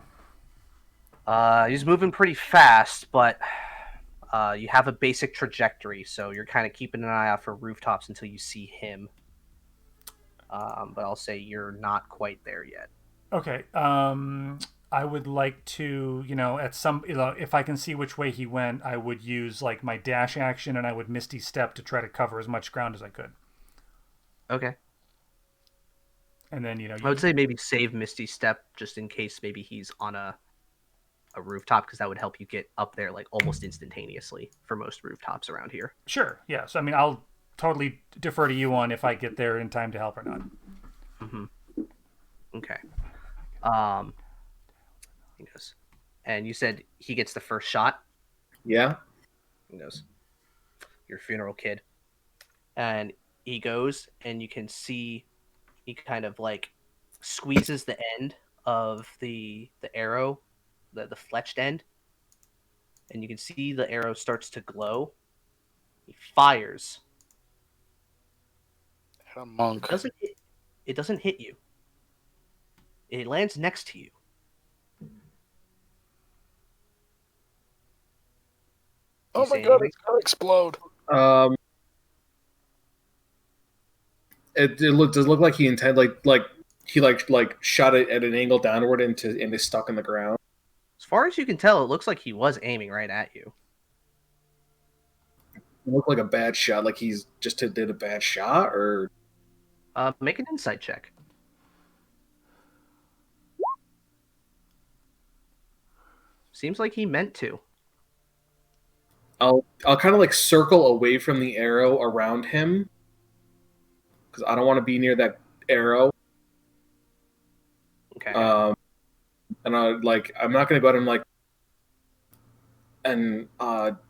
He's moving pretty fast, but you have a basic trajectory, so you're kind of keeping an eye out for rooftops until you see him. But I'll say you're not quite there yet. Okay. I would like to, at some, if I can see which way he went, I would use like my dash action, and I would Misty Step to try to cover as much ground as I could. Okay. And then, I would say maybe save Misty Step just in case maybe he's on a rooftop, because that would help you get up there like almost instantaneously for most rooftops around here. Sure. Yeah. So, I mean, I'll totally defer to you on if I get there in time to help or not. Mm-hmm. Okay. He goes, and you said he gets the first shot? Yeah. He goes, your funeral kid. And he goes, and you can see he kind of like squeezes the end of the arrow, the fletched end, and you can see the arrow starts to glow. He fires. A monk. It doesn't hit you. It lands next to you. Oh my god, it's gonna explode. Does it look like he intended he shot it at an angle downward and is stuck in the ground? As far as you can tell, it looks like he was aiming right at you. It looked like a bad shot, like he's just did a bad shot, or make an insight check. Seems like he meant to. I'll kind of like circle away from the arrow around him because I don't want to be near that arrow. Okay. And I'm not gonna go at him like an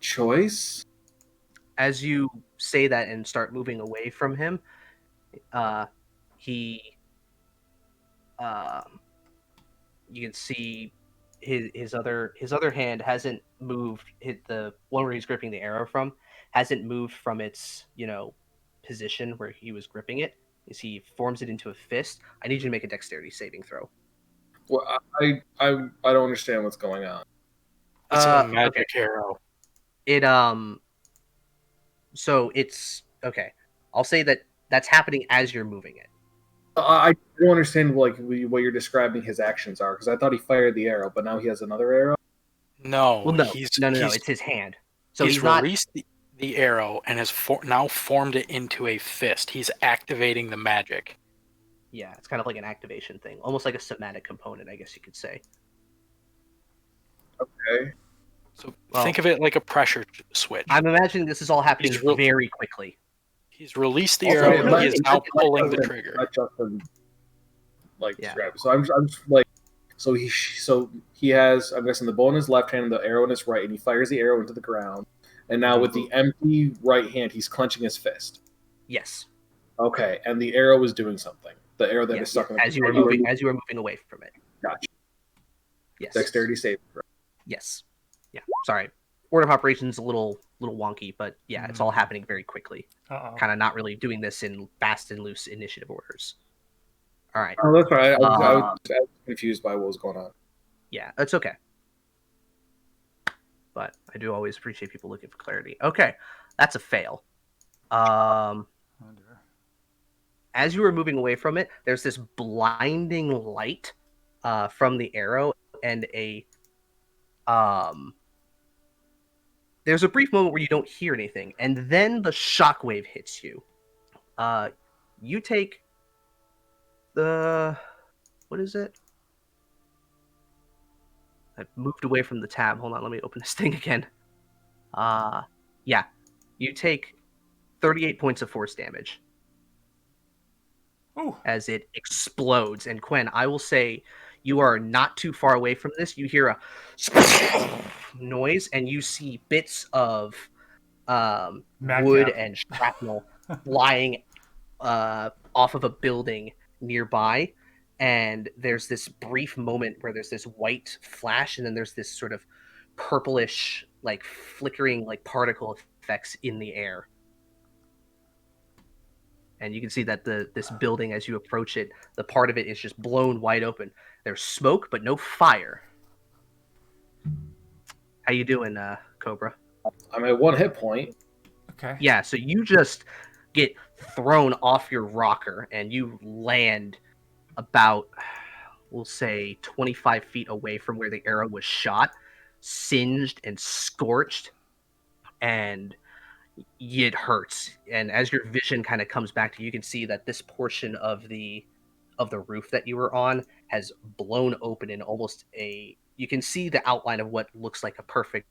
choice. As you say that and start moving away from him, he you can see his other hand hasn't moved. Hit the one where he's gripping the arrow from hasn't moved from its position where he was gripping it. As he forms it into a fist, I need you to make a dexterity saving throw. Well, I don't understand what's going on. It's a Okay. magic arrow. It So it's okay. I'll say that that's happening as you're moving it. I don't understand like what you're describing his actions are because I thought he fired the arrow, but now he has another arrow. No, Well, no, he's no. It's his hand. So he's he's not. released the arrow and has now formed it into a fist. He's activating the magic. Yeah, it's kind of like an activation thing, almost like a somatic component, I guess you could say. Okay. So Well, think of it like a pressure switch. I'm imagining this is all happening He's very quickly. He's released the Also, arrow no, and he is now pulling the Justin- trigger. Let Justin Yeah. describe it. So I'm just like so he has I'm guessing the bow in his left hand and the arrow in his right, and he fires the arrow into the ground. And now with the empty right hand, he's clenching his fist. Yes. Okay, and the arrow is doing something. The arrow that is Yes. stuck in the As you were moving away from it. Gotcha. Yes. Dexterity save. Yes. Yeah. Sorry. Order of operations a little wonky, but yeah, it's all happening very quickly. Kind of not really doing this in fast and loose initiative orders. All right. Oh, that's right. I was confused by what was going on. Yeah, it's okay. But I do always appreciate people looking for clarity. Okay, that's a fail. As you were moving away from it, there's this blinding light from the arrow, and there's a brief moment where you don't hear anything, and then the shockwave hits you. You take what is it? I moved away from the tab. Hold on, let me open this thing again. Yeah, you take 38 points of force damage. Ooh. As it explodes. And Quen, I will say you are not too far away from this. You hear a noise, and you see bits of wood and shrapnel flying off of a building nearby. And there's this brief moment where there's this white flash, and then there's this sort of purplish, like flickering, like particle effects in the air. And you can see that this building, as you approach it, the part of it is just blown wide open. There's smoke, but no fire. How you doing, Cobra? I'm at 1 hit point. Okay. Yeah, so you just get thrown off your rocker, and you land about, we'll say, 25 feet away from where the arrow was shot, singed and scorched, and it hurts. And as your vision kind of comes back to you, you can see that this portion of the roof that you were on has blown open in almost you can see the outline of what looks like a perfect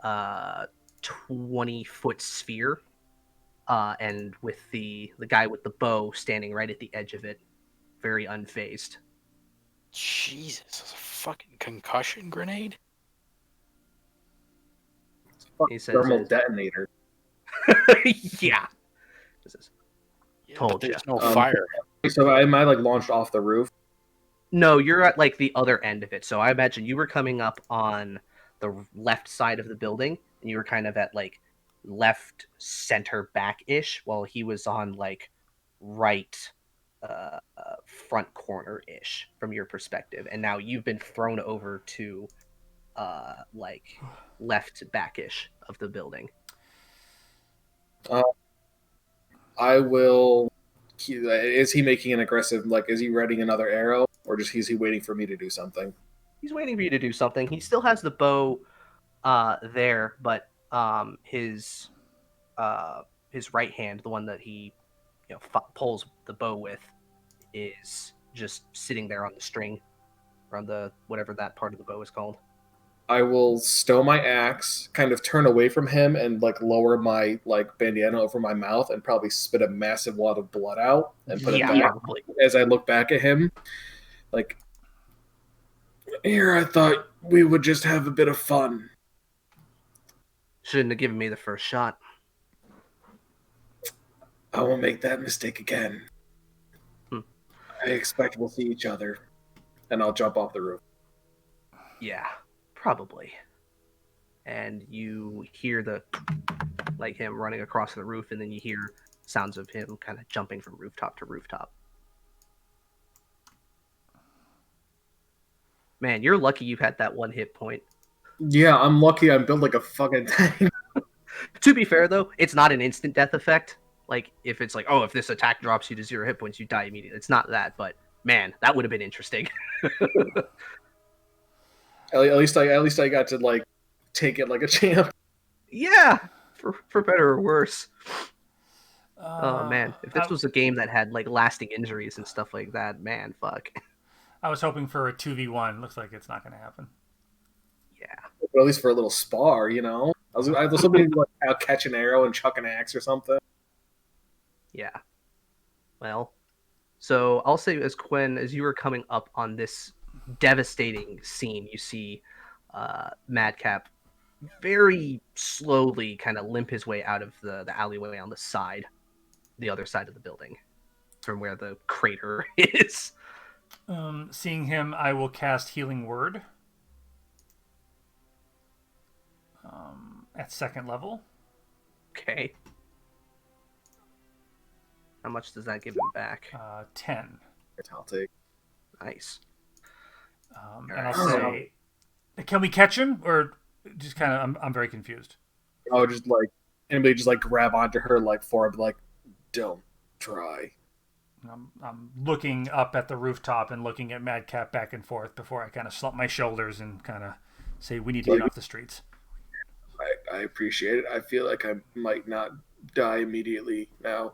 20-foot sphere, and with the guy with the bow standing right at the edge of it, very unfazed. Jesus, that's a fucking concussion grenade? He says, Thermal detonator. yeah. This is, Yeah, Told but there's ya. no fire. So am I like launched off the roof? no, you're at like the other end of it. So I imagine you were coming up on the left side of the building, and you were kind of at like left center back-ish, while he was on like right front corner-ish from your perspective. And now you've been thrown over to like left back-ish of the building. I will. Is he making an aggressive? Like, is he readying another arrow, or is he waiting for me to do something? He's waiting for you to do something. He still has the bow there, but his right hand, the one that he pulls the bow with, is just sitting there on the string, or on the whatever that part of the bow is called. I will stow my axe, kind of turn away from him, and like lower my like bandana over my mouth, and probably spit a massive wad of blood out and put it Yeah, back. probably. As I look back at him, like, here, I thought we would just have a bit of fun. Shouldn't have given me the first shot. I won't make that mistake again. Hmm. I expect we'll see each other, and I'll jump off the roof. Yeah, probably. And you hear like him running across the roof, and then you hear sounds of him kind of jumping from rooftop to rooftop. Man, you're lucky you've had that one hit point. Yeah, I'm lucky I'm built like a fucking tank. To be fair, though, it's not an instant death effect. Like, if it's like, oh, if this attack drops you to 0 hit points, you die immediately. It's not that, but man, that would have been interesting. At least I got to like take it like a champ. Yeah, for better or worse. Oh man, if this was a game that had like lasting injuries and stuff like that, man, fuck. I was hoping for a 2v1. Looks like it's not going to happen. Yeah. But at least for a little spar, you know. I was hoping like I'll catch an arrow and chuck an axe or something. Yeah. Well, so I'll say as Quinn, as you were coming up on this devastating scene, you see Madcap very slowly kind of limp his way out of the alleyway on the other side of the building, from where the crater is. Seeing him, I will cast Healing Word at 2nd level. Okay. How much does that give him back? 10. I'll take. Nice. And I'll say, can we catch him? Or just kind of, I'm very confused. Oh, just like anybody just like grab onto her like for like, don't try. I'm looking up at the rooftop and looking at Madcap back and forth before I kind of slump my shoulders and kind of say, we need to get off the streets. I appreciate it. I feel like I might not die immediately now.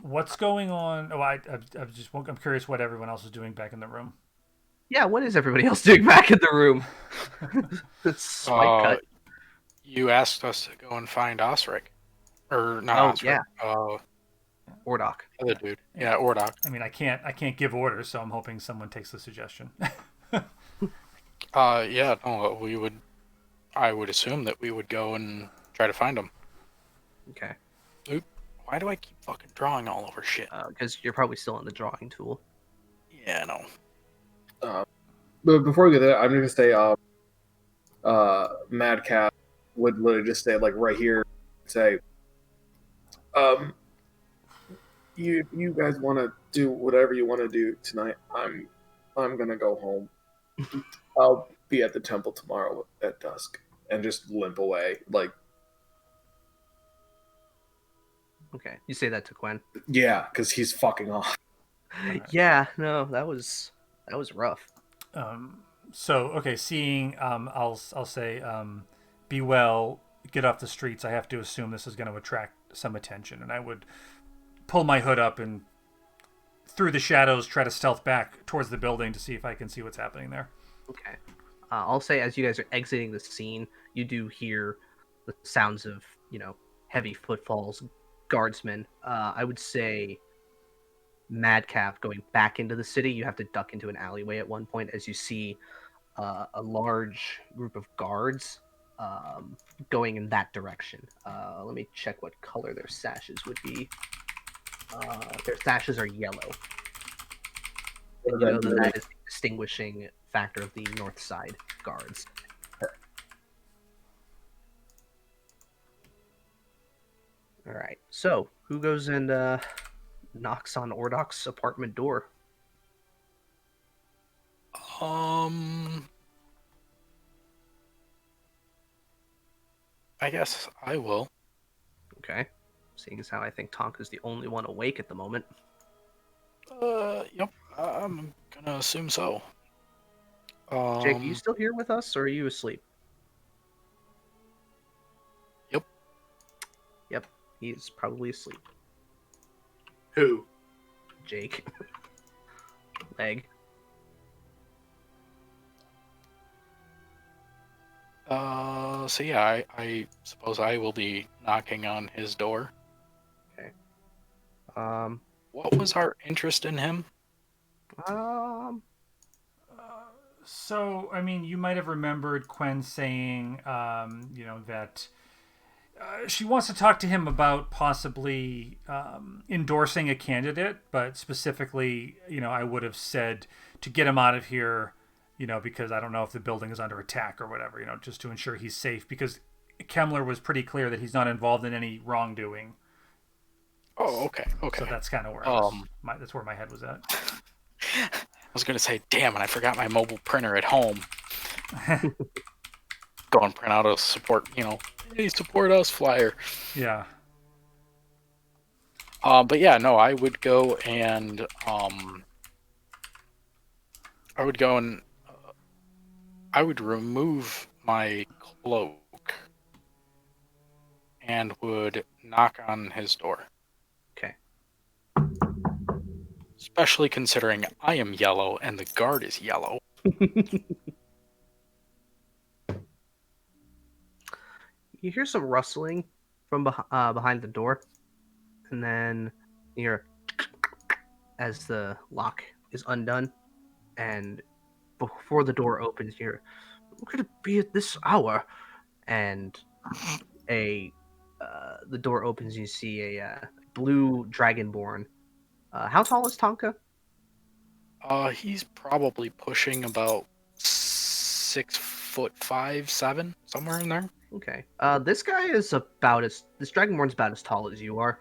What's going on? Oh, I'm curious what everyone else is doing back in the room. Yeah, what is everybody else doing back in the room? Swipe cut. You asked us to go and find Osric. Or not Osric. Yeah. Ordok. Other dude. Yeah, Ordok. I mean, I can't give orders, so I'm hoping someone takes the suggestion. Yeah, no, I would assume that we would go and try to find him. Okay. Oop. Why do I keep fucking drawing all over shit? Because you're probably still in the drawing tool. Yeah, no. But before we get there, I'm gonna say, Madcap would literally just say like right here, say, you guys want to do whatever you want to do tonight. I'm gonna go home. I'll be at the temple tomorrow at dusk, and just limp away. Like, Okay, you say that to Quinn. yeah, because he's fucking off. Yeah, no, that was rough. So okay, seeing I'll say be well, get off the streets. I have to assume this is going to attract some attention, and I would pull my hood up and through the shadows try to stealth back towards the building to see if I can see what's happening there. Okay. I'll say as you guys are exiting the scene, you do hear the sounds of, heavy footfalls, guardsmen. I would say Madcap going back into the city. You have to duck into an alleyway at one point as you see a large group of guards going in that direction. Let me check what color their sashes would be. Their sashes are yellow. And you know that is the distinguishing factor of the North Side guards. All right. So, who goes and knocks on Ordok's apartment door? I guess I will. Okay. Seeing as how I think Tonka's the only one awake at the moment. Yep. I'm gonna assume so. Jake, are you still here with us, or are you asleep? Yep. Yep. He's probably asleep. Who? Jake. Leg. So yeah, I suppose I will be knocking on his door. Um, What was our interest in him? um, So, I mean, you might have remembered Quen saying, that she wants to talk to him about possibly endorsing a candidate, but specifically, I would have said to get him out of here, because I don't know if the building is under attack or whatever, just to ensure he's safe, because Kemmler was pretty clear that he's not involved in any wrongdoing. Oh, okay. So that's kind of where that's where my head was at. I was gonna say, damn, and I forgot my mobile printer at home. Go and print out a support, hey, support us flyer. Yeah. But yeah, no, I would go and I would remove my cloak and would knock on his door. okay. Especially considering I am yellow and the guard is yellow. You hear some rustling from behind the door, and then you hear as the lock is undone, and before the door opens, you hear, "What could it be at this hour?" And the door opens, and you see a blue dragonborn. How tall is Tonka? He's probably pushing about 6'5", 7", somewhere in there. Okay. This guy is this dragonborn's about as tall as you are.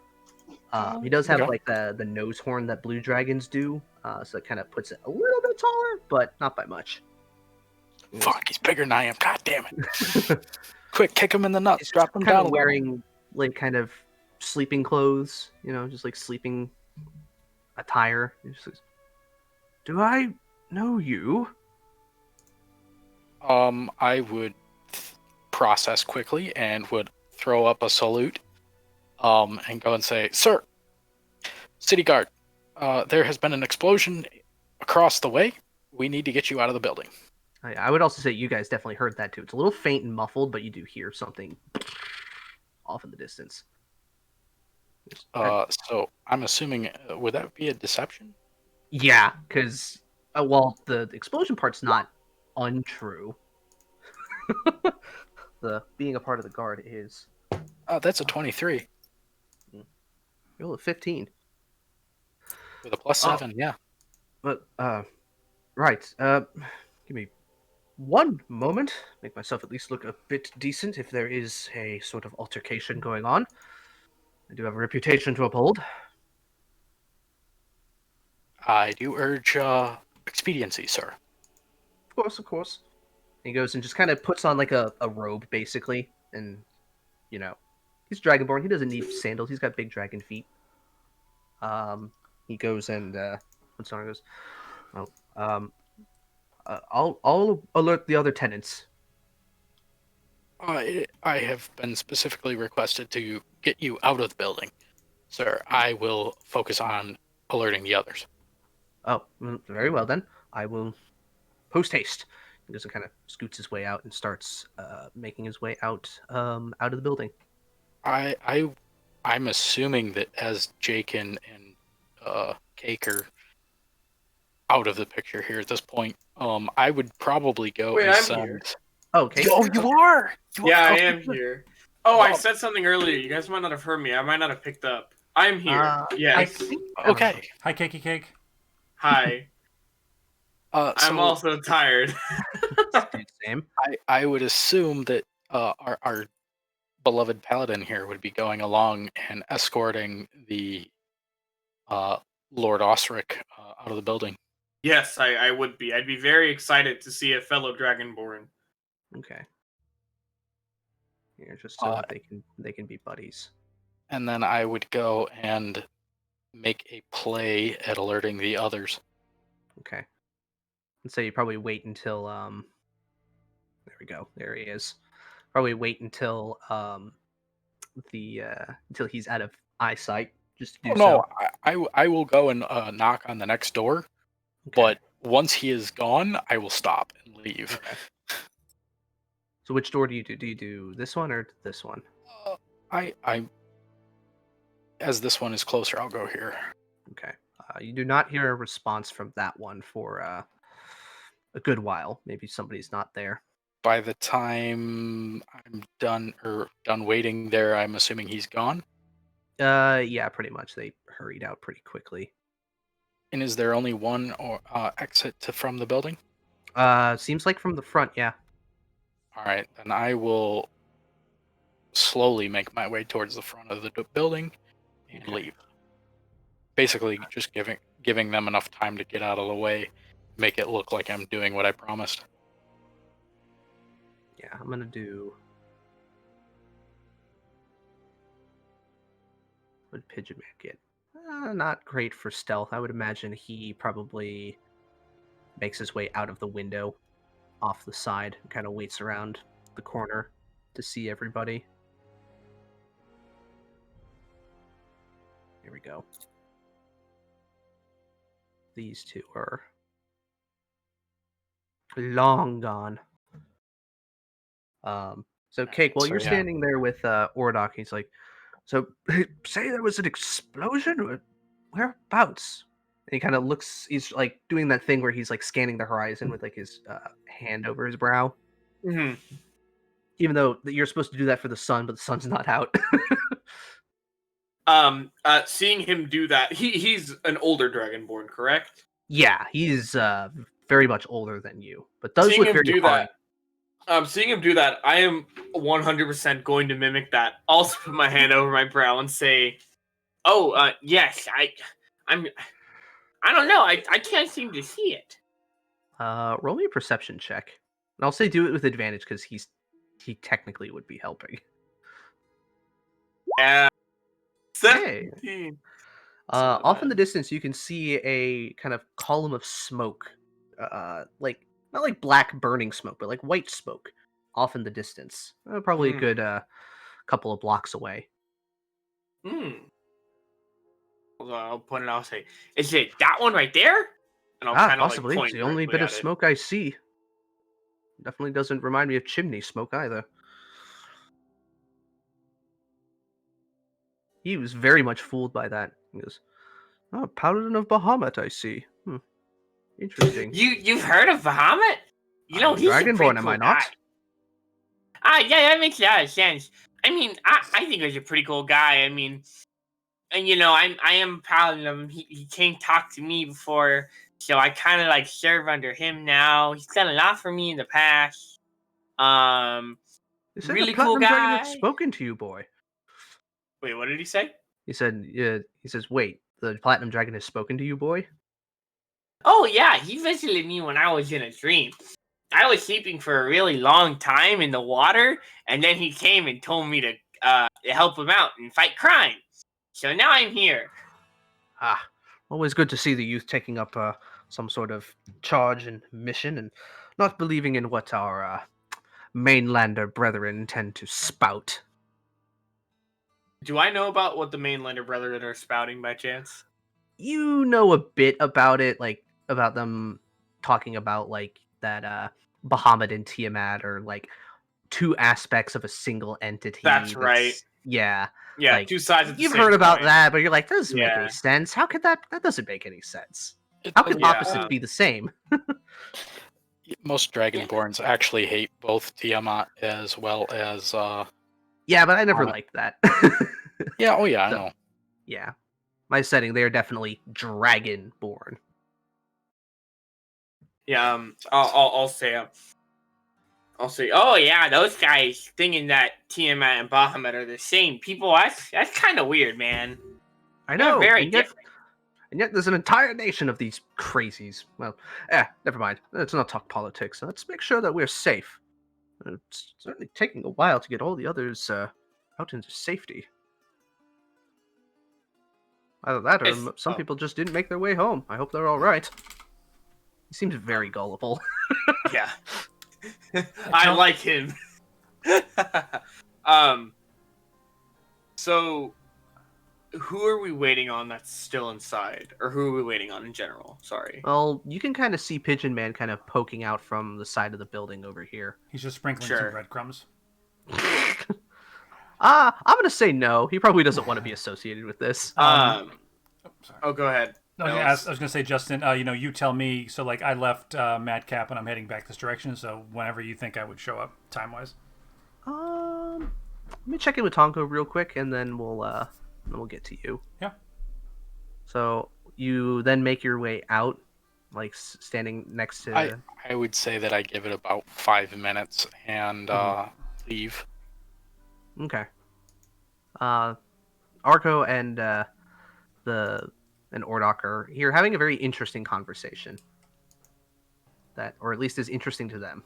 He does have Okay. like the nose horn that blue dragons do, so it kind of puts it a little bit taller, but not by much. Fuck, he's bigger than I am. God damn it! Quick, kick him in the nuts. He's Drop him kind down. of wearing like kind of sleeping clothes, just like sleeping attire. He just says, "Do I know you?" I would process quickly and would throw up a salute, and go and say, "Sir, city guard, there has been an explosion across the way. We need to get you out of the building." I would also say you guys definitely heard that too. It's a little faint and muffled, but you do hear something off in the distance. So I'm assuming, would that be a deception? Yeah, because well, the explosion part's not untrue. The being a part of the guard is. That's a 23 Roll a 15. with a +7. Yeah. But right. Give me one moment. Make myself at least look a bit decent if there is a sort of altercation going on. I do have a reputation to uphold. I do urge expediency, sir. Of course, of course. He goes and just kind of puts on like a robe, basically, and he's dragonborn. He doesn't need sandals. He's got big dragon feet. He goes and puts on and goes, "Oh, I'll alert the other tenants." I have been specifically requested to get you out of the building, sir. I will focus on alerting the others. Oh, very well then. I will post haste. He goes and kind of scoots his way out and starts making his way out of the building. I'm assuming that as Jake and Cake are out of the picture here at this point, I would probably go Wait, and I'm send. here. Oh, okay. Oh, you are. Yeah, I am here. Oh, I said something earlier. You guys might not have heard me. I might not have picked up. I'm here. Yes. I think. Okay. Hi, Cakey Cake. Hi. So I'm also tired. Same. I would assume that our beloved paladin here would be going along and escorting the Lord Osric out of the building. Yes, I would be. I'd be very excited to see a fellow Dragonborn. Okay. Here, just so that they can be buddies. And then I would go and make a play at alerting the others. Okay. And so you probably wait until there we go. There he is. Probably wait until until he's out of eyesight. Just to do No, so. I will go and knock on the next door, Okay. but once he is gone, I will stop and leave. Okay. So which door do you do? Do you do this one or this one? I as this one is closer, I'll go here. Okay. You do not hear a response from that one for a good while. Maybe somebody's not there. By the time I'm done waiting there, I'm assuming he's gone. Yeah, pretty much. They hurried out pretty quickly. And is there only one or exit from the building? Seems like from the front, yeah. All right, then I will slowly make my way towards the front of the building and leave. Basically, just giving them enough time to get out of the way, make it look like I'm doing what I promised. Yeah, I'm gonna do. What did Pigeon Man get? Not great for stealth. I would imagine he probably makes his way out of the window, off the side, and kind of waits around the corner to see everybody. Here we go. These two are long gone. So Cake, while you're standing there with Ordok, he's like, "So, say there was an explosion? Whereabouts?" And he kind of looks. He's like doing that thing where he's like scanning the horizon with like his hand over his brow. Mm-hmm. Even though you're supposed to do that for the sun, but the sun's not out. Seeing him do that, he's an older Dragonborn, correct? Yeah, he's very much older than you, but does Seeing look him very do hard. that, seeing him do that, I am 100% going to mimic that. Also, put my hand over my brow and say, "Oh, yes, I don't know, I can't seem to see it." Roll me a perception check, and I'll say do it with advantage because he technically would be helping. Yeah. Hey. 17. Off in the distance, you can see a kind of column of smoke, like not like black burning smoke, but like white smoke, off in the distance. Probably a good couple of blocks away. I'll point it out and say, "Is it that one right there?" And I'll kind of like Possibly. point It's the only directly bit of at it. smoke I see. Definitely doesn't remind me of chimney smoke either. He was very much fooled by that. He goes, "Oh, Paladin of Bahamut, I see. Interesting. You've heard of Bahamut? You know, I'm he's a pretty Dragonborn, am cool I not?" guy. Yeah, that makes a lot of sense. I mean, I think he's a pretty cool guy. I mean, and you know, I am proud of him. He came talk to me before, so I kind of like serve under him now. He's done a lot for me in the past. They said Really the cool Platinum Dragon had guy. spoken to you, boy. Wait, what did he say? He said, yeah, he says, wait, the Platinum Dragon has spoken to you, boy? Oh yeah, he visited me when I was in a dream. I was sleeping for a really long time in the water, and then he came and told me to help him out and fight crime. So now I'm here. Always good to see the youth taking up some sort of charge and mission and not believing in what our mainlander brethren tend to spout. Do I know about what the mainlander brethren are spouting by chance? You know a bit about it, like about them talking about like that Bahamut and Tiamat are like two aspects of a single entity. That's right. Yeah. Yeah, like, two sides of the you've same heard about coin. that, but you're like, that doesn't make any Yeah. sense. How could that doesn't make any sense? How could opposites be the same? Most Dragonborns actually hate both Tiamat as well as Yeah, but I never liked that. Yeah, oh yeah, I know. Yeah. My setting, they are definitely dragon-born. Yeah, I'll say, oh yeah, those guys thinking that Tiamat and Bahamut are the same people. That's kind of weird, man. I know. They're very different. And yet there's an entire nation of these crazies. Well, never mind. Let's not talk politics. Let's make sure that we're safe. It's certainly taking a while to get all the others out into safety. Either that or some people just didn't make their way home. I hope they're all right. He seems very gullible. Yeah. I like him. So who are we waiting on that's still inside, or who are we waiting on in general? Sorry. Well, you can kind of see Pigeon Man kind of poking out from the side of the building over here. He's just sprinkling Sure. some breadcrumbs. I'm gonna say no. He probably doesn't want to be associated with this. Sorry. Oh, go ahead. No, I was going to say, Justin, you tell me. So, like, I left Madcap and I'm heading back this direction. So, whenever you think I would show up, time-wise. Let me check in with Tonko real quick, and then we'll get to you. Yeah. So you then make your way out, like standing next to. I would say that I give it about 5 minutes and leave. Okay. Arco and Ordok are here having a very interesting conversation. That, or at least is interesting to them.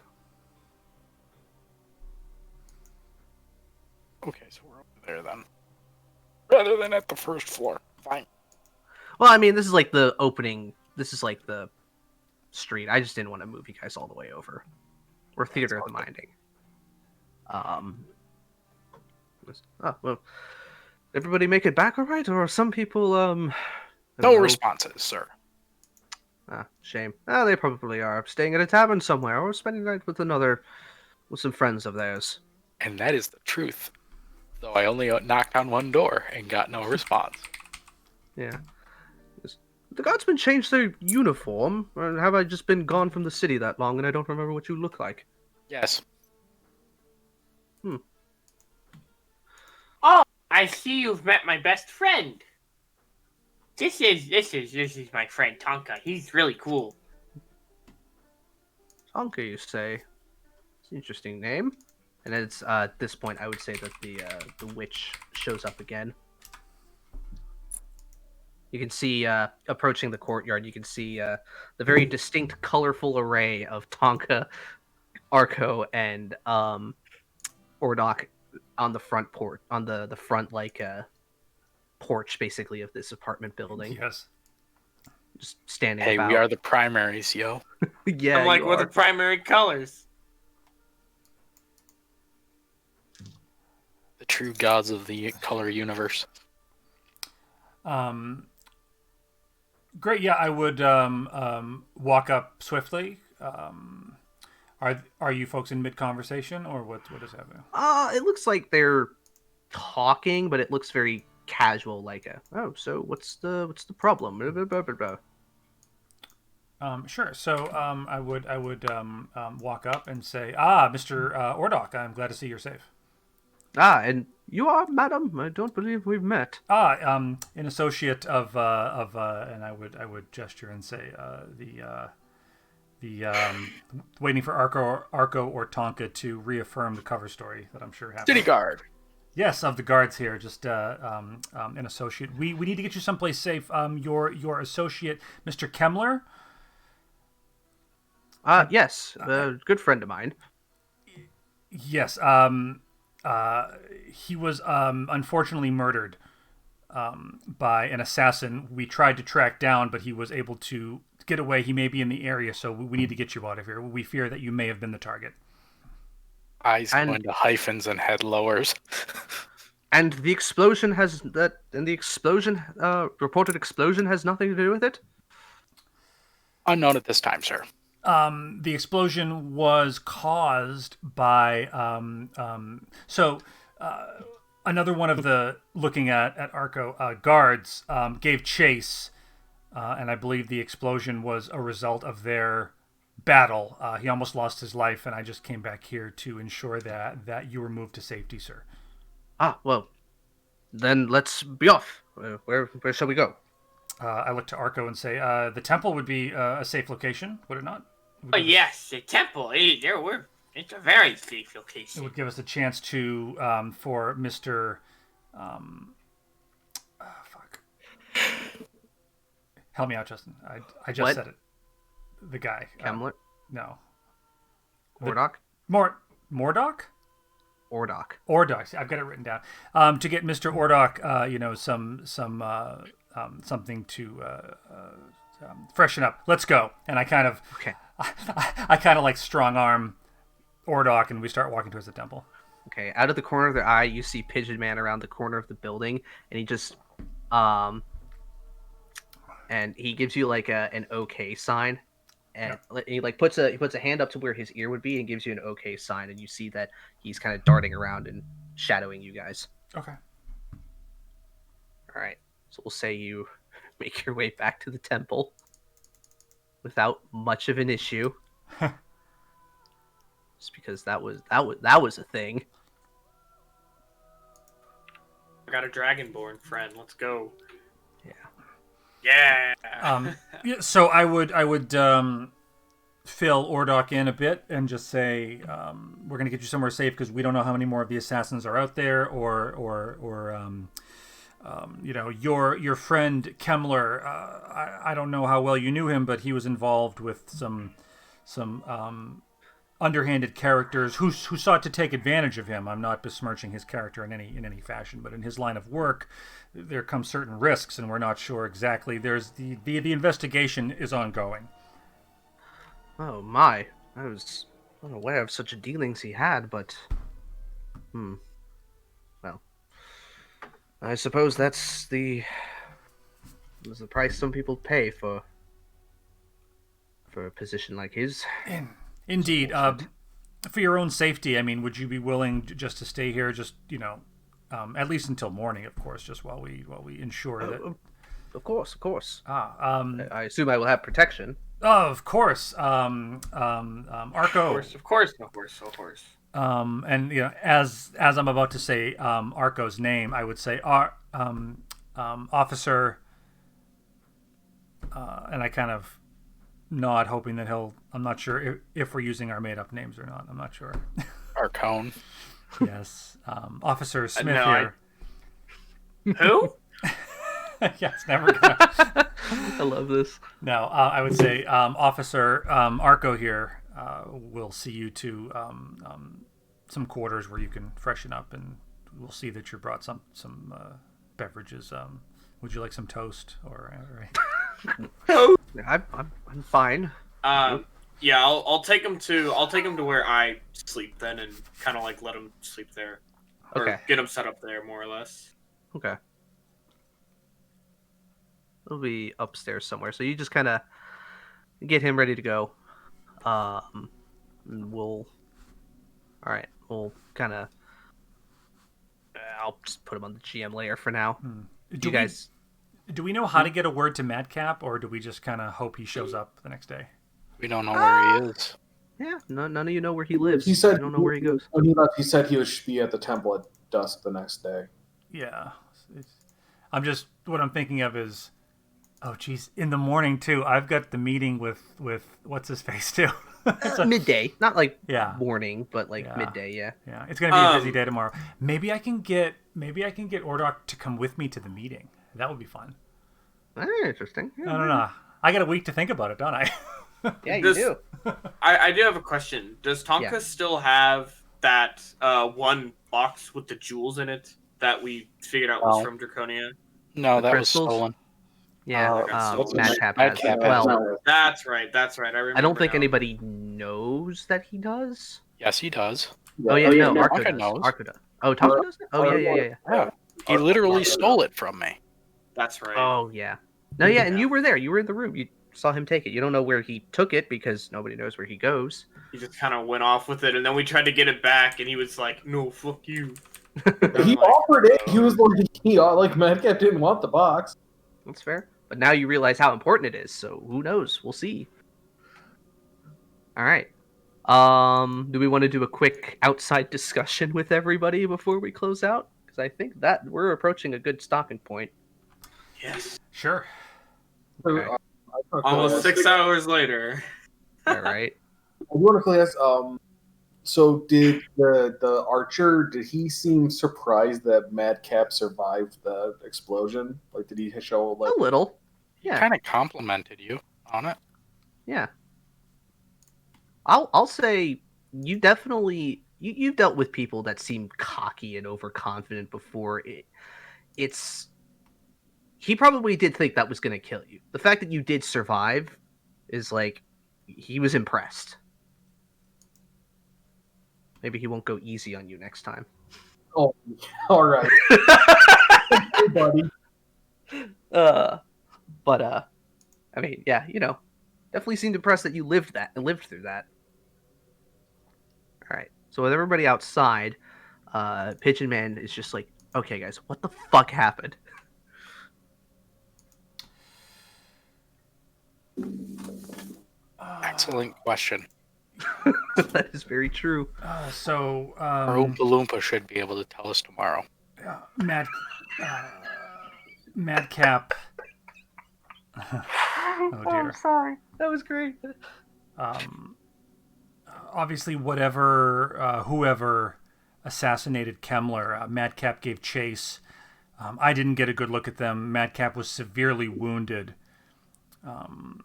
Okay, so we're over there then. Rather than at the first floor. Fine. Well, I mean, this is like the opening. This is like the street. I just didn't want to move you guys all the way over. We're Theater of the Minding. Well, everybody make it back all right? Or some people, No responses, sir. Shame. They probably are staying at a tavern somewhere or spending the night with some friends of theirs. And that is the truth. Though I only knocked on one door and got no response. Yeah. The guardsmen changed their uniform, or have I just been gone from the city that long and I don't remember what you look like? Yes. Oh, I see you've met my best friend. This is my friend Tonka. He's really cool. Tonka, you say? It's an interesting name. And it's at this point, I would say that the witch shows up again. You can see approaching the courtyard. You can see the very distinct, colorful array of Tonka, Arco, and Ordok on the front on the front porch, basically, of this apartment building. Yes. Just standing. Hey, about. We are the primaries, yo. Yeah, I'm like, what are the primary colors? The true gods of the color universe. Great. Yeah, I would walk up swiftly. Are you folks in mid conversation, or what is happening? It looks like they're talking, but it looks very casual. Like, so what's the problem? Blah, blah, blah, blah. Sure. So I would walk up and say, Mr. Ordok, I'm glad to see you're safe. And you are, madam? I don't believe we've met. An associate of and I would gesture and say, waiting for Arco or Tonka to reaffirm the cover story that I'm sure happened. City guard. Yes, of the guards here, just an associate. We need to get you someplace safe. Your associate, Mr. Kemmler. Yes, a good friend of mine. Yes. He was unfortunately murdered by an assassin. We tried to track down, but he was able to get away. He may be in the area, so we need to get you out of here. We fear that you may have been the target. Eyes go into hyphens and head lowers. And the explosion reported explosion has nothing to do with it? Unknown at this time, sir. The explosion was caused by another one of the looking at Arco guards gave chase, and I believe the explosion was a result of their battle. He almost lost his life, and I just came back here to ensure that you were moved to safety, sir. Well, then let's be off. Where shall we go? I look to Arco and say, the temple would be a safe location, would it not? Oh, yes, the temple. It's a very safe It location. would give us a chance to, for Mr. Fuck. Help me out, Justin. I just said it. The guy. Kemmler? No. Ordok? Mordok? Ordok. See, I've got it written down. To get Mr. Ordok, something to freshen up. Let's go. And I kind of, Okay. I kind of like strong arm Ordok, and we start walking towards the temple. Okay, out of the corner of their eye, you see Pigeon Man around the corner of the building, and he just Um, and he gives you like an okay sign, and he like puts a hand up to where his ear would be and gives you an okay sign, and you see that he's kind of darting around and shadowing you guys. Okay. All right, so we'll say you make your way back to the temple without much of an issue, just because that was a thing. I got a dragonborn friend. Let's go. Yeah. Yeah. Yeah, so I would fill Ordok in a bit and just say we're going to get you somewhere safe because we don't know how many more of the assassins are out there, or you know, your friend Kemmler. I don't know how well you knew him, but he was involved with some underhanded characters who sought to take advantage of him. I'm not besmirching his character in any fashion, but in his line of work, there come certain risks, and we're not sure exactly. There's the investigation is ongoing. Oh my, I was unaware of such dealings he had, but well, I suppose that's the price some people pay for a position like his. Indeed. For your own safety, I mean, would you be willing just to stay here, just, you know, at least until morning, of course, just while we ensure that. Of course. I I assume I will have protection. of course. Arco. Of course. And you know, as I'm about to say Arco's name, I would say Officer, and I kind of nod, hoping that he'll. I'm not sure if we're using our made up names or not. I'm not sure. Arcone. Yes, Officer Smith no, here. Who? Yeah, it's never gonna. I love this. No, I would say Officer Arco here will see you to some quarters where you can freshen up, and we'll see that you brought some beverages. Would you like some toast or? I'm fine. Yeah, I'll take him to where I sleep then, and kind of like let him sleep there, or Okay. get him set up there more or less. Okay. It'll be upstairs somewhere. So you just kind of get him ready to go. We'll kind of. I'll just put him on the GM layer for now. Do we know how to get a word to Madcap, or do we just kind of hope he shows up the next day? We don't know where he is. Yeah, none of you know where he lives. He said you don't know where he goes. When he left, he said he would be at the temple at dusk the next day. Yeah, what I'm thinking of is, oh geez, in the morning too. I've got the meeting with what's his face too. Midday, not like Yeah. morning, but like midday. Yeah. Yeah, it's gonna be a busy day tomorrow. Maybe I can get Ordok to come with me to the meeting. That would be fun. Interesting. Yeah, I don't know. I got a week to think about it, don't I? Yeah, you do. I do have a question. Does Tonka still have that one box with the jewels in it that we figured out was from Draconia? No, that crystals? was stolen. Yeah, that's Madcap has Madcap it. has Well, That's right. I remember. I don't think now. anybody knows that he does. Yes, he does. No, Arco Arco does. knows. Arco does. Oh, Tonka does it? Oh, yeah. Yeah. He literally stole it from me. That's right. Oh, yeah. No, yeah, and you were there. You were in the room. You saw him take it. You don't know where he took it because nobody knows where he goes. He just kind of went off with it, and then we tried to get it back, and he was like, "No, fuck you." He offered it. He was like, Madcap didn't want the box. That's fair. But now you realize how important it is, so who knows? We'll see. All right. Do we want to do a quick outside discussion with everybody before we close out? Because I think that we're approaching a good stopping point. Yes. Sure. Okay. Almost 6 hours later. All right. I want to quickly ask, so did the archer, did he seem surprised that Madcap survived the explosion? Like, did he show, like... A little. Yeah. Kind of complimented you on it. Yeah. I'll say you definitely you've dealt with people that seem cocky and overconfident before. He probably did think that was going to kill you. The fact that you did survive is like he was impressed. Maybe he won't go easy on you next time. Oh, all right. Hey, buddy. But I mean, yeah, definitely seemed impressed that you lived through that. All right. So with everybody outside, Pigeon Man is just like, okay, guys, what the fuck happened? Excellent question. That is very true. So Our Oompa Loompa should be able to tell us tomorrow. Madcap. Oh dear. I'm sorry. That was great. Obviously, whoever assassinated Kemmler, Madcap gave chase. I didn't get a good look at them. Madcap was severely wounded. I'm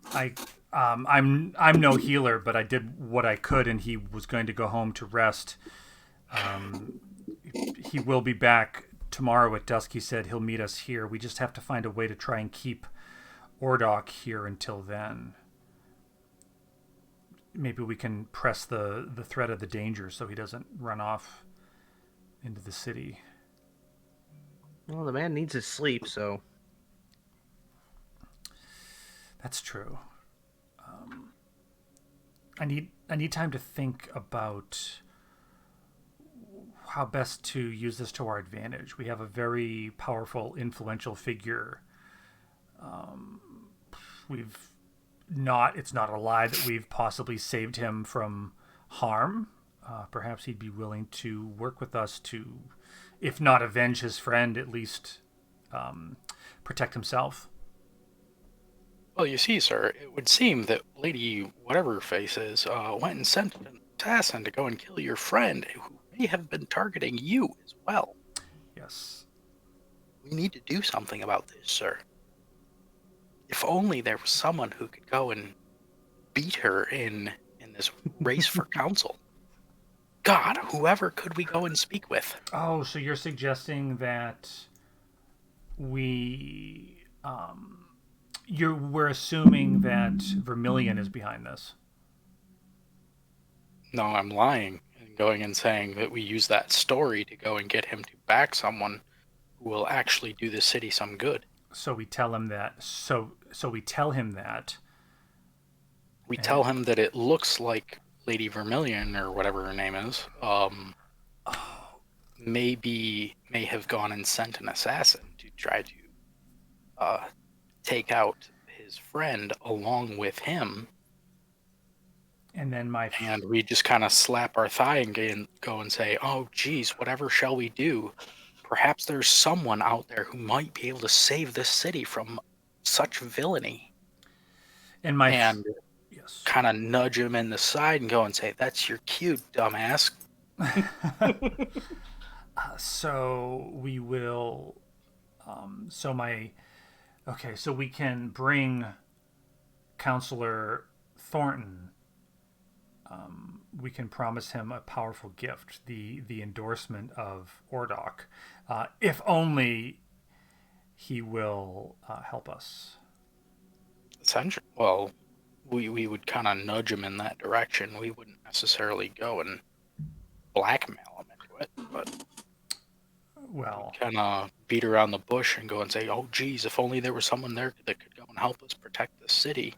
no healer, but I did what I could, and he was going to go home to rest. He will be back tomorrow at dusk. He said he'll meet us here. We just have to find a way to try and keep Ordok here until then. Maybe we can press the threat of the danger so he doesn't run off into the city. Well, the man needs his sleep, so That's true. I need time to think about how best to use this to our advantage. We have a very powerful, influential figure. It's not a lie that we've possibly saved him from harm. Perhaps he'd be willing to work with us to, if not avenge his friend, at least protect himself. Well, you see, sir, it would seem that Lady Whatever-Face went and sent an assassin to go and kill your friend, who may have been targeting you as well. Yes. We need to do something about this, sir. If only there was someone who could go and beat her in this race for council. God, whoever could we go and speak with? Oh, so you're suggesting that we're assuming that Vermilion is behind this. No, I'm lying and going and saying that we use that story to go and get him to back someone who will actually do the city some good. So we tell him that. So we tell him that. We tell him that it looks like Lady Vermilion, or whatever her name is, may have gone and sent an assassin to try to take out his friend along with him. And then and we just kind of slap our thigh and go and say, oh, geez, whatever shall we do? Perhaps there's someone out there who might be able to save this city from such villainy. And yes, kind of nudge him in the side and go and say, that's your cue, dumbass. So we will. So we can bring Counselor Thornton. We can promise him a powerful gift, the endorsement of Ordok, if only he will help us. Essentially, well, we would kind of nudge him in that direction. We wouldn't necessarily go and blackmail him into it, but kind of beat around the bush and go and say, oh, geez, if only there was someone there that could go and help us protect the city.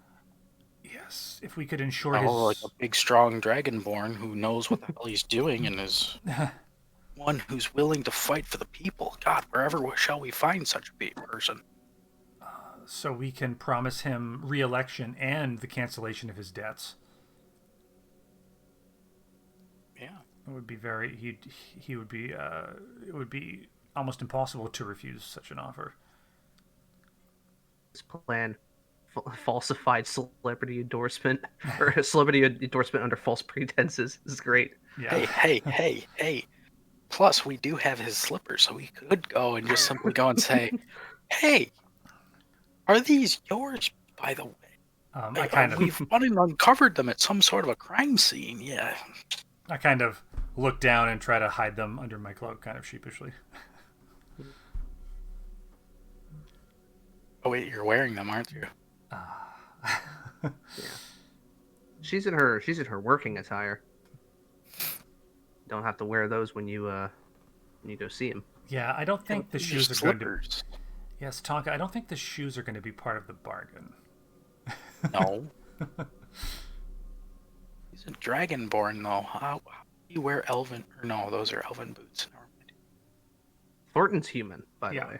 Yes, if we could ensure like a big, strong dragonborn who knows what the hell he's doing and is one who's willing to fight for the people. God, wherever shall we find such a person? So we can promise him re-election and the cancellation of his debts. Yeah, it would be he would be it would be almost impossible to refuse such an offer. This plan, falsified celebrity endorsement, or a celebrity endorsement under false pretenses. This is great. Yeah. Hey. Plus, we do have his slippers, so we could go and just simply go and say, hey, are these yours, by the way? We've uncovered them at some sort of a crime scene, yeah. I kind of look down and try to hide them under my cloak, kind of sheepishly. Oh wait, you're wearing them, aren't you? Yeah. She's in her working attire. Don't have to wear those when you go see him. Yeah, I don't think the shoes are going to. Yes, Tonka, I don't think the shoes are going to be part of the bargain. No. He's a dragonborn, though. How do you wear elven? Or no, those are elven boots. Never mind. Thornton's human, by the Yeah. way.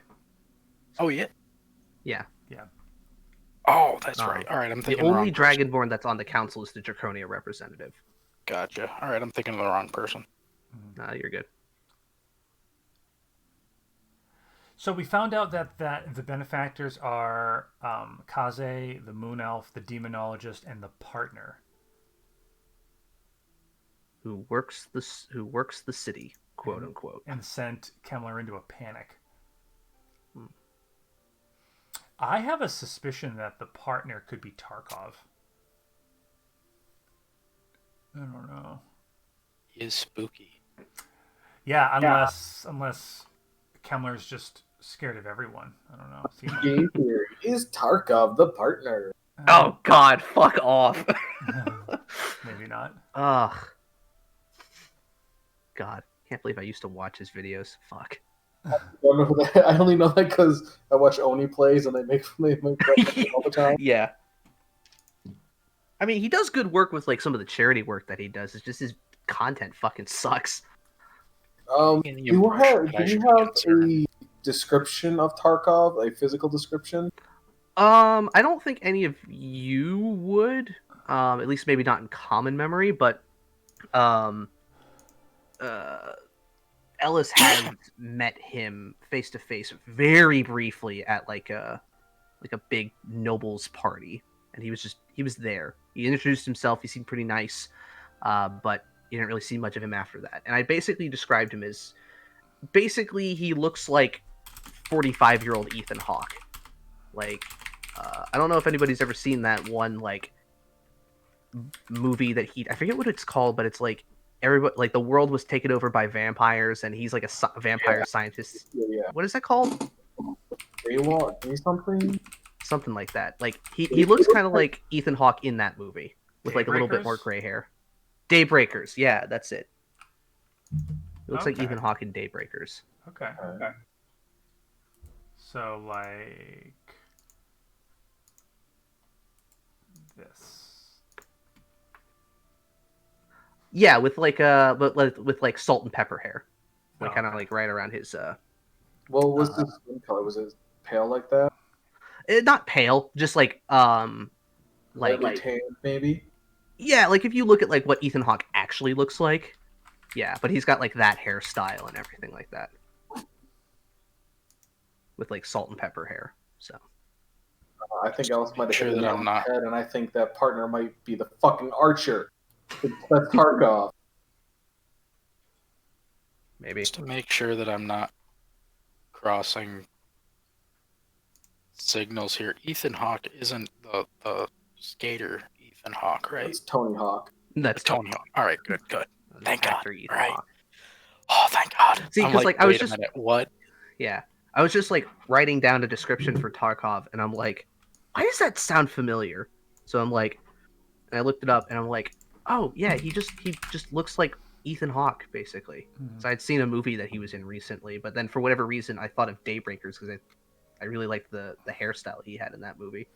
Oh, yeah. Yeah. Yeah. Oh, that's right. All right, I'm The thinking the only wrong person. dragonborn that's on the council is the Draconia representative. Gotcha. All right, I'm thinking of the wrong person. Nah, you're good. So we found out that the benefactors are Kaze, the moon elf, the demonologist, and the partner. Who works the city, quote unquote. And sent Kemmler into a panic. Hmm. I have a suspicion that the partner could be Tarkov. I don't know. He is spooky. Yeah, unless Kemmler's just scared of everyone. I don't know. Game theory. Is Tarkov the partner? Oh God, fuck off. Maybe not. Ugh. God, can't believe I used to watch his videos. Fuck. I only know that because I watch Oni plays and they make all the time. Yeah. I mean, he does good work with like some of the charity work that he does. It's just his content fucking sucks. Do you have a description of Tarkov, a physical description? I don't think any of you would. At least maybe not in common memory, but Ellis had met him face to face very briefly at like a big nobles party, and he was there. He introduced himself. He seemed pretty nice, but you didn't really see much of him after that. And I basically described him as he looks like 45-year-old Ethan Hawke. Like, I don't know if anybody's ever seen that one like movie that I forget what it's called, but it's like everybody, like the world was taken over by vampires, and he's like a vampire scientist. Yeah. What is that called? Something like that. Like he looks kind of like Ethan Hawke in that movie with like a little bit more gray hair. Daybreakers, yeah, that's it. It looks like Ethan Hawke in Daybreakers. Okay. So like this. Yeah, with like with like salt and pepper hair, like kind of like right around his. Well, was his skin color? Was it pale like that? Not pale, just like like tan, maybe. Yeah, like if you look at like what Ethan Hawke actually looks like, yeah, but he's got like that hairstyle and everything like that, with like salt and pepper hair. So I think Ellis might have sure hit that it I'm on not. the head, and I think that partner might be the fucking archer. That's Tarkov. maybe. Just to make sure that I'm not crossing signals here. Ethan Hawke isn't the skater Ethan Hawke, right? It's Tony Hawk. That's Tony Hawk. All right, good. Thank God. Ethan All right. Hawke. Oh, thank God. See, because like I was wait a just minute, what? Yeah, I was just like writing down a description for Tarkov, and I'm like, why does that sound familiar? So I'm like, and I looked it up, and I'm like, oh yeah, he just looks like Ethan Hawke basically. Mm-hmm. So I'd seen a movie that he was in recently, but then for whatever reason I thought of Daybreakers because I really liked the hairstyle he had in that movie.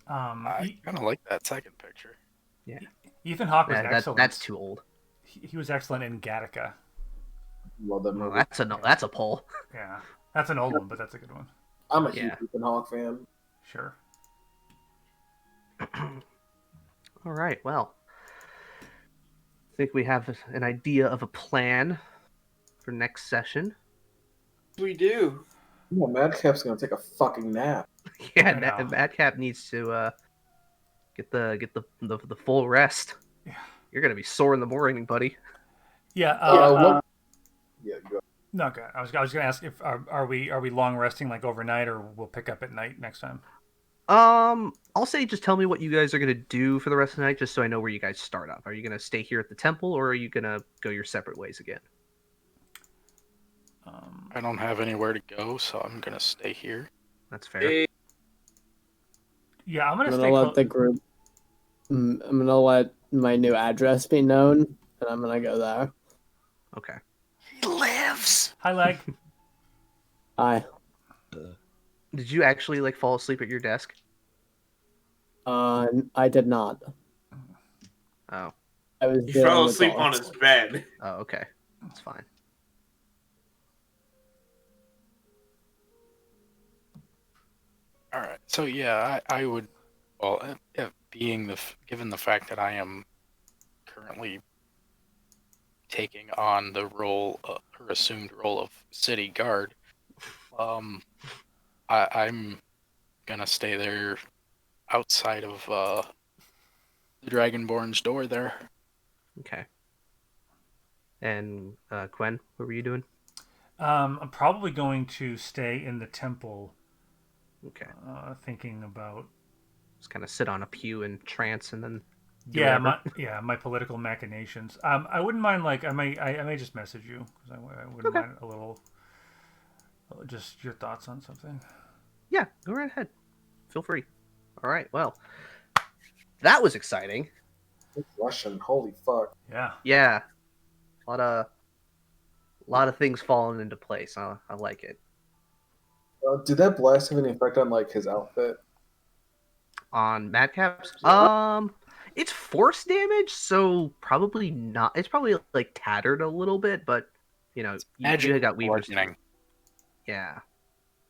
I kind of like that second picture. Yeah, Ethan Hawke was excellent. That's too old. He was excellent in Gattaca. Love that movie. That's a poll. Yeah, that's an old one, but that's a good one. I'm a huge Ethan Hawke fan. Sure. All right, well, I think we have an idea of a plan for next session. We do. Yeah, Madcap's gonna take a fucking nap. Yeah, Madcap needs to get the full rest. Yeah. You're gonna be sore in the morning, buddy. Yeah. Yeah, go. No, good. I was gonna ask if are we long resting like overnight, or we'll pick up at night next time. I'll say just tell me what you guys are gonna do for the rest of the night, just so I know where you guys start up. Are you gonna stay here at the temple, or are you gonna go your separate ways again? I don't have anywhere to go, so I'm gonna stay here. That's fair. Yeah, I'm gonna let the group. I'm gonna let my new address be known, and I'm gonna go there. Okay. He lives. Hi, Leg. Hi. Did you actually like fall asleep at your desk? I did not. Oh. I was He doing fell the asleep on dogs. his bed. Oh, okay. That's fine. All right. So yeah, I would. Well, being given the fact that I am currently taking on the role or assumed role of city guard, I'm gonna stay there outside of the Dragonborn's door there. Okay. And Gwen, what were you doing? I'm probably going to stay in the temple, Okay. thinking about Just kind of sit on a pew in trance and then do yeah whatever. my political machinations. I wouldn't mind like I may just message you because I wouldn't Okay. mind a little just your thoughts on something. Yeah, go right ahead. Feel free. All right. Well, that was exciting. It's Russian. Holy fuck. Yeah. Yeah, a lot of things falling into place. I like it. Did that blast have any effect on like his outfit? On Madcaps, Yeah. it's force damage, so probably not. It's probably like tattered a little bit, but you Magic got Weaver's too. bludgeoning Yeah.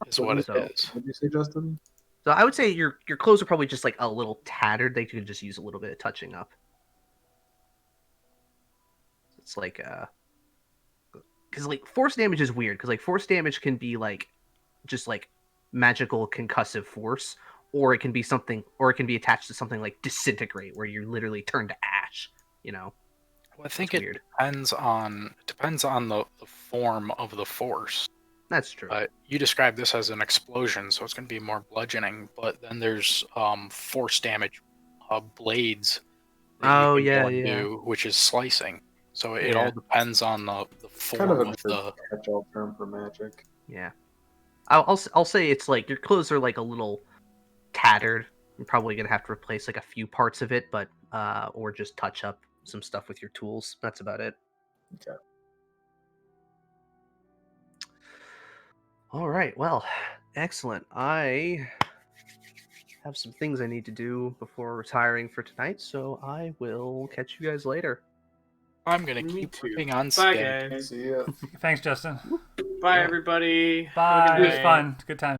is what it So- is. What did you say, Justin? So I would say your clothes are probably just like a little tattered. They could just use a little bit of touching up. It's like because like force damage is weird because like force damage can be like just like magical concussive force, or it can be something, or it can be attached to something like disintegrate, where you're literally turned to ash. Well, I think It's it weird. depends on the form of the force. That's true. You described this as an explosion, so it's going to be more bludgeoning. But then there's force damage blades that you Oh can yeah, go and yeah, do, which is slicing. So it Yeah. all depends on the Kind of form a of the. catch-all term for magic. yeah. I'll say it's like your clothes are like a little tattered. You're probably gonna have to replace like a few parts of it, but or just touch up some stuff with your tools. That's about it. Okay. All right. Well, excellent. I have some things I need to do before retiring for tonight, so I will catch you guys later. I'm going to Me keep too. working on Bye, Skid. guys. See ya. Thanks, Justin. Bye, Yeah. everybody. Have a Bye. good It was day. fun. Good time.